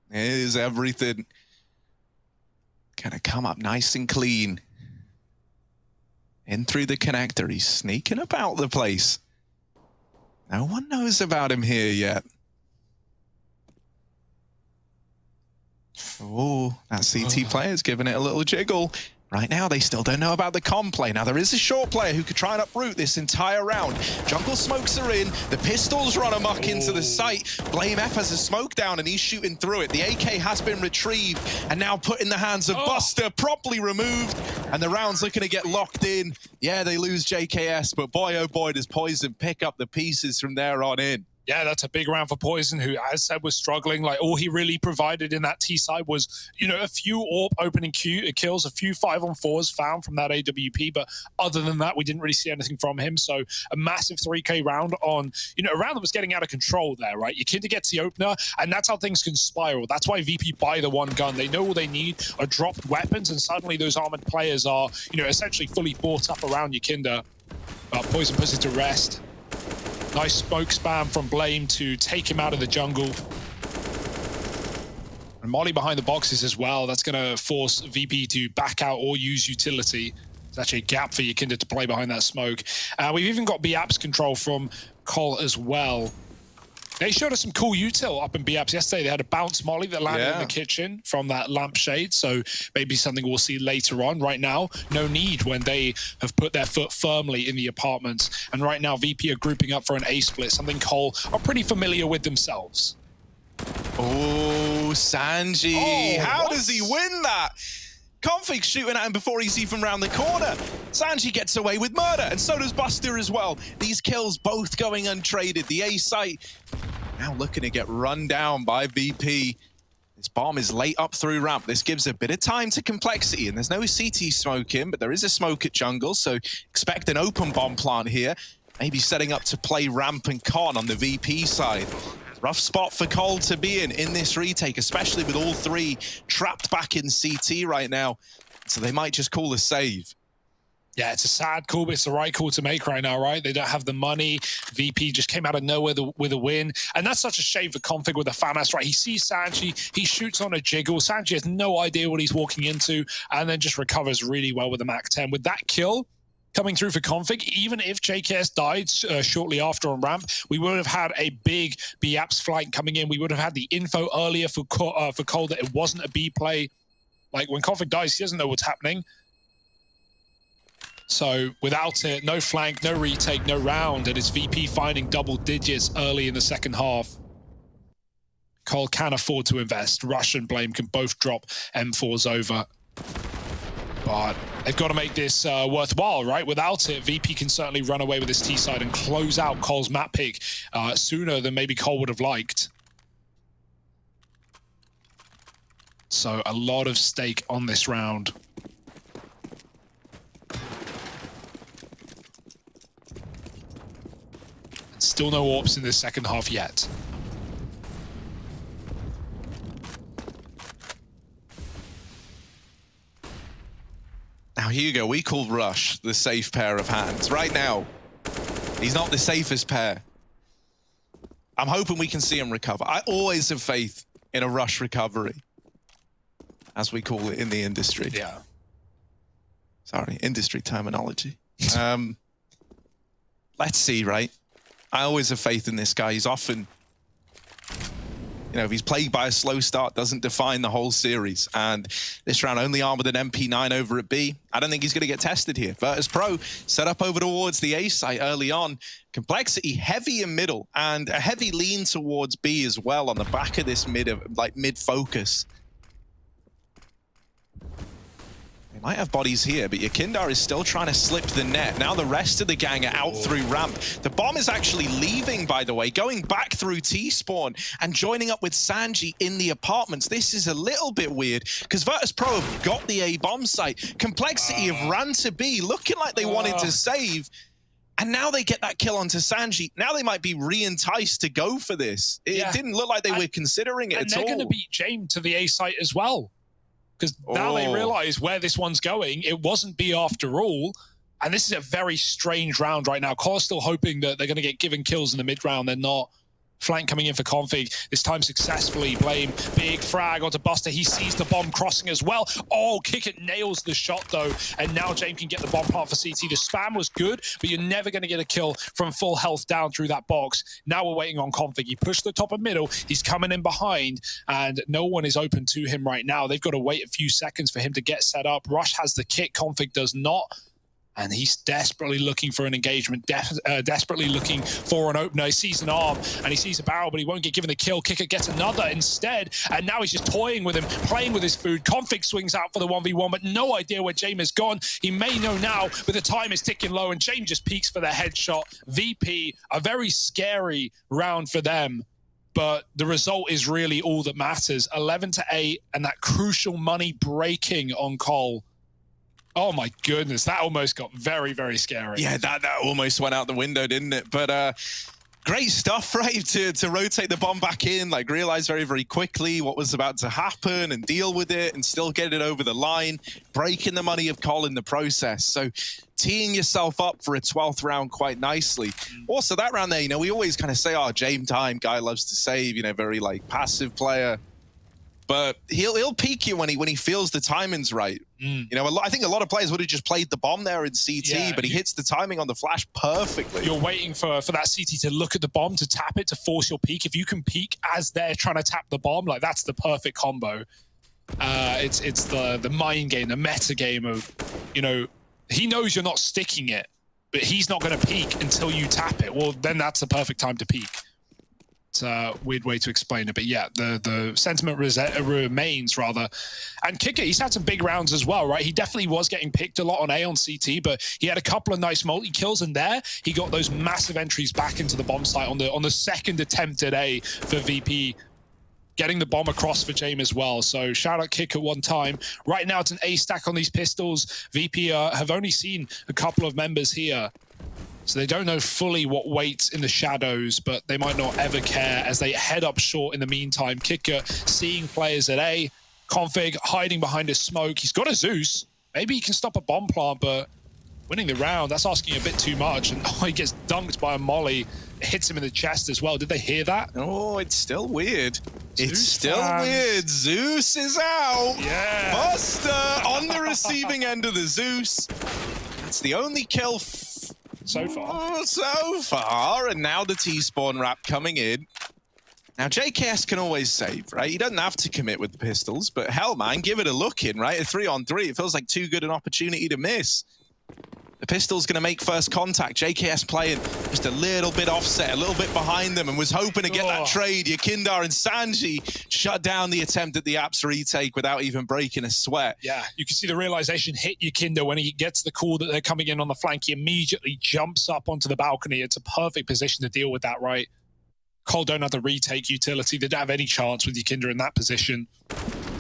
Here's everything. Gonna come up nice and clean. In through the connector. He's sneaking about the place. No one knows about him here yet. Oh, that CT player's giving it a little jiggle. Right now, they still don't know about the com play. Now, there is a short player who could try and uproot this entire round. Jungle smokes are in. The pistols run amok into the site. Flame F has a smoke down, and he's shooting through it. The AK has been retrieved and now put in the hands of Buster, properly removed. And the round's looking to get locked in. Yeah, they lose JKS, but boy, oh boy, does Poison pick up the pieces from there on in. Yeah, that's a big round for Poison, who, as said, was struggling. Like, all he really provided in that T side was, you know, a few AWP opening kills, a few 5-on-4s found from that AWP. But other than that, we didn't really see anything from him. So a massive 3K round on, you know, a round that was getting out of control there, right? Yakinda gets the opener, and that's how things can spiral. That's why VP buy the one gun. They know all they need are dropped weapons, and suddenly those armored players are, you know, essentially fully bought up around Yakinda. But Poison puts it to rest. Nice smoke spam from Blame to take him out of the jungle. And Molly behind the boxes as well. That's going to force VP to back out or use utility. There's actually a gap for Yakinda to play behind that smoke. We've even got B-Apps control from Cole as well. They showed us some cool util up in B-Apps yesterday. They had a bounce molly that landed in the kitchen from that lampshade. So maybe something we'll see later on. Right now, no need when they have put their foot firmly in the apartments. And right now, VP are grouping up for an A split, something Cole are pretty familiar with themselves. Oh, Sanji. How does he win that? Config shooting at him before he's even round the corner. Sanji gets away with murder, and so does Buster as well. These kills both going untraded. The A site now looking to get run down by VP. This bomb is late up through ramp. This gives a bit of time to Complexity, and there's no CT smoke in, but there is a smoke at jungle, so expect an open bomb plant here. Maybe setting up to play ramp and con on the VP side. Rough spot for Cole to be in this retake, especially with all three trapped back in CT right now. So they might just call a save. Yeah, it's a sad call, but it's the right call to make right now, right? They don't have the money. VP just came out of nowhere with a win. And that's such a shame for Config with the FAMAS, right? He sees Sanji, he shoots on a jiggle. Sanji has no idea what he's walking into, and then just recovers really well with the MAC-10. With that kill coming through for Config, even if JKS died shortly after on ramp, we would have had a big B-Apps flank coming in. We would have had the info earlier for Cole that it wasn't a B play. Like, when Config dies, he doesn't know what's happening. So without it, no flank, no retake, no round, and it's VP finding double digits early in the second half. Cole can afford to invest. Rush and Blame can both drop M4s over. But they've got to make this worthwhile, right? Without it, VP can certainly run away with this T-side and close out Cole's map pick sooner than maybe Cole would have liked. So a lot of stake on this round. Still no AWPs in the second half yet. Now, Hugo, we call Rush the safe pair of hands. Right now, he's not the safest pair. I'm hoping we can see him recover. I always have faith in a Rush recovery, as we call it in the industry. Yeah. Sorry, industry terminology. Let's see, right? I always have faith in this guy. He's often, you know, if he's plagued by a slow start, doesn't define the whole series. And this round only armed with an MP9 over at B. I don't think he's going to get tested here. Virtus Pro set up over towards the A site early on. Complexity heavy in middle and a heavy lean towards B as well on the back of this mid focus. Might have bodies here, but Yakindar is still trying to slip the net. Now the rest of the gang are out through ramp. The bomb is actually leaving, by the way, going back through T-spawn and joining up with Sanji in the apartments. This is a little bit weird because Virtus Pro have got the A bomb site. Complexity have ran to B, looking like they wanted to save. And now they get that kill onto Sanji. Now they might be re-enticed to go for this. It didn't look like they were considering it at all. And they're going to beat James to the A site as well. Because now they realize where this one's going. It wasn't B after all. And this is a very strange round right now. Core's still hoping that they're going to get given kills in the mid round. They're not. Flank coming in for Config. This time successfully. Blame. Big frag onto Buster. He sees the bomb crossing as well. Oh, Kick It nails the shot though. And now James can get the bomb plant for CT. The spam was good, but you're never going to get a kill from full health down through that box. Now we're waiting on Config. He pushed the top of middle. He's coming in behind and no one is open to him right now. They've got to wait a few seconds for him to get set up. Rush has the kick. Config does not. And he's desperately looking for an engagement, desperately looking for an opener. He sees an arm and he sees a barrel, but he won't get given the kill. Kicker gets another instead, and now he's just toying with him, playing with his food. Config swings out for the 1v1, but no idea where James has gone. He may know now, but the time is ticking low, and James just peeks for the headshot. VP, a very scary round for them. But the result is really all that matters. 11-8, and that crucial money breaking on Cole. Oh my goodness, that almost got very, very scary. Yeah, that almost went out the window, didn't it? But great stuff, right? To rotate the bomb back in, like realize very, very quickly what was about to happen and deal with it and still get it over the line, breaking the money of Cole in the process. So teeing yourself up for a 12th round quite nicely. Also, that round there, you know, we always kind of say, oh, James time, guy loves to save, you know, very like passive player. But he'll peak you when he feels the timing's right. You know, I think a lot of players would have just played the bomb there in CT, but he hits the timing on the flash perfectly. You're waiting for that CT to look at the bomb, to tap it, to force your peak. If you can peak as they're trying to tap the bomb, like that's the perfect combo. It's the mind game, the meta game of, you know, he knows you're not sticking it, but he's not going to peak until you tap it. Well, then that's the perfect time to peak. It's a weird way to explain it, but yeah, the sentiment remains rather. And Kicker, he's had some big rounds as well, right? He definitely was getting picked a lot on A on CT, but he had a couple of nice multi-kills, and there he got those massive entries back into the bomb site on the second attempt at A for VP, getting the bomb across for James as well. So shout out Kick at one time. Right now it's an A stack on these pistols. VP have only seen a couple of members here, so they don't know fully what waits in the shadows, but they might not ever care as they head up short in the meantime. Kicker seeing players at A. Config hiding behind his smoke. He's got a Zeus. Maybe he can stop a bomb plant, but winning the round, that's asking a bit too much. And he gets dunked by a molly. It hits him in the chest as well. Did they hear that? Oh, it's still weird. It's still fans. weird. Zeus is out. Yeah. Buster on the receiving end of the Zeus. That's the only kill so far. And now the T-spawn wrap coming in. Now, JKS can always save, right? He doesn't have to commit with the pistols, but hell, man, give it a look in, right? A 3-on-3, it feels like too good an opportunity to miss. The pistol's going to make first contact. JKS playing just a little bit offset, a little bit behind them, and was hoping to get that trade. Yakindar and Sanji shut down the attempt at the Apps retake without even breaking a sweat. Yeah, you can see the realization hit Yakinder when he gets the call that they're coming in on the flank. He immediately jumps up onto the balcony. It's a perfect position to deal with that, right? Cole don't have the retake utility. They don't have any chance with Yakinder in that position.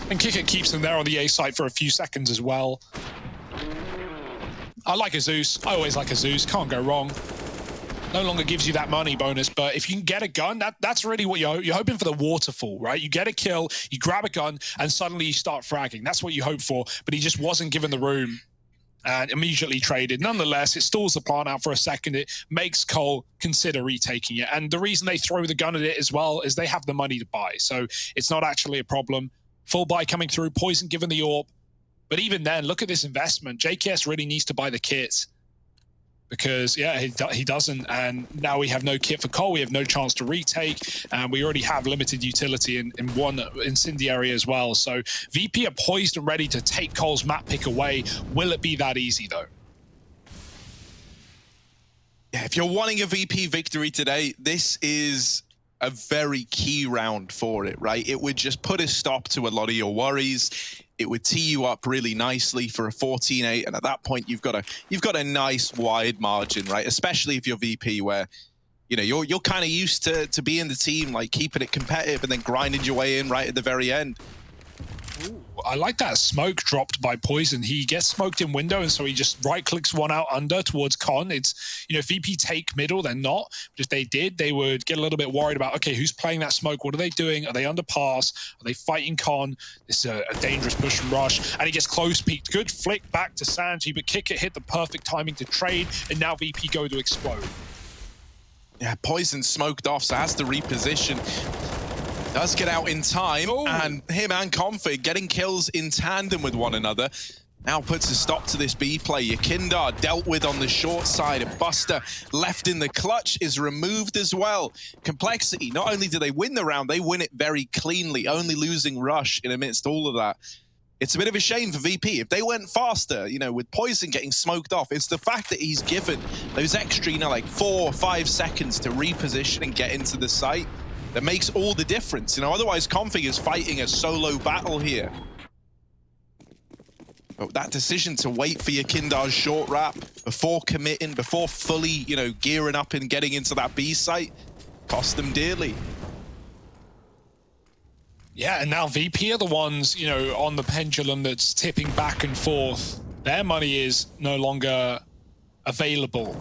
And Kicker keeps them there on the A site for a few seconds as well. I like a Zeus. I always like a Zeus. Can't go wrong. No longer gives you that money bonus, but if you can get a gun, that's really what you're hoping for, the waterfall, right? You get a kill, you grab a gun, and suddenly you start fragging. That's what you hope for, but he just wasn't given the room and immediately traded. Nonetheless, it stalls the plant out for a second. It makes Cole consider retaking it. And the reason they throw the gun at it as well is they have the money to buy. So it's not actually a problem. Full buy coming through, Poison given the AWP. But even then, look at this investment. JKS really needs to buy the kit because, yeah, he doesn't. And now we have no kit for Cole. We have no chance to retake. And we already have limited utility in one incendiary as well. So VP are poised and ready to take Cole's map pick away. Will it be that easy, though? Yeah, if you're wanting a VP victory today, this is a very key round for it, right? It would just put a stop to a lot of your worries. It would tee you up really nicely for a 14-8, and at that point, you've got a nice wide margin, right? Especially if you're VP, where you know you're kind of used to being the team, like keeping it competitive and then grinding your way in right at the very end. Ooh, I like that smoke dropped by Poison. He gets smoked in window, and so he just right-clicks one out under towards Con. It's, you know, if VP take middle, they're not. But if they did, they would get a little bit worried about, okay, who's playing that smoke? What are they doing? Are they under pass? Are they fighting Con? This is a dangerous push from Rush. And he gets close peeked. Good flick back to Sanji, but Kicker hit the perfect timing to trade, and now VP go to explode. Yeah, Poison smoked off, so has to reposition. Does get out in time, and him and Config getting kills in tandem with one another. Now puts a stop to this B play. Yakindar dealt with on the short side, and Buster left in the clutch is removed as well. Complexity, not only do they win the round, they win it very cleanly, only losing Rush in amidst all of that. It's a bit of a shame for VP. If they went faster, you know, with Poison getting smoked off, it's the fact that he's given those extra, you know, like 4 or 5 seconds to reposition and get into the site that makes all the difference. You know, otherwise Config is fighting a solo battle here. But that decision to wait for Yakindar's short wrap before committing, before fully, you know, gearing up and getting into that B site, cost them dearly. Yeah, and now VP are the ones, you know, on the pendulum that's tipping back and forth. Their money is no longer available.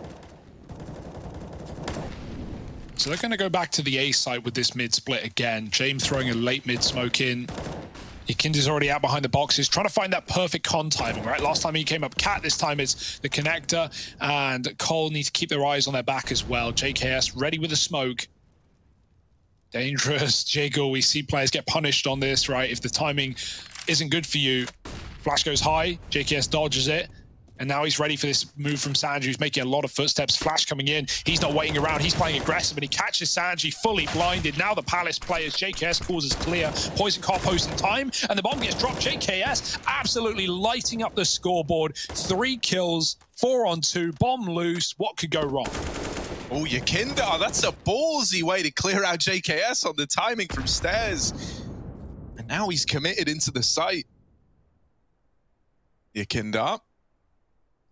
So they're going to go back to the A site with this mid split again. James throwing a late mid smoke in. Yakinder's already out behind the boxes, trying to find that perfect con timing, right? Last time he came up Cat, this time it's the connector, and Cole needs to keep their eyes on their back as well. JKS ready with the smoke. Dangerous jiggle. We see players get punished on this, right? If the timing isn't good for you, flash goes high, JKS dodges it, and now he's ready for this move from Sanji, who's making a lot of footsteps. Flash coming in. He's not waiting around. He's playing aggressive, and he catches Sanji fully blinded. Now the Palace players, JKS causes clear. Poison car post in time, and the bomb gets dropped. JKS absolutely lighting up the scoreboard. 3 kills, 4 on 2, bomb loose. What could go wrong? Oh, Yakindar, that's a ballsy way to clear out JKS on the timing from stairs. And now he's committed into the site. Yakindar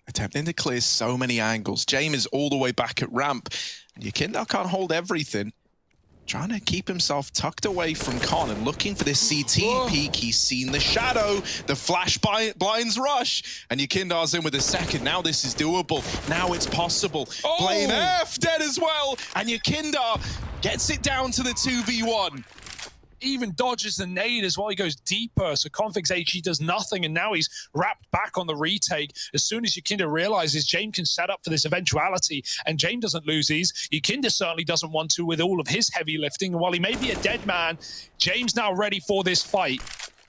attempting to clear so many angles. James is all the way back at ramp. And Yakindar can't hold everything. Trying to keep himself tucked away from Con and looking for this CT peek. He's seen the shadow. The flash blinds Rush. And Yakindar's in with a second. Now this is doable. Now it's possible. Blame F dead as well. And Yakindar gets it down to the 2v1. even dodges the nade as well. He goes deeper, so Config's HE does nothing, and now he's wrapped back on the retake. As soon as Yukinda realizes James can set up for this eventuality, and James doesn't lose these, Yukinda certainly doesn't want to with all of his heavy lifting. And while he may be a dead man, James now ready for this fight.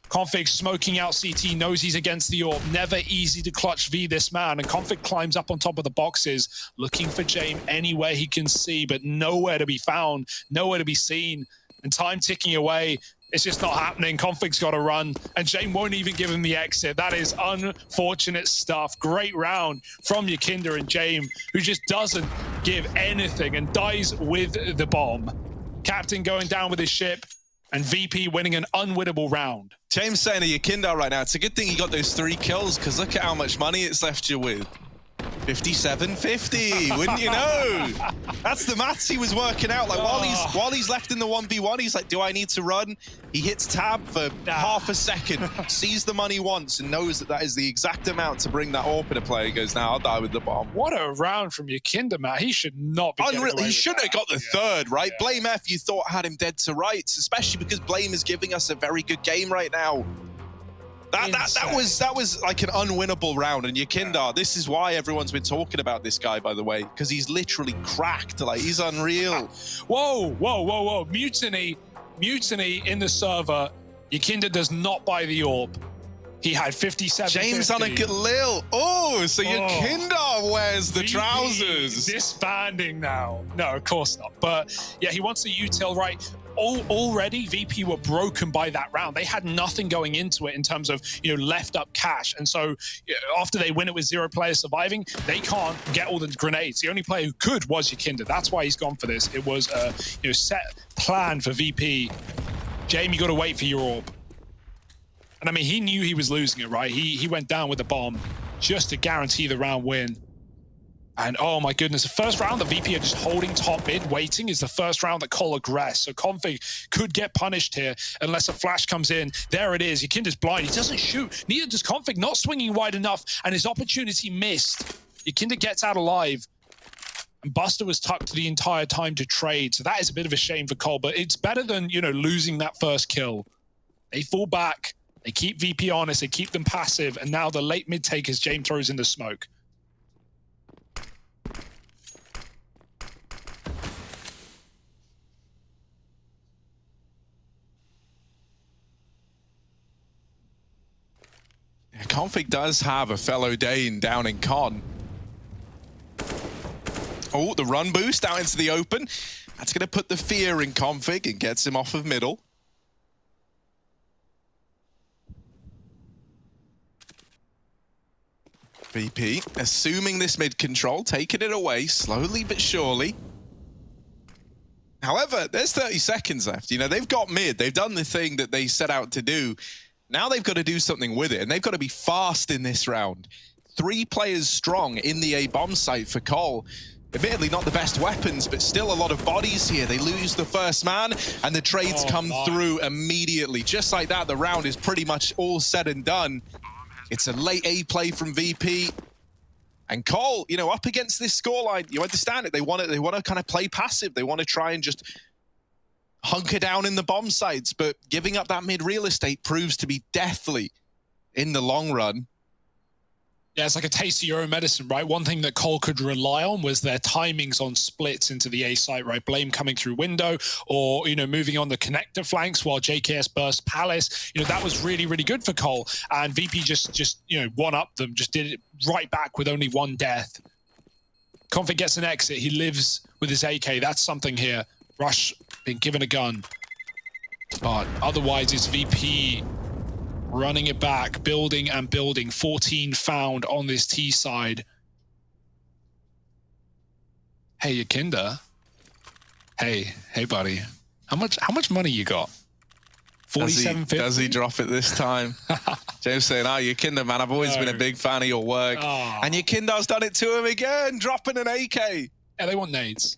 Config smoking out CT, knows he's against the orb. Never easy to clutch V this man. And Config climbs up on top of the boxes, looking for James anywhere he can see, but nowhere to be found, nowhere to be seen. And time ticking away. It's just not happening. Config's got to run, and James won't even give him the exit. That is unfortunate stuff. Great round from Yukinda and James, who just doesn't give anything and dies with the bomb. Captain going down with his ship, and VP winning an unwinnable round. James saying to Yukinda right now, it's a good thing you got those 3 kills, because look at how much money it's left you with. 57.50, wouldn't you know? That's the maths he was working out. Like while he's left in the 1v1, he's like, do I need to run? He hits tab for half a second, sees the money once, and knows that that is the exact amount to bring that AWP to play. He goes, now I'll die with the bomb. What a round from Yukinda, man. He should not be unreal. He should have got the third, right? Yeah. Blame F, you thought had him dead to rights, especially because Blame is giving us a very good game right now. That was like an unwinnable round, and Yukinda, this is why everyone's been talking about this guy, by the way, because he's literally cracked. Like, he's unreal. Whoa. Mutiny in the server. Yukinda does not buy the orb. He had 57. James on a Galil. Oh, so Yukinda wears the trousers. Disbanding now. No, of course not. But yeah, he wants the util right. Already VP were broken by that round. They had nothing going into it in terms of, left up cash. And so after they win it with 0 players surviving, they can't get all the grenades. The only player who could was Yukinda. That's why he's gone for this. It was a set plan for VP. Jamie, you got to wait for your orb. And I mean, he knew he was losing it, right? He went down with the bomb just to guarantee the round win. And oh my goodness, the first round, the VP are just holding top mid, waiting, is the first round that Cole aggress. So Config could get punished here unless a flash comes in. There it is. Yukinda's blind. He doesn't shoot. Neither does Config, not swinging wide enough, and his opportunity missed. Yukinda gets out alive. And Buster was tucked the entire time to trade. So that is a bit of a shame for Cole, but it's better than, losing that first kill. They fall back. They keep VP honest. They keep them passive. And now the late mid take as James throws in the smoke. Config does have a fellow Dane down in Con. Oh, the run boost out into the open. That's going to put the fear in Config and gets him off of middle. VP assuming this mid control, taking it away slowly but surely. However, there's 30 seconds left. They've got mid. They've done the thing that they set out to do. Now they've got to do something with it, and they've got to be fast in this round. 3 players strong in the A bomb site for Cole. Admittedly, not the best weapons, but still a lot of bodies here. They lose the first man, and the trades come through immediately. Just like that, the round is pretty much all said and done. It's a late A play from VP. And Cole, up against this scoreline, you understand it. They want to kind of play passive. They want to try and just hunker down in the bomb sites, but giving up that mid real estate proves to be deathly in the long run. Yeah, it's like a taste of your own medicine, right? One thing that Cole could rely on was their timings on splits into the A site, right? Blame coming through window or, moving on the connector flanks while JKS burst Palace. That was really, really good for Cole. And VP just one-upped them, just did it right back with only 1 death. Config gets an exit. He lives with his AK. That's something here. Rush being given a gun. But otherwise, it's VP running it back, building and building. 14 found on this T side. Hey, Yukinda. Hey, buddy. How much money you got? 47.50. Does he drop it this time? James saying, Yukinda, man, I've always been a big fan of your work. And Yukinda's done it to him again, dropping an AK. Yeah, they want nades.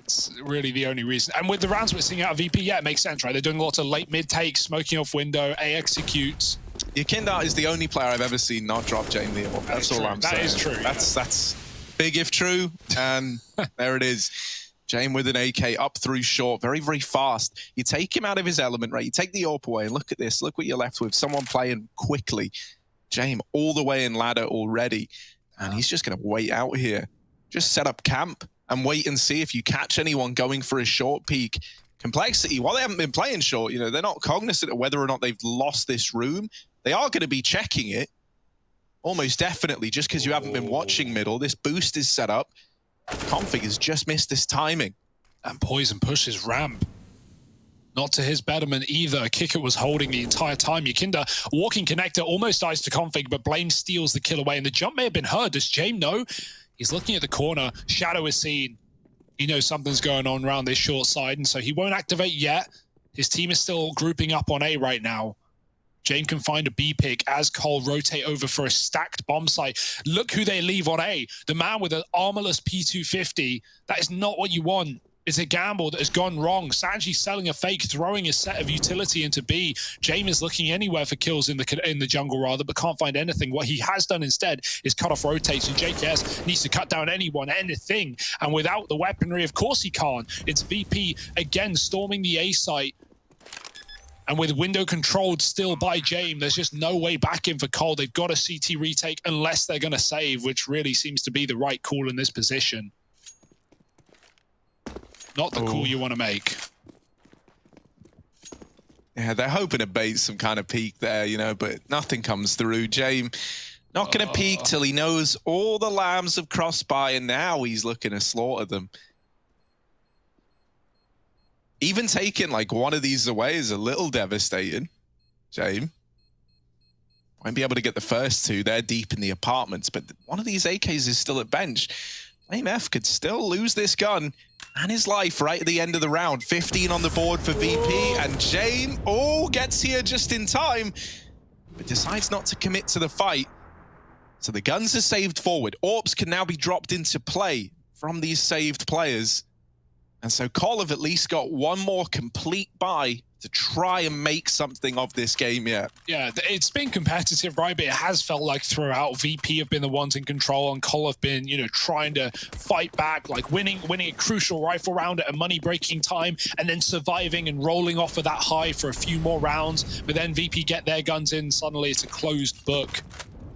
It's really the only reason. And with the rounds we're seeing out of VP, yeah, it makes sense, right? They're doing lots of late mid takes, smoking off window, A executes. Yukinda is the only player I've ever seen not drop Jane the That's all I'm saying. That is true. That's big if true, and there it is. Jame with an AK up through short, very, very fast. You take him out of his element, right? You take the AWP away, and look at this. Look what you're left with. Someone playing quickly. Jame all the way in ladder already. And he's just going to wait out here. Just set up camp and wait and see if you catch anyone going for a short peek. Complexity, while they haven't been playing short, you know, they're not cognizant of whether or not they've lost this room. They are going to be checking it. Almost definitely, just because you haven't been watching middle. This boost is set up. Config has just missed this timing. And Poison pushes ramp. Not to his betterment either. Kicker was holding the entire time. Yakinda, walking connector, almost dies to Config, but Blaine steals the kill away. And the jump may have been heard. Does Jame know? He's looking at the corner. Shadow is seen. He knows something's going on around this short side, and so he won't activate yet. His team is still grouping up on A right now. Jame can find a B pick as Cole rotate over for a stacked bomb site. Look who they leave on A. The man with an armorless P250. That is not what you want. It's a gamble that has gone wrong. Sanji selling a fake, throwing his set of utility into B. Jame is looking anywhere for kills in the jungle rather, but can't find anything. What he has done instead is cut off rotates, and JKS needs to cut down anyone, anything. And without the weaponry, of course he can't. It's VP again storming the A site. And with window controlled still by Jame, there's just no way back in for Cole. They've got a CT retake unless they're going to save, which really seems to be the right call in this position. Not the call you want to make. Yeah, they're hoping to bait some kind of peek there, you know, but nothing comes through. Jame not going to peek till he knows all the lambs have crossed by, and now he's looking to slaughter them. Even taking like one of these away is a little devastating. Jame won't be able to get the first two. They're deep in the apartments, but one of these AKs is still at bench. Lame F could still lose this gun and his life right at the end of the round. 15 on the board for VP, and Jame, gets here just in time, but decides not to commit to the fight. So the guns are saved forward. AWPs can now be dropped into play from these saved players. And so Cole have at least got one more complete buy to try and make something of this game yet. Yeah, it's been competitive, right? But it has felt like throughout VP have been the ones in control, and Cole have been, you know, trying to fight back, like winning a crucial rifle round at a money-breaking time, and then surviving and rolling off of that high for a few more rounds. But then VP get their guns in, suddenly it's a closed book.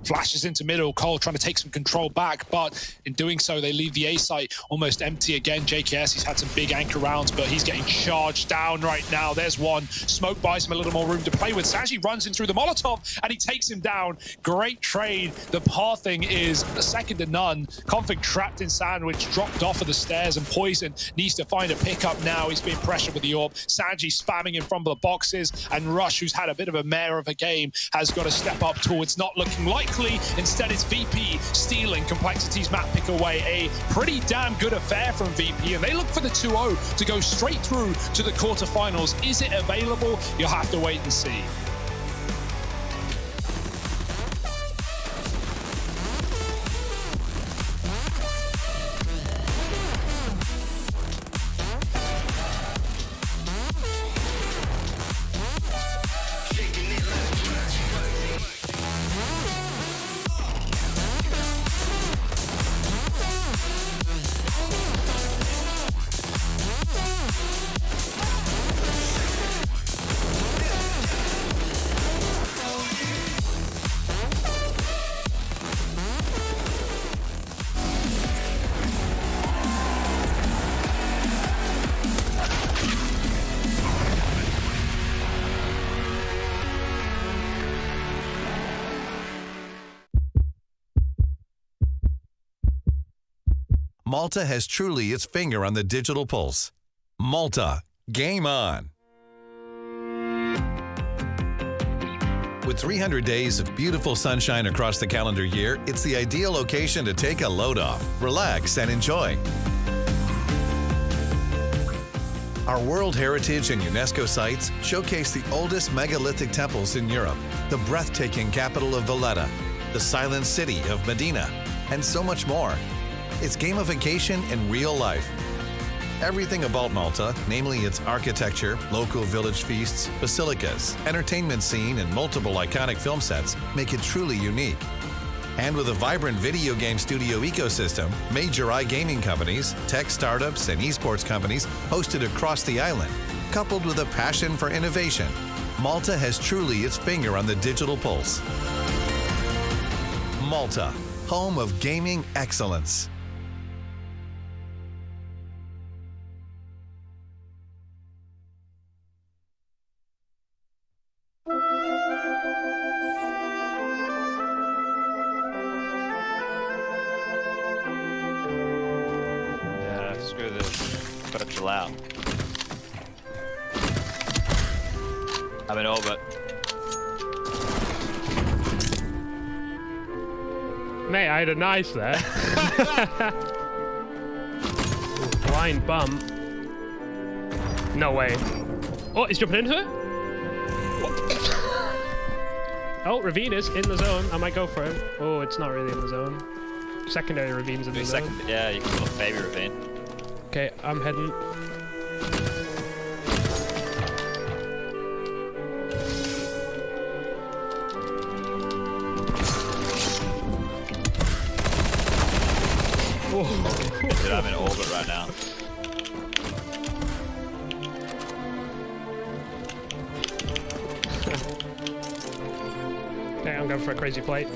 Flashes into middle, Cole trying to take some control back, but in doing so, they leave the A site almost empty again. JKS, he's had some big anchor rounds, but he's getting charged down right now. There's one. Smoke buys him a little more room to play with. Sanji runs in through the Molotov, and he takes him down. Great trade. The pathing is second to none. Config trapped in sandwich, dropped off of the stairs, and Poison needs to find a pickup now. He's being pressured with the AWP. Sanji spamming in from the boxes, and Rush, who's had a bit of a mare of a game, has got to step up too. It's not looking likely. Instead, it's VP stealing Complexity's map pick away. A pretty damn good affair from VP, and they look for the 2-0 to go straight through to the quarterfinals. Is it available? You'll have to wait and see. Malta has truly its finger on the digital pulse. Malta, game on. With 300 days of beautiful sunshine across the calendar year, it's the ideal location to take a load off, relax, and enjoy. Our World Heritage and UNESCO sites showcase the oldest megalithic temples in Europe, the breathtaking capital of Valletta, the silent city of Medina, and so much more. It's gamification in real life. Everything about Malta, namely its architecture, local village feasts, basilicas, entertainment scene, and multiple iconic film sets, make it truly unique. And with a vibrant video game studio ecosystem, major iGaming companies, tech startups, and esports companies hosted across the island, coupled with a passion for innovation, Malta has truly its finger on the digital pulse. Malta, home of gaming excellence. Yeah, screw this. Gotta chill out. I'm in orbit. Mate, I had a nice there. Blind bump. No way. Oh, he's jumping into it? Oh, Ravine is in the zone. I might go for him. Oh, it's not really in the zone. Secondary Ravine's in the zone. Yeah, you can call it baby Ravine. Okay, I'm heading. Dude, I'm in orbit right now. Okay, I'm going for a crazy plate.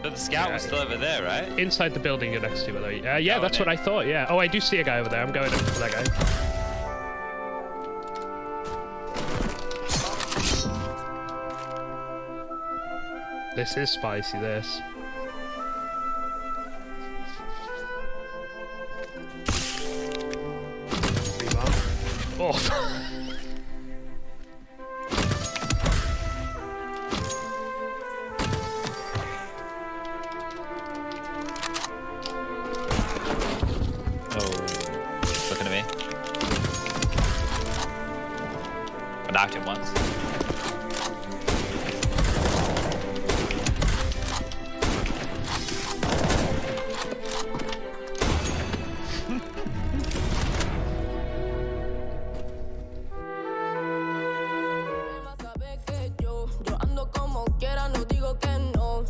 So the scout was still over there, right? Inside the building you're next to, by the way. Yeah, that's what I thought, yeah. Oh, I do see a guy over there. I'm going up for that guy. This is spicy, this. Rebound. Oh. Looking at me. I knocked him once.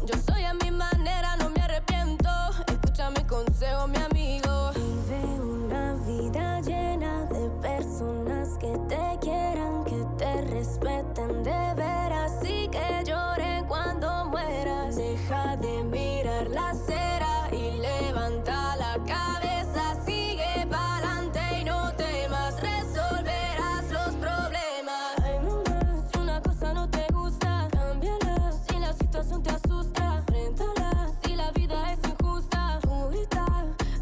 Yo soy a mi manera, no me arrepiento. Escucha mi consejo, mi amigo. Vive una vida llena de personas que te quieran, que te respeten de veras y que lloren cuando mueras. Deja de mirar la acera y levanta la cabeza. Sigue pa'lante y no temas, resolverás los problemas. Hay nomás, si una cosa no te gusta, cámbiala. Si la situación te asusta, enfréntala. Si la vida es injusta, tú grita.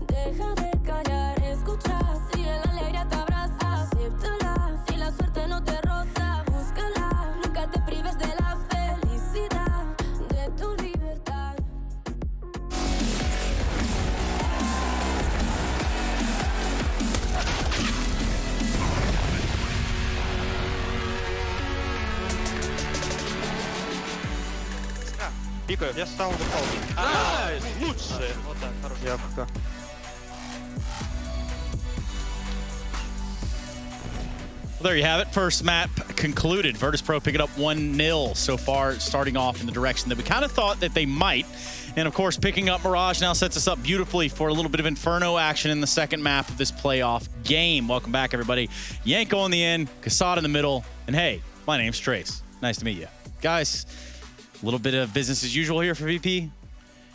Deja de callar, escucha. Si la alegría te abraza, acéptala. Si la suerte no te roza, búscala. Nunca te prives de la felicidad, de tu libertad. Iko, я стал выполнить. Nice! Лучше! Вот так, хорошая явка. Well, there you have it. First map concluded. Virtus Pro picking up 1-0 so far, starting off in the direction that we kind of thought that they might. And of course, picking up Mirage now sets us up beautifully for a little bit of Inferno action in the second map of this playoff game. Welcome back, everybody. Yanko on the end, Kassad in the middle, and hey, my name's Trace. Nice to meet you. Guys, a little bit of business as usual here for VP.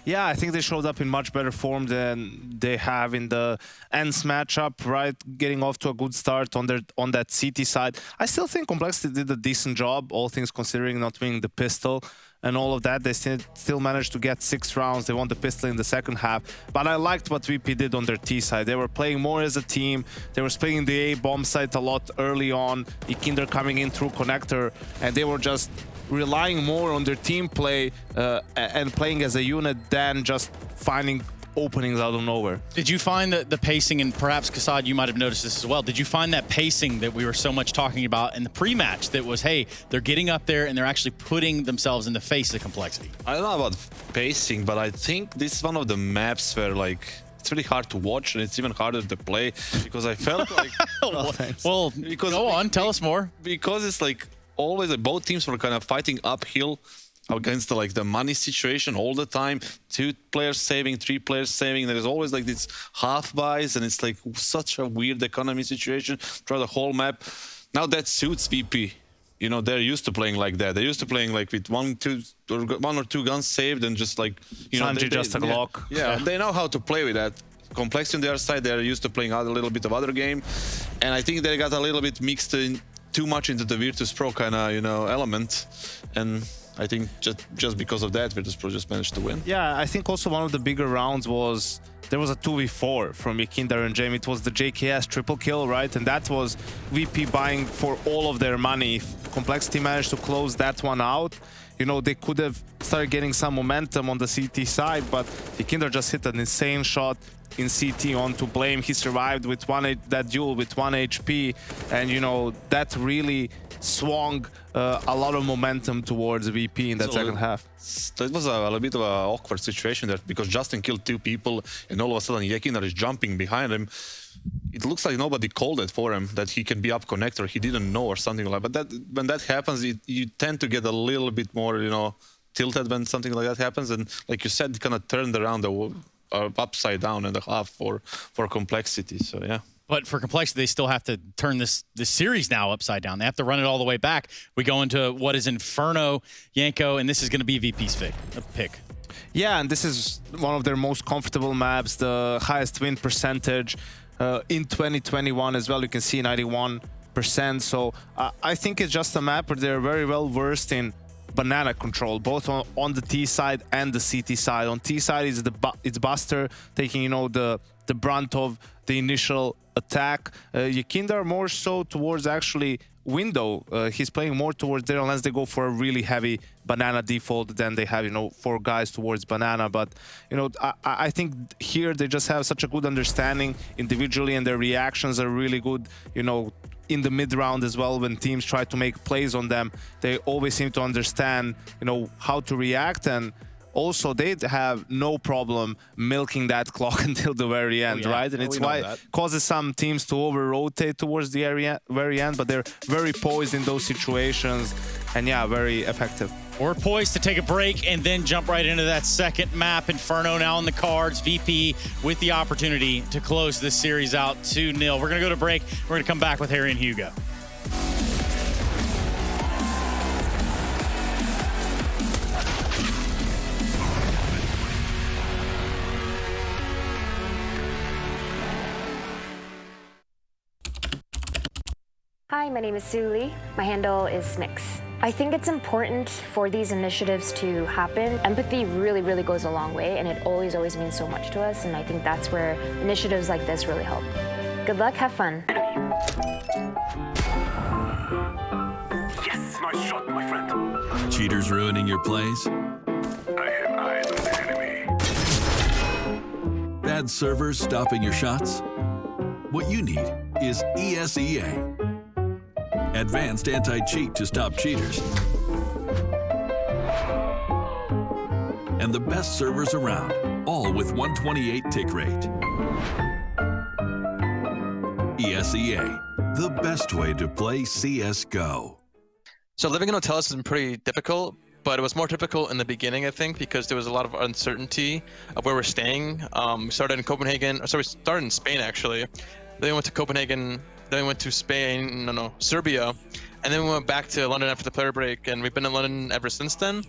Yeah, I think they showed up in much better form than they have in the ENCE matchup, right? Getting off to a good start on that CT side. I still think Complexity did a decent job, all things considering, not winning the pistol and all of that. They still managed to get 6 rounds. They won the pistol in the second half. But I liked what VP did on their T side. They were playing more as a team. They were splitting the A bomb site a lot early on. Ikinder coming in through connector, and they were just relying more on their team play and playing as a unit than just finding openings out of nowhere. Did you find that the pacing, and perhaps Kassad, you might have noticed this as well, did you find that pacing that we were so much talking about in the pre-match that was, hey, they're getting up there and they're actually putting themselves in the face of Complexity? I don't know about pacing, but I think this is one of the maps where like it's really hard to watch, and it's even harder to play because I felt like well, go on, tell us more. Because it's like always both teams were kind of fighting uphill against the money situation all the time. 2 players saving, 3 players saving. There is always like these half buys, and it's like such a weird economy situation throughout the whole map. Now that suits VP. You know, they're used to playing like that. They're used to playing like with 1 or 2 guns saved and just like, you know, just a Glock. Yeah, they know how to play with that. Complexity on their side, they're used to playing a little bit of other game, and I think they got a little bit mixed in too much into the Virtus Pro kind of, you know, element, and I think just because of that, Virtus Pro just managed to win. Yeah, I think also one of the bigger rounds was there was a 2v4 from Yakinder and Jamie. It was the JKS triple kill, right? And that was VP buying for all of their money. If Complexity managed to close that one out, you know, they could have started getting some momentum on the CT side, but Yakinder just hit an insane shot in CT onto Blame. He survived with that duel with 1 HP, and you know, that really swung a lot of momentum towards VP in that second half. That was a little bit of an awkward situation there, because Justin killed 2 people, and all of a sudden Yakinder is jumping behind him. It looks like nobody called it for him, that he can be up connector. He didn't know or something like that. But when that happens, you tend to get a little bit more, you know, tilted when something like that happens. And like you said, it kind of turned around the upside down and a half for Complexity. So yeah. But for Complexity, they still have to turn this series now upside down. They have to run it all the way back. We go into what is Inferno, Yanko, and this is going to be VP's pick. Yeah, and this is one of their most comfortable maps, the highest win percentage in 2021 as well. You can see 91%. So I think it's just a map where they're very well versed in banana control, both on the T side and the CT side. On T side, it's Buster taking, you know, the brunt of the initial attack. Yakinder more so towards actually window. He's playing more towards there unless they go for a really heavy banana default, then they have, you know, 4 guys towards banana. But, you know, I think here they just have such a good understanding individually, and their reactions are really good, you know, in the mid round as well. When teams try to make plays on them, they always seem to understand, you know, how to react. And also, they have no problem milking that clock until the very end, right? And it's why it causes some teams to over-rotate towards the very end, but they're very poised in those situations, and yeah, very effective. We're poised to take a break and then jump right into that second map. Inferno now on the cards. VP with the opportunity to close this series out 2-0. We're going to go to break. We're going to come back with Harry and Hugo. Hi, my name is Sue Lee. My handle is Smix. I think it's important for these initiatives to happen. Empathy really, really goes a long way, and it always means so much to us, and I think that's where initiatives like this really help. Good luck, have fun. Yes, nice shot, my friend. Cheaters ruining your plays? I have eyes on the enemy. Bad servers stopping your shots? What you need is ESEA. Advanced anti-cheat to stop cheaters. And the best servers around, all with 128 tick rate. ESEA, the best way to play CSGO. So living in hotels has been pretty difficult, but it was more difficult in the beginning, I think, because there was a lot of uncertainty of where we're staying. We started in Copenhagen, so we started in Spain actually. Then we went to Copenhagen, then we went to Spain, Serbia, and then we went back to London after the player break, and we've been in London ever since then.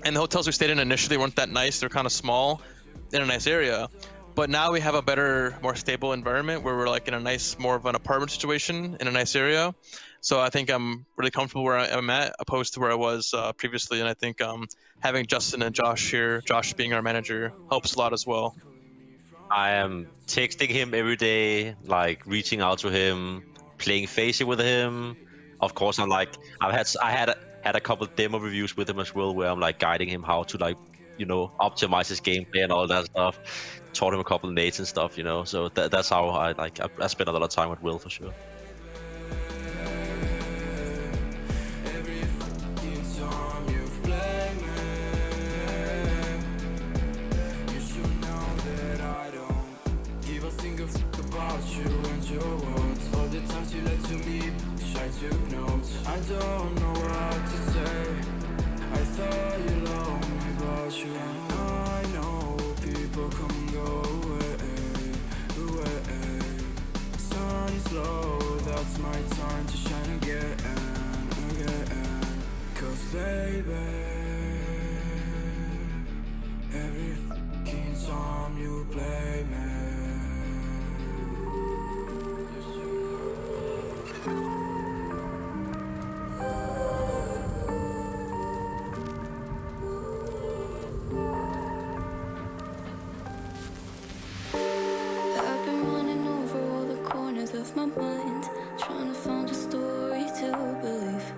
And the hotels we stayed in initially weren't that nice. They're kind of small in a nice area. But now we have a better, more stable environment where we're like in a nice, more of an apartment situation in a nice area. So I think I'm really comfortable where I'm at, opposed to where I was previously. And I think having Justin and Josh here, Josh being our manager, helps a lot as well. I am texting him every day, like reaching out to him, playing Facey with him. Of course, I'm like, I had a couple of demo reviews with him as well, where I'm like guiding him how to, like, you know, optimize his gameplay and all that stuff. Taught him a couple of nades and stuff, you know. So that's how I spend a lot of time with Will for sure. took notes. I don't know what to say. I thought you loved me, but you and I know people come and go away. Sun is low, that's my time to shine again. Cause baby, every fucking time you play me, I've been running over all the corners of my mind, trying to find a story to believe.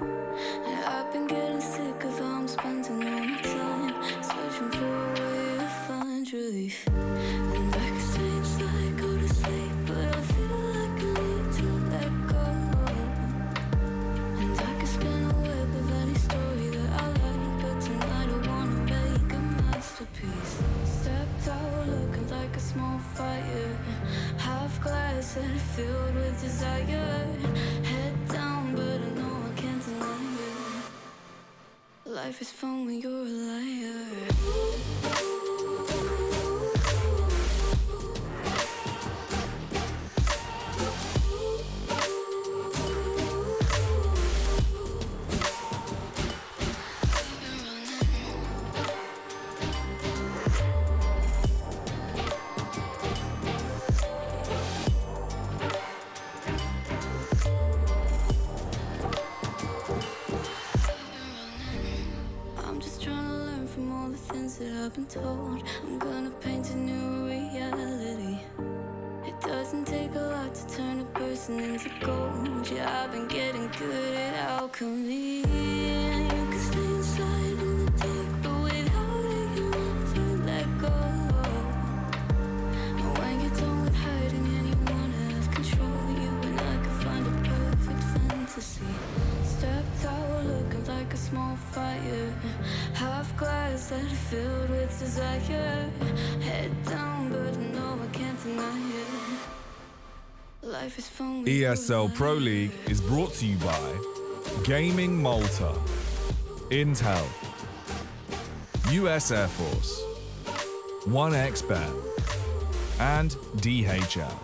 And I've been getting sick of how I'm spending all my time, searching for a way to find relief. And I can stay inside, go to sleep, but I feel like I need to let go. And I can spin a web of any story that I like, but tonight I wanna make a masterpiece. Stepped out looking like a small fire, half glass and filled with desire. Head down, but I know I can't deny it. Life is fun when you're a liar. I'm just trying to learn from all the things that I've been told. I'm gonna paint a new reality. It doesn't take a lot to turn a person into gold. Yeah, I've been getting good at alchemy. And you can stay inside in the dark, but without it, you never let go. And when you're done with hiding and you wanna have control, you and I can find a perfect fantasy. Stepped out looking like a small fire, half glass and filled with desire. Head down, but no, I can't deny it. Life is fun. ESL Pro League is brought to you by Gaming Malta, Intel, US Air Force, 1xBet, and DHL.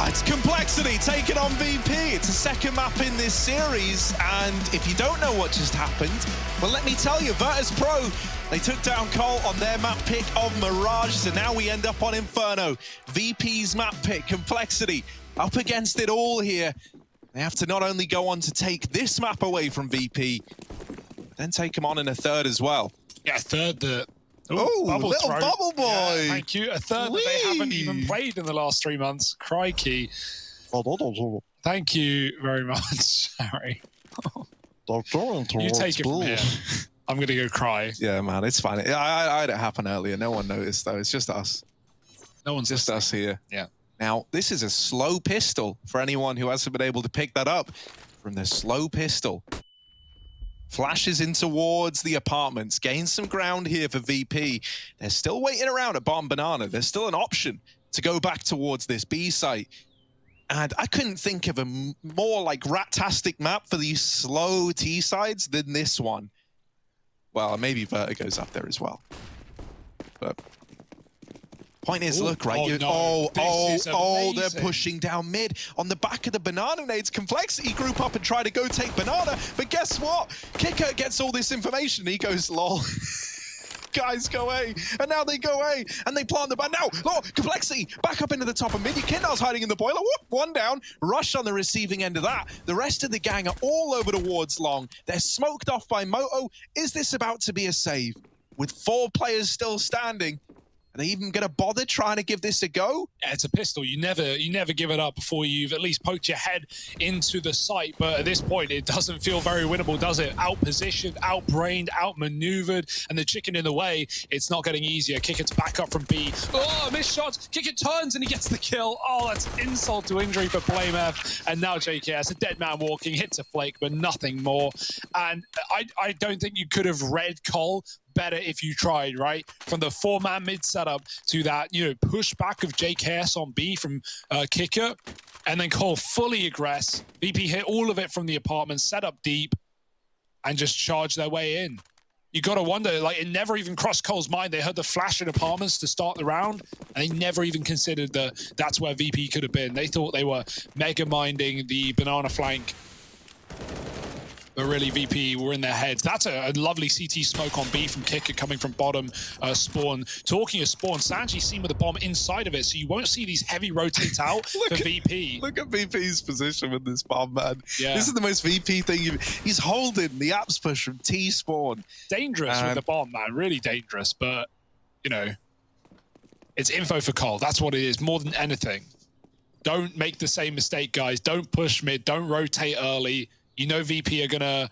It's Complexity taking on VP. It's the second map in this series, and if you don't know what just happened, well, let me tell you, Virtus Pro, they took down Cole on their map pick of Mirage, so now we end up on Inferno. VP's map pick, Complexity, up against it all here. They have to not only go on to take this map away from VP, but then take him on in a third as well. Yeah, third that... Oh, little throw. bubble boy. Yeah, thank you. A third that they haven't even played in the last 3 months. Crikey. Thank you very much, Harry. You take it from here. I'm going to go cry. Yeah, man, it's fine. I had it happen earlier. No one noticed, though. It's just us. No one's just us here. Yeah. Now, this is a slow pistol for anyone who hasn't been able to pick that up from the slow pistol. Flashes in towards the apartments, gains some ground here for VP. They're still waiting around at Bottom Banana. There's still an option to go back towards this B site. And I couldn't think of a more like rat-tastic map for these slow T sides than this one. Well, maybe Vertigo's up there as well. But point is, look, right? They're pushing down mid. On the back of the banana nades, Complexity group up and try to go take banana. But guess what? Kicker gets all this information. He goes, lol. Guys, go A. And now they go A. And they plant the ban. Now, oh, Complexity back up into the top of mid. Kindle's hiding in the boiler. Whoop, one down. Rush on the receiving end of that. The rest of the gang are all over towards long. They're smoked off by Moto. Is this about to be a save? With 4 players still standing. Are they even going to bother trying to give this a go? Yeah, it's a pistol. You never give it up before you've at least poked your head into the sight. But at this point, it doesn't feel very winnable, does it? Out-positioned, out-brained, out-maneuvered, and the chicken in the way. It's not getting easier. Kicker's back up from B. Oh, missed shots. Kicker turns and he gets the kill. Oh, that's insult to injury for BlameF. And now JKS, a dead man walking, hits a flake, but nothing more. And I don't think you could have read Cole better if you tried, right? From the 4-man mid setup to that, pushback of JKS on B from Kicker, and then Cole fully aggress. VP hit all of it from the apartment, set up deep, and just charge their way in. You got to wonder, like, it never even crossed Cole's mind. They heard the flash in apartments to start the round, and they never even considered that's where VP could have been. They thought they were mega minding the banana flank. But really, VP were in their heads. That's a lovely CT smoke on B from Kicker coming from bottom spawn. Talking of spawn, Sanji's seen with the bomb inside of it, so you won't see these heavy rotates out for VP. Look at VP's position with this bomb, man. Yeah. This is the most VP thing. He's holding the apps push from T spawn. Dangerous with the bomb, man. Really dangerous, but, it's info for Cole. That's what it is, more than anything. Don't make the same mistake, guys. Don't push mid. Don't rotate early. You know VP are going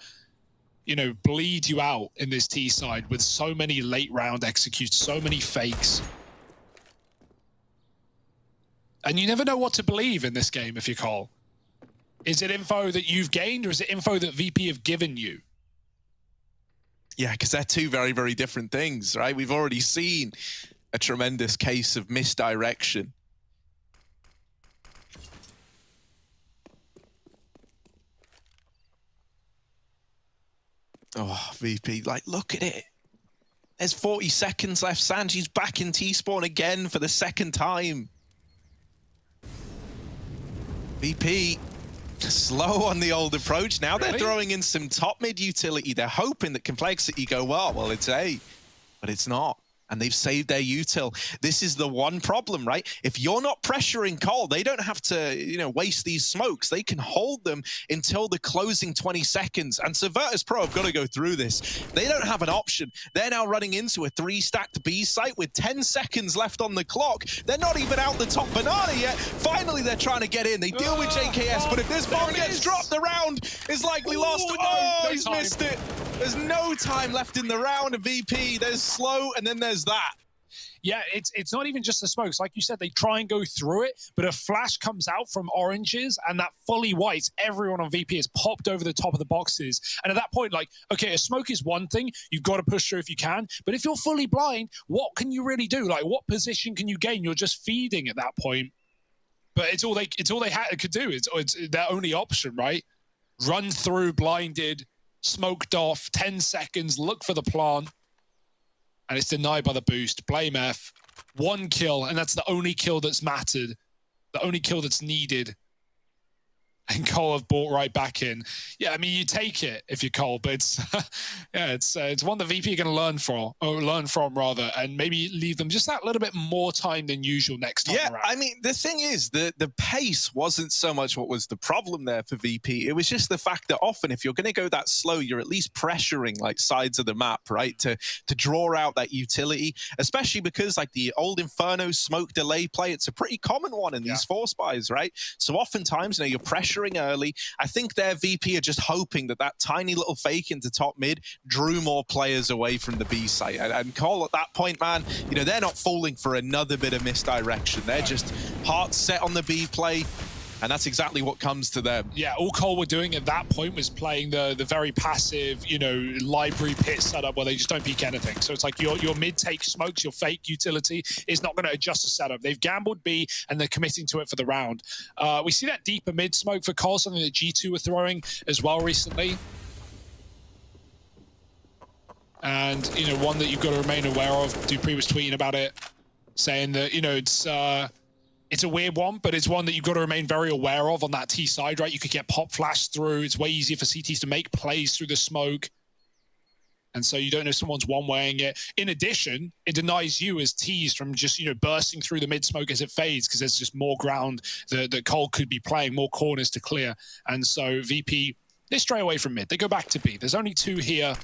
to, bleed you out in this T side with so many late round executes, so many fakes. And you never know what to believe in this game if you're Cole. Is it info that you've gained or is it info that VP have given you? Yeah, because they're two very, very different things, right? We've already seen a tremendous case of misdirection. Oh, VP, like, look at it. There's 40 seconds left. Sanji's back in T-spawn again for the second time. VP, slow on the old approach. Now they're throwing in some top mid utility. They're hoping that complexity go, well, it's A, but it's not. And they've saved their util. This is the one problem, right? If you're not pressuring Cole, they don't have to, waste these smokes. They can hold them until the closing 20 seconds. And so Virtus Pro have got to go through this. They don't have an option. They're now running into a 3-stacked B site with 10 seconds left on the clock. They're not even out the top banana yet. Finally, they're trying to get in. They deal with JKS, but if this bomb gets dropped, the round is likely lost. Oh, he's missed it. There's no time left in the round of VP. There's slow, and then there's that. Yeah, it's not even just the smokes. Like you said, they try and go through it, but a flash comes out from oranges, and that fully white, everyone on VP has popped over the top of the boxes. And at that point, like, okay, a smoke is one thing. You've got to push through if you can. But if you're fully blind, what can you really do? Like, what position can you gain? You're just feeding at that point. But it's all they could do. It's their only option, right? Run through blinded, smoked off, 10 seconds, look for the plant, and it's denied by the boost. BlameF, 1 kill, and that's the only kill that's mattered, the only kill that's needed. And Cole have brought right back in. Yeah, I mean, you take it if you're Cole, but it's it's one that VP are going to learn from rather, and maybe leave them just that little bit more time than usual next time around. I mean, the thing is, the pace wasn't so much what was the problem there for VP. It was just the fact that often, if you're going to go that slow, you're at least pressuring like sides of the map, right, to draw out that utility, especially because like the old Inferno smoke delay play, it's a pretty common one in these force buys, right? So oftentimes, you're pressuring early. I think their VP are just hoping that tiny little fake into top mid drew more players away from the B site. And Cole at that point, man, they're not falling for another bit of misdirection. They're just hearts set on the B play. And that's exactly what comes to them. Yeah, all Cole were doing at that point was playing the very passive, library pit setup where they just don't peek anything. So it's like your mid-take smokes, your fake utility is not going to adjust the setup. They've gambled B and they're committing to it for the round. We see that deeper mid smoke for Cole, something that G2 were throwing as well recently. And, one that you've got to remain aware of. Dupree was tweeting about it, saying that, it's a weird one, but it's one that you've got to remain very aware of on that T side, right? You could get pop flash through. It's way easier for CTs to make plays through the smoke. And so you don't know if someone's one-waying it. In addition, it denies you as Ts from just, bursting through the mid-smoke as it fades because there's just more ground that Cole could be playing, more corners to clear. And so VP, they stray away from mid. They go back to B. There's only 2 here.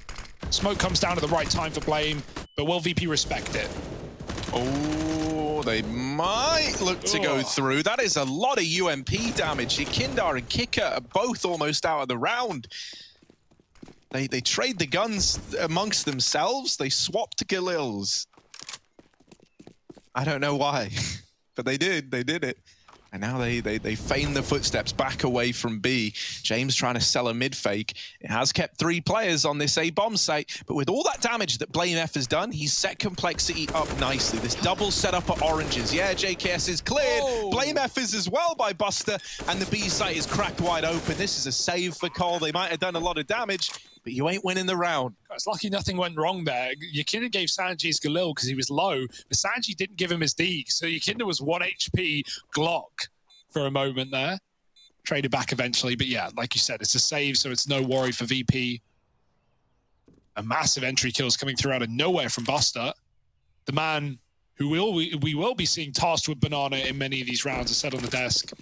Smoke comes down at the right time for Blame, but will VP respect it? Oh, they might look to go through. That is a lot of UMP damage. Yakindar and Kicker are both almost out of the round. They trade the guns amongst themselves. They swapped Galils. I don't know why, but they did. They did it. And now they feign the footsteps back away from B. James trying to sell a mid fake. It has kept 3 players on this A bomb site, but with all that damage that Blame F has done, he's set complexity up nicely. This double setup at oranges. Yeah, JKS is cleared. Blame F is as well by Buster, and the B site is cracked wide open. This is a save for Cole. They might have done a lot of damage, but you ain't winning the round. It's lucky nothing went wrong there. Yakinda gave Sanji his Galil because he was low, but Sanji didn't give him his Deeg. So Yakinda was 1 HP Glock for a moment there. Traded back eventually, but yeah, like you said, it's a save, so it's no worry for VP. A massive entry kills coming through out of nowhere from Buster. The man who we will be seeing tasked with Banana in many of these rounds is set on the desk.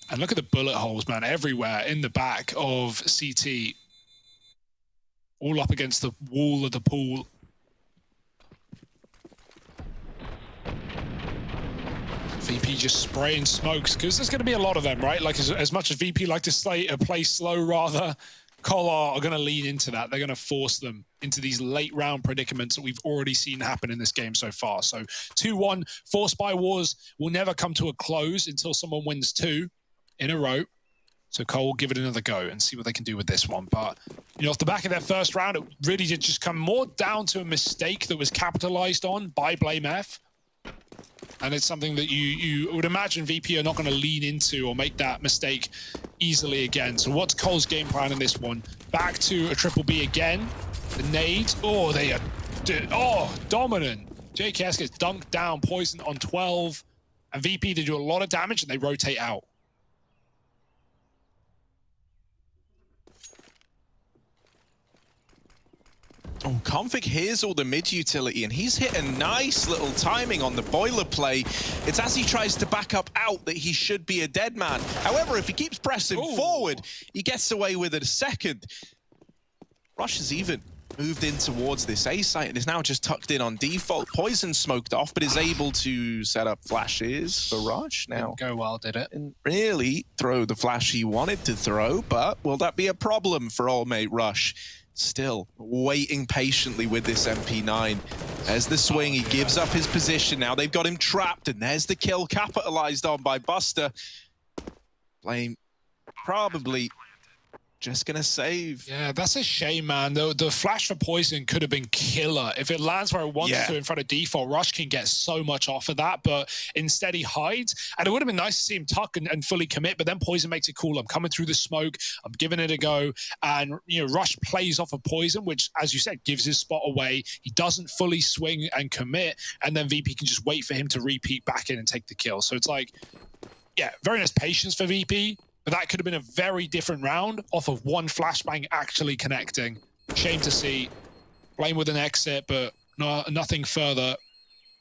And look at the bullet holes, man, everywhere in the back of CT. All up against the wall of the pool. VP just spraying smokes, because there's going to be a lot of them, right? Like, as much as VP like to play slow rather, Collar are going to lean into that. They're going to force them into these late round predicaments that we've already seen happen in this game so far. So 2-1, forced by wars will never come to a close until someone wins 2 in a row. So Cole will give it another go and see what they can do with this one. But, you know, off the back of their first round, it really did just come more down to a mistake that was capitalized on by Blame F. And it's something that you would imagine VP are not going to lean into or make that mistake easily again. So what's Cole's game plan in this one? Back to a triple B again. The nade. Oh, they are dominant. JKS gets dunked down, poisoned on 12. And VP, they do a lot of damage and they rotate out. Oh, Config hears all the mid utility, and he's hit a nice little timing on the boiler play. It's as he tries to back up out that he should be a dead man. However, if he keeps pressing forward, he gets away with it a second. Rush has even moved in towards this A site and is now just tucked in on default. Poison smoked off, but is able to set up flashes for Rush now. Didn't go well, did it? Didn't really throw the flash he wanted to throw, but will that be a problem for old mate Rush? Still waiting patiently with this MP9. There's the swing, he gives up his position. Now they've got him trapped, and there's the kill capitalized on by Buster. Blame probably just gonna save. Yeah, that's a shame, man. The flash for Poison could have been killer. If it lands where it wants to in front of default, Rush can get so much off of that, but instead he hides. And it would have been nice to see him tuck and fully commit, but then Poison makes it cool. I'm coming through the smoke, I'm giving it a go. And, you know, Rush plays off of Poison, which, as you said, gives his spot away. He doesn't fully swing and commit, and then VP can just wait for him to repeat back in and take the kill. So it's like, yeah, very nice patience for VP. But that could have been a very different round off of one flashbang actually connecting. Shame to see. Blame with an exit, but nothing further.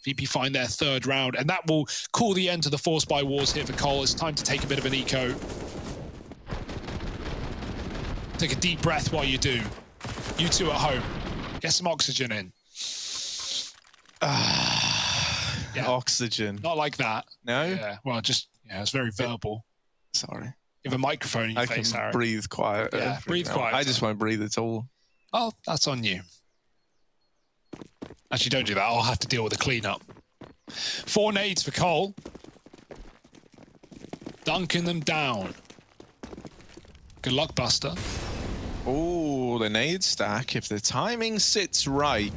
VP find their 3rd round, and that will call the end to the Force by Wars here for Cole. It's time to take a bit of an eco. Take a deep breath while you do. You two at home. Get some oxygen in. Yeah. Oxygen. Not like that. No? Yeah, well, just, yeah, it's very verbal. Sorry. You have a microphone in your I face, can Harry. breathe quiet. Yeah, breathe quiet. I just won't breathe at all. Oh, that's on you. Actually, don't do that. I'll have to deal with the cleanup. 4 nades for Cole. Dunking them down. Good luck, Buster. Oh, the nade stack. If the timing sits right,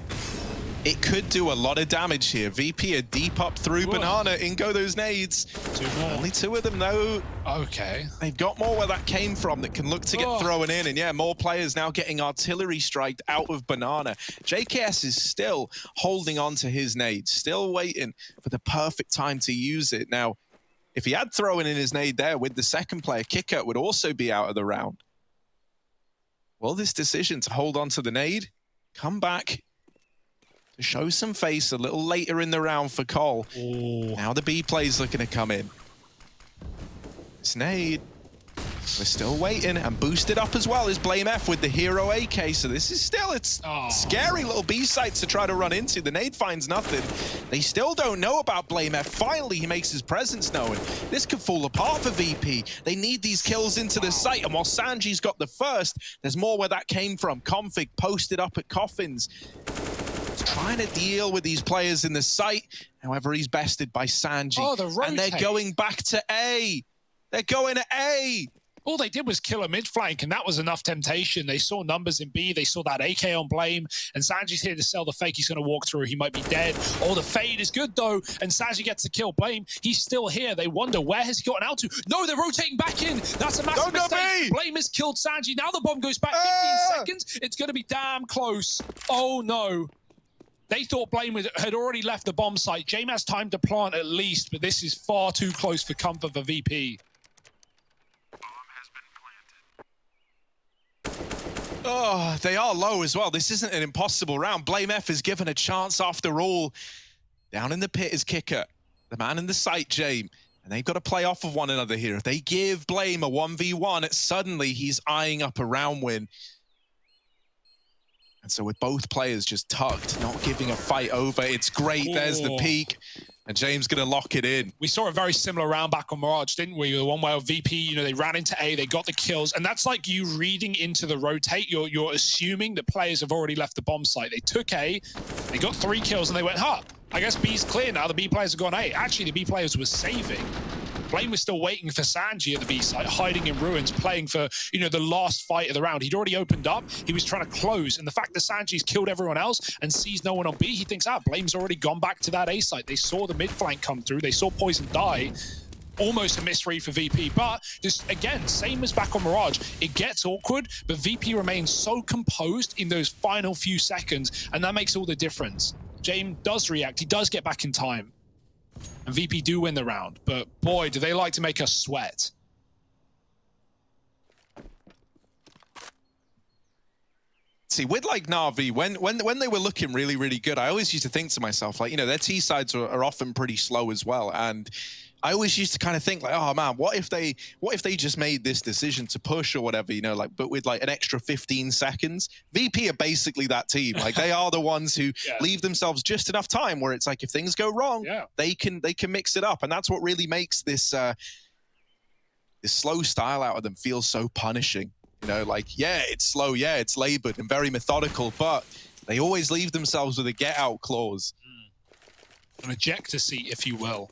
it could do a lot of damage here. VP are deep up through Banana. In go those nades. 2 more. Only 2 of them, though. Okay. They've got more where that came from that can look to get thrown in. And yeah, more players now getting artillery striked out of Banana. JKS is still holding on to his nade, still waiting for the perfect time to use it. Now, if he had thrown in his nade there with the second player, Kicker would also be out of the round. Will this decision to hold on to the nade come back to show some face a little later in the round for Cole? Now the B play's looking to come in. This nade We're still waiting, and boosted up as well is Blame F with the hero AK. So this is still scary little B sites to try to run into. The nade finds nothing. They still don't know about Blame F. Finally, he makes his presence known. This could fall apart for VP. They need these kills into the site, and while Sanji's got the first, there's more where that came from. Config posted up at Coffins, trying to deal with these players in the site. However, he's bested by Sanji. Oh, the rotate. And they're going back to A. They're going to A. All they did was kill a mid-flank, and that was enough temptation. They saw numbers in B, they saw that AK on Blame, and Sanji's here to sell the fake. He's going to walk through, he might be dead. Oh, the fade is good, though, and Sanji gets to kill Blame. He's still here. They wonder, where has he gotten out to? No, they're rotating back in. That's a massive mistake. Blame has killed Sanji. Now the bomb goes back 15 seconds. It's going to be damn close. Oh, no. They thought Blame had already left the bomb site. Jame has time to plant at least, but this is far too close for comfort for VP. Oh, they are low as well. This isn't an impossible round. Blame F is given a chance after all. Down in the pit is Kicker, the man in the site, Jame. And they've got to play off of one another here. If they give Blame a 1v1, suddenly he's eyeing up a round win. And so with both players just tucked, not giving a fight over, it's great. There's the peak. And James going to lock it in. We saw a very similar round back on Mirage, didn't we? The one where VP, you know, they ran into A, they got the kills. And that's like you reading into the rotate. You're assuming that players have already left the bomb site. They took A, they got 3 kills, and they went, huh, I guess B's clear now. The B players have gone A. Actually, the B players were saving. Blame was still waiting for Sanji at the B site, hiding in ruins, playing for, you know, the last fight of the round. He'd already opened up. He was trying to close. And the fact that Sanji's killed everyone else and sees no one on B, he thinks, Blame's already gone back to that A site. They saw the mid flank come through. They saw Poison die. Almost a misread for VP. But just, again, same as back on Mirage. It gets awkward, but VP remains so composed in those final few seconds. And that makes all the difference. Jame does react. He does get back in time. And VP do win the round, but boy, do they like to make us sweat. See, with like Na'Vi, when they were looking really, really good, I always used to think to myself, like, you know, their T sides are often pretty slow as well. And I always used to kind of think like, oh man, what if they just made this decision to push or whatever, you know, like, but with like an extra 15 seconds. VP are basically that team. Like they are the ones who leave themselves just enough time where it's like if things go wrong, they can mix it up, and that's what really makes this this slow style out of them feel so punishing. You know, like yeah, it's slow, yeah, it's labored and very methodical, but they always leave themselves with a get out clause, an ejector seat, if you will.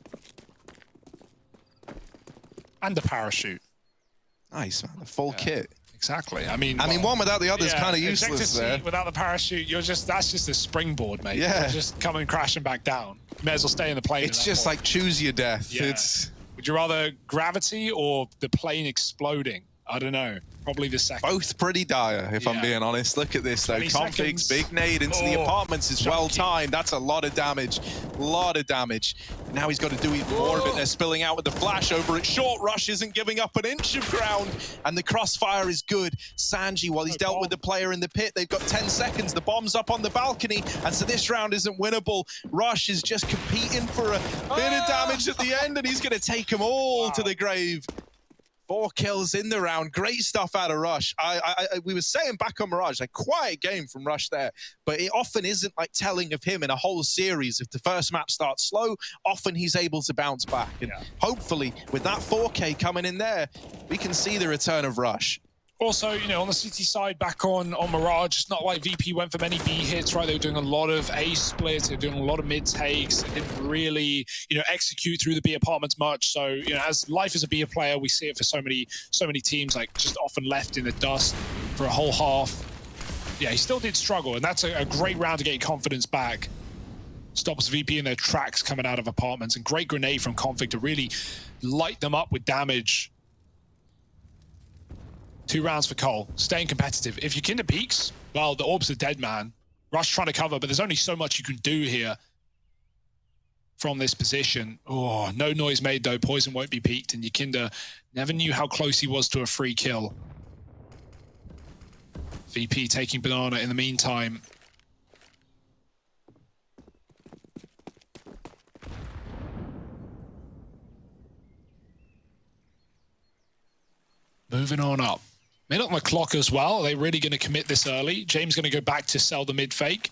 And the parachute. Nice, man. The full kit. Exactly. I mean, one without the other is kind of useless there. Without the parachute, that's just a springboard, mate. Yeah. You're just coming crashing back down. You may as well stay in the plane. It's just like choose your death. Yeah. Would you rather gravity or the plane exploding? I don't know. Probably the second. Both pretty dire, if I'm being honest. Look at this, though. Config's big nade into the apartments is well timed. That's a lot of damage. Now he's got to do even more of it. They're spilling out with the flash over it. Short Rush isn't giving up an inch of ground, and the crossfire is good. Sanji, while he's dealt with the player in the pit, they've got 10 seconds. The bomb's up on the balcony, and so this round isn't winnable. Rush is just competing for a bit of damage at the end, and he's going to take them all to the grave. 4 kills in the round. Great stuff out of Rush. We were saying back on Mirage, a quiet game from Rush there, but it often isn't like telling of him in a whole series. If the first map starts slow, often he's able to bounce back. And hopefully, with that 4K coming in there, we can see the return of Rush. Also, you know, on the City side, back on Mirage, it's not like VP went for many B hits, right? They were doing a lot of A splits, they were doing a lot of mid takes. They didn't really, you know, execute through the B apartments much. So, you know, as life as a B player, we see it for so many teams, like just often left in the dust for a whole half. Yeah, he still did struggle, and that's a great round to get your confidence back. Stops VP in their tracks coming out of apartments, and great grenade from Config to really light them up with damage. 2 rounds for Cole, staying competitive. If your Kinder peaks, well, the orbs are dead, man. Rush trying to cover, but there's only so much you can do here from this position. Oh, no noise made, though. Poison won't be peaked, and your Kinder never knew how close he was to a free kill. VP taking Banana in the meantime. moving on up. Mid on the clock as well. Are they really going to commit this early? James going to go back to sell the mid fake.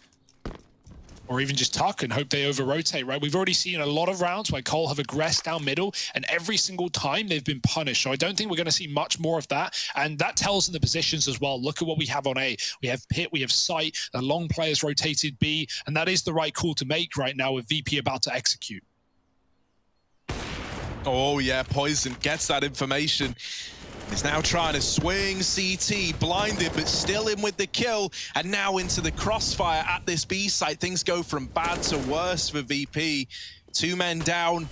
Or even just tuck and hope they over-rotate, right? We've already seen a lot of rounds where Cole have aggressed down middle, and every single time they've been punished. So I don't think we're going to see much more of that. And that tells in the positions as well. Look at what we have on A. We have Pit, we have Sight, the long players rotated B, and that is the right call to make right now with VP about to execute. Oh yeah, Poison gets that information. He's now trying to swing CT, blinded, but still in with the kill, and now into the crossfire at this B site. Things go from bad to worse for VP. 2 men down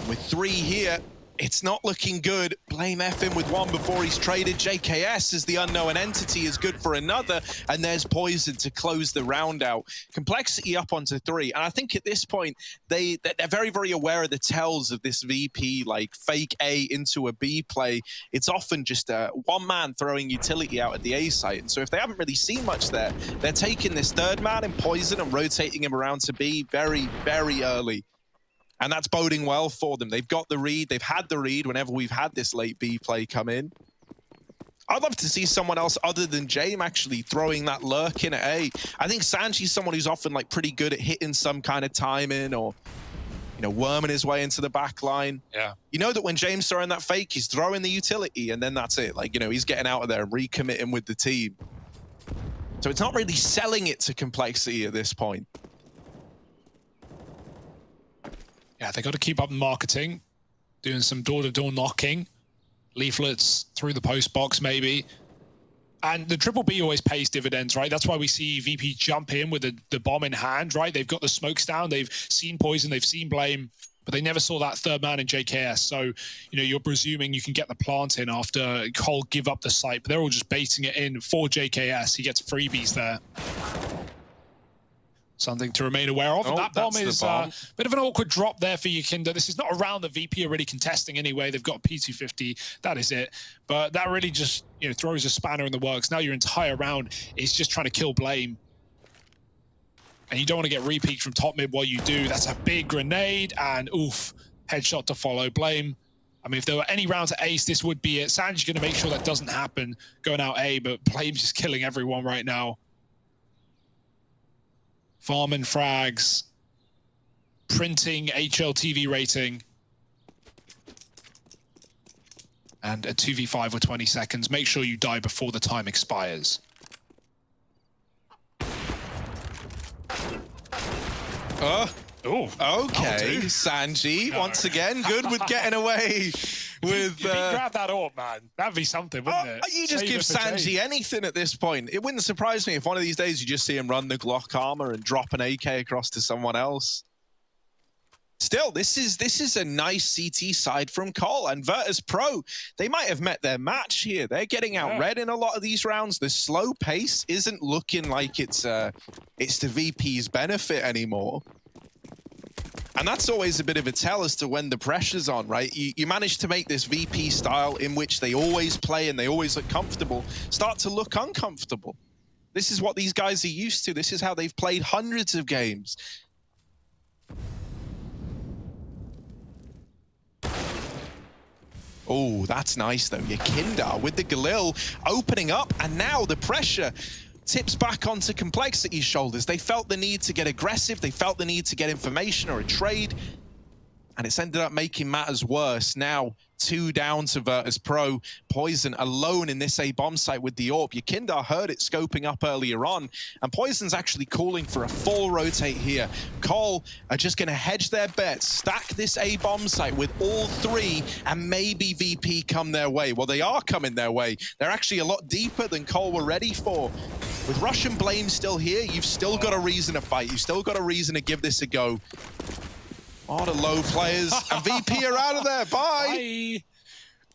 with 3 here. It's not looking good. Blame F him with 1 before he's traded. JKS as the unknown entity is good for another, and there's Poison to close the round out. Complexity up onto 3, and I think at this point, they're very, very aware of the tells of this VP, like fake A into a B play. It's often just one man throwing utility out at the A site, and so if they haven't really seen much there, they're taking this 3rd man in Poison and rotating him around to B very, very early. And that's boding well for them. They've got the read. They've had the read whenever we've had this late B play come in. I'd love to see someone else other than James actually throwing that lurk in at A. I think Sanji's someone who's often like pretty good at hitting some kind of timing or, you know, worming his way into the back line. Yeah. You know that when James throwing that fake, he's throwing the utility and then that's it. Like, you know, he's getting out of there and recommitting with the team. So it's not really selling it to Complexity at this point. Yeah, they got to keep up marketing, doing some door-to-door knocking, leaflets through the post box maybe. And the triple B always pays dividends, right? That's why we see VP jump in with the bomb in hand, right? They've got the smokes down, they've seen Poison, they've seen Blame, but they never saw that 3rd man in JKS. So, you know, you're presuming you can get the plant in after Cole give up the site, but they're all just baiting it in for JKS. He gets freebies there. Something to remain aware of. Oh, that bomb that's is the bomb. a bit of an awkward drop there for Yakinda. This is not a round the VP are really contesting anyway. They've got a P250. That is it. But that really just, you know, throws a spanner in the works. Now your entire round is just trying to kill Blame. And you don't want to get re-peeked from top mid while you do. That's a big grenade. And oof, headshot to follow. Blame. I mean, if there were any rounds at ace, this would be it. Sanji's going to make sure that doesn't happen going out A, but Blame's just killing everyone right now. Farm and frags, printing HLTV rating, and a 2v5 with 20 seconds. Make sure you die before the time expires. Oh, okay. Sanji, once again, good with getting away with... grab that orb, man. That'd be something, wouldn't it? You just Save give it for Sanji James. anything at this point. It wouldn't surprise me if one of these days you just see him run the Glock armor and drop an AK across to someone else. Still, this is a nice CT side from Cole and Virtus Pro. They might have met their match here. They're getting out red in a lot of these rounds. The slow pace isn't looking like it's to VP's benefit anymore. And that's always a bit of a tell as to when the pressure's on, right? You manage to make this VP style in which they always play and they always look comfortable start to look uncomfortable. This is what these guys are used to. This is how they've played hundreds of games. Oh, that's nice though. Yakinda with the Galil opening up, and now the pressure tips back onto Complexity's shoulders. They felt the need to get aggressive. They felt the need to get information or a trade. And it's ended up making matters worse. Now 2 down to Virtus Pro. Poison alone in this A bomb site with the AWP. Yakinda heard it scoping up earlier on. And Poison's actually calling for a full rotate here. Cole are just going to hedge their bets, stack this A bomb site with all 3, and maybe VP come their way. Well, they are coming their way. They're actually a lot deeper than Cole were ready for. With Russian Blame still here, you've still got a reason to fight. You've still got a reason to give this a go. Oh, the low players. And VP are out of there. Bye.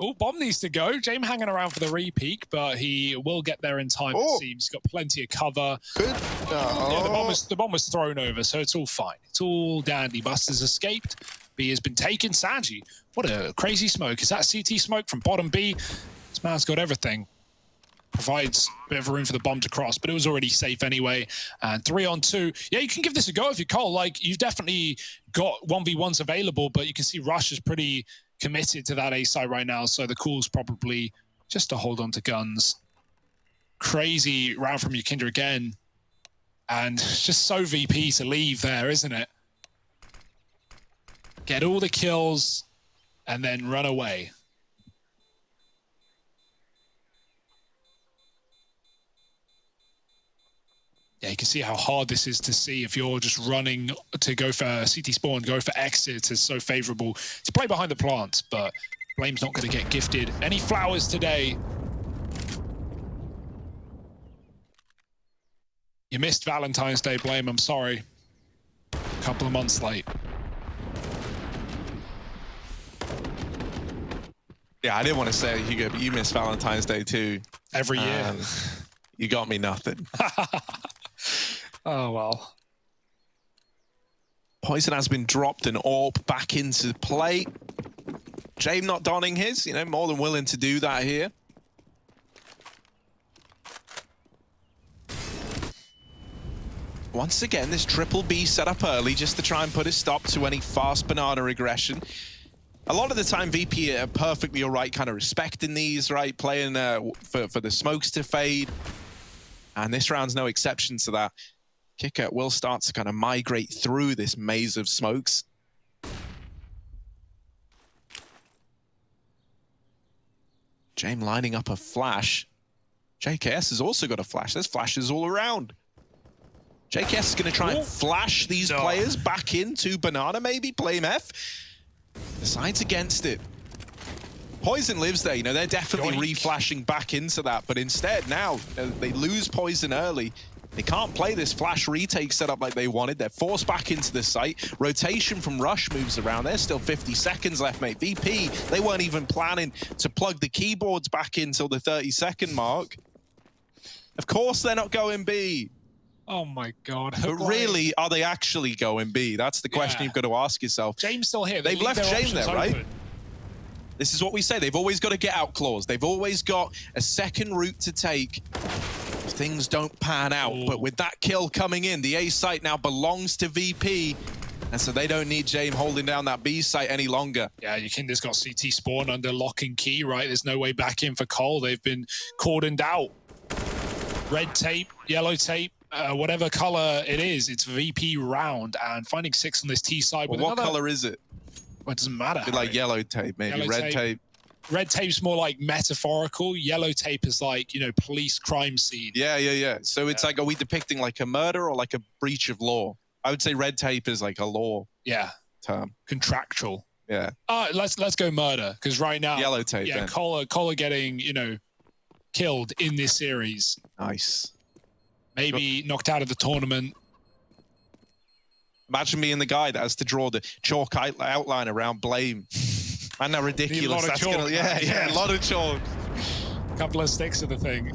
Oh, bomb needs to go. James hanging around for the re-peak, but he will get there in time, it seems. He's got plenty of cover. Good. Yeah, the bomb was thrown over, so it's all fine. It's all dandy. Buster's escaped. B has been taken. Sanji, what a crazy smoke. Is that CT smoke from bottom B? This man's got everything. Provides a bit of room for the bomb to cross, but it was already safe anyway. And 3 on 2. Yeah, you can give this a go if you're Cole. Like, you've definitely got 1v1s available, but you can see Rush is pretty committed to that A side right now, so the call's probably just to hold on to guns. Crazy round from Yakinda again. And just so VP to leave there, isn't it? Get all the kills and then run away. Yeah, you can see how hard this is to see if you're just running to go for CT spawn, go for exit is so favorable to play behind the plant, but Blame's not going to get gifted any flowers today. You missed Valentine's Day, Blame, I'm sorry. A couple of months late. Yeah, I didn't want to say it, Hugo, but you missed Valentine's Day too. Every year. You got me nothing. Oh, well. Poison has been dropped and AWP back into play. James not donning his, you know, more than willing to do that here. Once again, this triple B set up early just to try and put a stop to any fast banana aggression. A lot of the time, VP are perfectly all right, kind of respecting these, right? Playing for the smokes to fade. And this round's no exception to that. Kicker will start to kind of migrate through this maze of smokes. James lining up a flash. JKS has also got a flash. There's flashes all around. JKS is going to try and flash these players back into Banana, maybe. Blame F. Decides against it. Poison lives there, you know, they're definitely re-flashing back into that, but instead now, they lose Poison early. They can't play this flash retake setup like they wanted. They're forced back into the site. Rotation from Rush moves around. There's still 50 seconds left, mate. VP, they weren't even planning to plug the keyboards back in till the 30-second mark. Of course they're not going B. Oh my God. But really, are they actually going B? That's the question you've got to ask yourself. James still here. They've left James there, right? This is what we say. They've always got a get out clause. They've always got a second route to take if things don't pan out. But with that kill coming in, the A site now belongs to VP. And so they don't need James holding down that B site any longer. Yeah, Yakinda's got CT spawn under lock and key, right? There's no way back in for Cole. They've been cordoned out. Red tape, yellow tape, whatever color it is, it's VP round. And finding 6 on this T side. Well, what color is it? Well, it doesn't matter. Like yellow tape, maybe. Yellow red tape. Red tape's more like metaphorical. Yellow tape is like, you know, police crime scene. Yeah. So it's like, are we depicting like a murder or like a breach of law? I would say red tape is like a law term. Contractual. Yeah. Let's go murder, because right now yellow tape. Yeah, Cole getting, you know, killed in this series. Nice. Maybe knocked out of the tournament. Imagine being the guy that has to draw the chalk outline around Blame. Man, how ridiculous that's gonna. Yeah, a lot of chalk. Couple of sticks of the thing.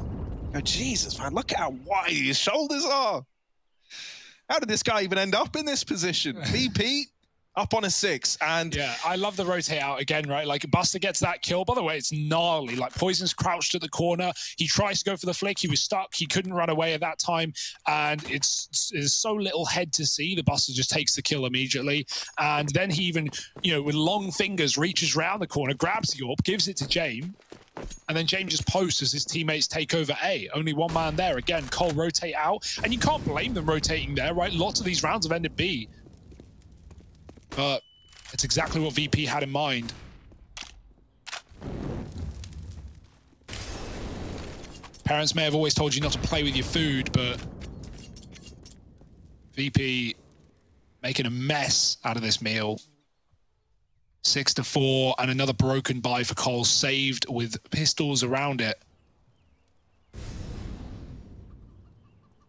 Oh Jesus, man! Look at how wide his shoulders are. How did this guy even end up in this position? VP up on a 6, and yeah, I love the rotate out again, right? Like Buster gets that kill. By the way, it's gnarly. Like Poison's crouched at the corner. He tries to go for the flick. He was stuck. He couldn't run away at that time, and it's so little head to see. The Buster just takes the kill immediately, and then he even, you know, with long fingers reaches round the corner, grabs the AWP, gives it to James. And then James just posts as his teammates take over A. Only one man there. Again, Cole rotate out, and you can't blame them rotating there, right? Lots of these rounds have ended B. But it's exactly what VP had in mind. Parents may have always told you not to play with your food, but VP making a mess out of this meal. 6-4, and another broken buy for Cole, saved with pistols around it.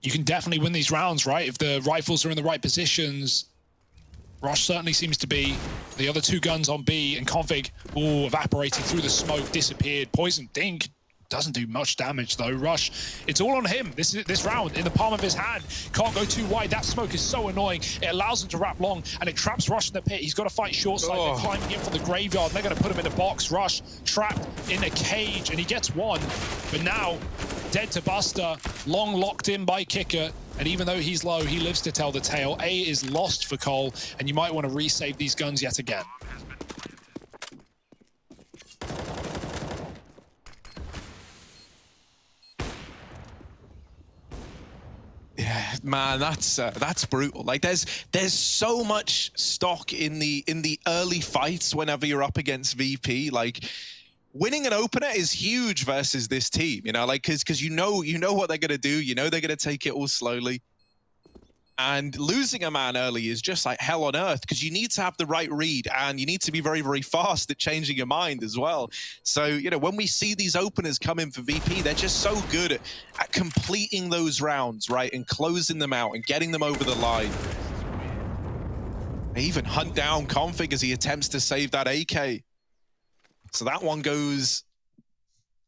You can definitely win these rounds, right? If the rifles are in the right positions. Rush certainly seems to be. The other 2 guns on B, and Config, evaporating through the smoke, disappeared. Poison Dink doesn't do much damage though. Rush, it's all on him. This round in the palm of his hand. Can't go too wide. That smoke is so annoying. It allows him to wrap long, and it traps Rush in the pit. He's got to fight short side. They're climbing in from the graveyard. They're going to put him in a box. Rush trapped in a cage, and he gets 1. But now, dead to Buster. Long locked in by Kicker. And even though he's low, he lives to tell the tale. A is lost for Cole, and you might want to resave these guns yet again. man, that's brutal. Like there's so much stock in the early fights whenever you're up against VP. Like winning an opener is huge versus this team, you know, like because you know what they're gonna do, you know they're gonna take it all slowly. And losing a man early is just like hell on earth because you need to have the right read and you need to be very, very fast at changing your mind as well. So, you know, when we see these openers come in for VP, they're just so good at completing those rounds, right? And closing them out and getting them over the line. They even hunt down Config as he attempts to save that AK. So that one goes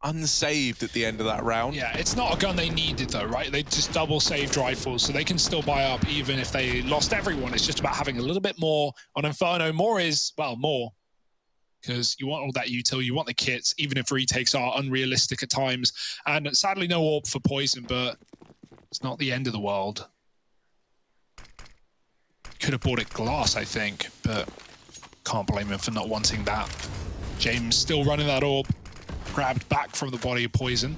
unsaved at the end of that round. Yeah, it's not a gun they needed though, right? They just double saved rifles, so they can still buy up even if they lost everyone. It's just about having a little bit more on Inferno. More is, well, more. Because you want all that util, you want the kits, even if retakes are unrealistic at times. And sadly, no AWP for Poison, but it's not the end of the world. Could have bought it glass, I think, but can't blame him for not wanting that. James still running that AWP. Grabbed back from the body of Poison.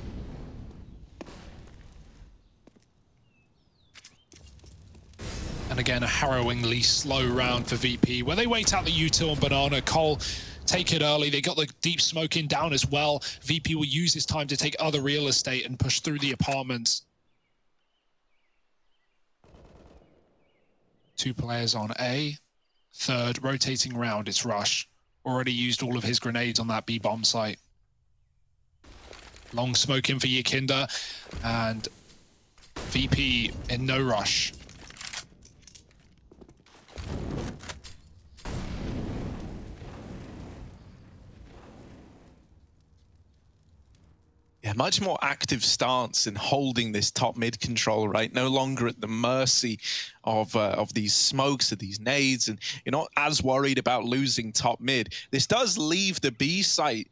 And again, a harrowingly slow round for VP, where they wait out the util and Banana. Cole take it early. They got the deep smoke in down as well. VP will use his time to take other real estate and push through the apartments. 2 players on A. Third, rotating round, it's Rush. Already used all of his grenades on that B-bomb site. Long smoke in for Yakinda, and VP in no rush. Yeah, much more active stance in holding this top mid control, right? No longer at the mercy of these smokes, of these nades, and you're not as worried about losing top mid. This does leave the B site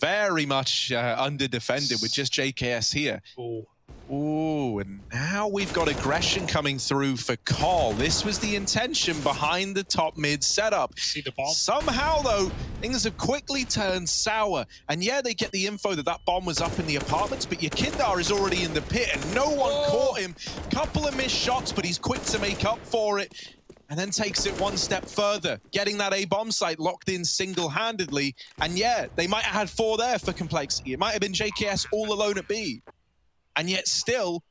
very much under-defended with just JKS here. Ooh, and now we've got aggression coming through for Cole. This was the intention behind the top mid setup. See the bomb? Somehow, though, things have quickly turned sour. And yeah, they get the info that that bomb was up in the apartments, but Yakindar is already in the pit and no one caught him. Couple of missed shots, but he's quick to make up for it. And then takes it one step further, getting that A-bomb site locked in single-handedly. And yeah, they might have had 4 there for complexity. It might have been JKS all alone at B. And yet still,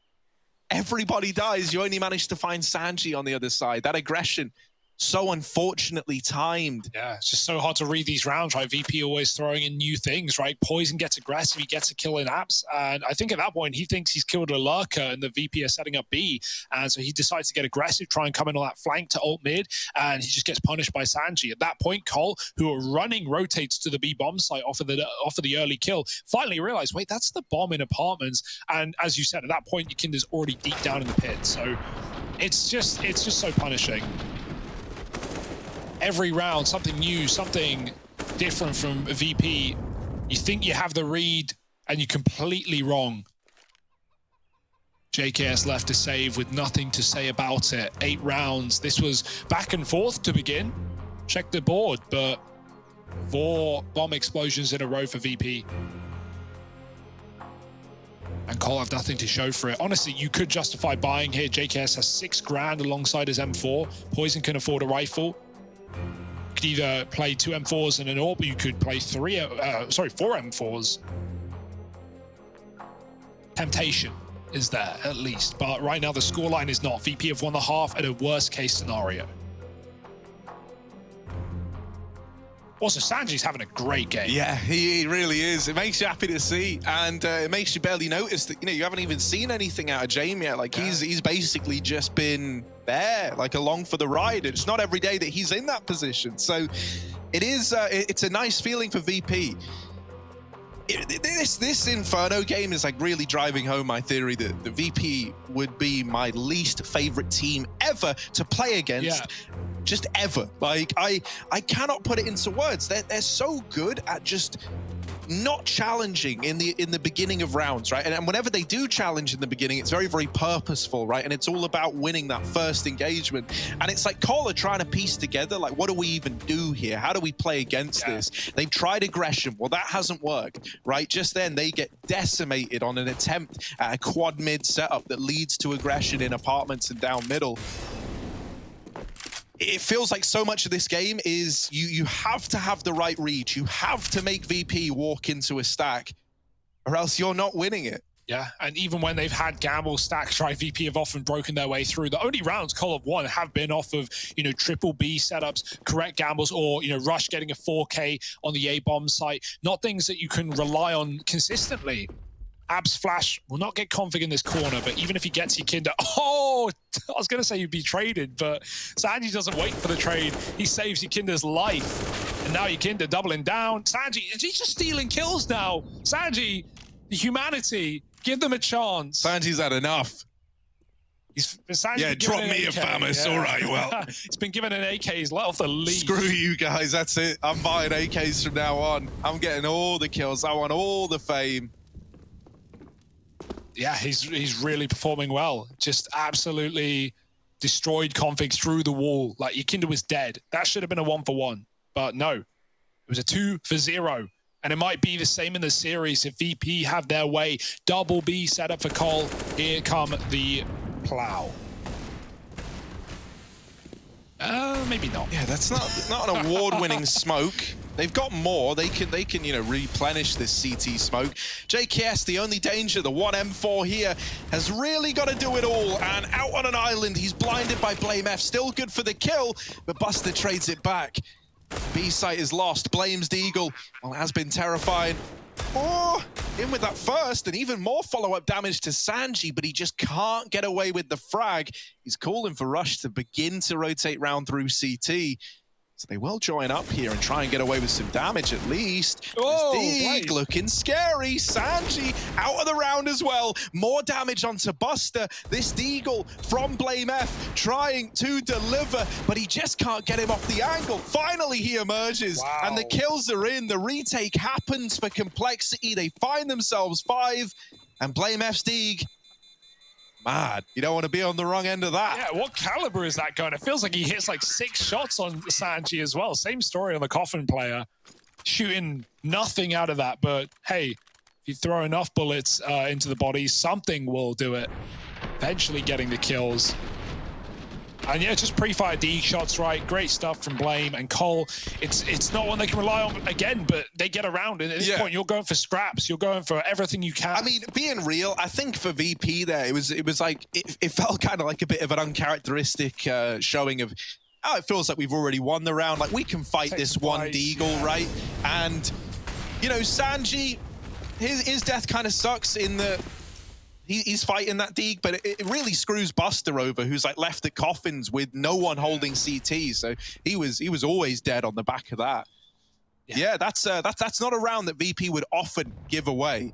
everybody dies. You only manage to find Sanji on the other side. That aggression, so unfortunately timed. Yeah, it's just so hard to read these rounds, right? VP always throwing in new things, right? Poison gets aggressive, he gets a kill in apps, and I think at that point he thinks he's killed a lurker and the VP are setting up B, and so he decides to get aggressive, try and come in on that flank to ult mid, and he just gets punished by Sanji. At that point, Cole, who are running, rotates to the B bomb site off of the early kill, finally realized, wait, that's the bomb in apartments, and as you said, at that point, Yakinda's already deep down in the pit, so it's just so punishing. Every round, something new, something different from VP. You think you have the read, and you're completely wrong. JKS left to save with nothing to say about it. 8 rounds. This was back and forth to begin. Check the board, but 4 bomb explosions in a row for VP. And Cole have nothing to show for it. Honestly, you could justify buying here. JKS has 6 grand alongside his M4. Poison can afford a rifle. You could either play 2 M4s and an AWP, or you could play 4 M4s. Temptation is there, at least. But right now, the scoreline is not. VP have won the half at a worst-case scenario. Also, Sanji's having a great game. Yeah, he really is. It makes you happy to see, and it makes you barely notice that, you know, you haven't even seen anything out of Jamie yet. Like, he's basically just been there, like, along for the ride. It's not every day that he's in that position. So it is, it's a nice feeling for VP. This Inferno game is like really driving home my theory that the VP would be my least favorite team ever to play against. Just ever. Like, I cannot put it into words. They're so good at just not challenging in the beginning of rounds, right? And whenever they do challenge in the beginning, it's very, very purposeful, right? And it's all about winning that first engagement. And it's like Cole are trying to piece together, like, what do we even do here? How do we play against this? They've tried aggression. Well, that hasn't worked, right? Just then they get decimated on an attempt at a quad mid setup that leads to aggression in apartments and down middle. It feels like so much of this game is you have to have the right read. You have to make VP walk into a stack, or else you're not winning it. Yeah, and even when they've had gamble stacks, right, VP have often broken their way through. The only rounds Cole have won have been off of, you know, triple B setups, correct gambles, or, you know, Rush getting a 4K on the A-bomb site. Not things that you can rely on consistently. Abs Flash will not get config in this corner, but even if he gets Yakinda, oh, I was going to say he'd be traded, but Sanji doesn't wait for the trade. He saves Yakinda's life. And now Yakinda doubling down. Sanji, he's just stealing kills now. Sanji, the humanity, give them a chance. Sanji's had enough. Yeah, drop me a Famus. Yeah. All right, well. He's been given an AK. He's let off the leash. Screw you guys. That's it. I'm buying AKs from now on. I'm getting all the kills. I want all the fame. Yeah, he's really performing well. Just absolutely destroyed configs through the wall. Like, Yakinda was dead. That should have been a 1-for-1. But no, it was a 2-for-0. And it might be the same in the series if VP have their way. Double B set up for Cole. Here come the plow. Maybe not. Yeah, that's not an award-winning smoke. They've got more. They can you know, replenish this CT smoke. JKS, the only danger, the 1M4 here, has really got to do it all. And out on an island, he's blinded by Blame F. Still good for the kill, but Buster trades it back. B site is lost. Blames Deagle. Well, it has been terrifying. Oh, in with that first, and even more follow-up damage to Sanji, but he just can't get away with the frag. He's calling for Rush to begin to rotate round through CT. So they will join up here and try and get away with some damage at least. Oh, Deeg looking scary. Sanji out of the round as well. More damage onto Buster. This Deagle from Blame F trying to deliver, but he just can't get him off the angle. Finally, he emerges, and the kills are in. The retake happens for Complexity. They find themselves 5, and Blame F's Deeg. Mad. You don't want to be on the wrong end of that. Yeah, what caliber is that gun? It feels like he hits like 6 shots on Sanji as well. Same story on the Coffin player. Shooting nothing out of that, but hey, if you throw enough bullets into the body, something will do it. Eventually getting the kills. And yeah, just pre-fire D shots, right? Great stuff from Blame and Cole. It's not one they can rely on again, but they get around. And at this point, you're going for scraps. You're going for everything you can. I mean, being real, I think for VP there, it was like, it felt kind of like a bit of an uncharacteristic showing of, oh, it feels like we've already won the round. Like, we can fight this one Deagle, right? And, you know, Sanji, his death kind of sucks in the... He's fighting that Deeg, but it really screws Buster over, who's like left at coffins with no one holding CT. So he was always dead on the back of that. Yeah, that's not a round that VP would often give away.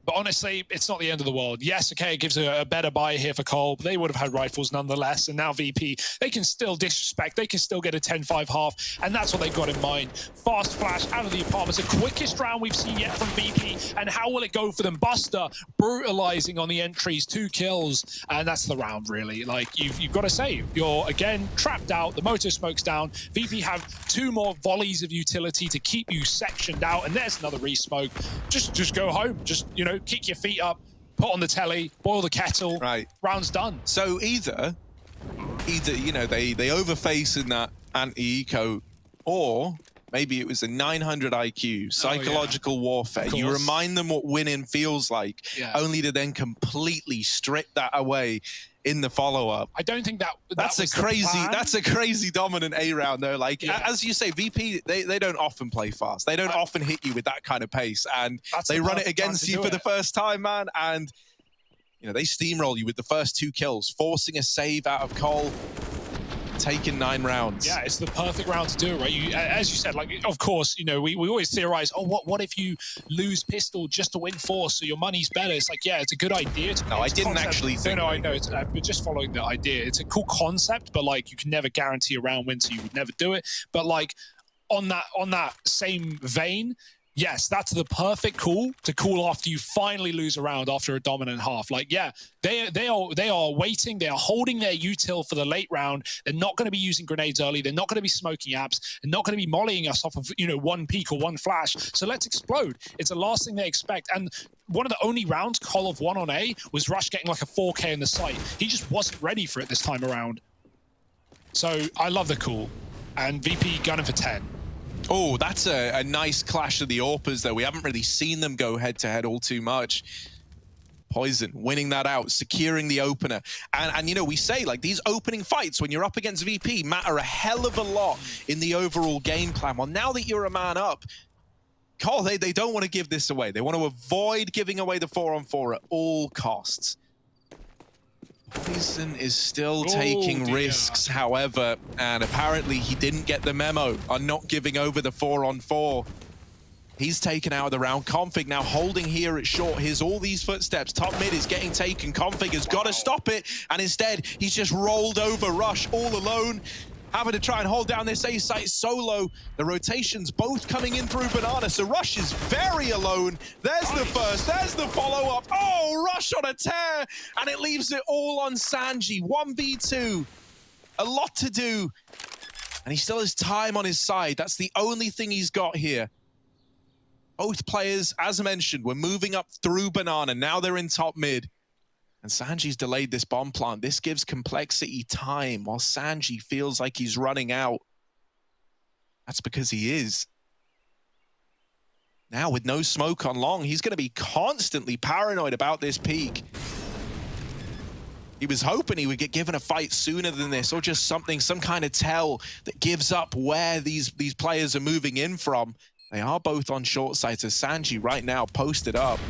But honestly, it's not the end of the world. Yes, okay, it gives a better buy here for Cole, but they would have had rifles nonetheless. And now VP, they can still disrespect. They can still get a 10-5 half, and that's what they've got in mind. Fast flash out of the apartments, the quickest round we've seen yet from VP. And how will it go for them? Buster brutalizing on the entries, 2 kills, and that's the round, really. Like, you've got to say, you're, again, trapped out. The motor smoke's down. VP have 2 more volleys of utility to keep you sectioned out, and there's another re-smoke. Just go home. Just, you know, kick your feet up, put on the telly, boil the kettle. Right. Round's done. So either you know, they overface in that anti-eco, or maybe it was a 900 IQ, psychological warfare. You remind them what winning feels like, only to then completely strip that away in the follow-up. I don't think that's a crazy dominant A round though. Like as you say, VP they don't often play fast. They don't often hit you with that kind of pace, and they run it against you for the first time, man. And you know, they steamroll you with the first 2 kills, forcing a save out of Cole. Taking 9 rounds. Yeah, it's the perfect round to do it, right? As you said, like, of course, you know, we always theorize, oh, what if you lose pistol just to win force, so your money's better? It's like, yeah, it's a good idea. No, I didn't actually think. No, I know. But just following the idea, it's a cool concept, but like, you can never guarantee a round win, so you would never do it. But like, on that same vein, yes, that's the perfect call to call after you finally lose a round after a dominant half. Like, yeah, they are waiting. They are holding their util for the late round. They're not going to be using grenades early. They're not going to be smoking apps. They're not going to be mollying us off of, you know, one peak or one flash. So let's explode. It's the last thing they expect. And one of the only rounds Call of won on A was Rush getting like a 4K in the site. He just wasn't ready for it this time around. So I love the call. And VP gunning for 10. Oh, that's a nice clash of the AWPers, though. We haven't really seen them go head-to-head all too much. Poison winning that out, securing the opener. And you know, we say, like, these opening fights, when you're up against VP, matter a hell of a lot in the overall game plan. Well, now that you're a man up, Cole, they don't want to give this away. They want to avoid giving away the 4-on-4 at all costs. Poison is still taking risks, however, and apparently he didn't get the memo on not giving over the 4-on-4. He's taken out of the round. Config now holding here at short. Here's all these footsteps. Top mid is getting taken. Config has got to stop it, and instead he's just rolled over Rush all alone. Having to try and hold down this A site solo. The rotations both coming in through Banana, so Rush is very alone. There's the first, there's the follow-up. Oh, Rush on a tear, and it leaves it all on Sanji. 1v2, a lot to do, and he still has time on his side. That's the only thing he's got here. Both players, as mentioned, were moving up through Banana. Now they're in top mid. And Sanji's delayed this bomb plant. This gives Complexity time while Sanji feels like he's running out. That's because he is. Now with no smoke on long, he's going to be constantly paranoid about this peak. He was hoping he would get given a fight sooner than this, or just something, some kind of tell that gives up where these players are moving in from. They are both on short sights as Sanji right now posted up.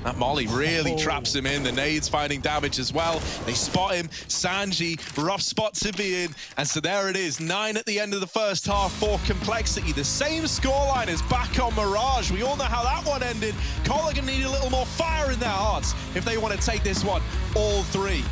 That molly really traps him in. The nades finding damage as well. They spot him. Sanji, rough spot to be in. And so there it is. 9 at the end of the first half for Complexity. The same scoreline as back on Mirage. We all know how that one ended. Cole are going to need a little more fire in their hearts if they want to take this one all three.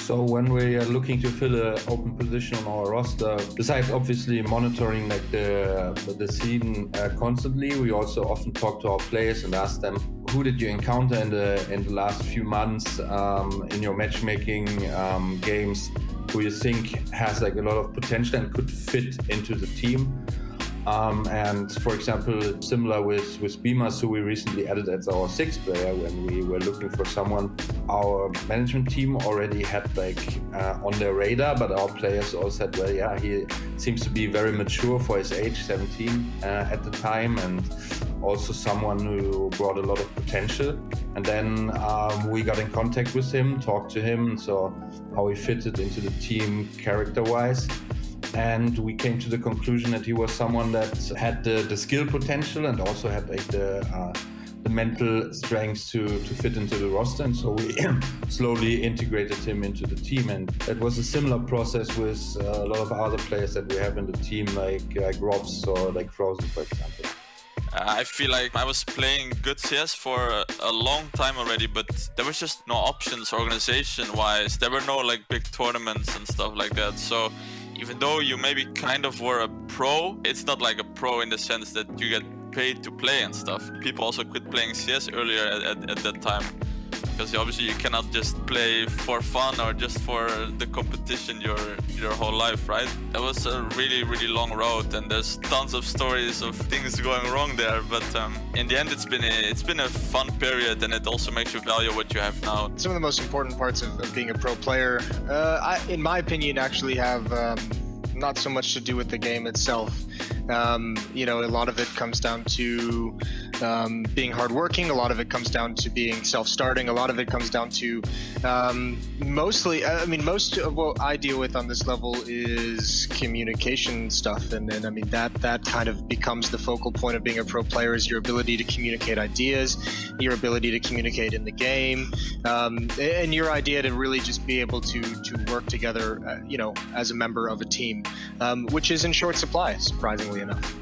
So when we are looking to fill an open position on our roster, besides obviously monitoring like the scene constantly, we also often talk to our players and ask them, who did you encounter in the last few months in your matchmaking games, who you think has like a lot of potential and could fit into the team? And for example, similar with Beamers, who we recently added as our 6th player when we were looking for someone, our management team already had like on their radar, but our players all said, well, yeah, he seems to be very mature for his age, 17 at the time, and also someone who brought a lot of potential. And then we got in contact with him, talked to him, and saw how he fitted into the team character-wise. And we came to the conclusion that he was someone that had the skill potential and also had like the mental strength to fit into the roster. And so we slowly integrated him into the team. And it was a similar process with a lot of other players that we have in the team, like Robs or like Frozen, for example. I feel like I was playing good CS for a long time already, but there was just no options organization-wise. There were no like big tournaments and stuff like that. So even though you maybe kind of were a pro, it's not like a pro in the sense that you get paid to play and stuff. People also quit playing CS earlier at that time. because obviously you cannot just play for fun or just for the competition your whole life, right? That was a really, really long road, and there's tons of stories of things going wrong there. But in the end, it's been a fun period, and it also makes you value what you have now. Some of the most important parts of being a pro player, in my opinion, actually have not so much to do with the game itself. You know, a lot of it comes down to being hardworking. A lot of it comes down to being self-starting. A lot of it comes down to mostly, I mean, most of what I deal with on this level is communication stuff. And I mean, that kind of becomes the focal point of being a pro player, is your ability to communicate ideas, your ability to communicate in the game, and your idea to really just be able to work together, you know, as a member of a team, which is in short supply, surprisingly enough.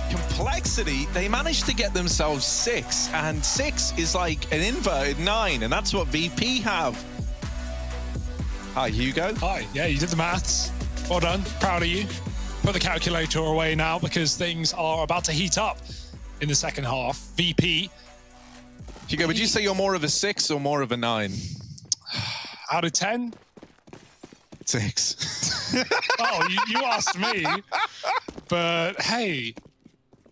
Complexity, they managed to get themselves 6, and 6 is like an inverted 9, and that's what VP have. Hi, Hugo. Hi. Yeah, you did the maths. Well done. Proud of you. Put the calculator away now, because things are about to heat up in the second half. VP. Hugo, would you say you're more of a 6 or more of a 9? Out of 10? 6. Oh, you asked me. But hey,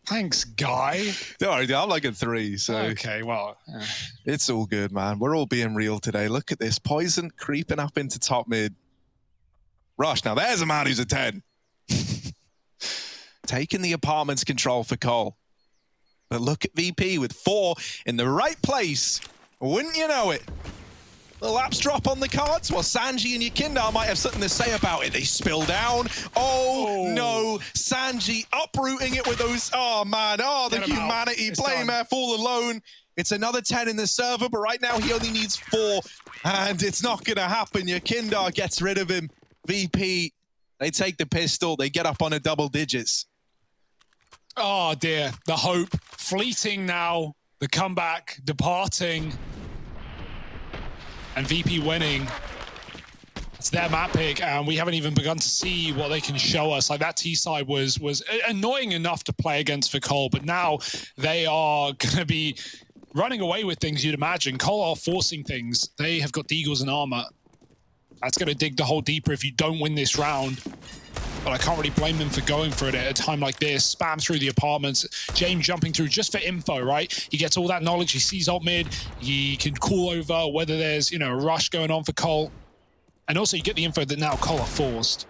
thanks, guy. Don't worry, I'm like a 3, so... Okay, well... It's all good, man. We're all being real today. Look at this. Poison creeping up into top mid. Rush, now there's a man who's a 10. Taking the apartment's control for Cole. But look at VP with 4 in the right place. Wouldn't you know it? The laps drop on the cards. Well, Sanji and Yakindar might have something to say about it. They spill down. Oh, no. Sanji uprooting it with those... Oh, man. Oh, the humanity. Blame F all alone. It's another 10 in the server, but right now he only needs 4. And it's not going to happen. Yakindar gets rid of him. VP, they take the pistol. They get up on a double digits. Oh, dear. The hope. Fleeting now. The comeback. Departing. And VP winning. It's their map pick, and we haven't even begun to see what they can show us. Like, that T side was annoying enough to play against for Cole, but now they are going to be running away with things, you'd imagine. Cole are forcing things. They have got Deagles and armor. That's going to dig the hole deeper if you don't win this round. But I can't really blame them for going for it at a time like this. Spam through the apartments. James jumping through just for info, right? He gets all that knowledge. He sees alt mid. He can call over whether there's, you know, a rush going on for Cole. And also you get the info that now Cole are forced.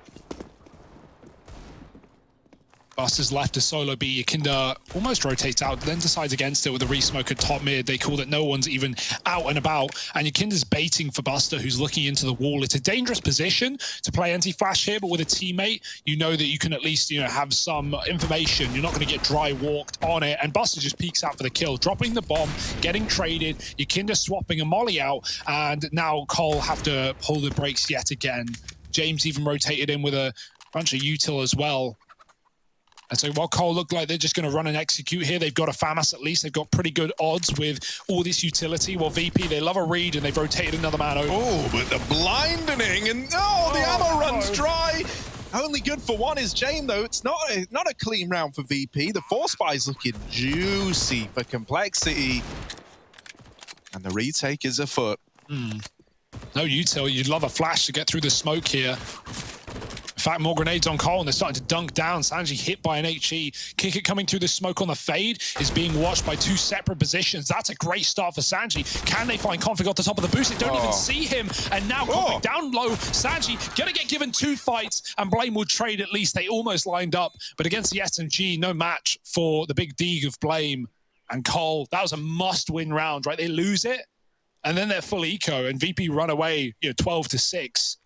Buster's left to solo B. Yakindar almost rotates out, then decides against it with a re-smoke at top mid. They call that no one's even out and about. And Yakindar's baiting for Buster, who's looking into the wall. It's a dangerous position to play anti-flash here, but with a teammate, you know that you can at least, you know, have some information. You're not going to get dry walked on it. And Buster just peeks out for the kill, dropping the bomb, getting traded. Yakindar swapping a molly out, and now Cole have to pull the brakes yet again. James even rotated in with a bunch of util as well. And so while Cole look like they're just going to run and execute here, they've got a FAMAS at least. They've got pretty good odds with all this utility. While VP, they love a read, and they've rotated another man over. Oh, but the blinding, and the ammo runs dry. Only good for one is Jane, though. It's not a clean round for VP. The 4 spy's looking juicy for Complexity. And the retake is afoot. No util. You'd love a flash to get through the smoke here. In fact, more grenades on Cole, and they're starting to dunk down. Sanji hit by an HE. Kick it coming through the smoke on the fade is being watched by 2 separate positions. That's a great start for Sanji. Can they find Config off the top of the boost? They don't even see him. And now Config down low. Sanji gonna get given 2 fights, and Blame will trade at least. They almost lined up, but against the SMG, no match for the big Deeg of Blame. And Cole, that was a must-win round, right? They lose it, and then they're full eco, and VP run away, you know, 12-6. It's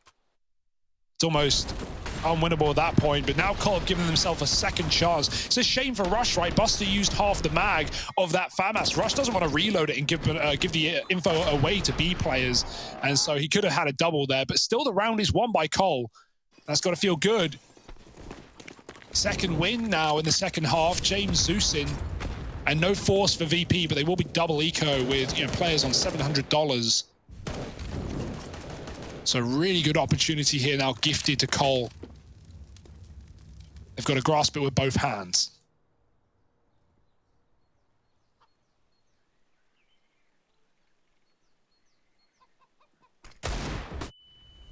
almost unwinnable at that point, but now Cole have given themselves a second chance. It's a shame for Rush, right? Buster used half the mag of that FAMAS. Rush doesn't want to reload it and give the info away to B players, and so he could have had a double there, but still the round is won by Cole. That's got to feel good. Second win now in the second half. James Zeusin and no force for VP, but they will be double eco with players on $700. So really good opportunity here now, gifted to Cole. They've got to grasp it with both hands.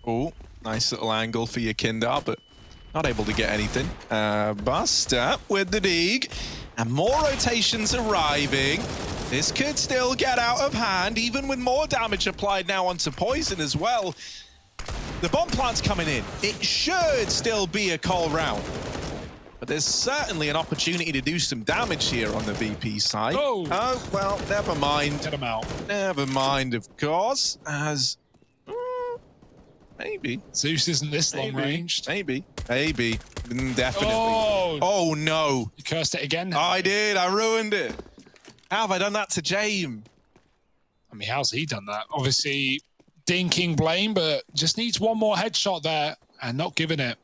Oh, nice little angle for your Kindar, but not able to get anything. Buster with the dig, and more rotations arriving. This could still get out of hand, even with more damage applied now onto Poison as well. The bomb plant's coming in. It should still be a Cole round. But there's certainly an opportunity to do some damage here on the VP side. Oh, well, never mind. Get him out. Never mind, of course, as... maybe. Zeus isn't this long ranged. Maybe. Definitely. Oh no. You cursed it again? I did. I ruined it. How have I done that to James? I mean, how's he done that? Obviously, dinking blame, but just needs one more headshot there and not giving it.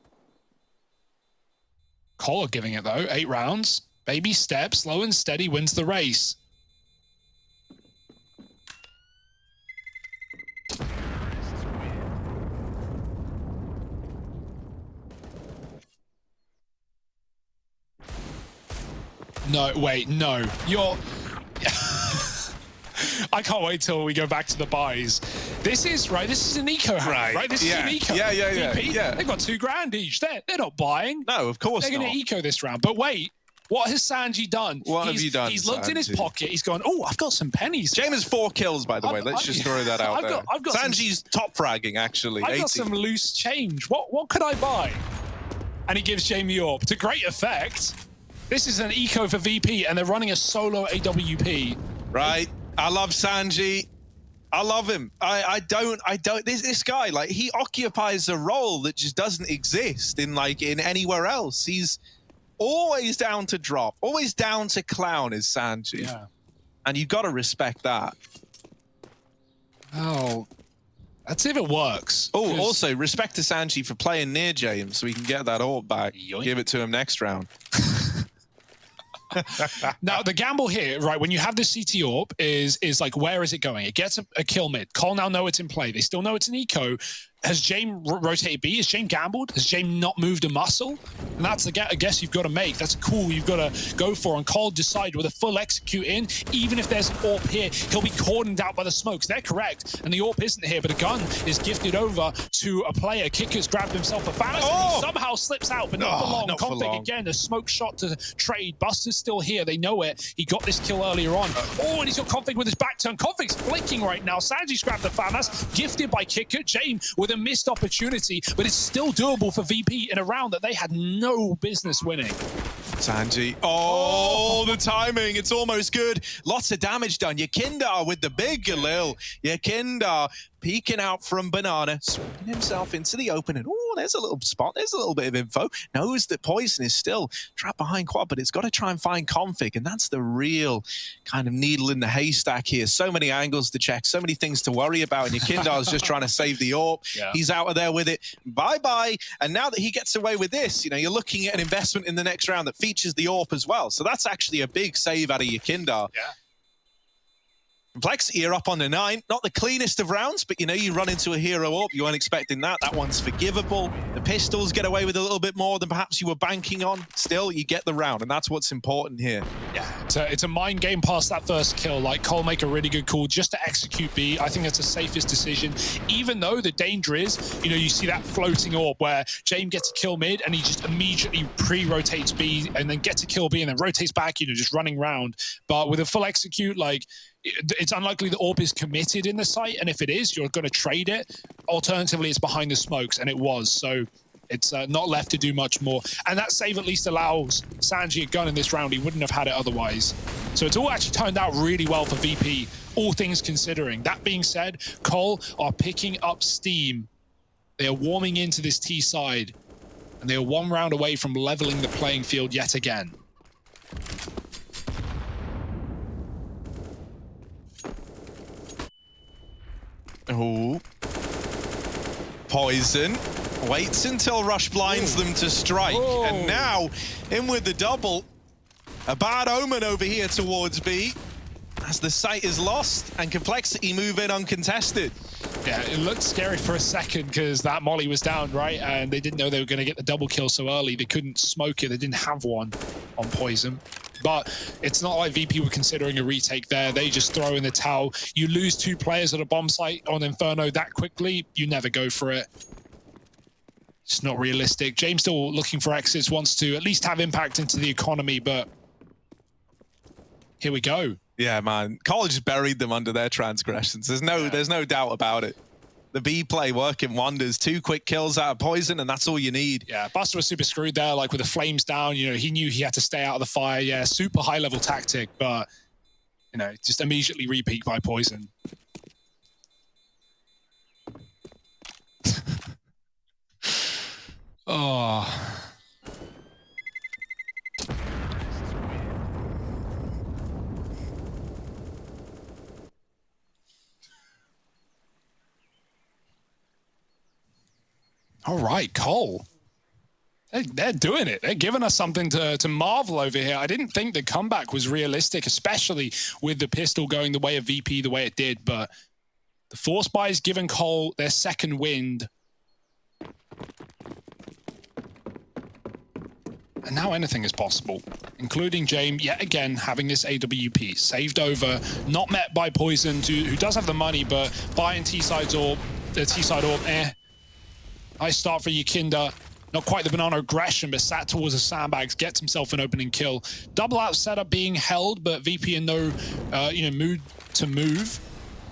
Cole giving it though. 8 rounds. Baby steps, slow and steady wins the race. No, wait, no. You're... I can't wait till we go back to the buys. This is, right, this is an eco hand, right? This is an eco. Yeah. They've got $2,000 each. They're not buying. No, of course They're not. going to eco this round. But wait, what has Sanji done? What have you done, He's looked in his Sanji? pocket. He's gone, oh, I've got some pennies. James has 4 kills, by the way. Let's just throw that out there. I've got Sanji's top fragging, actually. I've got 80. some loose change. What could I buy? And he gives Jamie Orp to great effect. This is an eco for VP, and they're running a solo AWP. Right. I love Sanji. I love him. I don't. This guy, like, he occupies a role that just doesn't exist in anywhere else. He's always down to drop, always down to clown is Sanji. Yeah. And you got to respect that. Oh, let's see if it works. Oh, also respect to Sanji for playing near James so we can get that orb back. Yoink. Give it to him next round. Now, the gamble here, right, when you have the CT AWP is like, where is it going? It gets a kill mid. Cole now know it's in play. They still know it's an eco. Has James rotated B? Has James gambled? Has James not moved a muscle? And that's the guess you've got to make. That's a call you've got to go for. And Cole decided with a full execute in, even if there's an AWP here, he'll be cordoned out by the smokes. They're correct. And the AWP isn't here, but a gun is gifted over to a player. Kicker's grabbed himself a Thanos. And he somehow slips out, but not for long. Not for Config long. again, a smoke shot to trade. Buster's still here. They know it. He got this kill earlier on. And he's got Config with his back turn. Config's flinking right now. Sanji's grabbed the Thanos, gifted by Kicker. James with a missed opportunity, but it's still doable for VP in a round that they had no business winning. Sanji. Oh, the timing. It's almost good. Lots of damage done. Your Kindar with the big Galil. Your Kindar peeking out from Banana, swinging himself into the open, and oh, there's a little spot. There's a little bit of info. Knows that Poison is still trapped behind quad, but it's got to try and find Config, and that's the real kind of needle in the haystack here. So many angles to check, so many things to worry about, and your Kindar's just trying to save the AWP. Yeah. He's out of there with it. Bye-bye. And now that he gets away with this, you're looking at an investment in the next round that features the AWP as well. So that's actually a big save out of your Kindar. Yeah. Complexity are up on the 9. Not the cleanest of rounds, but you run into a hero AWP. You weren't expecting that. That one's forgivable. The pistols get away with a little bit more than perhaps you were banking on. Still, you get the round, and that's what's important here. Yeah, it's a mind game past that first kill. Like, Cole make a really good call just to execute B. I think that's the safest decision, even though the danger is, you see that floating AWP where James gets a kill mid and he just immediately pre-rotates B and then gets a kill B and then rotates back, just running round. But with a full execute, like, it's unlikely the AWP is committed in the site, and if it is, you're going to trade it. Alternatively, it's behind the smokes, and it was. So it's not left to do much more. And that save at least allows Sanji a gun in this round. He wouldn't have had it otherwise. So it's all actually turned out really well for VP, all things considering. That being said, Cole are picking up steam. They are warming into this T side, and they are one round away from leveling the playing field yet again. Oh. Poison waits until Rush blinds them to strike. And now, in with the double. A bad omen over here towards B, as the site is lost and Complexity move in uncontested. Yeah, it looked scary for a second because that molly was down, right? And they didn't know they were going to get the double kill so early. They couldn't smoke it. They didn't have one on Poison. But it's not like VP were considering a retake there. They just throw in the towel. You lose 2 players at a bomb site on Inferno that quickly, you never go for it. It's not realistic. James still looking for exits, wants to at least have impact into the economy, but here we go. Yeah, man. College buried them under their transgressions. There's no doubt about it. The B play working wonders. 2 quick kills out of Poison, and that's all you need. Yeah, Buster was super screwed there, like with the flames down. You know, he knew he had to stay out of the fire. Yeah, super high-level tactic, but, you know, just immediately repeat by Poison. Oh... All right, Cole. They're doing it. They're giving us something to marvel over here. I didn't think the comeback was realistic, especially with the pistol going the way of VP the way it did, but the Force Buy is giving Cole their second wind. And now anything is possible, including James, yet again, having this AWP saved over, not met by Poison, who does have the money, but buying T-Side's orb, the T-Side orb, Nice start for Yakinda. Not quite the banana aggression, but sat towards the sandbags, gets himself an opening kill. Double out setup being held, but VP in no mood to move.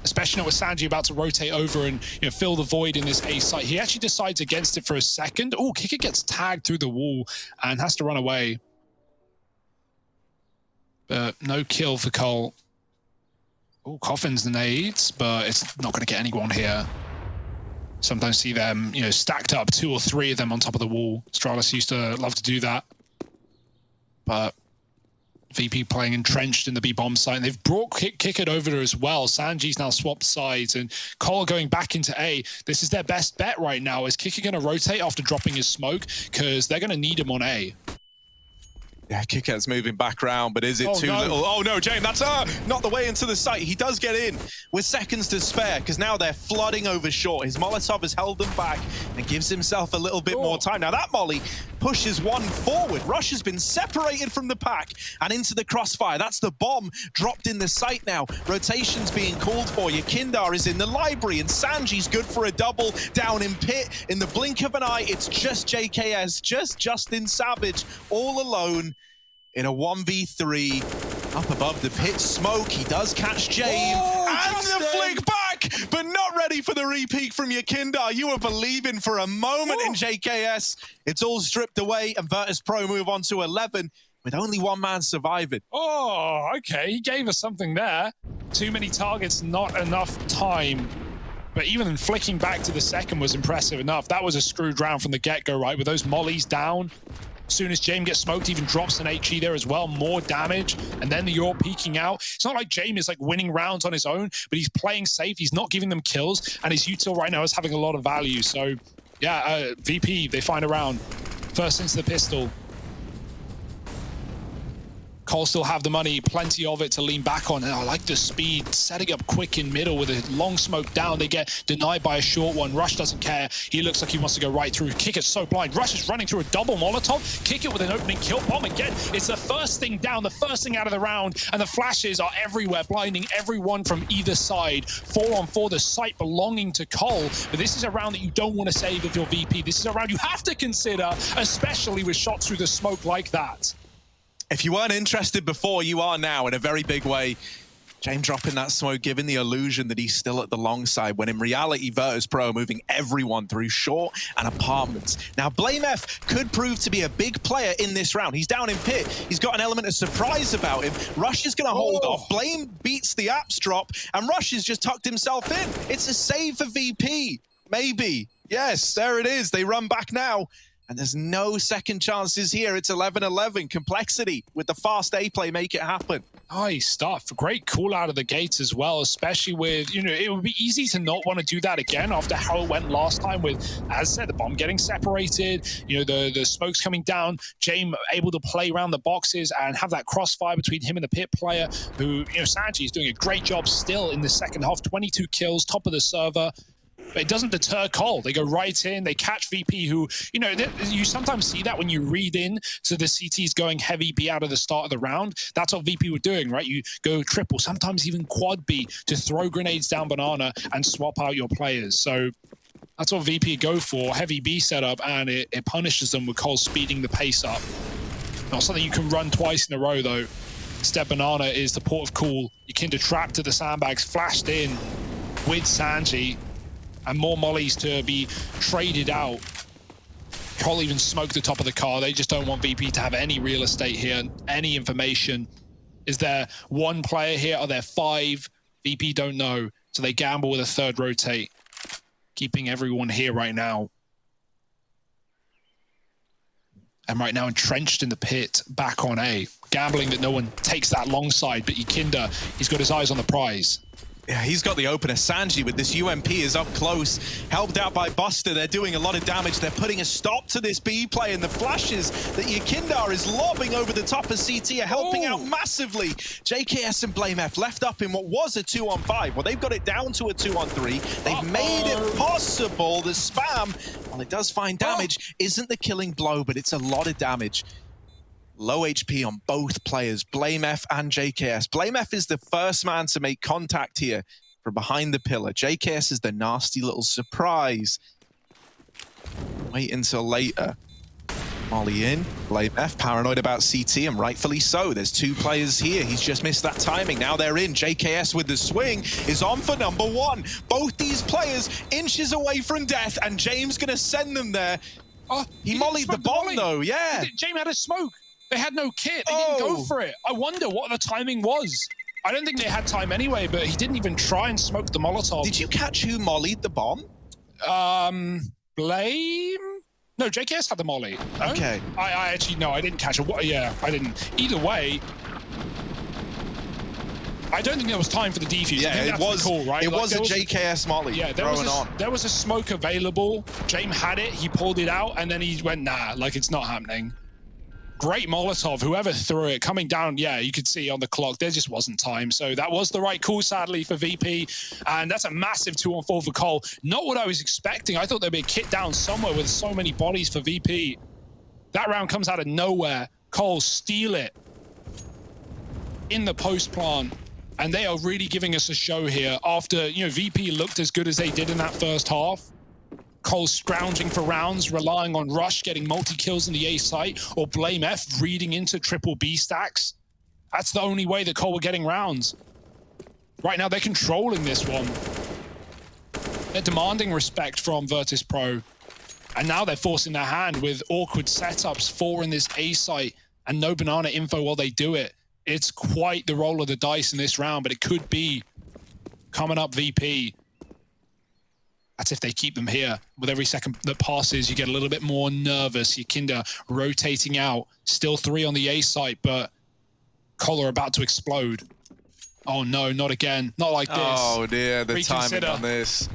Especially not with Sanji about to rotate over and fill the void in this A site. He actually decides against it for a second. Oh, Kicker gets tagged through the wall and has to run away. But no kill for Cole. Oh, Coffin's the nades, but it's not going to get anyone here. Sometimes see them, stacked up 2 or 3 of them on top of the wall. Stralis used to love to do that. But VP playing entrenched in the B bomb site. And they've brought Kickert over there as well. Sanji's now swapped sides and Cole going back into A. This is their best bet right now. Is Kicker going to rotate after dropping his smoke? Because they're going to need him on A. Yeah, Kickert's moving back around, but is it too little? Oh no, James, that's not the way into the site. He does get in with seconds to spare because now they're flooding over short. His Molotov has held them back and gives himself a little bit more time. Now that Molly pushes one forward. Rush has been separated from the pack and into the crossfire. That's the bomb dropped in the site now. Rotation's being called for. Yakindar is in the library and Sanji's good for a double down in pit. In the blink of an eye, it's just JKS, just Justin Savage all alone in a 1v3 up above the pit smoke. He does catch James and the flick back, but not ready for the repeat from Yakindar. You were believing for a moment in JKS. It's all stripped away and Virtus Pro move on to 11 with only 1 man surviving. Oh, okay. He gave us something there. Too many targets, not enough time. But even flicking back to the second was impressive enough. That was a screwed round from the get-go, right? With those mollies down. As soon as James gets smoked, even drops an HE there as well, more damage, and then the York peeking out. It's not like James is like winning rounds on his own, but he's playing safe, he's not giving them kills, and his util right now is having a lot of value. So, yeah, VP, they find a round. First into the pistol. Cole still have the money, plenty of it to lean back on. And I like the speed, setting up quick in middle with a long smoke down. They get denied by a short one. Rush doesn't care. He looks like he wants to go right through. Kicker's so blind. Rush is running through a double Molotov. Kick it with an opening kill bomb again. It's the first thing down, the first thing out of the round. And the flashes are everywhere, blinding everyone from either side. 4-on-4, the site belonging to Cole. But this is a round that you don't want to save if you're VP. This is a round you have to consider, especially with shots through the smoke like that. If you weren't interested before, you are now in a very big way. James dropping that smoke, giving the illusion that he's still at the long side, when in reality, Virtus Pro are moving everyone through short and apartments. Now, BlameF could prove to be a big player in this round. He's down in pit. He's got an element of surprise about him. Rush is going to hold off. Blame beats the apps drop, and Rush has just tucked himself in. It's a save for VP. Maybe. Yes, there it is. They run back now. And there's no second chances here. It's 11-11. Complexity with the fast A play make it happen. Nice stuff. Great call out of the gates as well, especially with, you know, it would be easy to not want to do that again after how it went last time with, as I said, the bomb getting separated, you know, the smokes coming down, James able to play around the boxes and have that crossfire between him and the pit player who, you know, Sanji is doing a great job still in the second half, 22 kills, top of the server. But it doesn't deter Cole. They go right in, they catch VP who, you know, you sometimes see that when you read in to the CTs going heavy B out of the start of the round. That's what VP were doing, right? You go triple, sometimes even quad B to throw grenades down banana and swap out your players. So that's what VP go for, heavy B setup, and it punishes them with Cole speeding the pace up. Not something you can run twice in a row, though. Instead, banana is the port of call. Yakinda trapped to the sandbags, flashed in with Sanji. And more mollies to be traded out. Cole even smoked the top of the car. They just don't want VP to have any real estate here, any information. Is there one player here? Are there 5? VP don't know. So they gamble with a third rotate, keeping everyone here right now. And right now entrenched in the pit, back on A. Gambling that no one takes that long side, but Yakinda, he's got his eyes on the prize. Yeah, he's got the opener. Sanji with this UMP is up close, helped out by Buster. They're doing a lot of damage. They're putting a stop to this B play, and the flashes that Yakinda is lobbing over the top of CT are helping out massively. JKS and BlameF left up in what was a 2-on-5. Well, they've got it down to a 2-on-3. They've made it possible. The spam, while it does find damage, isn't the killing blow, but it's a lot of damage. Low HP on both players, BlameF and JKS. BlameF is the first man to make contact here from behind the pillar. JKS is the nasty little surprise. Wait until later. Molly in, BlameF paranoid about CT, and rightfully so. There's 2 players here. He's just missed that timing. Now they're in. JKS with the swing is on for number 1. Both these players inches away from death, and James gonna send them there. Oh, he mollied the bomb though, yeah. James had a smoke. They had no kit. They didn't go for it. I wonder what the timing was. I don't think they had time anyway, but he didn't even try and smoke the Molotov. Did you catch who mollied the bomb? Blame? No, JKS had the molly. No? Okay. I actually, no, I didn't catch it. Yeah, I didn't. Either way, I don't think there was time for the defuse. Yeah, it was cool, right? It was a JKS molly. Yeah, there was a smoke available. James had it. He pulled it out, and then he went, nah, like it's not happening. Great Molotov, whoever threw it, coming down, yeah, you could see on the clock, there just wasn't time. So that was the right call, sadly, for VP. And that's a massive 2-on-4 for Cole. Not what I was expecting. I thought there'd be a kit down somewhere with so many bodies for VP. That round comes out of nowhere. Cole steal it in the post plant. And they are really giving us a show here after, you know, VP looked as good as they did in that first half. Cole scrounging for rounds, relying on Rush getting multi-kills in the A site, or BlameF reading into triple B stacks. That's the only way that Cole were getting rounds. Right now, they're controlling this one. They're demanding respect from Virtus Pro. And now they're forcing their hand with awkward setups, 4 in this A site, and no banana info while they do it. It's quite the roll of the dice in this round, but it could be coming up VP. That's if they keep them here. With every second that passes, you get a little bit more nervous. Yakinda rotating out. Still 3 on the A site, but Cole are about to explode. Oh no, not again. Not like this. Oh dear, the timing on this.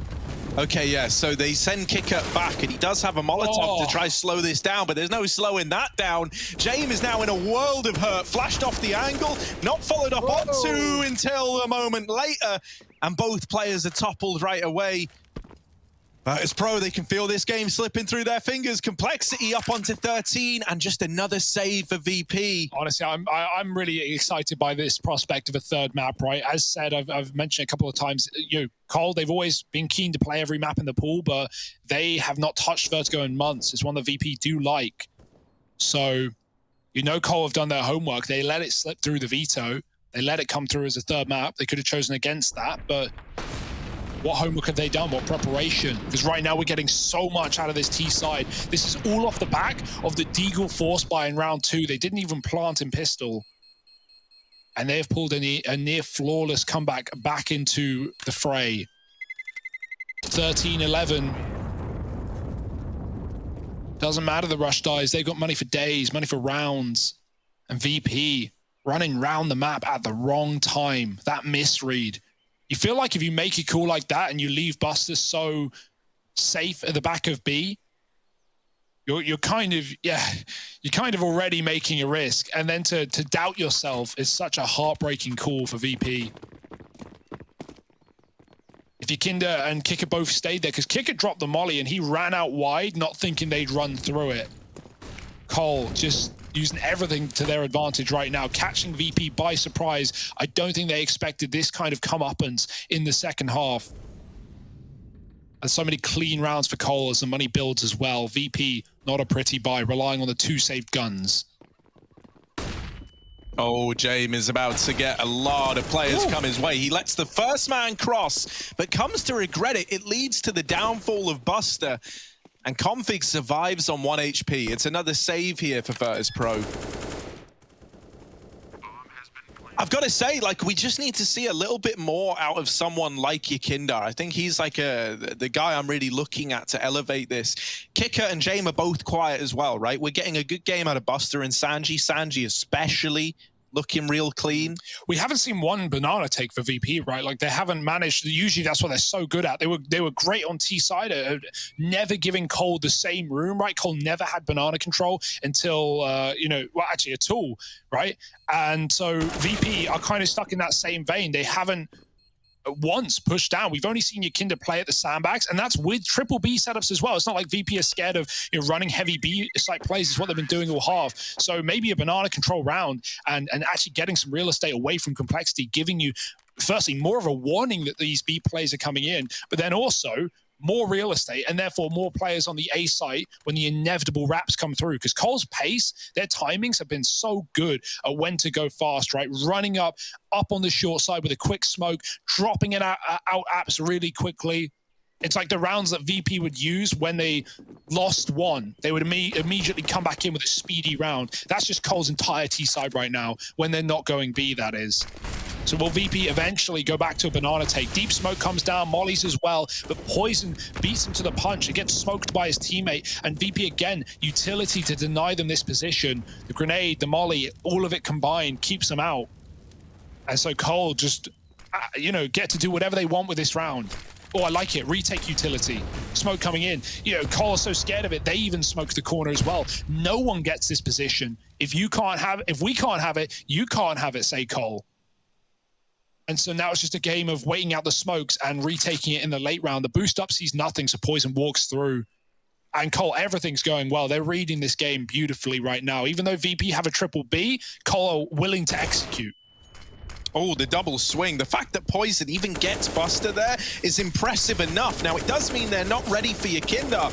Okay, yeah, so they send Kicker back, and he does have a Molotov to try slow this down, but there's no slowing that down. James is now in a world of hurt, flashed off the angle, not followed up onto until a moment later, and both players are toppled right away. But as Pro, they can feel this game slipping through their fingers. Complexity up onto 13, and just another save for VP. Honestly, I'm really excited by this prospect of a third map, right? As said, I've mentioned a couple of times, you know, Cole, they've always been keen to play every map in the pool, but they have not touched Vertigo in months. It's one that VP do like. So, you know, Cole have done their homework. They let it slip through the veto. They let it come through as a third map. They could have chosen against that, but what homework have they done? What preparation? Because right now we're getting so much out of this T side. This is all off the back of the Deagle force buy in round 2. They didn't even plant in pistol. And they have pulled a near flawless comeback back into the fray. 13-11. Doesn't matter the rush dies. They've got money for days, money for rounds. And VP running round the map at the wrong time. That misread. You feel like if you make a call like that and you leave Buster so safe at the back of B, you're kind of already making a risk. And then to doubt yourself is such a heartbreaking call for VP. If Yakinda and Kicker both stayed there, because Kicker dropped the molly and he ran out wide, not thinking they'd run through it. Cole just using everything to their advantage right now, catching VP by surprise. I don't think they expected this kind of comeuppance in the second half. And so many clean rounds for Cole as the money builds as well. VP, not a pretty buy, relying on the 2 saved guns. Oh, James is about to get a lot of players come his way. He lets the first man cross, but comes to regret it. It leads to the downfall of Buster, and Config survives on 1 HP. It's another save here for Virtus Pro. I've got to say, like, we just need to see a little bit more out of someone like Yakinda. I think he's like the guy I'm really looking at to elevate this. Kicker and James are both quiet as well, right? We're getting a good game out of Buster and Sanji. Sanji especially looking real clean. We haven't seen one banana take for VP, right? Like, they haven't managed. Usually that's what they're so good at. They were great on T side, never giving Cole the same room, right? Cole never had banana control until well, actually at all, right? And so VP are kind of stuck in that same vein. They haven't once pushed down. We've only seen Yakinda play at the sandbags, and that's with triple B setups as well. It's not like VP is scared of running heavy B site plays. It's what they've been doing all half. So maybe a banana control round and actually getting some real estate away from complexity, giving you, firstly, more of a warning that these B plays are coming in, but then also more real estate and therefore more players on the A site when the inevitable wraps come through. Because Cole's pace, their timings have been so good at when to go fast, right? Running up on the short side with a quick smoke, dropping it out apps really quickly. It's like the rounds that VP would use when they lost one. They would immediately come back in with a speedy round. That's just Cole's entire T side right now when they're not going B, that is. So will VP eventually go back to a banana take? Deep smoke comes down, mollies as well, but Poison beats him to the punch. It gets smoked by his teammate, and VP again, utility to deny them this position. The grenade, the molly, all of it combined keeps them out. And so Cole just, get to do whatever they want with this round. Oh, I like it. Retake utility. Smoke coming in. Cole is so scared of it, they even smoke the corner as well. No one gets this position. If we can't have it, you can't have it, say Cole. And so now it's just a game of waiting out the smokes and retaking it in the late round. The boost up sees nothing, so Poison walks through. And Cole, everything's going well. They're reading this game beautifully right now. Even though VP have a triple B, Cole are willing to execute. Oh, the double swing. The fact that Poison even gets Buster there is impressive enough. Now, it does mean they're not ready for Yakinda,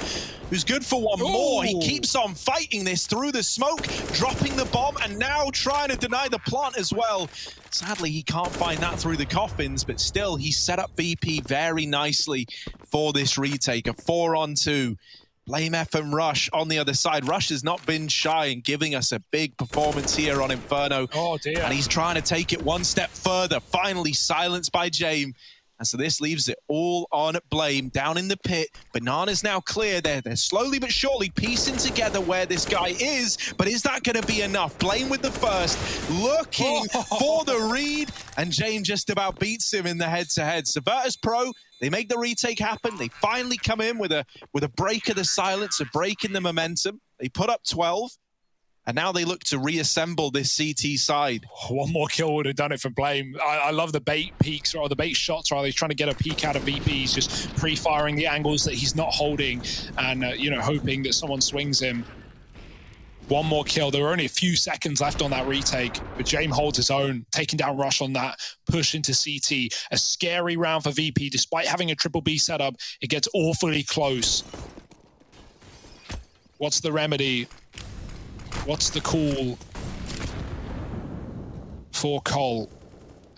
who's good for one more. He keeps on fighting this through the smoke, dropping the bomb, and now trying to deny the plant as well. Sadly, he can't find that through the coffins, but still, he set up VP very nicely for this retake. A 4-on-2. Blame F and Rush on the other side. Rush has not been shy in giving us a big performance here on Inferno. Oh, dear. And he's trying to take it one step further. Finally silenced by James. And so this leaves it all on Blame down in the pit. Banana's now clear. They're slowly but surely piecing together where this guy is. But is that going to be enough? Blame with the first, looking for the read. And James just about beats him in the head-to-head. So Virtus Pro, they make the retake happen. They finally come in with a break of the silence, a break in the momentum. They put up 12. And now they look to reassemble this CT side. One more kill would have done it for Blame. I love the bait peaks, or the bait shots, rather. He's trying to get a peek out of VP. He's just pre-firing the angles that he's not holding and, hoping that someone swings him. One more kill. There were only a few seconds left on that retake, but James holds his own, taking down Rush on that push into CT. A scary round for VP. Despite having a triple B setup, it gets awfully close. What's the remedy? What's the call for Cole?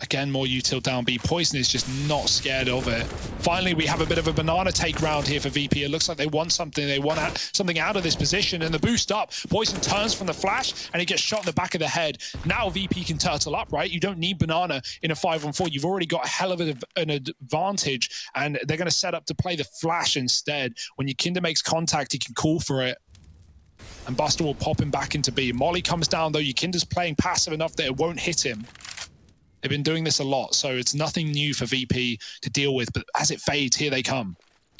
Again, more util down B. Poison is just not scared of it. Finally, we have a bit of a banana take round here for VP. It looks like they want something. They want something out of this position, and the boost up. Poison turns from the flash, and he gets shot in the back of the head. Now VP can turtle up, right? You don't need banana in a 5-on-4. You've already got a hell of an advantage, and they're going to set up to play the flash instead. When Yakinda makes contact, he can call for it. and Buster will pop him back into B. Molly comes down, though. Yakinda's playing passive enough that it won't hit him. They've been doing this a lot, so it's nothing new for VP to deal with, but as it fades, here they come.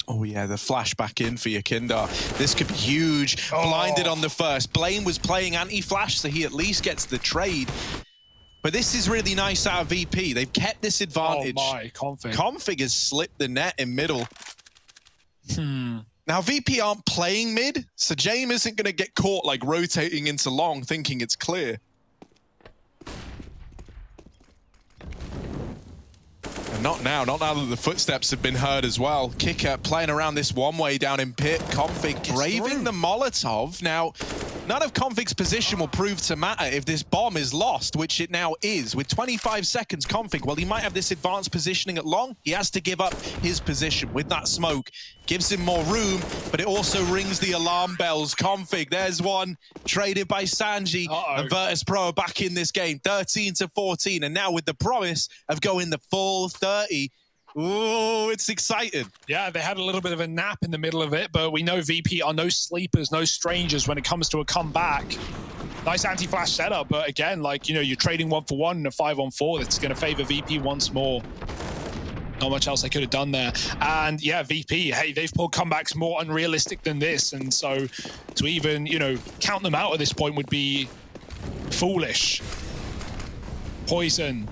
Oh yeah, the flash back in for Yakinda. This could be huge. Blinded on the first. Blaine was playing anti-flash, so he at least gets the trade. But this is really nice out of VP. They've kept this advantage. Oh my, Config. Config has slipped the net in middle. Now VP aren't playing mid, so James isn't going to get caught like rotating into long thinking it's clear. And not now that the footsteps have been heard as well. Kicker playing around this one way down in pit. Config braving the Molotov. Now, none of Config's position will prove to matter if this bomb is lost, which it now is. With 25 seconds, Config, well, he might have this advanced positioning at long. He has to give up his position with that smoke. Gives him more room, but it also rings the alarm bells. Config, there's one traded by Sanji. And Virtus Pro are back in this game, 13-14. And now with the promise of going the full 30. Ooh, it's exciting. Yeah, they had a little bit of a nap in the middle of it, but we know VP are no sleepers, no strangers when it comes to a comeback. Nice anti-flash setup, but again, like, you know, you're trading 1-for-1 and a 5-on-4. That's going to favor VP once more. Not much else they could have done there. And yeah, VP, hey, they've pulled comebacks more unrealistic than this. And so to even, you know, count them out at this point would be foolish. Poison.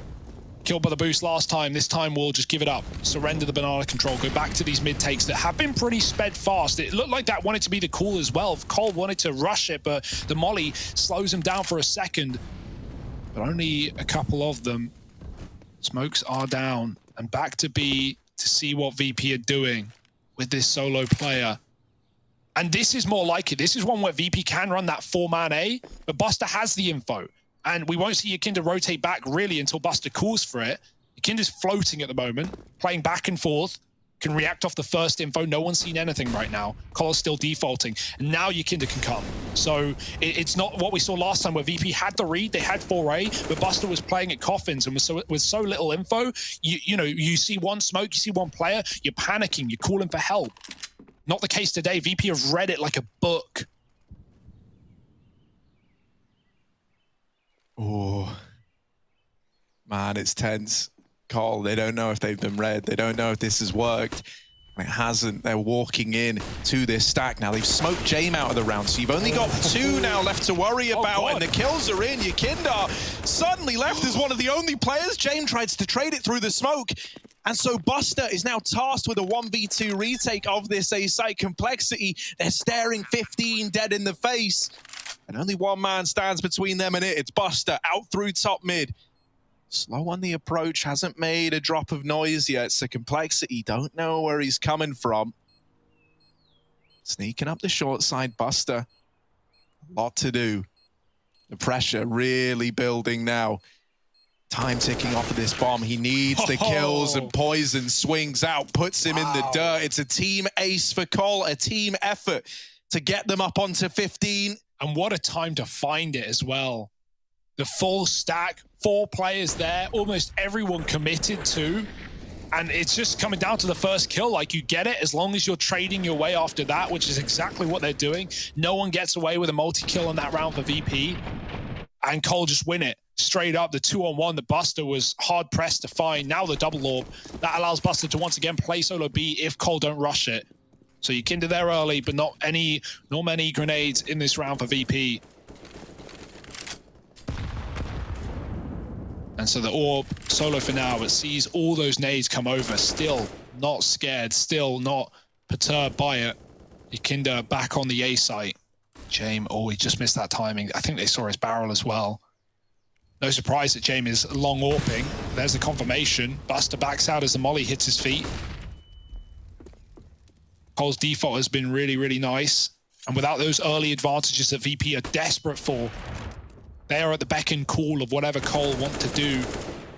Killed by the boost last time. This time we'll just give it up. Surrender the banana control. Go back to these mid takes that have been pretty sped fast. It looked like that wanted to be the call as well. Cole wanted to rush it, but the molly slows him down for a second. But only a couple of them. Smokes are down. And back to B to see what VP are doing with this solo player. And this is more like it. This is one where VP can run that 4-man A, but Buster has the info. And we won't see Yakinda rotate back really until Buster calls for it. Yakinda's floating at the moment, playing back and forth, can react off the first info. No one's seen anything right now. Cole's still defaulting. And now Yakinda can come. So it's not what we saw last time where VP had the read, they had 4A, but Buster was playing at coffins and with so little info, you know, you see one smoke, you see one player, you're panicking, you're calling for help. Not the case today. VP have read it like a book. Oh, man, it's tense. Cole, they don't know if they've been read. They don't know if this has worked. It hasn't. They're walking in to this stack now. They've smoked Jame out of the round, so you've only got 2 now left to worry about, and the kills are in. Yakinda suddenly left as one of the only players. Jame tries to trade it through the smoke, and so Buster is now tasked with a 1v2 retake of this A-site complexity. They're staring 15 dead in the face, and only one man stands between them and it. It's Buster out through top mid. Slow on the approach, hasn't made a drop of noise yet. It's a complexity, don't know where he's coming from. Sneaking up the short side, Buster. A lot to do. The pressure really building now. Time ticking off of this bomb. He needs the kills, and Poison swings out, puts him in the dirt. It's a team ace for Cole, a team effort to get them up onto 15. And what a time to find it as well. The full stack, 4 players there, almost everyone committed to. And it's just coming down to the first kill. Like, you get it as long as you're trading your way after that, which is exactly what they're doing. No one gets away with a multi-kill in that round for VP. And Cole just win it. Straight up, the 2-on-1 that Buster was hard-pressed to find. Now the double orb. That allows Buster to once again play solo B if Cole don't rush it. So Yakinda there early, but not many grenades in this round for VP. And so the orb solo for now, but sees all those nades come over, still not scared, still not perturbed by it. Yakinda back on the A site. Jame, oh, he just missed that timing. I think they saw his barrel as well. No surprise that Jame is long AWPing. There's the confirmation. Buster backs out as the molly hits his feet. Cole's default has been really, really nice. And without those early advantages that VP are desperate for, they are at the beck and call of whatever Cole want to do.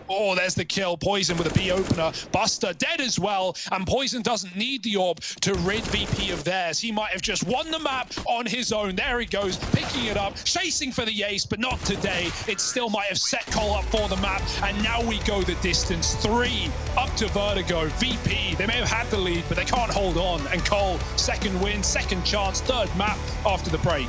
Oh, there's the kill. Poison with a B opener. Buster dead as well. And Poison doesn't need the orb to rid VP of theirs. He might have just won the map on his own. There he goes, picking it up, chasing for the ace, but not today. It still might have set Cole up for the map. And now we go the distance. 3 up to Vertigo. VP, they may have had the lead, but they can't hold on. And Cole, second win, second chance, 3rd map after the break.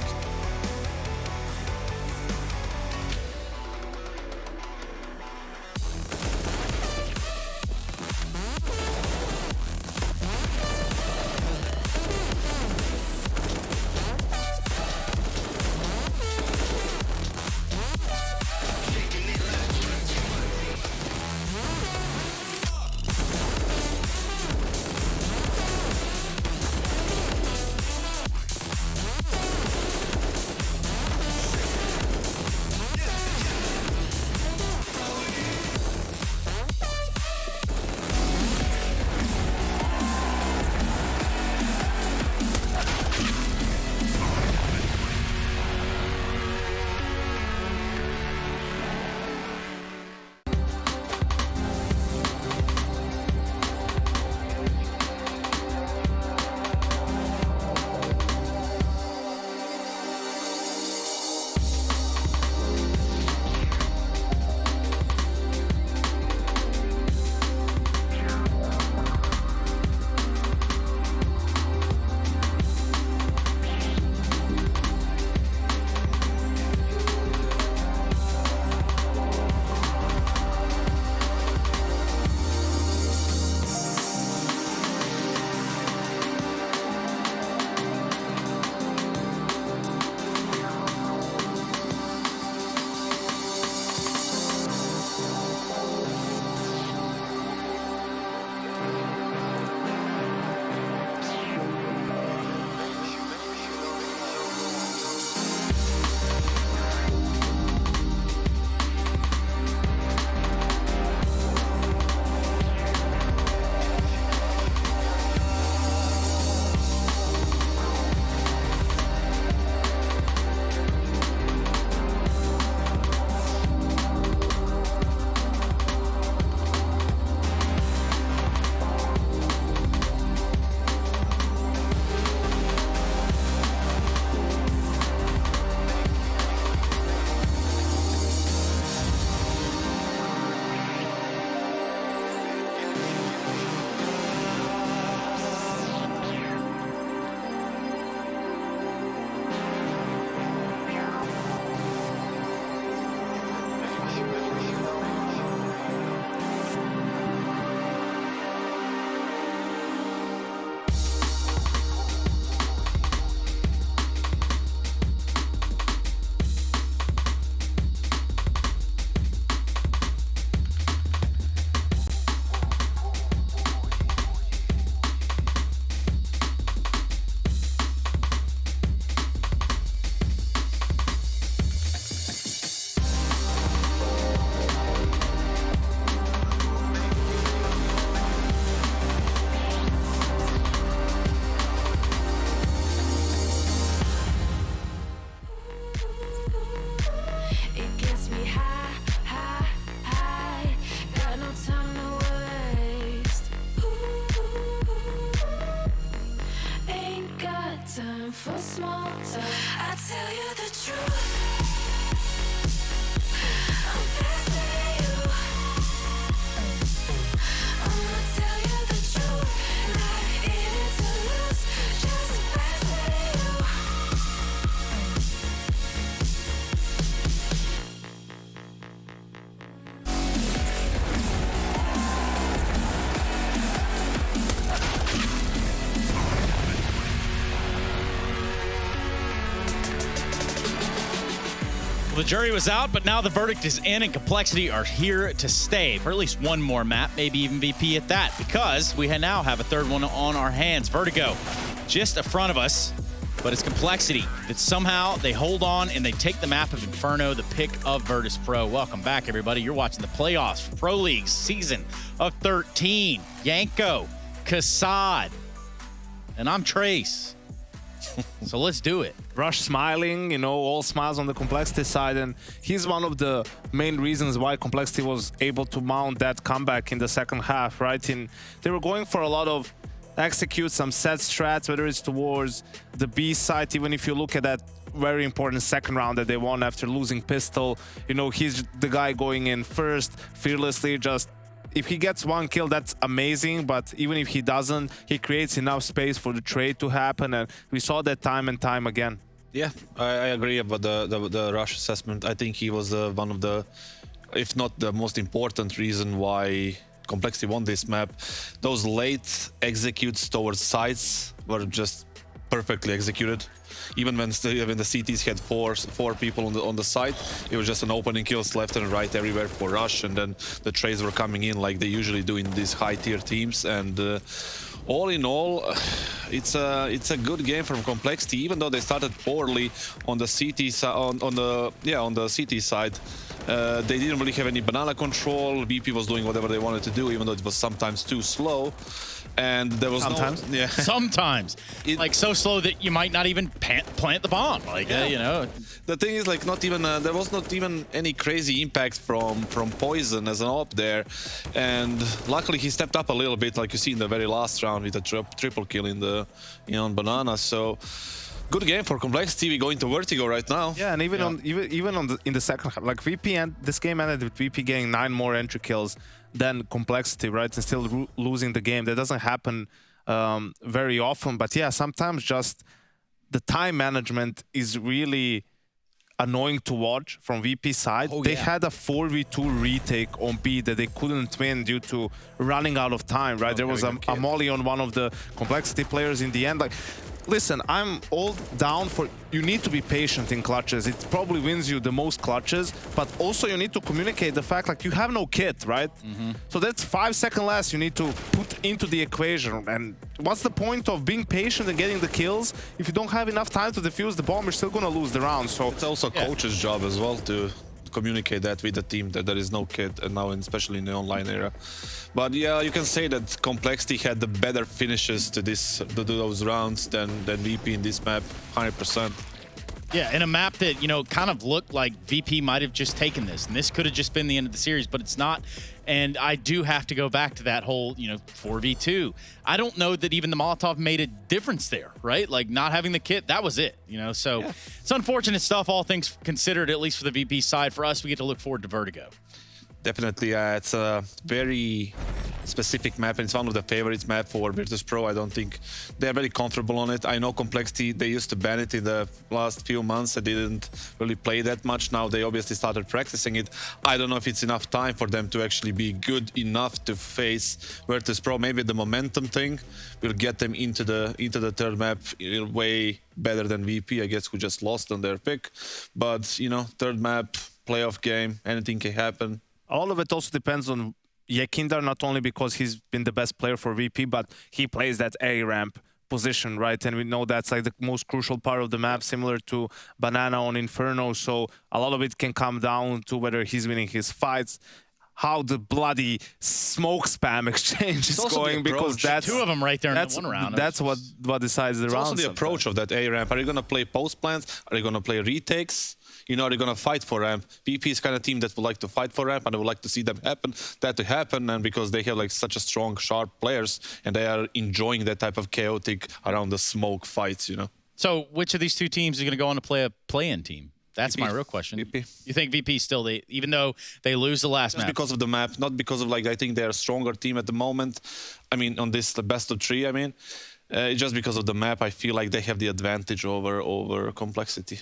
The jury was out, but now the verdict is in, and Complexity are here to stay for at least one more map, maybe even VP at that, because we now have a third one on our hands. Vertigo just in front of us, but it's Complexity that somehow they hold on and they take the map of Inferno, the pick of Virtus Pro. Welcome back, everybody. You're watching the playoffs for Pro League season of 13. Yanko, Kassad, and I'm Trace. So let's do it. Rush smiling, you know, all smiles on the Complexity side, and he's one of the main reasons why Complexity was able to mount that comeback in the second half, right? They were going for a lot of execute, some set strats, whether it's towards the B side. Even if you look at that very important second round that they won after losing Pistol, you know, he's the guy going in first, fearlessly, just if he gets one kill, that's amazing, but even if he doesn't, he creates enough space for the trade to happen, and we saw that time and time again. Yeah, I agree about the Rush assessment. I think he was one of the, if not the most important reason why Complexity won this map. Those late executes towards sides were just perfectly executed. Even when the CTs had four people on the side, it was just an opening kills left and right everywhere for Rush, and then the trades were coming in like they usually do in these high tier teams. And all in all, it's a good game from Complexity, even though they started poorly on the CT on the CT side. They didn't really have any banana control. VP was doing whatever they wanted to do, even though it was sometimes too slow. And there was sometimes like so slow that you might not even plant the bomb. Like you know, the thing is, like, not even there was not even any crazy impact from Poison as an op there, and luckily he stepped up a little bit, like you see in the very last round with a triple kill in the on banana. So good game for Complexity. We go into Vertigo right now. Yeah, and even in the second half, like VP, and this game ended with VP getting 9 more entry kills than Complexity, right? And still losing the game. That doesn't happen very often. But yeah, sometimes just the time management is really annoying to watch from VP side. They had a 4v2 retake on B that they couldn't win due to running out of time, right? There was a molly on one of the Complexity players in the end. Like, listen, I'm all down for, you need to be patient in clutches. It probably wins you the most clutches, but also you need to communicate the fact, like, you have no kit, right? So that's 5 seconds less you need to put into the equation. And what's the point of being patient and getting the kills if you don't have enough time to defuse the bomb? You're still gonna lose the round. So it's also coach's job as well to communicate that with the team that there is no kit, and now especially in the online era. But yeah, you can say that Complexity had the better finishes to those rounds than VP in this map, 100%. Yeah, in a map that, you know, kind of looked like VP might have just taken this, and this could have just been the end of the series, but it's not. And I do have to go back to that whole, you know, 4v2. I don't know that even the Molotov made a difference there, right? Like, not having the kit, that was it, you know? So it's unfortunate stuff, all things considered, at least for the VP side. For us, we get to look forward to Vertigo. Definitely, it's a very specific map, and it's one of the favorites map for Virtus Pro. I don't think they're very comfortable on it. I know Complexity, they used to ban it in the last few months. They didn't really play that much. Now they obviously started practicing it. I don't know if it's enough time for them to actually be good enough to face Virtus Pro. Maybe the momentum thing will get them into the third map way better than VP, I guess, who just lost on their pick. But, you know, third map, playoff game, anything can happen. All of it also depends on Yekindar, not only because he's been the best player for VP, but he plays that A ramp position, right? And we know that's like the most crucial part of the map, similar to Banana on Inferno. So a lot of it can come down to whether he's winning his fights, how the bloody smoke spam exchange is going, because that's 2 of them right there in the one round. That's what decides the round. It's also the approach of that A ramp. Are you gonna play post plants? Are you gonna play retakes? You know, are you gonna fight for ramp? VP is kind of team that would like to fight for ramp, and I would like to see them happen. And because they have like such a strong, sharp players, and they are enjoying that type of chaotic around the smoke fights, you know. So which of these 2 teams is gonna go on to play a play-in team? That's VP. My real question. VP. You think VP still, even though they lose the last map? Just because of the map, not because of, like, I think they're a stronger team at the moment. I mean, on this, the best of 3, I mean. Just because of the map, I feel like they have the advantage over Complexity.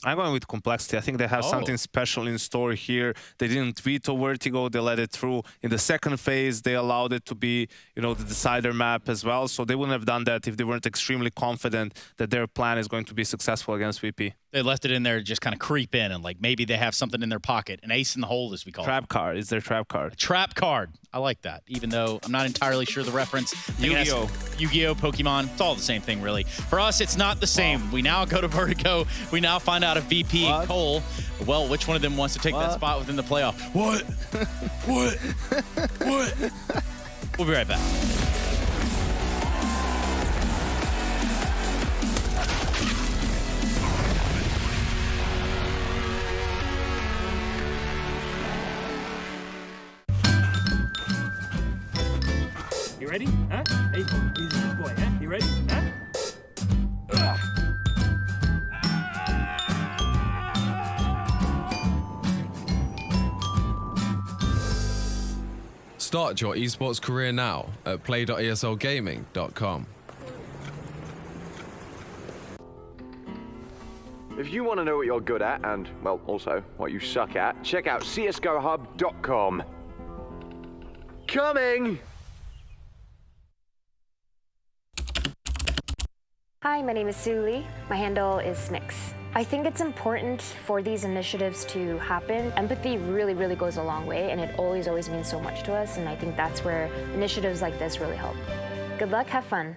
I'm going with Complexity. I think they have something special in store here. They didn't veto Vertigo. They let it through. In the second phase, they allowed it to be, you know, the decider map as well. So they wouldn't have done that if they weren't extremely confident that their plan is going to be successful against VP. They left it in there to just kind of creep in and like maybe they have something in their pocket. An ace in the hole, as we call it. Trap card. Is their trap card? A trap card. I like that. Even though I'm not entirely sure the reference. Yu-Gi-Oh. Yu-Gi-Oh, Pokemon. It's all the same thing, really. For us, it's not the same. We now go to Vertigo. We now find out if VP and Cole, well, which one of them wants to take that spot within the playoff. What? What? What? We'll be right back. You ready? Huh? Hey, he's a good boy, huh? You ready? Huh? Start your esports career now at play.eslgaming.com. If you want to know what you're good at and, well, also what you suck at, check out csgohub.com. Coming! Hi, my name is Suli. My handle is Smix. I think it's important for these initiatives to happen. Empathy really, really goes a long way, and it always, always means so much to us, and I think that's where initiatives like this really help. Good luck, have fun.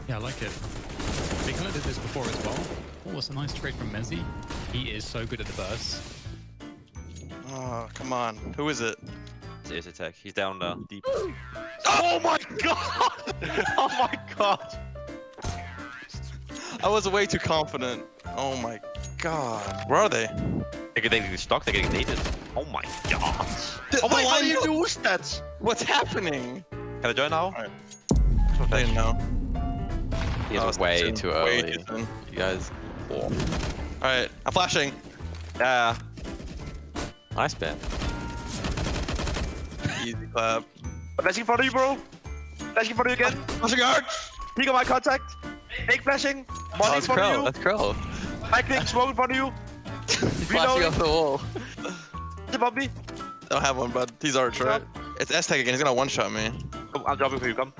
Yeah, I like it. They kind of did this before as well. Oh, it's a nice trade from Mezzi. He is so good at the burst. Oh, come on. Who is it? It's attack. He's down deep. Oh my god! Oh my god! I was way too confident. Oh my god. Where are they? They're getting stuck. They're getting naded. Oh my god. Oh my god, how do you lose that? What's happening? Can I join now? Right. I didn't know. He's way too early. You guys. Alright, I'm flashing. Yeah. Nice bet. Easy clap. Flashing in front of you, bro. Flashing in front of you again. Flashing hard. He got my contact. Fake flashing. Money in front of you. That's Crow. Lightning smoke in front of you. Flashing off the wall. The Bobby. I don't have one, but he's arch, right? It's S-Tech again. He's gonna one-shot me. Come, I'm dropping for you. Come.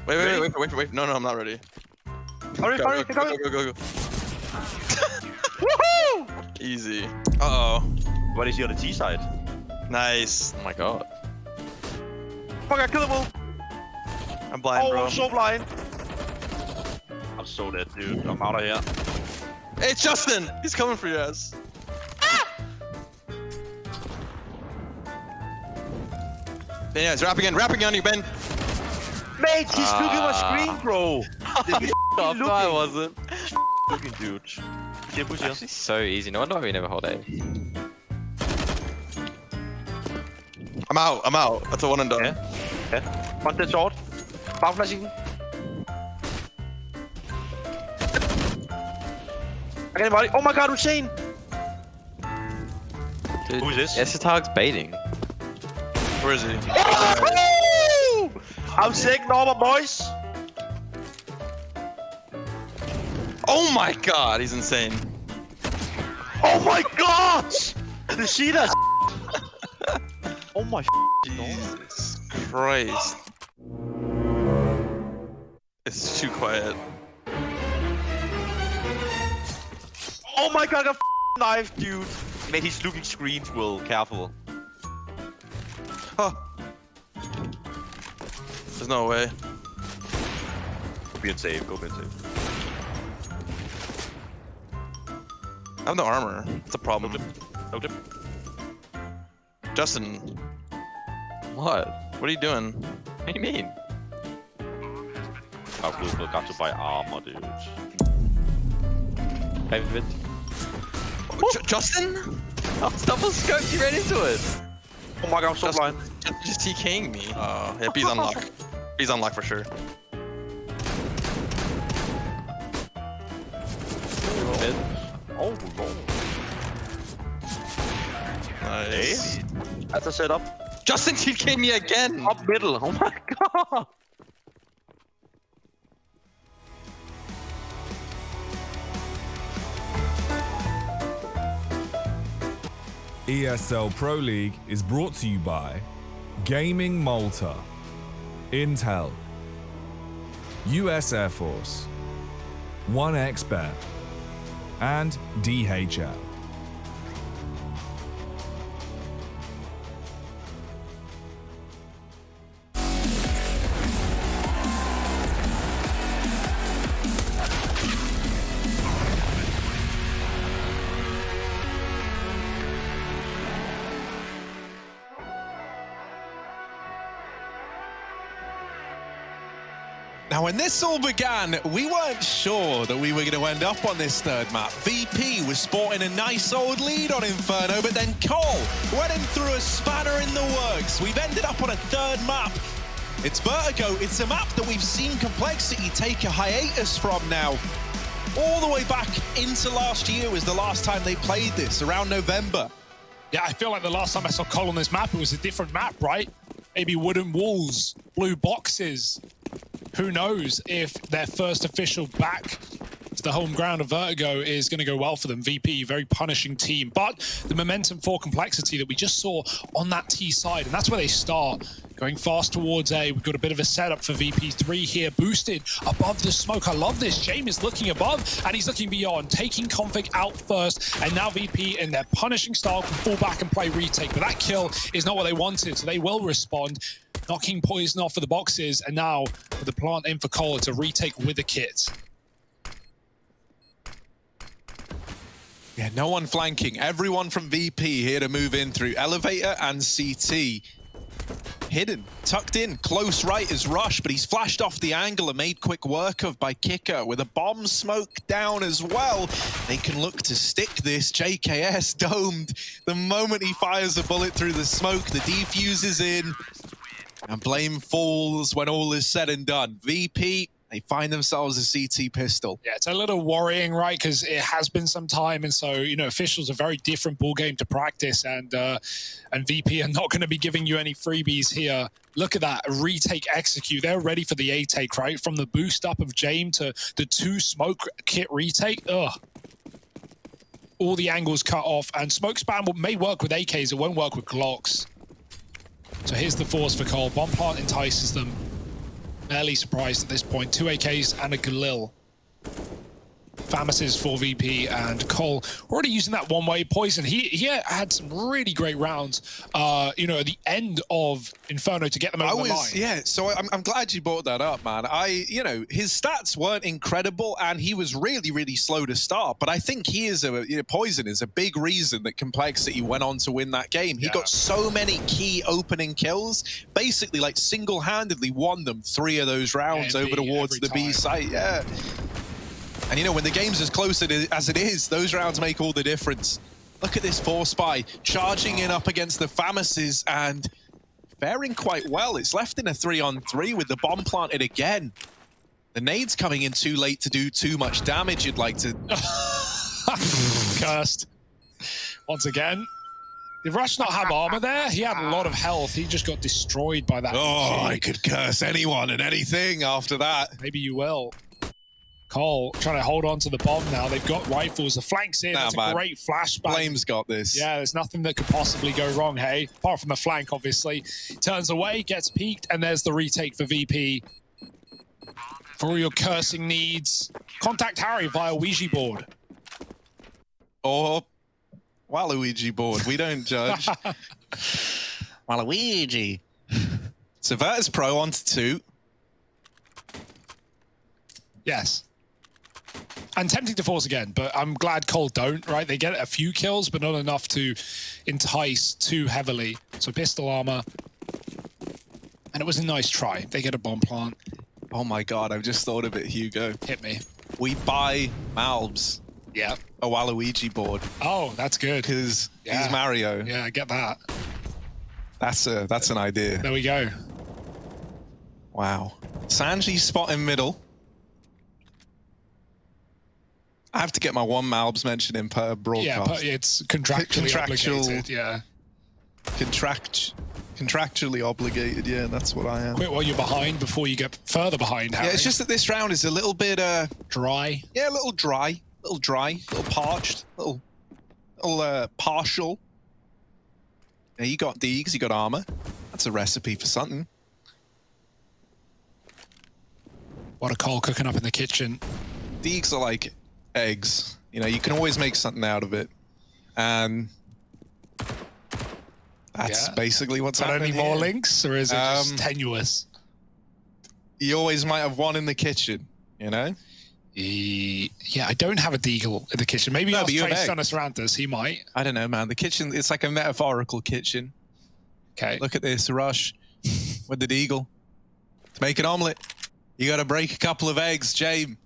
Wait. No, I'm not ready. Hurry. Go. Woohoo! Easy. Uh-oh. What is he on the T side? Nice. Oh my god. Fuck, I killed him all. I'm blind, bro. I'm so blind. I'm so dead, dude. I'm out of here. Hey, it's Justin! He's coming for your ass. Ah! Yeah, he's rapping on you, Ben. Mate, he's looking at my screen, bro. No, I wasn't. Looking, dude. Can't push Actually, so easy. No wonder we never hold A. I'm out. That's a one and done. Yeah. One dead short. Power flashing. Anybody? Oh my god, Hussein! Dude, who's this? Esatag's baiting. Where is he? Oh! I'm sick, normal boys. Oh my god, he's insane. Oh my god! Did you see that? Oh my Jesus Christ. It's too quiet. Oh my god, I got knife, dude. Mate, he's looking screens, Will. Careful. Huh. There's no way. Go be safe. I have no armor. It's a problem. No tip. Justin. What? What are you doing? What do you mean? I've got to buy armor, dude. David. Justin? Oh, double scope, you ran into it. Oh my god, I'm so blind. Just TKing me. Oh, yeah, B's unlock. B's unlock for sure. Oh, roll. Nice. Hey, that's a setup. Justin TK'd me again! Up middle, oh my god. ESL Pro League is brought to you by Gaming Malta, Intel, US Air Force, 1xBet, and DHL. Now, when this all began, we weren't sure that we were going to end up on this third map. VP was sporting a nice old lead on Inferno, but then Cole went in through a spanner in the works. We've ended up on a third map. It's Vertigo. It's a map that we've seen Complexity take a hiatus from now. All the way back into last year was the last time they played this, around November. Yeah, I feel like the last time I saw Cole on this map, it was a different map, right? Maybe wooden walls, blue boxes. Who knows if their first official back to the home ground of Vertigo is going to go well for them. VP, very punishing team. But the momentum for Complexity that we just saw on that T side, and that's where they start. Going fast towards A. We've got a bit of a setup for VP3 here, boosted above the smoke. I love this. James is looking above, and he's looking beyond, taking Config out first, and now VP in their punishing style can fall back and play retake. But that kill is not what they wanted, so they will respond, knocking Poison off for the boxes, and now with the plant in for Cole, it's a retake with a kit. Yeah, no one flanking. Everyone from VP here to move in through Elevator and CT. Hidden, tucked in, close right is Rush, but he's flashed off the angle and made quick work of by Kicker with a bomb smoke down as well. They can look to stick this. JKS domed the moment he fires a bullet through the smoke. The defuse is in, and blame falls when all is said and done. VP, they find themselves a CT pistol. Yeah, it's a little worrying, right? Because it has been some time, and so, you know, officials a very different ball game to practice, and VP are not going to be giving you any freebies here. Look at that, retake, execute. They're ready for the A take, right? From the boost up of James to the 2 smoke kit retake. Ugh. All the angles cut off, and smoke span may work with AKs, it won't work with Glocks. So here's the force for Cole. Bomb plant entices them. Barely surprised at this point. 2 AKs and a Galil. Famas for VP, and Cole already using that one-way poison. He had some really great rounds, you know, at the end of Inferno to get them over the line. Yeah, so I'm glad you brought that up, man. You know, his stats weren't incredible, and he was really, really slow to start. But I think he is Poison is a big reason that Complexity went on to win that game. He got so many key opening kills, basically like single-handedly won them 3 of those rounds over towards the B site. Yeah. And you know, when the game's as close as it is, those rounds make all the difference. Look at this Force Spy charging in up against the Famases and faring quite well. It's left in a 3-on-3 with the bomb planted again. The nade's coming in too late to do too much damage. You'd like to... Cursed. Once again. Did Rush not have armor there? He had a lot of health. He just got destroyed by that. Oh, I could curse anyone and anything after that. Maybe you will. Cole trying to hold on to the bomb now. They've got rifles. The flank's in. That's a great flashback. Flame's got this. Yeah, there's nothing that could possibly go wrong, hey? Apart from the flank, obviously. Turns away, gets peeked, and there's the retake for VP. For all your cursing needs, contact Harry via Ouija board. Or Waluigi board. We don't judge. Waluigi. So Virtus Pro on to 2. Yes. And tempting to force again, but I'm glad Cole don't, right? They get a few kills, but not enough to entice too heavily. So pistol armor. And it was a nice try. They get a bomb plant. Oh my god, I've just thought of it, Hugo. Hit me. We buy Malbs. Yeah. A Waluigi board. Oh, that's good. Because he's Mario. Yeah, I get that. That's an idea. There we go. Wow. Sanji's spot in middle. I have to get my 1 Malbs mention in per broadcast. Yeah, but it's contractual. Obligated, yeah. Contractually obligated, yeah, that's what I am. Quit while you're behind before you get further behind, Harry. Yeah, it's just that this round is a little bit dry. Yeah, a little dry, a little parched, a little partial. Yeah, you got Deegs, you got armor. That's a recipe for something. What a Cole cooking up in the kitchen. Deegs are like eggs. You know, you can always make something out of it. And that's basically what's happening. Any more links, or is it just tenuous? You always might have one in the kitchen, you know? Yeah, I don't have a Deagle in the kitchen. Maybe I'll try Stunus Rantus, he might. I don't know, man. The kitchen, it's like a metaphorical kitchen. Okay. Look at this, Rush with the Deagle. To make an omelet, you got to break a couple of eggs, James.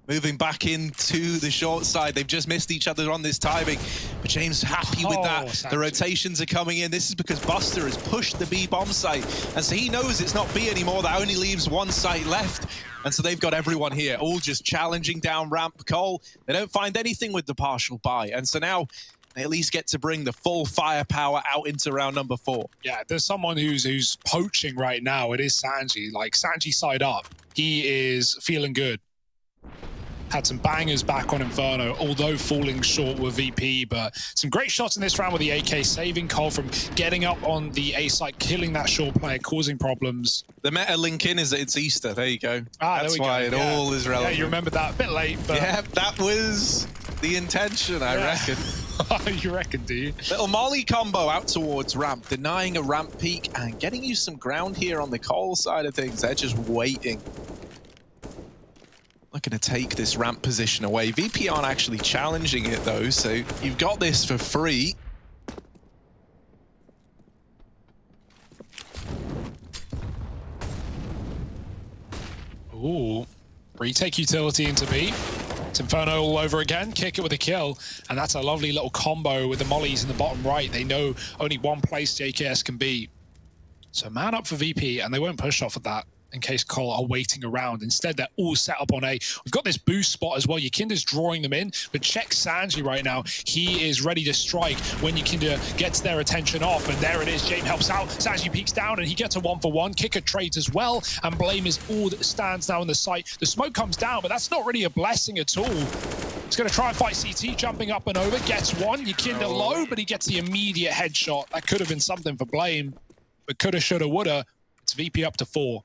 Moving back into the short side. They've just missed each other on this timing. But James happy with that. The rotations are coming in. This is because Buster has pushed the B bomb site. And so he knows it's not B anymore. That only leaves one site left. And so they've got everyone here, all just challenging down ramp. Cole, they don't find anything with the partial buy. And so now they at least get to bring the full firepower out into round number 4. Yeah, there's someone who's poaching right now. It is Sanji. Like, Sanji side up. He is feeling good. Had some bangers back on Inferno, although falling short with VP, but some great shots in this round with the AK, saving Cole from getting up on the A site, killing that short player, causing problems. The meta link in is that it's Easter. There you go. That's why it all is relevant. Yeah, you remember that a bit late, but yeah, that was the intention, I reckon. You reckon, do you? Little Molly combo out towards ramp, denying a ramp peak and getting you some ground here on the Cole side of things. They're just waiting. Looking to take this ramp position away. VP aren't actually challenging it though, so you've got this for free. Ooh, retake utility into B. It's Inferno all over again, kick it with a kill, and that's a lovely little combo with the mollies in the bottom right. They know only one place JKS can be. So man up for VP, and they won't push off of that in case Cole are waiting around. Instead, they're all set up on A. We've got this boost spot as well. Yakinda's drawing them in, but check Sanji right now. He is ready to strike when Yakinda gets their attention off, and there it is. James helps out. Sanji peeks down, and he gets a 1-for-1. Kicker trades as well, and Blame is all that stands now in the site. The smoke comes down, but that's not really a blessing at all. He's going to try and fight CT, jumping up and over. Gets one. Yakinda low, but he gets the immediate headshot. That could have been something for Blame, but coulda, shoulda, woulda. It's VP up to 4.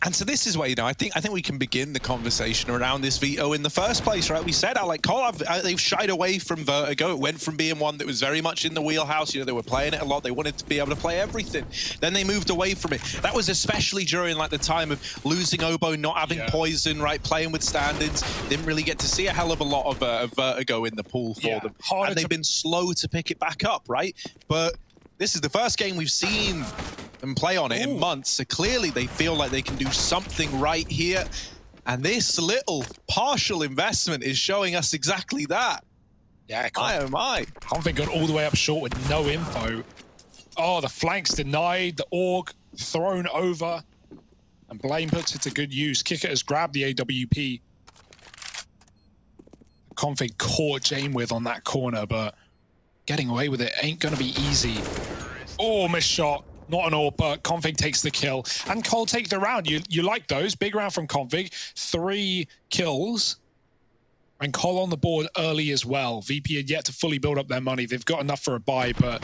And so this is where, you know, I think we can begin the conversation around this veto in the first place, right? We said how, like, Cole, they've shied away from Vertigo. It went from being one that was very much in the wheelhouse. You know, they were playing it a lot. They wanted to be able to play everything. Then they moved away from it. That was especially during, like, the time of losing Oboe, not having Poison, right? Playing with stand-ins. Didn't really get to see a hell of a lot of Vertigo in the pool for them. And they've been slow to pick it back up, right? But this is the first game we've seen and play on it in months, so clearly they feel like they can do something right here, and this little partial investment is showing us exactly that. Yeah, oh my. Config got all the way up short with no info. Oh, the flanks denied, the AUG thrown over, and Blame puts it to good use. Kicker has grabbed the AWP. Config caught Jame with on that corner, but getting away with it ain't gonna be easy. Oh, missed shot. Not an AWP, but Config takes the kill. And Cole takes the round. You like those. Big round from Config. 3 kills. And Cole on the board early as well. VP had yet to fully build up their money. They've got enough for a buy, but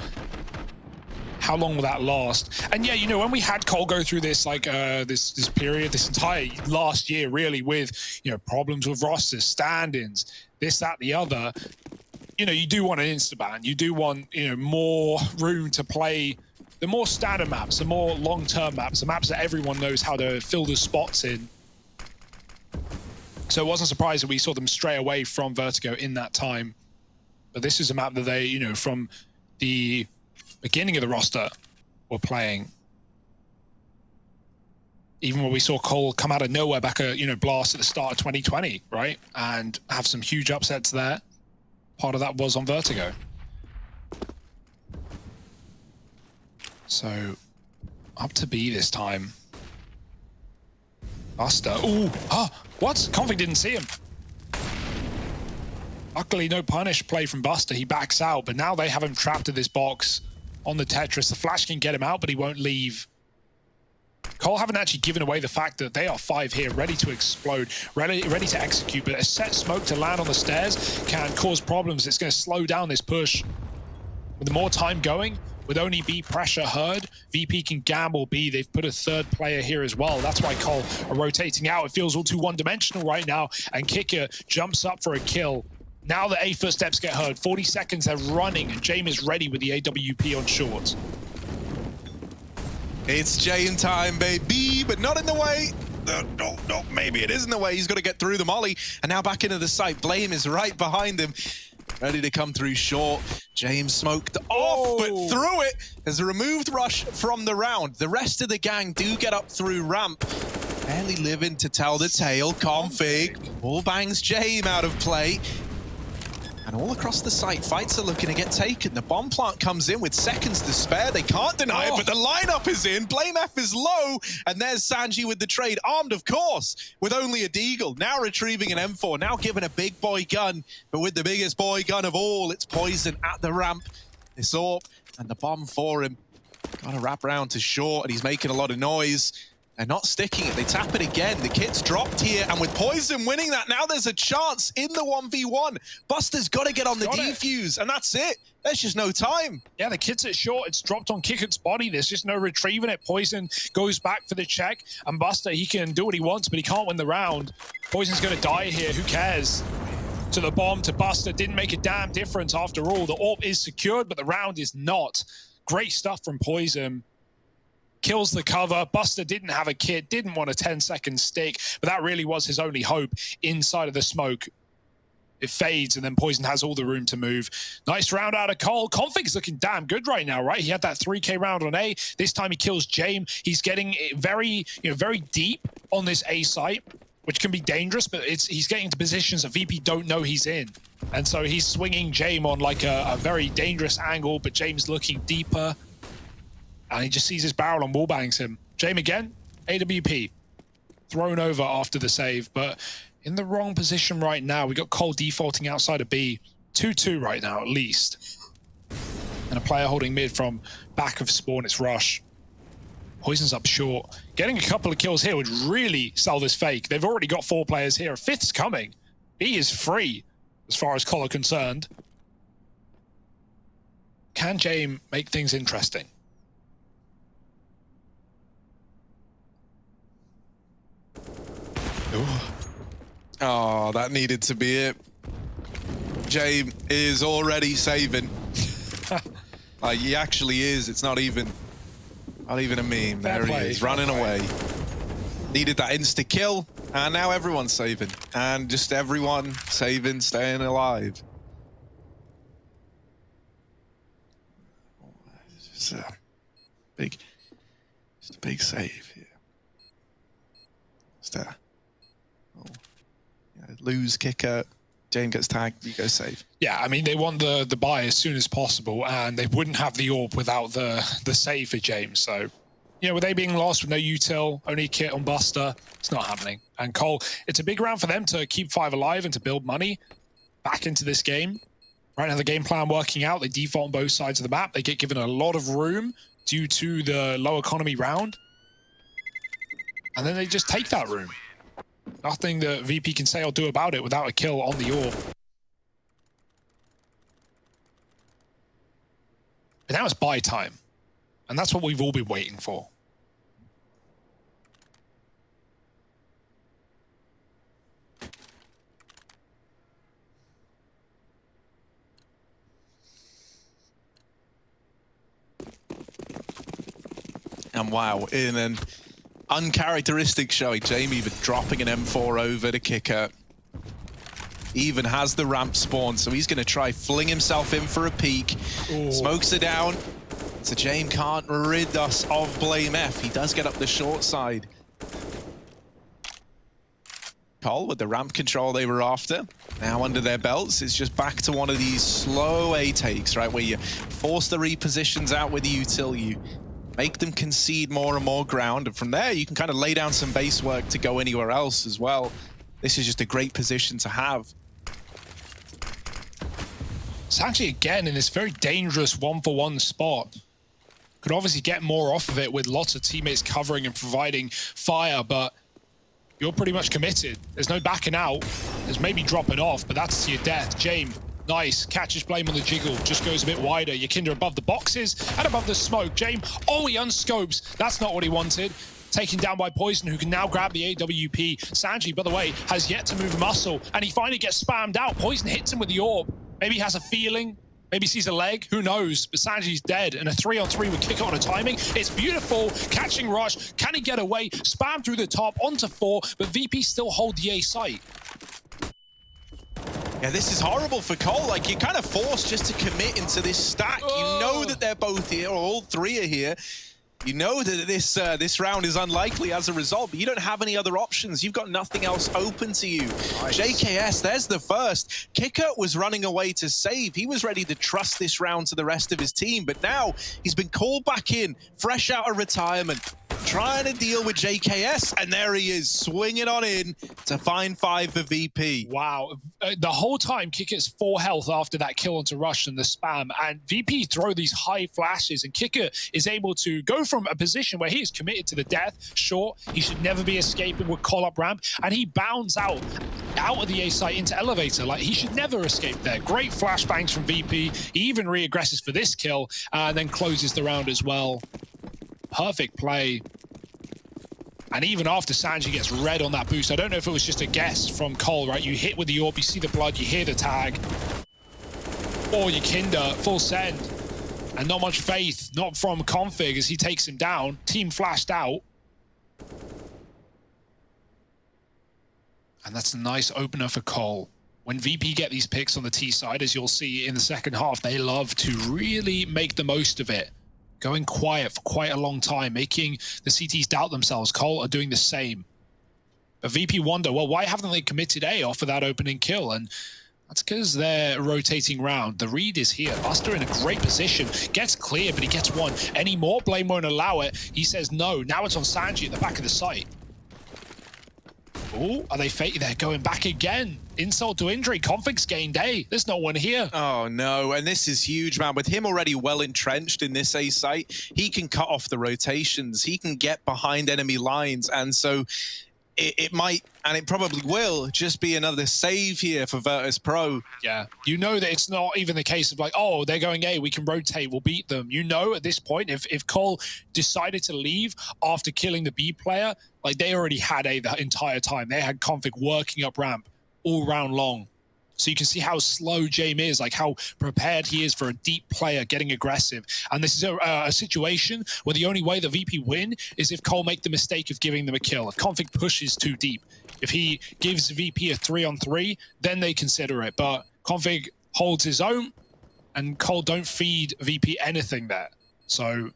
how long will that last? And yeah, you know, when we had Cole go through this, like, this period, this entire last year, really, with, you know, problems with rosters, stand-ins, this, that, the other, you know, you do want an insta-ban. You do want, you know, more room to play the more standard maps, the more long-term maps, the maps that everyone knows how to fill the spots in. So it wasn't surprising we saw them stray away from Vertigo in that time. But this is a map that they, you know, from the beginning of the roster were playing. Even when we saw Cole come out of nowhere back you know, Blast at the start of 2020, right? And have some huge upsets there. Part of that was on Vertigo. So, up to B this time. Buster. Ooh. What? Config didn't see him. Luckily, no punish play from Buster. He backs out, but now they have him trapped in this box on the Tetris. The flash can get him out, but he won't leave. Cole haven't actually given away the fact that they are 5 here, ready to explode, ready to execute, but a set smoke to land on the stairs can cause problems. It's going to slow down this push. With more time going, with only B pressure heard, VP can gamble B. They've put a 3rd player here as well. That's why Cole are rotating out. It feels all too one-dimensional right now, and Kicker jumps up for a kill. Now the A footsteps get heard. 40 seconds, they're running, and James is ready with the AWP on short. It's James time, baby, but not in the way. No, maybe it is in the way. He's got to get through the molly, and now back into the site. Blame is right behind him, ready to come through short. James smoked off, but through it. There's a removed rush from the round. The rest of the gang do get up through ramp. Barely living to tell the tale. Config all bangs James out of play. And all across the site, fights are looking to get taken. The bomb plant comes in with seconds to spare. They can't deny it, but the lineup is in. Blame F is low, and there's Sanji with the trade, armed, of course, with only a deagle. Now retrieving an M4, now given a big boy gun, but with the biggest boy gun of all, it's Poison at the ramp. This AWP and the bomb for him. Got to wrap around to short, and he's making a lot of noise. They're not sticking it. They tap it again. The kit's dropped here, and with Poison winning that, now there's a chance in the 1v1. Buster's got to get on the defuse, and that's it. There's just no time. Yeah, the kit's at short. It's dropped on Kickert's body. There's just no retrieving it. Poison goes back for the check, and Buster, he can do what he wants, but he can't win the round. Poison's going to die here. Who cares? To the bomb, to Buster. Didn't make a damn difference after all. The AWP is secured, but the round is not. Great stuff from Poison. Kills the cover. Buster didn't have a kit, didn't want a 10-second stick, but that really was his only hope inside of the smoke. It fades, and then Poison has all the room to move. Nice round out of Cole. Config's looking damn good right now, right? He had that 3K round on A. This time he kills James. He's getting very deep on this A site, which can be dangerous, but he's getting into positions that VP don't know he's in. And so he's swinging James on like a very dangerous angle, but James looking deeper. And he just sees his barrel and wallbangs him. James again, AWP. Thrown over after the save, but in the wrong position right now. We got Cole defaulting outside of B. 2-2 right now, at least. And a player holding mid from back of spawn. It's Rush. Poison's up short. Getting a couple of kills here would really sell this fake. They've already got 4 players here. A 5th's coming. B is free, as far as Cole are concerned. Can James make things interesting? Oh, that needed to be it. James is already saving. He actually is. It's not even a meme. There he is, running away. Needed that insta kill, and now everyone's saving. And just everyone saving, staying alive. Just a big save here. Just lose kicker, James gets tagged, you go save. Yeah, I mean, they want the buy as soon as possible, and they wouldn't have the AWP without the save for James. So, with they being lost with no util, only kit on Buster, it's not happening. And Cole, it's a big round for them to keep 5 alive and to build money back into this game. Right now, the game plan working out. They default on both sides of the map. They get given a lot of room due to the low economy round. And then they just take that room. Nothing that VP can say or do about it without a kill on the AWP. But now it's buy time. And that's what we've all been waiting for. And wow, in an uncharacteristic showing, James even dropping an M4 over to Kicker. Even has the ramp spawn, so he's going to try fling himself in for a peek. Ooh. Smokes it down. So James can't rid us of Blame F. He does get up the short side. Cole with the ramp control they were after. Now under their belts, it's just back to one of these slow A takes, right? Where you force the repositions out with the util. You make them concede more and more ground, and from there you can kind of lay down some base work to go anywhere else as well. This is just a great position to have. Sanji again in this very dangerous 1-for-1 spot. Could obviously get more off of it with lots of teammates covering and providing fire, but you're pretty much committed. There's no backing out. There's maybe dropping off, but that's to your death. Jame, nice. Catches Blame on the jiggle. Just goes a bit wider. Yakinda above the boxes and above the smoke. Jame, oh, he unscopes. That's not what he wanted. Taken down by Poison, who can now grab the AWP. Sanji, by the way, has yet to move muscle, and he finally gets spammed out. Poison hits him with the orb. Maybe he has a feeling. Maybe sees a leg, who knows? But Sanji's dead, and a 3-on-3 with kick out on a timing. It's beautiful, catching rush. Can he get away? Spam through the top, onto 4, but VP still hold the A site. Yeah, this is horrible for Cole. Like, you're kind of forced just to commit into this stack. You know that they're both here, or all three are here. You know that this round is unlikely as a result, but you don't have any other options. You've got nothing else open to you. Nice. JKS, there's the first. Kicker was running away to save. He was ready to trust this round to the rest of his team, but now he's been called back in, fresh out of retirement, trying to deal with JKS, and there he is, swinging on in to find 5 for VP. Wow. The whole time, Kicker's 4 health after that kill onto Rush and the spam, and VP throw these high flashes, and Kicker is able to go from a position where he is committed to the death. Sure, he should never be escaping with call-up ramp, and he bounds out of the A site into elevator. Like, he should never escape there. Great flashbangs from VP. He even re-aggresses for this kill, and then closes the round as well. Perfect play. And even after Sanji gets red on that boost, I don't know if it was just a guess from Cole, right? You hit with the orb, you see the blood, you hear the tag. Or Yakinda, full send. And not much faith, not from Config as he takes him down. Team flashed out. And that's a nice opener for Cole. When VP get these picks on the T side, as you'll see in the second half, they love to really make the most of it. Going quiet for quite a long time, making the CTs doubt themselves. Cole are doing the same. But VP wonder, well, why haven't they committed A off of that opening kill? And that's because they're rotating round. The read is here. Buster in a great position. Gets clear, but he gets one. Any more? Blame won't allow it. He says no. Now it's on Sanji at the back of the site. Oh, are they fake? They're going back again. Insult to injury. Config's gained A. There's no one here. Oh, no. And this is huge, man. With him already well entrenched in this A site, he can cut off the rotations. He can get behind enemy lines. And so it might, and it probably will, just be another save here for Virtus Pro. Yeah. You know that it's not even the case of like, oh, they're going A, we can rotate, we'll beat them. You know at this point, if Cole decided to leave after killing the B player, like they already had A the entire time. They had Config working up ramp all round long. So you can see how slow Jame is, like how prepared he is for a deep player getting aggressive. And this is a situation where the only way the VP win is if Cole make the mistake of giving them a kill. If Config pushes too deep, if he gives VP a 3-on-3, then they consider it. But Config holds his own, and Cole don't feed VP anything there. So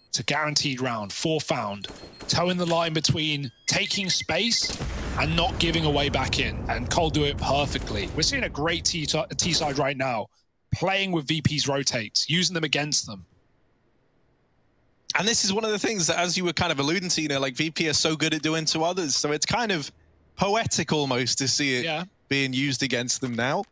it's a guaranteed round, 4 found. Toeing the line between taking space and not giving away back in. And Cole do it perfectly. We're seeing a great T-side right now, playing with VP's rotates, using them against them. And this is one of the things that, as you were kind of alluding to, you know, like VP are so good at doing to others. So it's kind of poetic almost to see it being used against them now.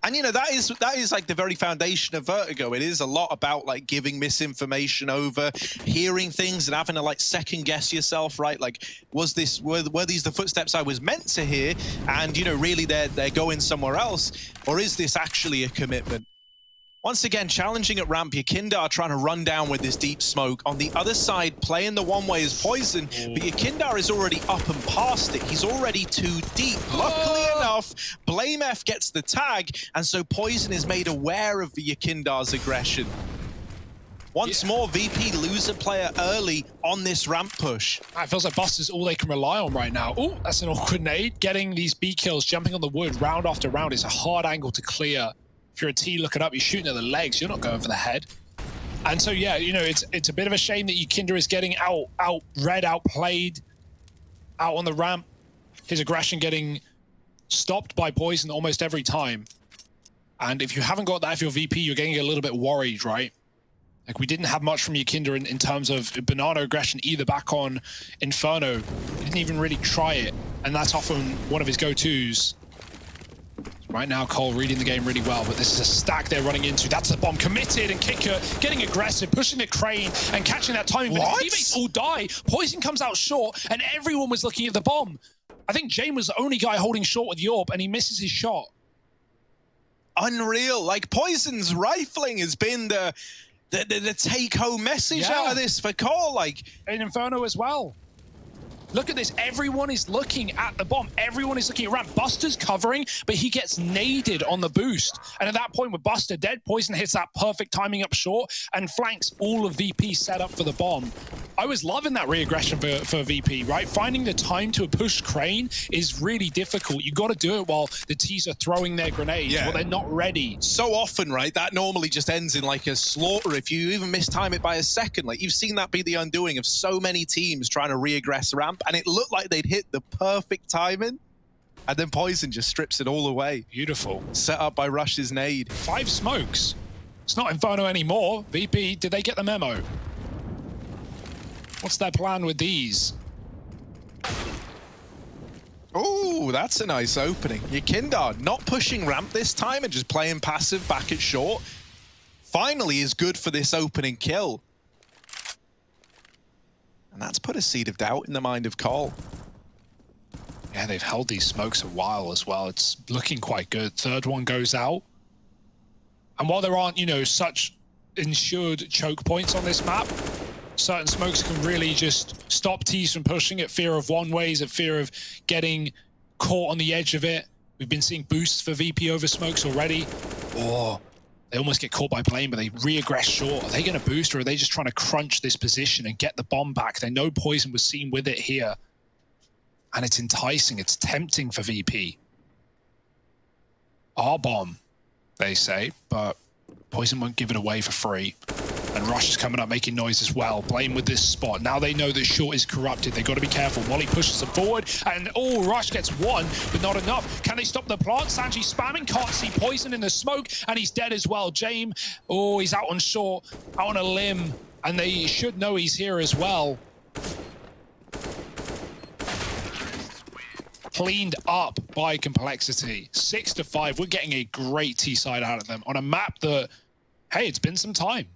And, you know, that is like the very foundation of Vertigo. It is a lot about like giving misinformation over, hearing things and having to like second guess yourself, right? Like, were these the footsteps I was meant to hear? And, you know, really they're going somewhere else? Or is this actually a commitment? Once again, challenging at ramp, Yakinda are trying to run down with this deep smoke. On the other side, playing the one-way is Poison, but Yakinda is already up and past it. He's already too deep. Luckily enough, Blame F gets the tag, and so Poison is made aware of Yakinda's aggression. Once more, VP lose a player early on this ramp push. It feels like Buster's all they can rely on right now. Oh, that's an awkward nade. Getting these B kills, jumping on the wood round after round is a hard angle to clear. If you're a T looking up, you're shooting at the legs, you're not going for the head. And so, yeah, you know, it's a bit of a shame that Yakinda is getting outplayed, out on the ramp. His aggression getting stopped by Poison almost every time. And if you haven't got that, if you're VP, you're getting a little bit worried, right? Like, we didn't have much from Yakinda in terms of banana aggression either back on Inferno. He didn't even really try it, and that's often one of his go-tos. Right now, Cole reading the game really well, but this is a stack they're running into. That's the bomb committed, and Kicker getting aggressive, pushing the crane and catching that timing. But his teammates all die. Poison comes out short, and everyone was looking at the bomb. I think Jane was the only guy holding short with Yorp, and he misses his shot. Unreal. Like, Poison's rifling has been the take-home message out of this for Cole. Like, and Inferno as well. Look at this. Everyone is looking at the bomb. Everyone is looking around. Buster's covering, but he gets naded on the boost. And at that point, with Buster dead, Poison hits that perfect timing up short and flanks all of VP set up for the bomb. I was loving that re-aggression for VP, right? Finding the time to push crane is really difficult. You got to do it while the T's are throwing their grenades, while they're not ready. So often, right, that normally just ends in like a slaughter if you even mistime it by a second. Like, you've seen that be the undoing of so many teams trying to re-aggress ramp, and it looked like they'd hit the perfect timing, and then Poison just strips it all away. Beautiful. Set up by Rush's nade. 5 smokes. It's not Inferno anymore. VP, did they get the memo? What's their plan with these? Oh, that's a nice opening. Yakinda not pushing ramp this time and just playing passive back at short. Finally is good for this opening kill. And that's put a seed of doubt in the mind of Cole. Yeah, they've held these smokes a while as well. It's looking quite good. Third one goes out. And while there aren't, you know, such ensured choke points on this map, certain smokes can really just stop T's from pushing at fear of one-ways, at fear of getting caught on the edge of it. We've been seeing boosts for VP over smokes already. Or they almost get caught by plane, but they re-aggress short. Are they going to boost, or are they just trying to crunch this position and get the bomb back? They know Poison was seen with it here. And it's enticing. It's tempting for VP. Our bomb, they say, but Poison won't give it away for free. And Rush is coming up, making noise as well. Blame with this spot. Now they know that short is corrupted. They've got to be careful. Molly pushes them forward, and Rush gets one, but not enough. Can they stop the plant? Sanji spamming, can't see Poison in the smoke, and he's dead as well. Jame, he's out on short, out on a limb, and they should know he's here as well. Cleaned up by Complexity. 6-5. We're getting a great T-side out of them on a map that, hey, it's been some time.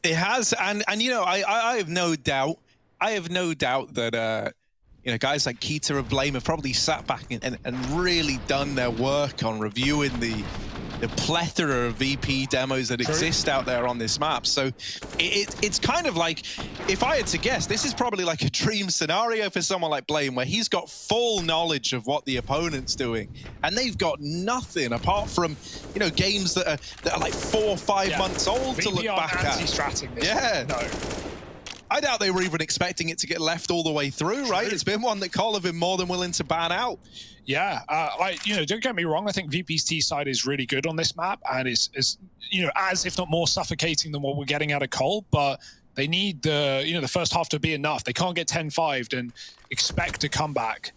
It has, and you know, I have no doubt. I have no doubt that you know, guys like Keita and Blame have probably sat back and really done their work on reviewing the plethora of VP demos that exist out there on this map. So it's kind of like, if I had to guess, this is probably like a dream scenario for someone like Blame, where he's got full knowledge of what the opponent's doing, and they've got nothing apart from, you know, games that are like 4 or 5 months old to look back at. Yeah. No. I doubt they were even expecting it to get left all the way through, right? It's been one that Cole have been more than willing to ban out. Yeah, you know, don't get me wrong. I think VP's T side is really good on this map, and is you know, as if not more suffocating than what we're getting out of Cole. But they need the first half to be enough. They can't get 10-5'd and expect a comeback.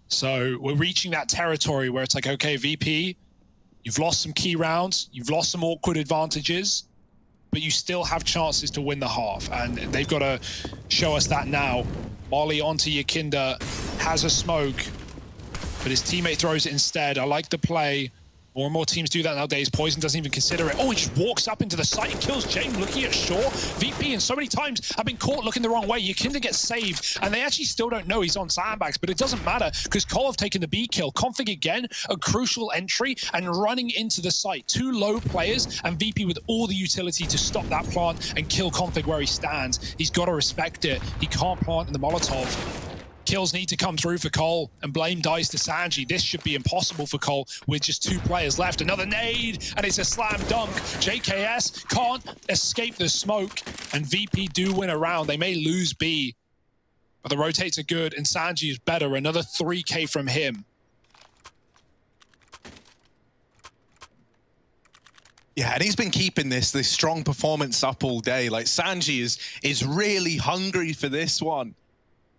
So we're reaching that territory where it's like, okay, VP, you've lost some key rounds, you've lost some awkward advantages, but you still have chances to win the half, and they've got to show us that now. Molly onto Yakinda, has a smoke, but his teammate throws it instead. I like the play. More and more teams do that nowadays. Poison doesn't even consider it. He just walks up into the site and kills Jane looking at shore. VP, and so many times have been caught looking the wrong way. Yakinda gets saved, and they actually still don't know he's on sandbags, but it doesn't matter because Cole have taken the B kill. Config again, a crucial entry, and running into the site. 2 low players, and VP with all the utility to stop that plant and kill Config where he stands. He's got to respect it. He can't plant in the Molotov. Kills need to come through for Cole, and Blame dies to Sanji. This should be impossible for Cole with just 2 players left. Another nade, and it's a slam dunk. JKS can't escape the smoke, and VP do win a round. They may lose B, but the rotates are good, and Sanji is better. Another 3K from him. Yeah, and he's been keeping this strong performance up all day. Like, Sanji is really hungry for this one.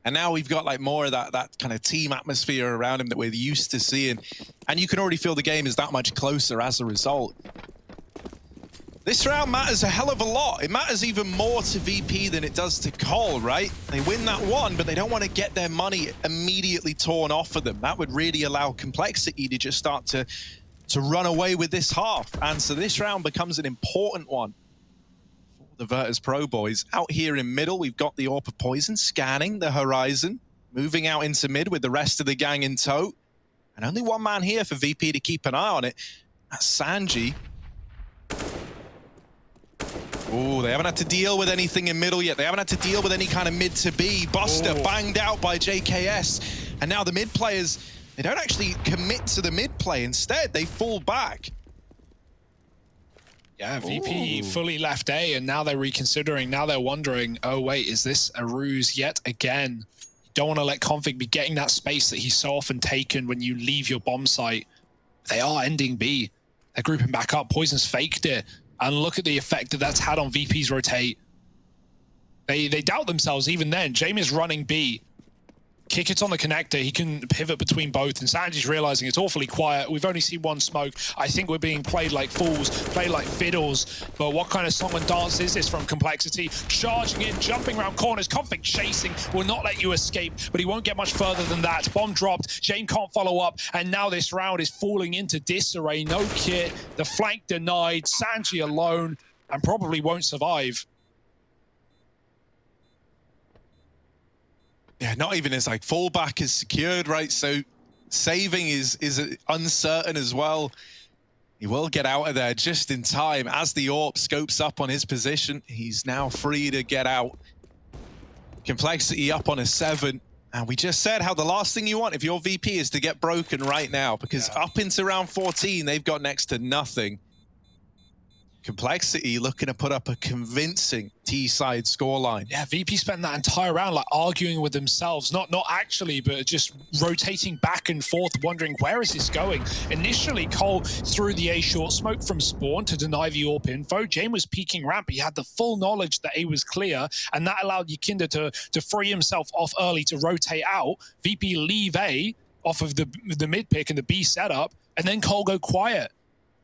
And now we've got like more of that kind of team atmosphere around him that we're used to seeing. And you can already feel the game is that much closer as a result. This round matters a hell of a lot. It matters even more to VP than it does to Cole, right? They win that one, but they don't want to get their money immediately torn off of them. That would really allow Complexity to just start to run away with this half. And so this round becomes an important one for the Virtus Pro boys. Out here in middle, we've got the AWP of Poison scanning the horizon, moving out into mid with the rest of the gang in tow. And only one man here for VP to keep an eye on it. That's Sanji. Oh, they haven't had to deal with anything in middle yet. They haven't had to deal with any kind of mid to B. Buster banged out by JKS. And now the mid players, they don't actually commit to the mid play. Instead, they fall back. Yeah, VP fully left A, and now they're reconsidering. Now they're wondering, oh, wait, is this a ruse yet again? You don't want to let Config be getting that space that he's so often taken when you leave your bomb site. They are ending B. They're grouping back up. Poison's faked it. And look at the effect that that's had on VP's rotate. They doubt themselves even then. Jamie's running B. Kick it on the connector. He can pivot between both. And Sanji's realizing it's awfully quiet. We've only seen one smoke. I think we're being played like fools, played like fiddles. But what kind of song and dance is this from Complexity? Charging in, jumping around corners. Config chasing, will not let you escape. But he won't get much further than that. Bomb dropped. Jane can't follow up. And now this round is falling into disarray. No kit. The flank denied. Sanji alone. And probably won't survive. Yeah, not even as like fallback is secured, right? So saving is uncertain as well. He will get out of there just in time as the AWP scopes up on his position. He's now free to get out. Complexity up on a 7. And we just said how the last thing you want if you're VP is to get broken right now, because up into round 14, they've got next to nothing. Complexity looking to put up a convincing T-side scoreline. Yeah, VP spent that entire round like arguing with themselves, not actually, but just rotating back and forth, wondering where is this going. Initially, Cole threw the A short smoke from spawn to deny the AWP info. Jane was peeking ramp. He had the full knowledge that A was clear, and that allowed Yikinda to free himself off early to rotate out. VP leave A off of the mid pick and the B setup, and then Cole go quiet.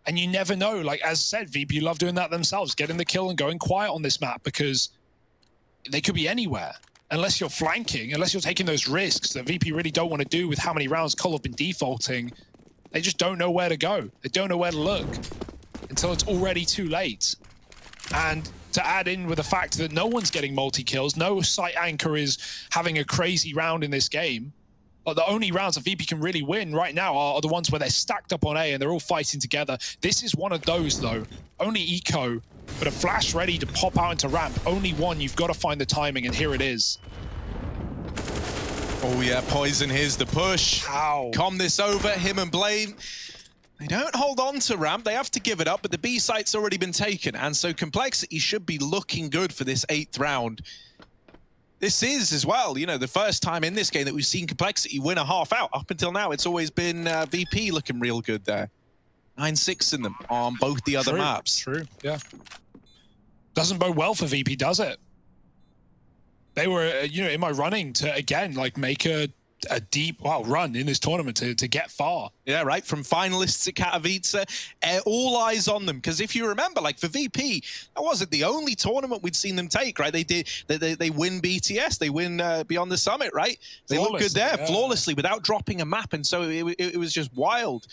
And you never know, like as said, VP love doing that themselves, getting the kill and going quiet on this map, because they could be anywhere. Unless you're flanking, unless you're taking those risks that VP really don't want to do with how many rounds Cole have been defaulting, they just don't know where to go. They don't know where to look until it's already too late. And to add in with the fact that no one's getting multi-kills, no site anchor is having a crazy round in this game. But the only rounds that VP can really win right now are the ones where they're stacked up on A and they're all fighting together. This is one of those, though. Only Eco, but a flash ready to pop out into ramp. Only one, you've got to find the timing, and here it is. Oh yeah, Poison, here's the push. How? Calm this over, him and Blame. They don't hold on to ramp, they have to give it up, but the B site's already been taken, and so Complexity should be looking good for this 8th round. This is, as well, you know, the first time in this game that we've seen Complexity win a half out. Up until now, it's always been VP looking real good there. 9-6 in them on both the other maps. True, yeah. Doesn't bode well for VP, does it? They were, you know, in my running to, again, like make a deep, run in this tournament to get far. Yeah, right, from finalists at Katowice, all eyes on them. Because if you remember, like for VP, that wasn't the only tournament we'd seen them take, right? They win BTS, they win Beyond the Summit, right? They look good there, flawlessly, without dropping a map. And so it was just wild.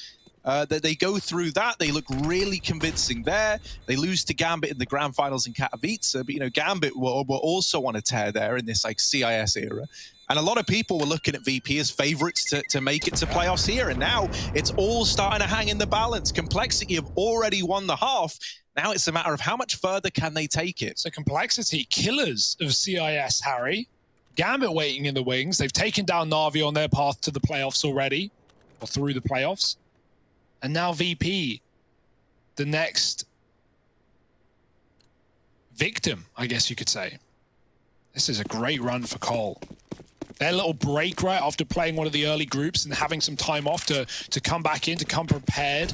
That they go through that, they look really convincing there. They lose to Gambit in the grand finals in Katowice, but you know, Gambit were also on a tear there in this like CIS era. And a lot of people were looking at VP as favorites to make it to playoffs here. And now it's all starting to hang in the balance. Complexity have already won the half. Now it's a matter of how much further can they take it. So Complexity, killers of CIS, Harry. Gambit waiting in the wings. They've taken down Na'Vi on their path to the playoffs already, or through the playoffs. And now VP, the next victim, I guess you could say. This is a great run for Cole. Their little break right after playing one of the early groups and having some time off to come back in, to come prepared,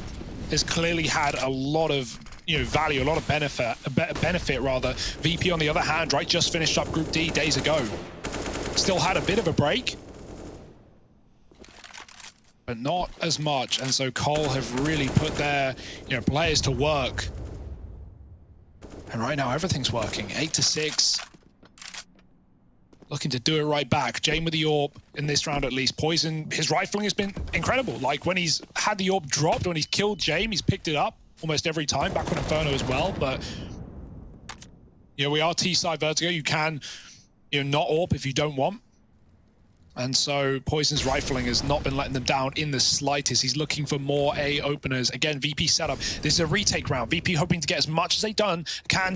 has clearly had a lot of value, a lot of benefit rather. VP on the other hand, right, just finished up Group D days ago. Still had a bit of a break, but not as much. And so Cole have really put their players to work And right now, everything's working. 8-6. Looking to do it right back. Jame with the AWP in this round at least. Poison, his rifling has been incredible. Like when he's had the AWP dropped, when he's killed Jame, he's picked it up almost every time. Back on Inferno as well. But, you know, we are T-side Vertigo. You can, you know, not AWP if you don't want. And so Poison's rifling has not been letting them down in the slightest. He's looking for more A openers. Again, VP setup. This is a retake round. VP hoping to get as much as they can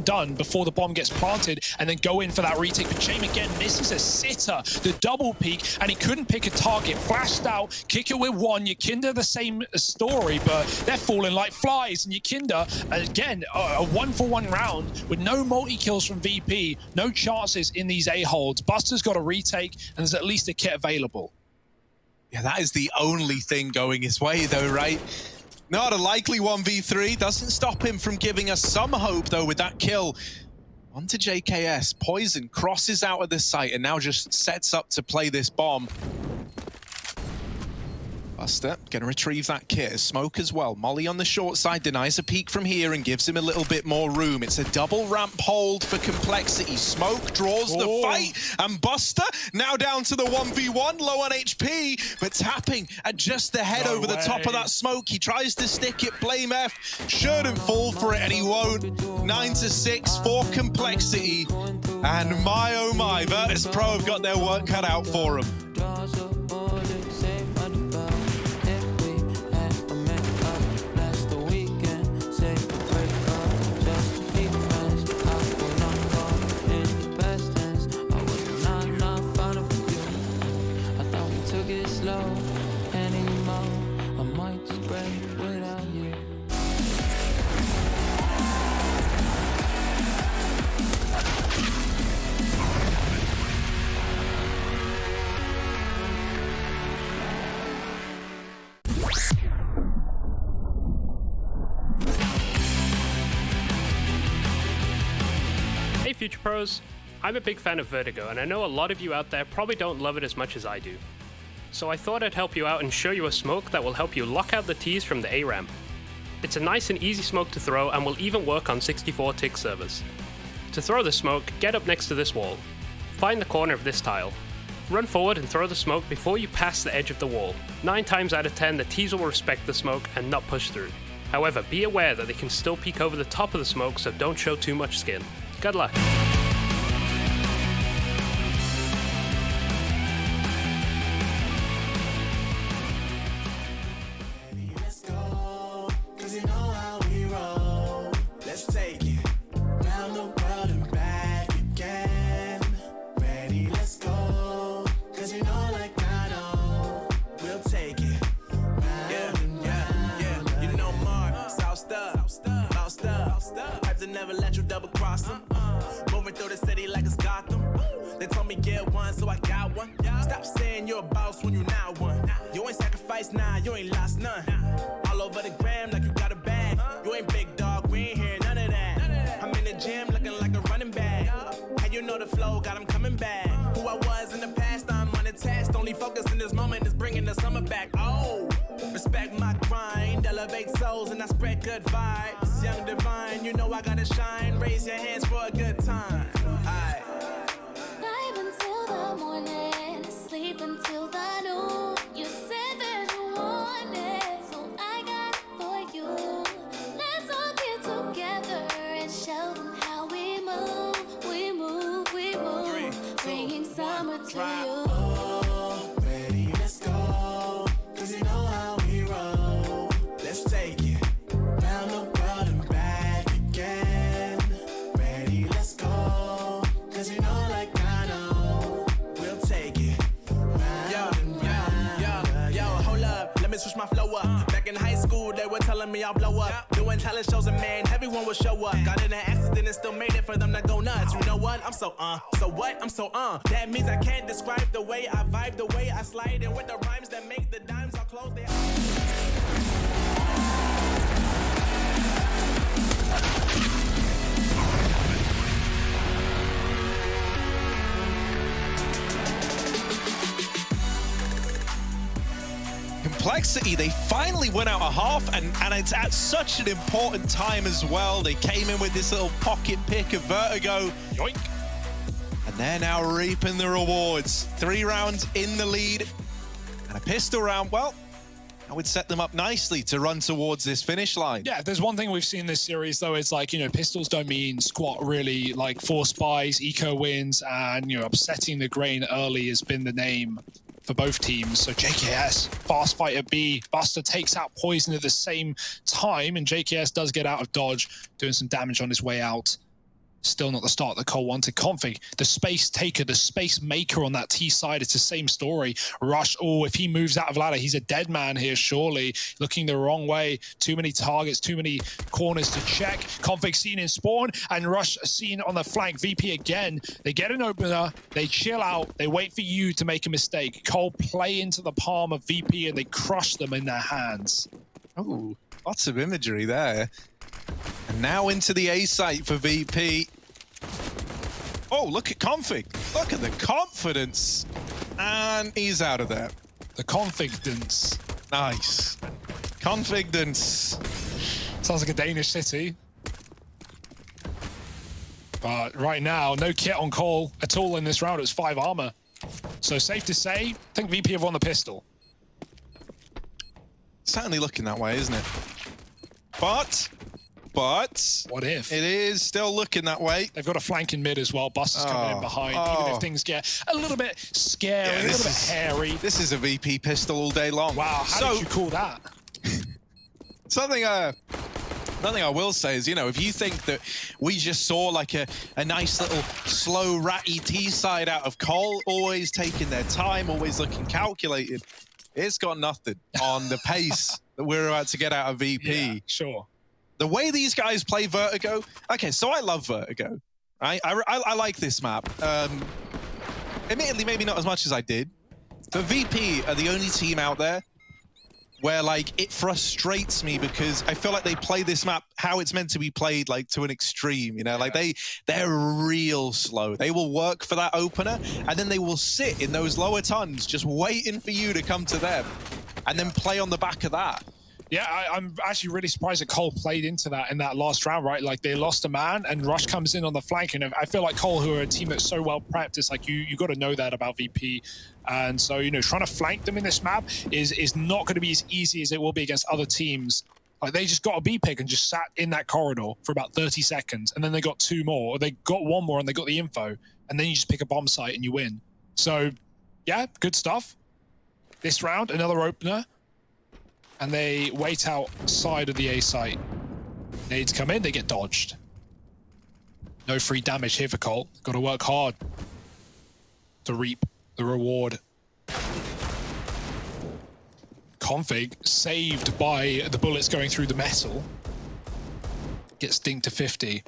done before the bomb gets planted and then go in for that retake. But Jame again misses a sitter, the double peek, and he couldn't pick a target. Flashed out, kick it with one. Yakinda the same story, but they're falling like flies. And Yakinda, again, a 1-for-1 round with no multi-kills from VP, no chances in these A holds. Buster's got a retake, and there's at least a kit available. Yeah, that is the only thing going his way, though, right? Not a likely 1v3. Doesn't stop him from giving us some hope, though, with that kill. On to JKS. Poison crosses out of the site and now just sets up to play this bomb. Buster gonna retrieve that kit. Smoke as well. Molly on the short side denies a peek from here and gives him a little bit more room. It's a double ramp hold for Complexity. Smoke draws the fight, and Buster now down to the 1v1, low on HP, but tapping at just the head over the top of that smoke. He tries to stick it. Blame F shouldn't fall for it, and he won't. 9-6 for Complexity, and my oh my, Virtus Pro have got their work cut out for them. Hey Future Pros, I'm a big fan of Vertigo, and I know a lot of you out there probably don't love it as much as I do. So I thought I'd help you out and show you a smoke that will help you lock out the T's from the A ramp. It's a nice and easy smoke to throw and will even work on 64 tick servers. To throw the smoke, get up next to this wall. Find the corner of this tile. Run forward and throw the smoke before you pass the edge of the wall. 9 times out of 10 the T's will respect the smoke and not push through. However, be aware that they can still peek over the top of the smoke, so don't show too much skin. Good luck. Never let you double cross them. Moving through the city like it's Gotham. They told me get one, so I got one. Stop saying you're a boss when you not one. You ain't sacrificed, nah, you ain't lost none. All over the gram like you got a bag. You ain't big dog, we ain't hearing none of that. I'm in the gym looking like a running back. And you know the flow, got him coming back. Who I was in the past, I'm unattached. Only focus in this moment is bringing the summer back. Oh, respect my grind, elevate souls and I spread good vibes. Young divine, you know I gotta shine. Raise your hands for a good time. Aight. Vibe until the morning, sleep until the noon. You said that you want it, so I got it for you. Let's all get together and show them how we move. We move, we move. 3, 2, bringing summer to you. Oh, ready, let's go. 'Cause you know how we roll. Let's take it round the world and back again. Ready, let's go. 'Cause you know like I know. We'll take it round and round. Yo, hold up, let me switch my flow up. Back in high school, they were telling me I'll blow up. Doing talent shows and man, everyone will show up. Got in an accident and still made it for them to go nuts. You know what? I'm so so what? I'm so That means I can't describe the way I vibe, the way I slide, and with the rhymes that make the dimes all close their Complexity, they finally went out a half, and it's at such an important time as well. They came in with this little pocket pick of Vertigo. Yoink. And they're now reaping the rewards. 3 rounds in the lead, and a pistol round. Well, that would set them up nicely to run towards this finish line. Yeah, if there's one thing we've seen this series, though, it's like, you know, pistols don't mean squat, really. Like, force buys, eco wins, and, you know, upsetting the grain early has been the name for both teams. So JKS, fast fight at B. Buster takes out Poison at the same time, and JKS does get out of dodge, doing some damage on his way out. Still not the start that Cole wanted. Config, the space taker, the space maker on that T side, it's the same story. Rush, oh, if he moves out of ladder, he's a dead man here, surely. Looking the wrong way. Too many targets, too many corners to check. Config seen in spawn, and Rush seen on the flank. VP again. They get an opener, they chill out, they wait for you to make a mistake. Cole play into the palm of VP, and they crush them in their hands. Oh, lots of imagery there. And now into the A site for VP. Oh, look at Config. Look at the confidence. And he's out of there. The confidence. Nice. Confidence. Sounds like a Danish city. But right now, no kit on Cole at all in this round. It was 5 armor. So safe to say, I think VP have won the pistol. Certainly looking that way, isn't it? But what if it is still looking that way? They've got a flank in mid as well. Buster's coming in behind. Even if things get a little bit scary, a little bit hairy. This is a VP pistol all day long. Wow, how did you call that? Something I will say is, you know, if you think that we just saw like a nice little slow ratty T side out of Cole, always taking their time, always looking calculated, it's got nothing on the pace that we're about to get out of VP. Yeah, sure. The way these guys play Vertigo, okay, so I love Vertigo, right? I like this map. Admittedly, maybe not as much as I did. But VP are the only team out there where, like, it frustrates me because I feel like they play this map how it's meant to be played, like, to an extreme, you know? Like, they're real slow. They will work for that opener, and then they will sit in those lower tons just waiting for you to come to them, and then play on the back of that. Yeah, I'm actually really surprised that Cole played into that in that last round, right? Like, they lost a man, and Rush comes in on the flank, and I feel like Cole, who are a team that's so well prepped, it's like you got to know that about VP. And so, you know, trying to flank them in this map is not going to be as easy as it will be against other teams. Like, they just got a B pick and just sat in that corridor for about 30 seconds, and then they got 2 more, or they got 1 more, and they got the info, and then you just pick a bomb site and you win. So, yeah, good stuff. This round, another opener. And they wait outside of the A site. Nades come in, they get dodged. No free damage here for Cole. Got to work hard to reap the reward. Config, saved by the bullets going through the metal. Gets dinked to 50.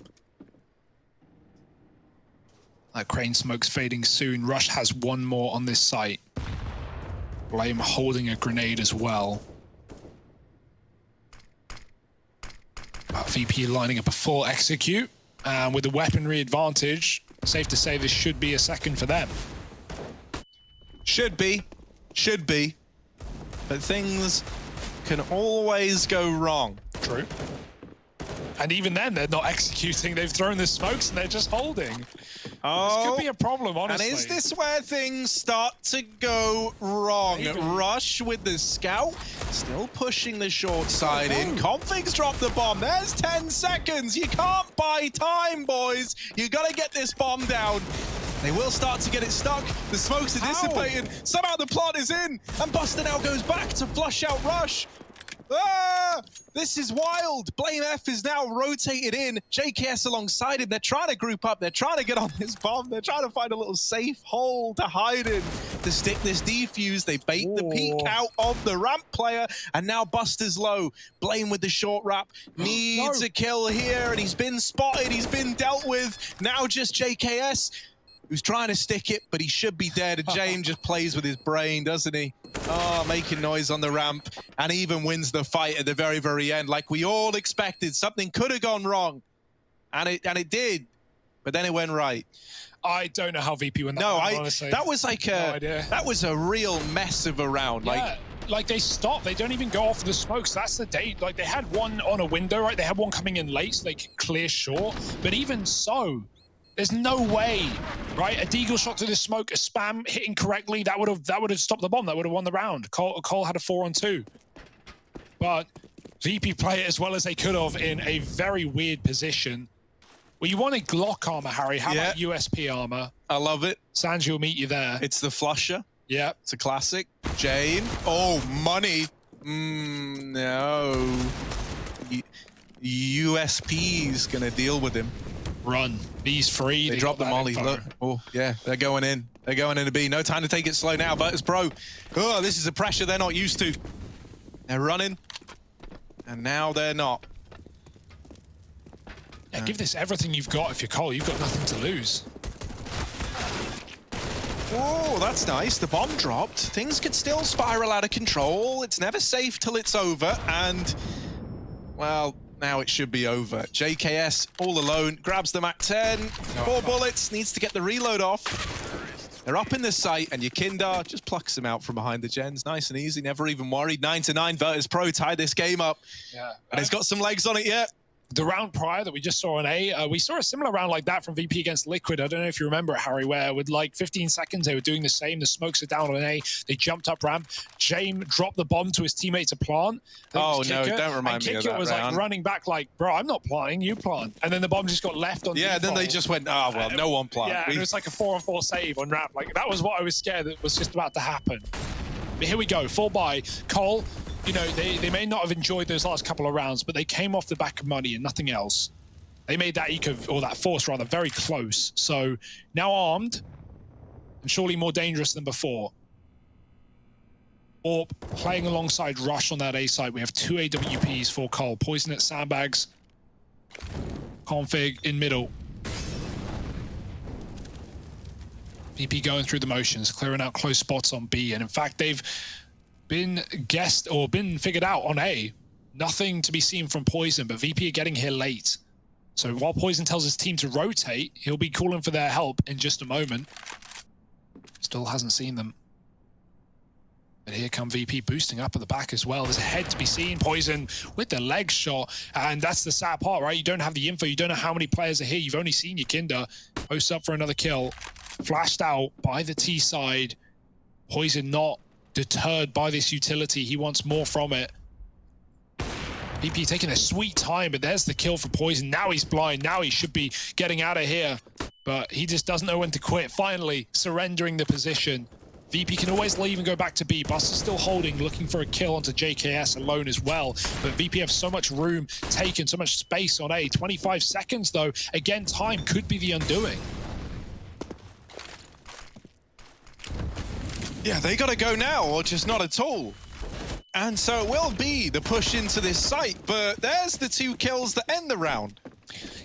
That crane smoke's fading soon. Rush has 1 more on this site. Blame holding a grenade as well. VP lining up a full execute, and with the weaponry advantage, safe to say this should be a second for them. Should be. But things can always go wrong. True. And even then, they're not executing. They've thrown the smokes and they're just holding. Oh, this could be a problem, honestly. And is this where things start to go wrong? Maybe. Rush with the scout, still pushing the short side in. Config's dropped the bomb. There's 10 seconds. You can't buy time, boys. You gotta get this bomb down. They will start to get it stuck. The smokes are dissipating. Somehow the plot is in. And Buster now goes back to flush out Rush. Ah, this is wild. Blame F is now rotated in. JKS alongside him. They're trying to group up. They're trying to get on this bomb. They're trying to find a little safe hole to hide in to stick this defuse. They bait the peek out of the ramp player. And now Buster's low. Blame with the short wrap. Needs a kill here. And he's been spotted. He's been dealt with. Now just JKS, who's trying to stick it, but he should be dead. And James just plays with his brain, doesn't he? Oh, making noise on the ramp, and even wins the fight at the very, very end. Like we all expected, something could have gone wrong, and it did, but then it went right. I don't know how VP won that round, honestly. That was like that was a real mess of a round. Yeah. Like like they stop. They don't even go off the smokes. That's the day. Like they had one on a window, right? They had one coming in late, so they could clear short. But even so, there's no way, right? A deagle shot through the smoke, a spam hitting correctly, that would have stopped the bomb. That would have won the round. Cole had a 4-on-2, but VP play it as well as they could have in a very weird position. Well, you wanted Glock armor, Harry. How about USP armor? I love it. Sanji will meet you there. It's the flusher. Yeah. It's a classic. Jane. Oh, money. No. USP's going to deal with him. Run. B's free. They dropped the molly. Look. Oh, yeah. They're going in. They're going into B. No time to take it slow now. Virtus Pro. Oh, this is a pressure they're not used to. They're running. And now they're not. Yeah, give this everything you've got if you're Cole. You've got nothing to lose. Oh, that's nice. The bomb dropped. Things could still spiral out of control. It's never safe till it's over. And, well, now it should be over. JKS all alone. Grabs the MAC-10. 4 bullets. Needs to get the reload off. They're up in the site, and Yakinda just plucks him out from behind the gens. Nice and easy. Never even worried. 9-9. Virtus Pro tied this game up. Yeah. And it's got some legs on it yet. The round prior that we just saw on A, we saw a similar round like that from VP against Liquid. I don't know if you remember it, Harry, where with like 15 seconds, they were doing the same. The smokes are down on A. They jumped up ramp. James dropped the bomb to his teammate to plant. Oh, no, don't remind me of that Kicker was round. like running back like, bro, I'm not planting, you plant. And then the bomb just got left on Yeah, then they just went, oh, well, no one planted. Yeah, and it was like a 4-on-4 save on ramp. Like, that was what I was scared that was just about to happen. But here we go, full buy. Cole, you know, they may not have enjoyed those last couple of rounds, but they came off the back of money and nothing else. They made that eco, or that force rather, very close. So now armed, and surely more dangerous than before. Or playing alongside Rush on that A side. We have 2 AWPs for Cole. Poison at sandbags. Config in middle. VP going through the motions, clearing out close spots on B. And in fact, they've been guessed or been figured out on A. Nothing to be seen from Poison, but VP are getting here late. So while Poison tells his team to rotate, he'll be calling for their help in just a moment. Still hasn't seen them. But here come VP boosting up at the back as well. There's a head to be seen. Poison with the leg shot. And that's the sad part, right? You don't have the info. You don't know how many players are here. You've only seen Yakinda. Post up for another kill. Flashed out by the T side. Poison not deterred by this utility. He wants more from it. VP taking a sweet time, but there's the kill for Poison. Now he's blind. Now he should be getting out of here. But he just doesn't know when to quit. Finally, surrendering the position. VP can always leave and go back to B. Buster's still holding, looking for a kill onto JKS alone as well. But VP have so much room taken, so much space on A. 25 seconds, though. Again, time could be the undoing. Yeah, they got to go now, or just not at all. And so it will be the push into this site, but there's the 2 kills that end the round.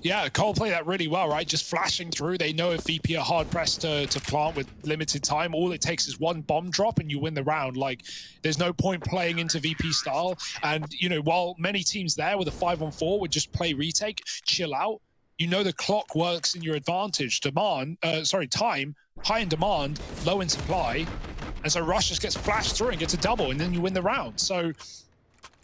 Yeah, Cole played that really well, right? Just flashing through. They know if VP are hard-pressed to plant with limited time, all it takes is one bomb drop and you win the round. Like, there's no point playing into VP style. And, you know, while many teams there with a 5-on-4 would just play retake, chill out, you know the clock works in your advantage. Time, high in demand, low in supply. And so Rush just gets flashed through and gets a double, and then you win the round. So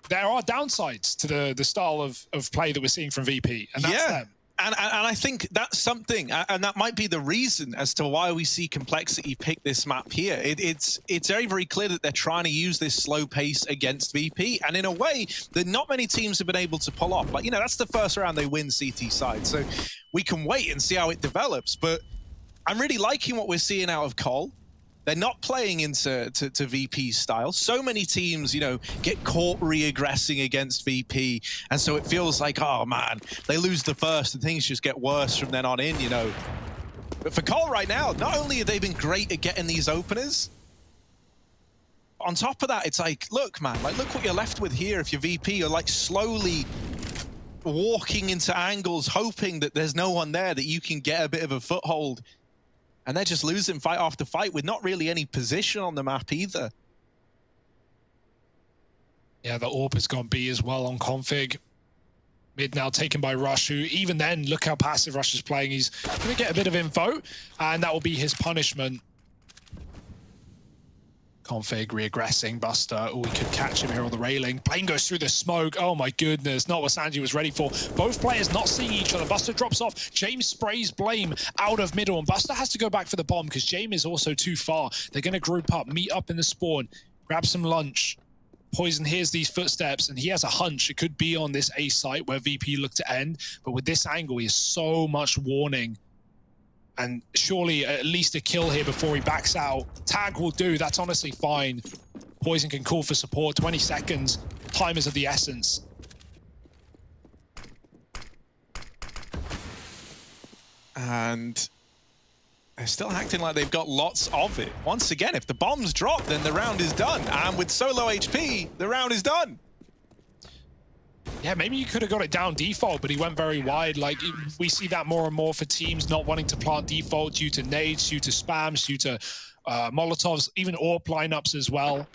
there are downsides to the style of play that we're seeing from VP, and that's them. And I think that's something, and that might be the reason as to why we see Complexity pick this map here. It's very, very clear that they're trying to use this slow pace against VP, and in a way that not many teams have been able to pull off. Like, you know, that's the first round they win CT side, so we can wait and see how it develops. But I'm really liking what we're seeing out of Cole. They're not playing into VP's style. So many teams, you know, get caught re-aggressing against VP. And so it feels like, oh man, they lose the first and things just get worse from then on in, you know. But for Cole right now, not only have they been great at getting these openers, on top of that, it's like, look, man, like, look what you're left with here if you're VP. You're like slowly walking into angles, hoping that there's no one there, that you can get a bit of a foothold. And they're just losing fight after fight with not really any position on the map either. Yeah, the AWP has gone B as well on config. Mid now taken by Rush, who even then, look how passive Rush is playing. He's going to get a bit of info, and that will be his punishment. Config regressing, Buster. Oh, we could catch him here on the railing. Blame goes through the smoke. Oh my goodness, not what Sanji was ready for. Both players not seeing each other. Buster drops off. James sprays Blame out of middle, and Buster has to go back for the bomb because James is also too far. They're going to group up, meet up in the spawn, grab some lunch. Poison hears these footsteps, and he has a hunch it could be on this A site where VP look to end, but with this angle, he has so much warning. And surely at least a kill here before he backs out. Tag will do, that's honestly fine. Poison can call for support, 20 seconds. Time is of the essence. And they're still acting like they've got lots of it. Once again, if the bombs drop, then the round is done. And with so low HP, the round is done. Yeah, maybe you could have got it down default, but he went very wide. Like, we see that more and more for teams not wanting to plant default due to nades, due to spams, due to Molotovs, even AWP lineups as well.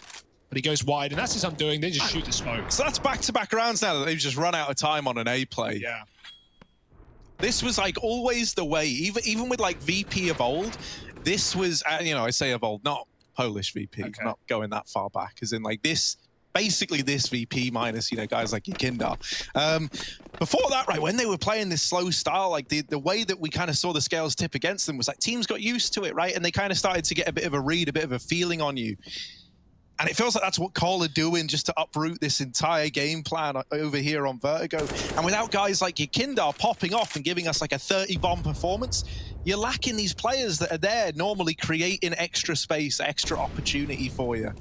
But he goes wide, and that's his undoing. They just shoot the smoke. So that's back-to-back rounds now that they've just run out of time on an A play. Yeah. This was like always the way, even with like VP of old, this was, you know, I say of old, not Polish VP, not going that far back, as in like this, basically this VP minus, you know, guys like Yakinda. Before that, right, when they were playing this slow style, like the way that we kind of saw the scales tip against them was like teams got used to it, right? And they kind of started to get a bit of a read, a bit of a feeling on you. And it feels like that's what Cole are doing just to uproot this entire game plan over here on Vertigo. And without guys like Yakinda popping off and giving us like a 30-bomb performance, you're lacking these players that are there normally creating extra space, extra opportunity for you.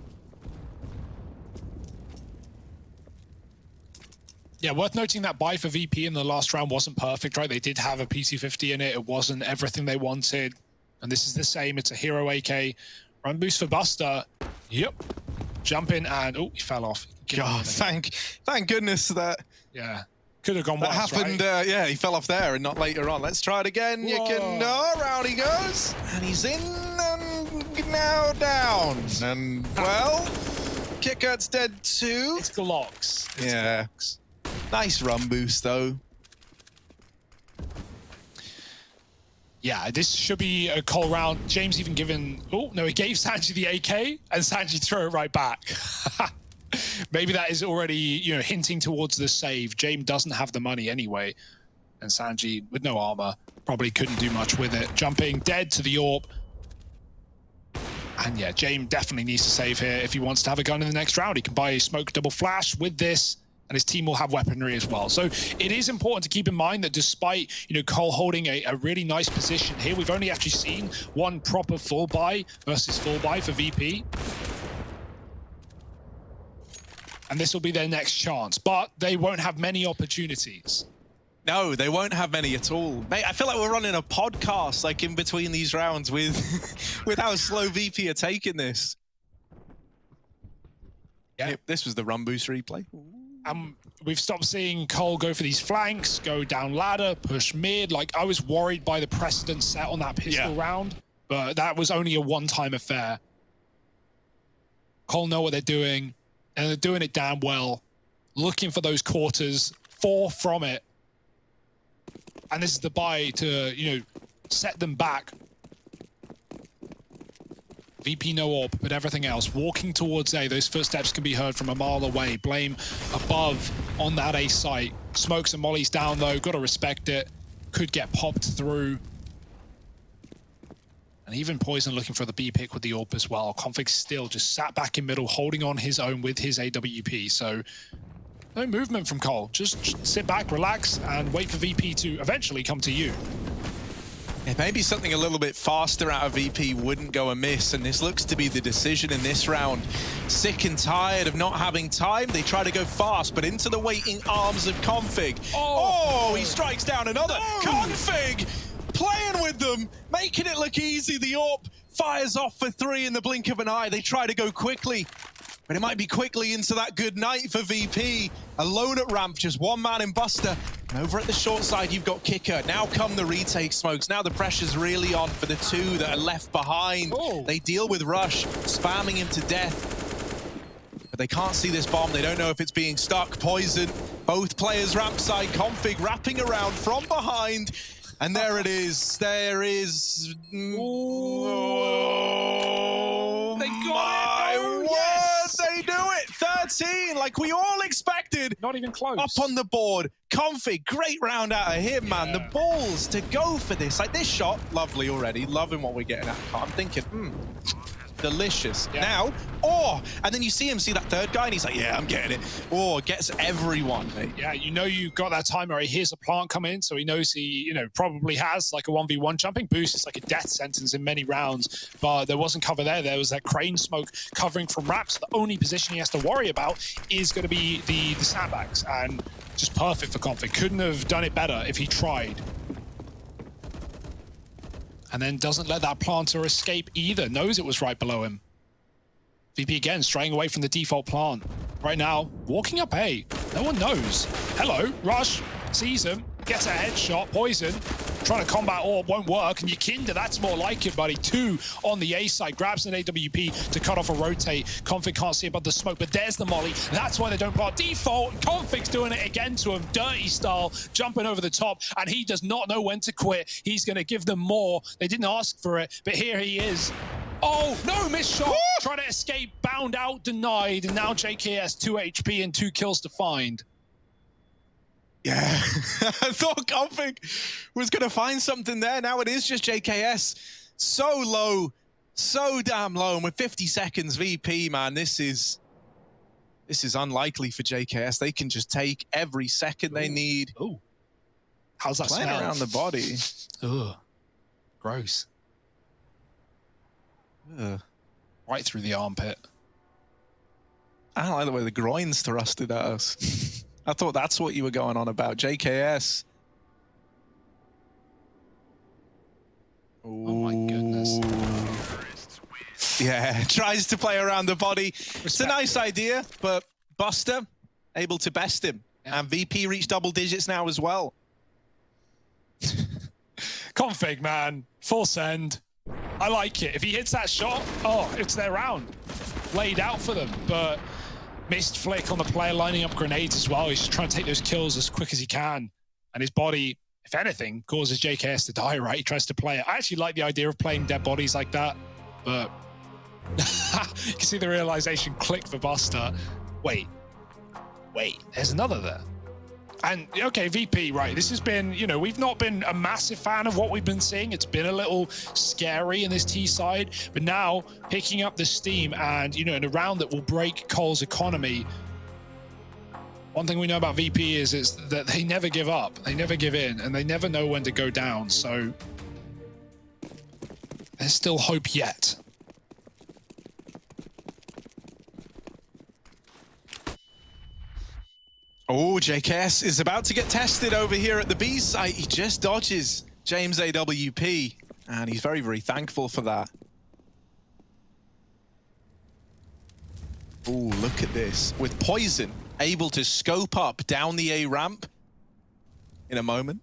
Yeah, worth noting that buy for VP in the last round wasn't perfect, right? They did have a PC-50 in it. It wasn't everything they wanted. And this is the same. It's a hero AK. Run boost for Buster. Yep. Jump in and... Oh, he fell off. God, thank goodness that... Yeah. Could have gone that once, happened, right? Yeah, he fell off there and not later on. Let's try it again. Whoa. You can... No, round he goes. And he's in and now down. And, well, Kickert's dead too. It's Glocks. Yeah. Glocks. Nice run boost, though. Yeah, this should be a call round. James even given... Oh, no, he gave Sanji the AK, and Sanji threw it right back. Maybe that is already, you know, hinting towards the save. James doesn't have the money anyway. And Sanji, with no armor, probably couldn't do much with it. Jumping dead to the AWP. And yeah, James definitely needs to save here if he wants to have a gun in the next round. He can buy a smoke double flash with this, and his team will have weaponry as well. So it is important to keep in mind that despite, you know, Cole holding a really nice position here, we've only actually seen one proper full buy versus full buy for VP. And this will be their next chance, but they won't have many opportunities. No, they won't have many at all. Mate, I feel like we're running a podcast like in between these rounds with with how slow VP are taking this. Yeah. This was the run boost replay. We've stopped seeing Cole go for these flanks, go down ladder, push mid. Like, I was worried by the precedent set on that pistol round, but that was only a one-time affair. Cole know what they're doing, and they're doing it damn well. Looking for those quarters, 4 from it. And this is the buy to, you know, set them back. VP no AWP, but everything else. Walking towards A, those footsteps can be heard from a mile away. Blame above on that A site. Smokes and mollies down though, gotta respect it. Could get popped through. And even Poison looking for the B pick with the AWP as well. Config still just sat back in middle, holding on his own with his AWP. So no movement from Cole. Just sit back, relax, and wait for VP to eventually come to you. Yeah, maybe something a little bit faster out of VP wouldn't go amiss, and this looks to be the decision in this round. Sick and tired of not having time, they try to go fast, but into the waiting arms of Config. Oh, he strikes down another. No. Config playing with them, making it look easy. The AWP fires off for 3 in the blink of an eye. They try to go quickly, but it might be quickly into that good night for VP. Alone at ramp, just one man in Buster. And over at the short side, you've got Kicker. Now come the retake smokes. Now the pressure's really on for the 2 that are left behind. They deal with Rush, spamming him to death. But they can't see this bomb. They don't know if it's being stuck. Poison, both players ramp side. Config wrapping around from behind. And there it is. There is... Oh, they got it! 17, like we all expected. Not even close. Up on the board. Config, great round out of him, man. The balls to go for this. Like, this shot, lovely already. Loving what we're getting at. I'm thinking, delicious. Now, and then you see him see that third guy, and he's like, yeah, I'm getting it. Gets everyone, mate. Yeah, you know you got that timer. He hears a plant come in, so he knows he, probably has like a 1v1 jumping boost. It's like a death sentence in many rounds, but there wasn't cover there. There was that crane smoke covering from ramp, so the only position he has to worry about is going to be the sandbags, and just perfect for Config. Couldn't have done it better if he tried. And then doesn't let that planter escape either. Knows it was right below him. VP again, straying away from the default plant. Right now, walking up A. No one knows. Hello, Rush, sees him, gets a headshot, Poison, trying to combat orb, won't work, and Yakinda, that's more like it, buddy. 2 on the A side, grabs an AWP to cut off a rotate. Config can't see above the smoke, but there's the molly. That's why they don't plant default. Config's doing it again to him, dirty style, jumping over the top, and he does not know when to quit. He's gonna give them more. They didn't ask for it, but here he is. Oh, no, missed shot. Trying to escape, bound out, denied, and now JKS 2 HP and 2 kills to find. Yeah, I thought Config was going to find something there. Now it is just JKS. So low, so damn low. And with 50 seconds VP, man, this is unlikely for JKS. They can just take every second they need. Ooh. How's that Playing smell? around the body. Ugh. Gross. Right through the armpit. I don't like the way the groin's thrusted at us. I thought that's what you were going on about. JKS. Oh my goodness. Yeah, tries to play around the body. It's a nice idea, but Buster able to best him. And VP reached double digits now as well. Config, man. Full send. I like it. If he hits that shot, it's their round. Laid out for them, but missed flick on the player lining up grenades as well. He's just trying to take those kills as quick as he can. And his body, if anything, causes JKS to die, right? He tries to play it. I actually like the idea of playing dead bodies like that, but you can see the realization click for Buster. Wait, there's another there. And, okay, VP, right, this has been, we've not been a massive fan of what we've been seeing. It's been a little scary in this T side, but now picking up the steam and, in a round that will break Cole's economy. One thing we know about VP is that they never give up. They never give in, and they never know when to go down. So there's still hope yet. Oh, JKS is about to get tested over here at the B site. He just dodges James AWP, and he's very, very thankful for that. Oh, look at this. With Poison able to scope up down the A ramp in a moment,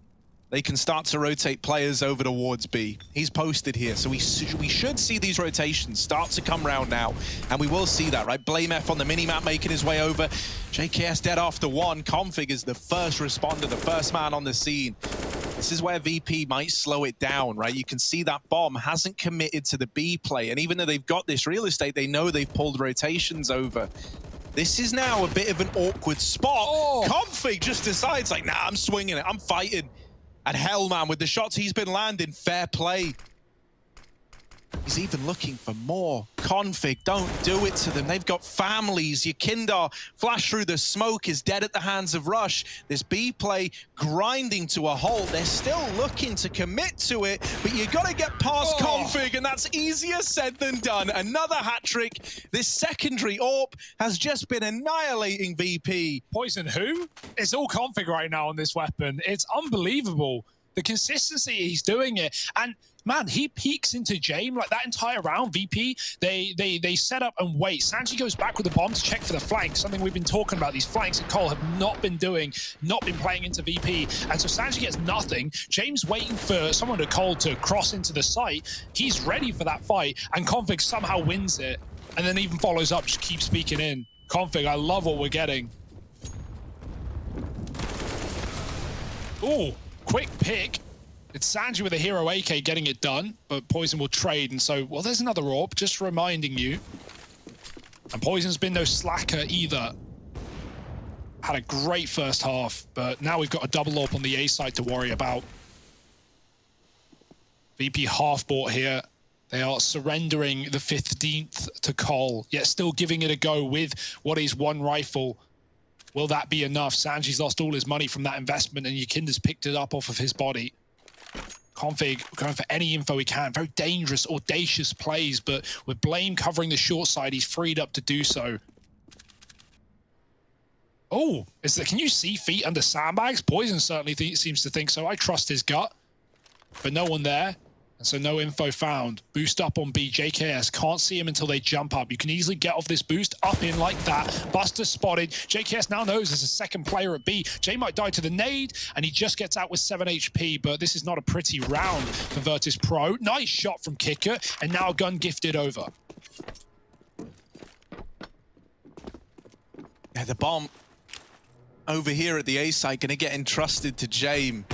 they can start to rotate players over towards B. He's posted here, so we should see these rotations start to come round now, and we will see that, right? Blame F on the minimap making his way over. JKS dead after 1. Config is the first responder, the first man on the scene. This is where VP might slow it down, right? You can see that bomb hasn't committed to the B play, and even though they've got this real estate, they know they've pulled rotations over. This is now a bit of an awkward spot. Config just decides, like, nah, I'm swinging it, I'm fighting. And Hellman, with the shots he's been landing, fair play. He's even looking for more. Config, don't do it to them. They've got families. Yakinda, flash through the smoke, is dead at the hands of Rush. This B play grinding to a halt. They're still looking to commit to it, but you got to get past Config, and that's easier said than done. Another hat trick. This secondary AWP has just been annihilating VP. Poison who? It's all Config right now on this weapon. It's unbelievable. The consistency he's doing it. And man, he peeks into James like that entire round. VP, they set up and wait. Sanji goes back with the bomb to check for the flank, something we've been talking about. These flanks that Cole have not been doing, not been playing into VP. And so Sanji gets nothing. James waiting for someone to Cole to cross into the site. He's ready for that fight, and Config somehow wins it. And then even follows up, just keeps speaking in. Config, I love what we're getting. Ooh. Quick pick. It's Sanji with a hero AK getting it done, but Poison will trade, and so, well, there's another AWP, just reminding you. And Poison's been no slacker either. had a great first half, but now we've got a double AWP on the A side to worry about. VP half bought here. They are surrendering the 15th to Cole, yet still giving it a go with what is one rifle. Will that be enough? Sanji's lost all his money from that investment, and Yakinda's picked it up off of his body. Config going for any info he can. Very dangerous, audacious plays, but with Blame covering the short side, he's freed up to do so. Oh, can you see feet under sandbags? Poison certainly seems to think so. I trust his gut, but no one there. And so no info found. Boost up on B. JKS can't see him until they jump up. You can easily get off this boost, up in like that. Buster spotted. JKS now knows there's a second player at B. J might die to the nade, and he just gets out with 7 HP, but this is not a pretty round for Virtus Pro. Nice shot from Kicker, and now a gun gifted over. Yeah, the bomb over here at the A site going to get entrusted to Jame.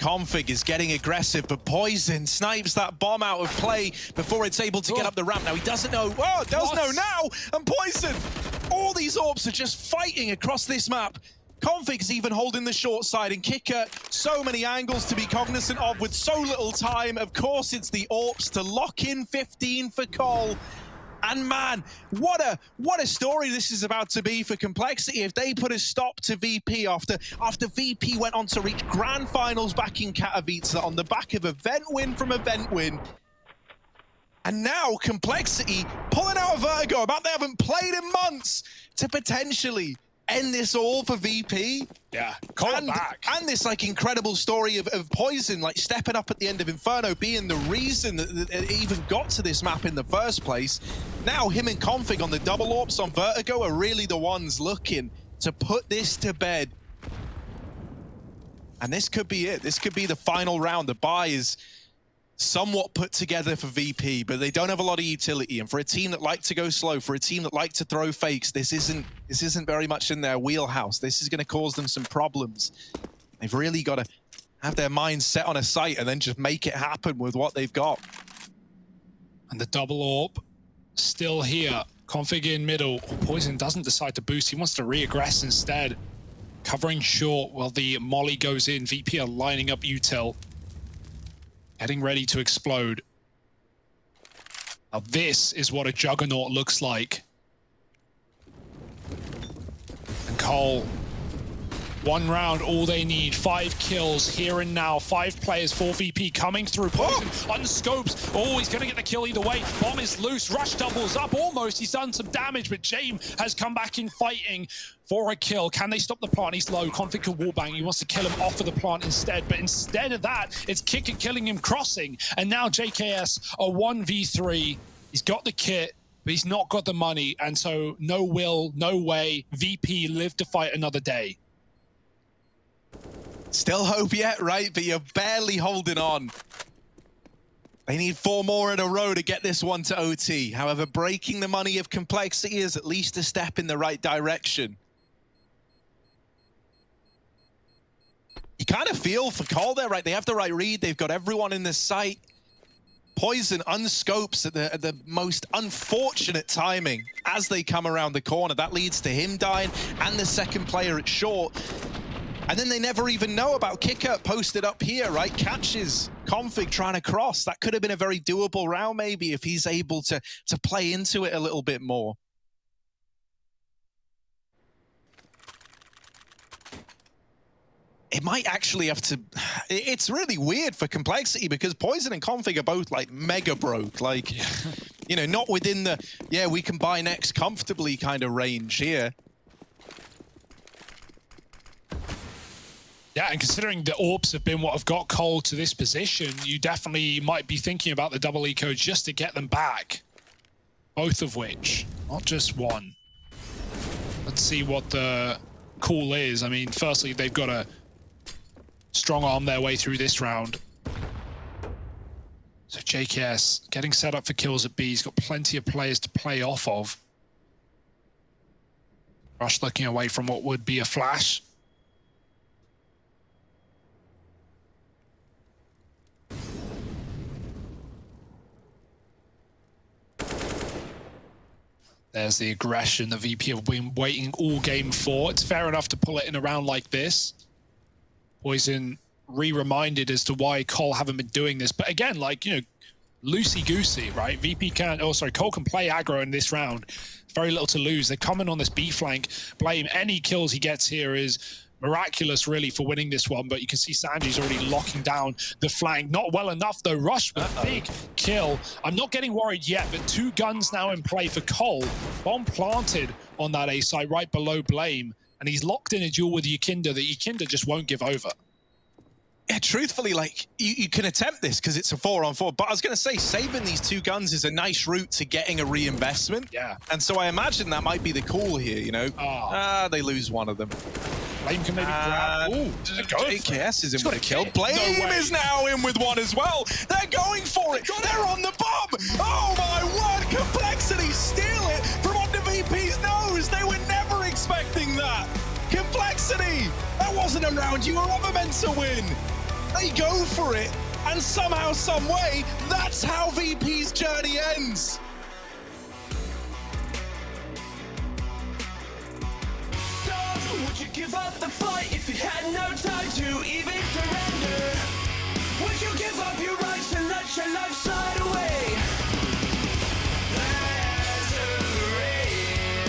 Config is getting aggressive, but Poison snipes that bomb out of play before it's able to get up the ramp. Now he doesn't know. Oh, does know now! And Poison! All these AWPs are just fighting across this map. Config's even holding the short side, and Kicker, so many angles to be cognizant of with so little time. Of course, it's the AWPs to lock in 15 for Cole. And man, what a story this is about to be for Complexity if they put a stop to VP after VP went on to reach grand finals back in Katowice on the back of event win from event win. And now Complexity pulling out of Vertigo, about they haven't played in months, to potentially end this all for VP. Yeah, call it back. And this like incredible story of Poison like stepping up at the end of Inferno, being the reason that it even got to this map in the first place. Now him and Config on the double AWPs on Vertigo are really the ones looking to put this to bed. And this could be it. This could be the final round. The buy is somewhat put together for VP, but they don't have a lot of utility. And for a team that like to go slow, for a team that like to throw fakes, this isn't very much in their wheelhouse. This is going to cause them some problems. They've really got to have their minds set on a site and then just make it happen with what they've got. And the double AWP still here. Config in middle. Poison doesn't decide to boost. He wants to re-aggress instead. Covering short while the molly goes in. VP are lining up util. Getting ready to explode. Now this is what a juggernaut looks like. And Cole, one round, all they need. 5 kills here and now. 5 players, 4 VP coming through. Poison unscopes. Oh, he's going to get the kill either way. Bomb is loose. Rush doubles up almost. He's done some damage, but Jame has come back in fighting for a kill. Can they stop the plant? He's low. Config could wallbang. He wants to kill him off of the plant instead, but instead of that, it's Kicker killing him crossing. And now JKS a 1v3. He's got the kit, but he's not got the money. And so no will, no way. VP live to fight another day. Still hope yet, right? But you're barely holding on. They need 4 more in a row to get this one to OT. However, breaking the money of Complexity is at least a step in the right direction. You kind of feel for Cole there, right? They have the right read. They've got everyone in the site. Poison unscopes at the most unfortunate timing as they come around the corner. That leads to him dying and the second player at short. And then they never even know about Kicker posted up here, right? Catches Config trying to cross. That could have been a very doable round maybe if he's able to play into it a little bit more. It might actually have to... It's really weird for Complexity because Poison and Config are both like mega broke. Like, you know, not within the, yeah, we can buy next comfortably kind of range here. Yeah, and considering the AWPs have been what have got Cole to this position, you definitely might be thinking about the double eco just to get them back. Both of which, not just one. Let's see what the call is. I mean, firstly, they've got to strong arm their way through this round. So JKS getting set up for kills at B. He's got plenty of players to play off of. Rush looking away from what would be a flash. There's the aggression the VP have been waiting all game for. It's fair enough to pull it in a round like this. Poison re-reminded as to why Cole haven't been doing this. But again, like, you know, loosey-goosey, right? VP can, oh, sorry, Cole can play aggro in this round. Very little to lose. They're coming on this B flank. Blame any kills he gets here is miraculous, really, for winning this one. But you can see Sanji's already locking down the flank. Not well enough, though. Rush with a big kill. I'm not getting worried yet, but 2 guns now in play for Cole. Bomb planted on that A site right below Blame. And he's locked in a duel with Yukinda that Yukinda just won't give over. Yeah, truthfully, like, you can attempt this because it's a 4-on-4, but I was going to say, saving these 2 guns is a nice route to getting a reinvestment. Yeah. And so I imagine that might be the call here, you know? They lose one of them. Blame can maybe grab. Ooh, JKS is in with a kill. Blame is now in with one as well. They're going for it. They're on the bomb. Oh my word, Complexity steal it from under VP's nose. They were never expecting that. Complexity, that wasn't a round you were ever meant to win. They go for it, and somehow, some way, that's how VP's journey ends. Would you give up the fight if you had no time to even surrender? Would you give up your rights and let your life slide away? There's a race,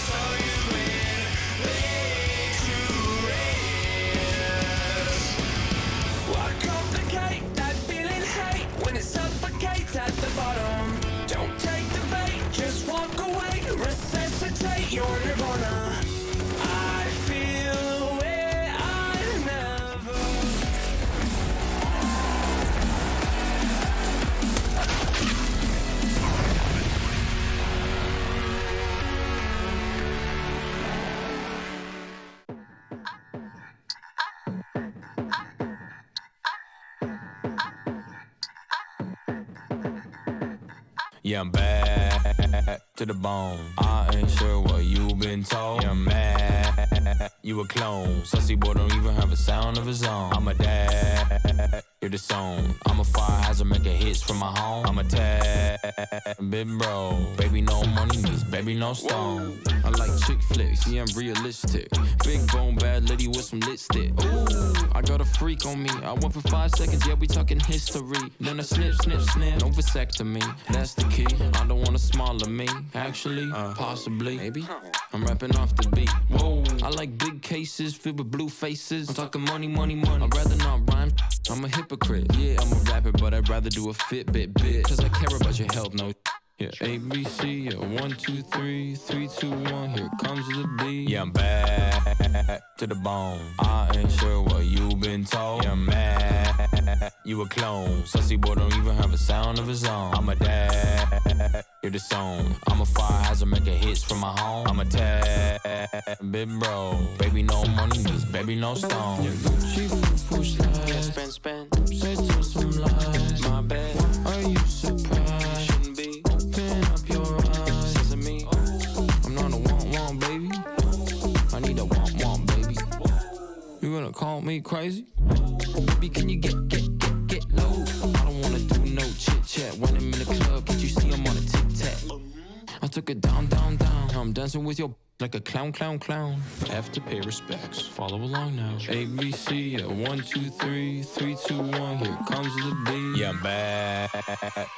so you win victories. Why complicate that feeling hate when it suffocates at the bottom? Don't take the bait, just walk away, resuscitate your nirvana. Yeah, I'm back to the bone. I ain't sure what you've been told. Yeah, I'm mad, you a clone. Sussy boy don't even have a sound of his own. I'm a dad, you're the song. I'm a fire hazard making hits from my home. I'm a tad, big bro. Baby, no money needs, baby, no stone. I like chick flicks, yeah, I'm realistic. Big bone, bad lady with some lipstick. Ooh, I got a freak on me. I went for 5 seconds, yeah, we talking history. Then a snip, snip, snip, no vasectomy. That's the key. I don't want a smaller me. Actually, possibly, maybe. I'm rapping off the beat. Whoa, I like big cases filled with blue faces. I'm talking money, money, money. I'd rather not rhyme. I'm a hypocrite. Yeah, I'm a rapper, but I'd rather do a Fitbit bit. Cause I care about your health, no. Yeah, ABC, yeah, 1, 2, 3, 3, 2, 1, here comes the beat. Yeah, I'm back to the bone. I ain't sure what you've been told. Yeah, I'm mad, you a clone. Sussy boy don't even have a sound of his own. I'm a dad, you're the song. I'm a fire hazard making hits from my home. I'm a tad, big bro. Baby, no money needs, baby, no stone. Yeah, Gucci, push slide. Yeah, spend. Say to some lies, my bad. Are you surprised? You gonna call me crazy? Baby, can you get low? I don't wanna do no chit-chat when I'm in the club. Can't you see I'm on a tic-tac? I took it down. I'm dancing with your like a clown. Have to pay respects. Follow along now. ABC, yeah, 1, 2, 3, 3, 2, 1. Here comes the beat. Yeah, I'm back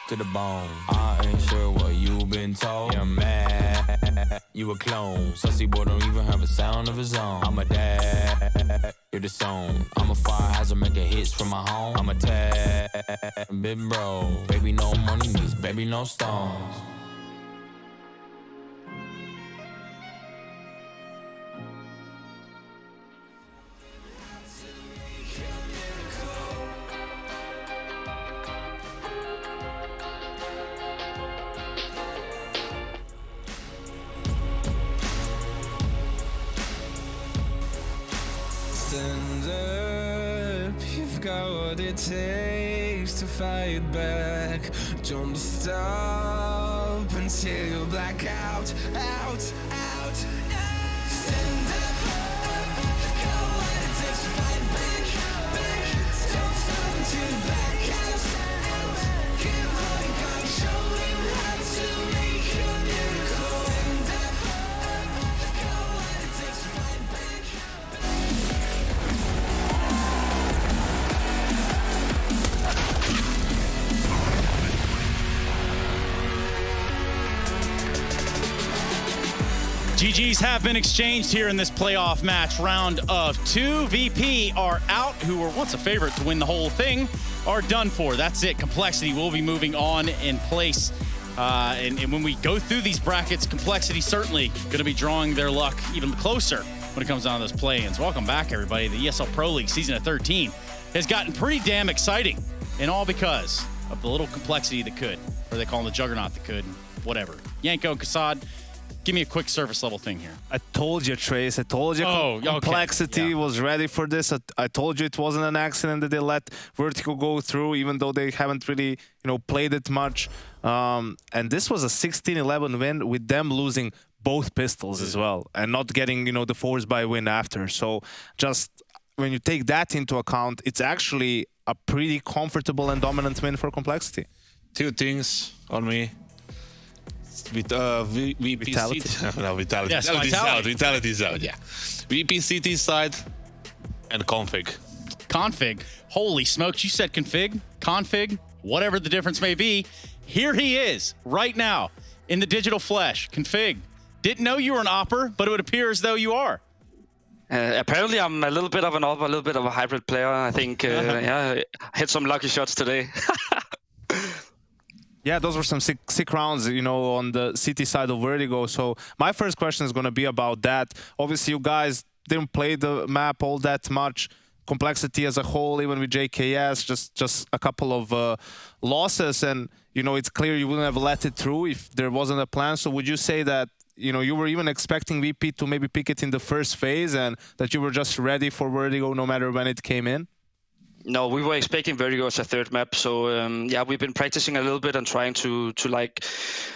to the bone. I ain't sure what you've been told. Yeah, I'm mad, you a clone. Sussy boy don't even have a sound of his own. I'm a dad, you're the song. I'm a fire hazard making hits from my home. I'm a tad, big bro. Baby, no money needs, baby, no stones. Stand up, you've got what it takes to fight back. Don't stop until you black out. Stand up, you've got what it takes to fight back. Don't stop until you black out. Give all you got, show him how to make a miracle. GGs have been exchanged here in this playoff match. Round of 2. VP are out, who were once a favorite to win the whole thing, are done for. That's it. Complexity will be moving on in place. And when we go through these brackets, Complexity certainly going to be drawing their luck even closer when it comes down to those play-ins. Welcome back, everybody. The ESL Pro League season of 13 has gotten pretty damn exciting, and all because of the little Complexity that could, or they call them the Juggernaut that could, whatever. Yanko and Kassad, give me a quick surface level thing here. I told you, Trace. I told you Complexity was ready for this. I told you it wasn't an accident that they let Vertigo go through, even though they haven't really, played it much. And this was a 16-11 win with them losing both pistols as well and not getting, the force by win after. So just when you take that into account, it's actually a pretty comfortable and dominant win for Complexity. 2 things on me. With VP Vitality. No, Vitality. Yes, Vitality is out, yeah. VP CT side and config. Config. Holy smokes, you said config, whatever the difference may be. Here he is right now in the digital flesh. Config. Didn't know you were an opper, but it would appear as though you are. Apparently, I'm a little bit of an opper, a little bit of a hybrid player. I think, I hit some lucky shots today. Yeah, those were some sick rounds, on the CT side of Vertigo. So my first question is going to be about that. Obviously, you guys didn't play the map all that much. Complexity as a whole, even with JKS, just a couple of losses. And, it's clear you wouldn't have let it through if there wasn't a plan. So would you say that, you were even expecting VP to maybe pick it in the first phase and that you were just ready for Vertigo no matter when it came in? No, we were expecting Vertigo as a third map, so we've been practicing a little bit and trying to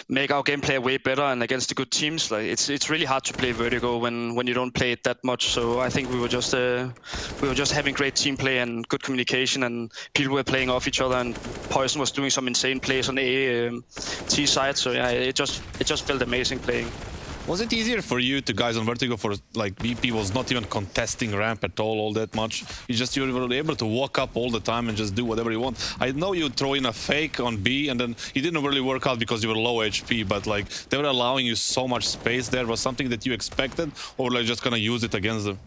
make our gameplay way better and against the good teams. Like it's really hard to play Vertigo when you don't play it that much. So I think we were just having great team play and good communication, and people were playing off each other, and Poison was doing some insane plays on the T side. So yeah, it just felt amazing playing. Was it easier for you guys on Vertigo for VP was not even contesting ramp at all that much? You were able to walk up all the time and just do whatever you want. I know you throw in a fake on B and then it didn't really work out because you were low HP, but they were allowing you so much space there. Was something that you expected, or just gonna use it against them?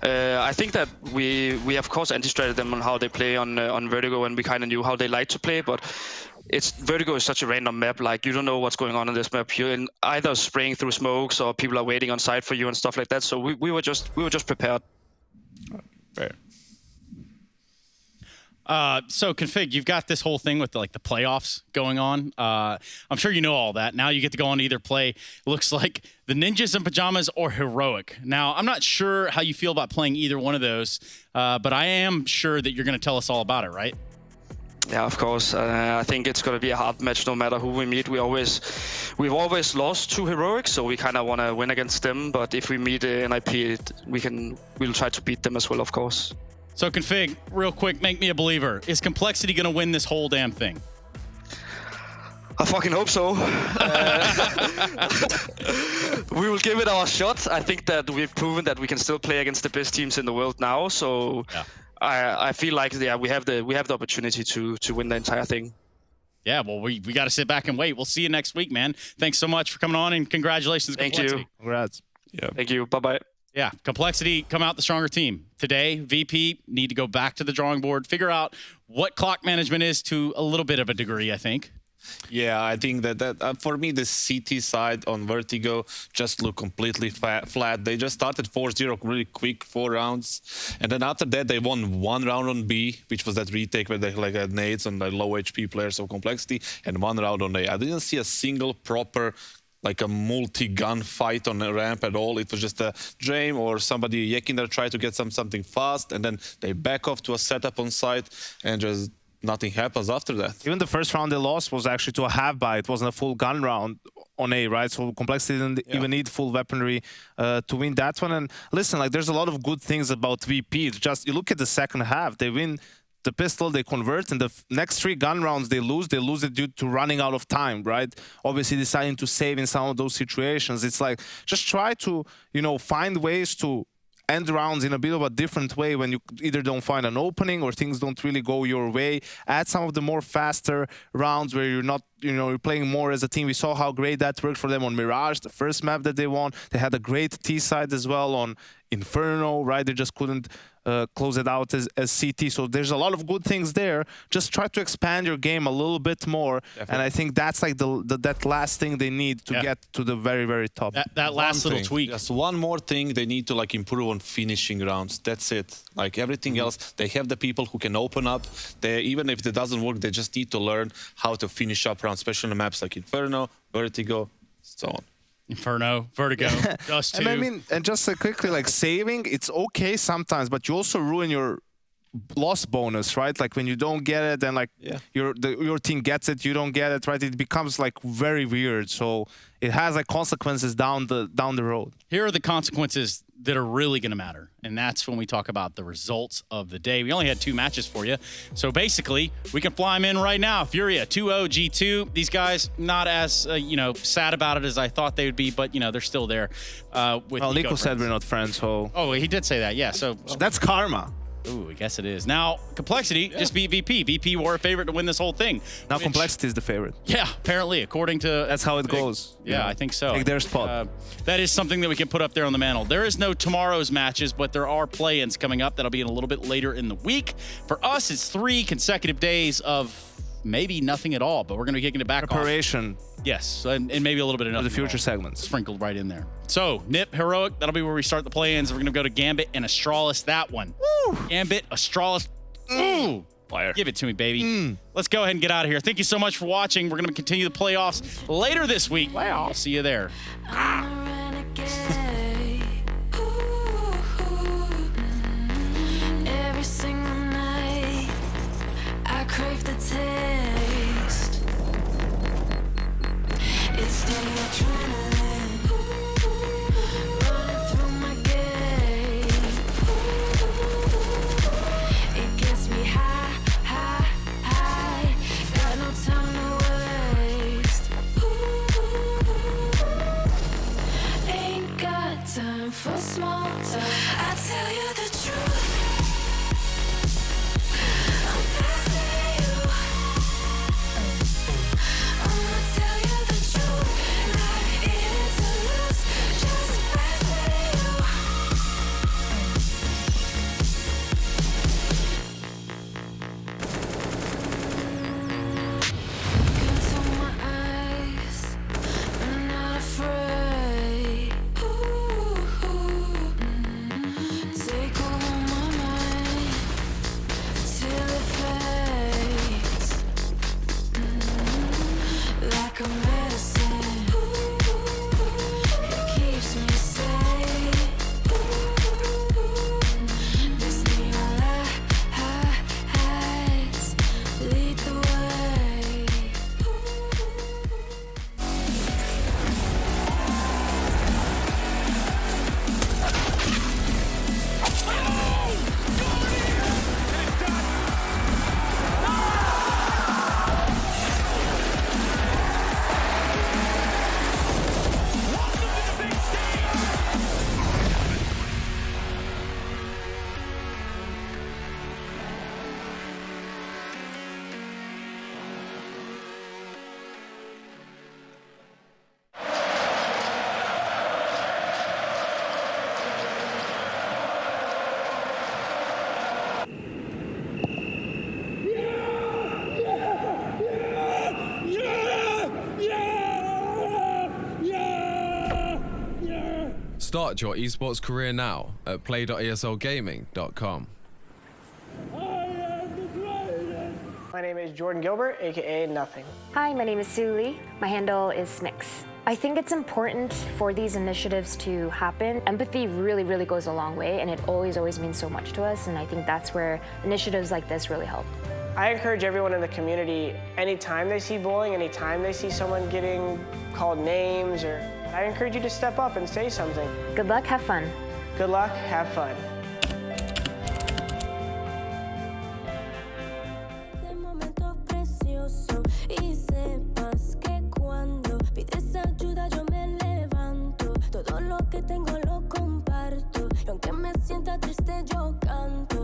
I think that we of course anti-strated them on how they play on Vertigo, and we kind of knew how they like to play, but Vertigo is such a random map. You don't know what's going on this map. You're either spraying through smokes or people are waiting on site for you and stuff like that. So we were just prepared. Fair. So Config, you've got this whole thing with the playoffs going on. I'm sure you know all that. Now you get to go on either play. Looks like the Ninjas in Pajamas or Heroic. Now I'm not sure how you feel about playing either one of those, but I am sure that you're going to tell us all about it, right? Yeah, of course. I think it's going to be a hard match no matter who we meet. We've always lost to Heroics, so we kind of want to win against them. But if we meet NIP, we'll try to beat them as well, of course. So Config, real quick, make me a believer. Is Complexity going to win this whole damn thing? I fucking hope so. We will give it our shot. I think that we've proven that we can still play against the best teams in the world now. So. Yeah. I feel like we have the opportunity to win the entire thing. Yeah, well, we got to sit back and wait. We'll see you next week, man. Thanks so much for coming on, and congratulations. Thank you. Congrats. Yeah. Thank you. Bye-bye. Yeah, Complexity come out the stronger team. Today, VP need to go back to the drawing board, figure out what clock management is to a little bit of a degree, I think. Yeah, I think that for me, the CT side on Vertigo just looked completely flat. They just started 4-0 really quick, 4 rounds. And then after that, they won 1 round on B, which was that retake where they had nades on the low HP players of Complexity, and 1 round on A. I didn't see a single proper a multi-gun fight on the ramp at all. It was just a Dream or somebody Yekin there tried to get something fast, and then they back off to a setup on site, and just nothing happens after that. Even the first round they lost was actually to a half buy. It wasn't a full gun round on A, right? So Complexity didn't even need full weaponry to win that one. And listen, there's a lot of good things about VP. It's just, you look at the second half, they win the pistol, they convert, and the next 3 gun rounds they lose it due to running out of time, right? Obviously deciding to save in some of those situations. It's just try to, find ways to end rounds in a bit of a different way when you either don't find an opening or things don't really go your way. Add some of the more faster rounds where you're not, you're playing more as a team. We saw how great that worked for them on Mirage, the first map that they won. They had a great T side as well on Inferno, right? They just couldn't close it out as CT. So there's a lot of good things there. Just try to expand your game a little bit more. Definitely. And I think that's like that last thing they need to get to the very, very top. That last little tweak. Just one more thing they need to like improve on finishing rounds. That's it. Like everything else, they have the people who can open up. Even if it doesn't work, they just need to learn how to finish up rounds, especially on maps like Inferno, Vertigo, so on. Inferno, Vertigo, Dust 2. And I mean, and just quickly, like saving, it's okay sometimes, but you also ruin your loss bonus, right? Like when you don't get it and like your team gets it, you don't get it, right? It becomes like very weird. So it has like consequences down the road. Here are the consequences that are really going to matter, and that's when we talk about the results of the day. We only had 2 matches for you, so basically we can fly them in right now. Furia 2-0 G2. These guys not as sad about it as I thought they would be, but they're still there. Well, Nico said we're not friends, so he did say that. Yeah, so that's karma. Ooh, I guess it is. Now, Complexity just beat VP. VP were a favorite to win this whole thing. Now Complexity is the favorite. Yeah, apparently, according to... That's how it goes. Yeah, I think so. Take their spot. That is something that we can put up there on the mantle. There is no tomorrow's matches, but there are play-ins coming up. That'll be in a little bit later in the week. For us, it's 3 consecutive days of maybe nothing at all, but we're going to be kicking it back Preparation. Yes, and maybe a little bit of nothing. The future segments. Sprinkled right in there. So, NIP, Heroic, that'll be where we start the play-ins. We're going to go to Gambit and Astralis, that one. Woo! Gambit, Astralis. Ooh! Fire. Give it to me, baby. Let's go ahead and get out of here. Thank you so much for watching. We're going to continue the playoffs later this week. Wow. I'll see you there. Every single night, I crave the taste. It's the adrenaline running through my gait. It gets me high, high, high. Got no time to waste. Ain't got time for small talk. I tell you the truth. I'm fascinated you. I'ma tell you the truth. Not in it to lose, just fascinated you. Look into my eyes, I'm not afraid. Take over my mind till it fades. Like a medicine, it keeps me safe. This neon lights lead the way. Start your esports career now at play.eslgaming.com. My name is Jordan Gilbert, aka Nothing. Hi, my name is Sue Lee. My handle is Smix. I think it's important for these initiatives to happen. Empathy really, really goes a long way, and it always means so much to us, and I think that's where initiatives like this really help. I encourage everyone in the community, anytime they see bullying, anytime they see someone getting called names, I encourage you to step up and say something. Good luck, have fun. Good luck, have fun. Y sepas que cuando pides ayuda yo me levanto. Todo lo que tengo lo comparto. Y aunque me sienta triste yo canto.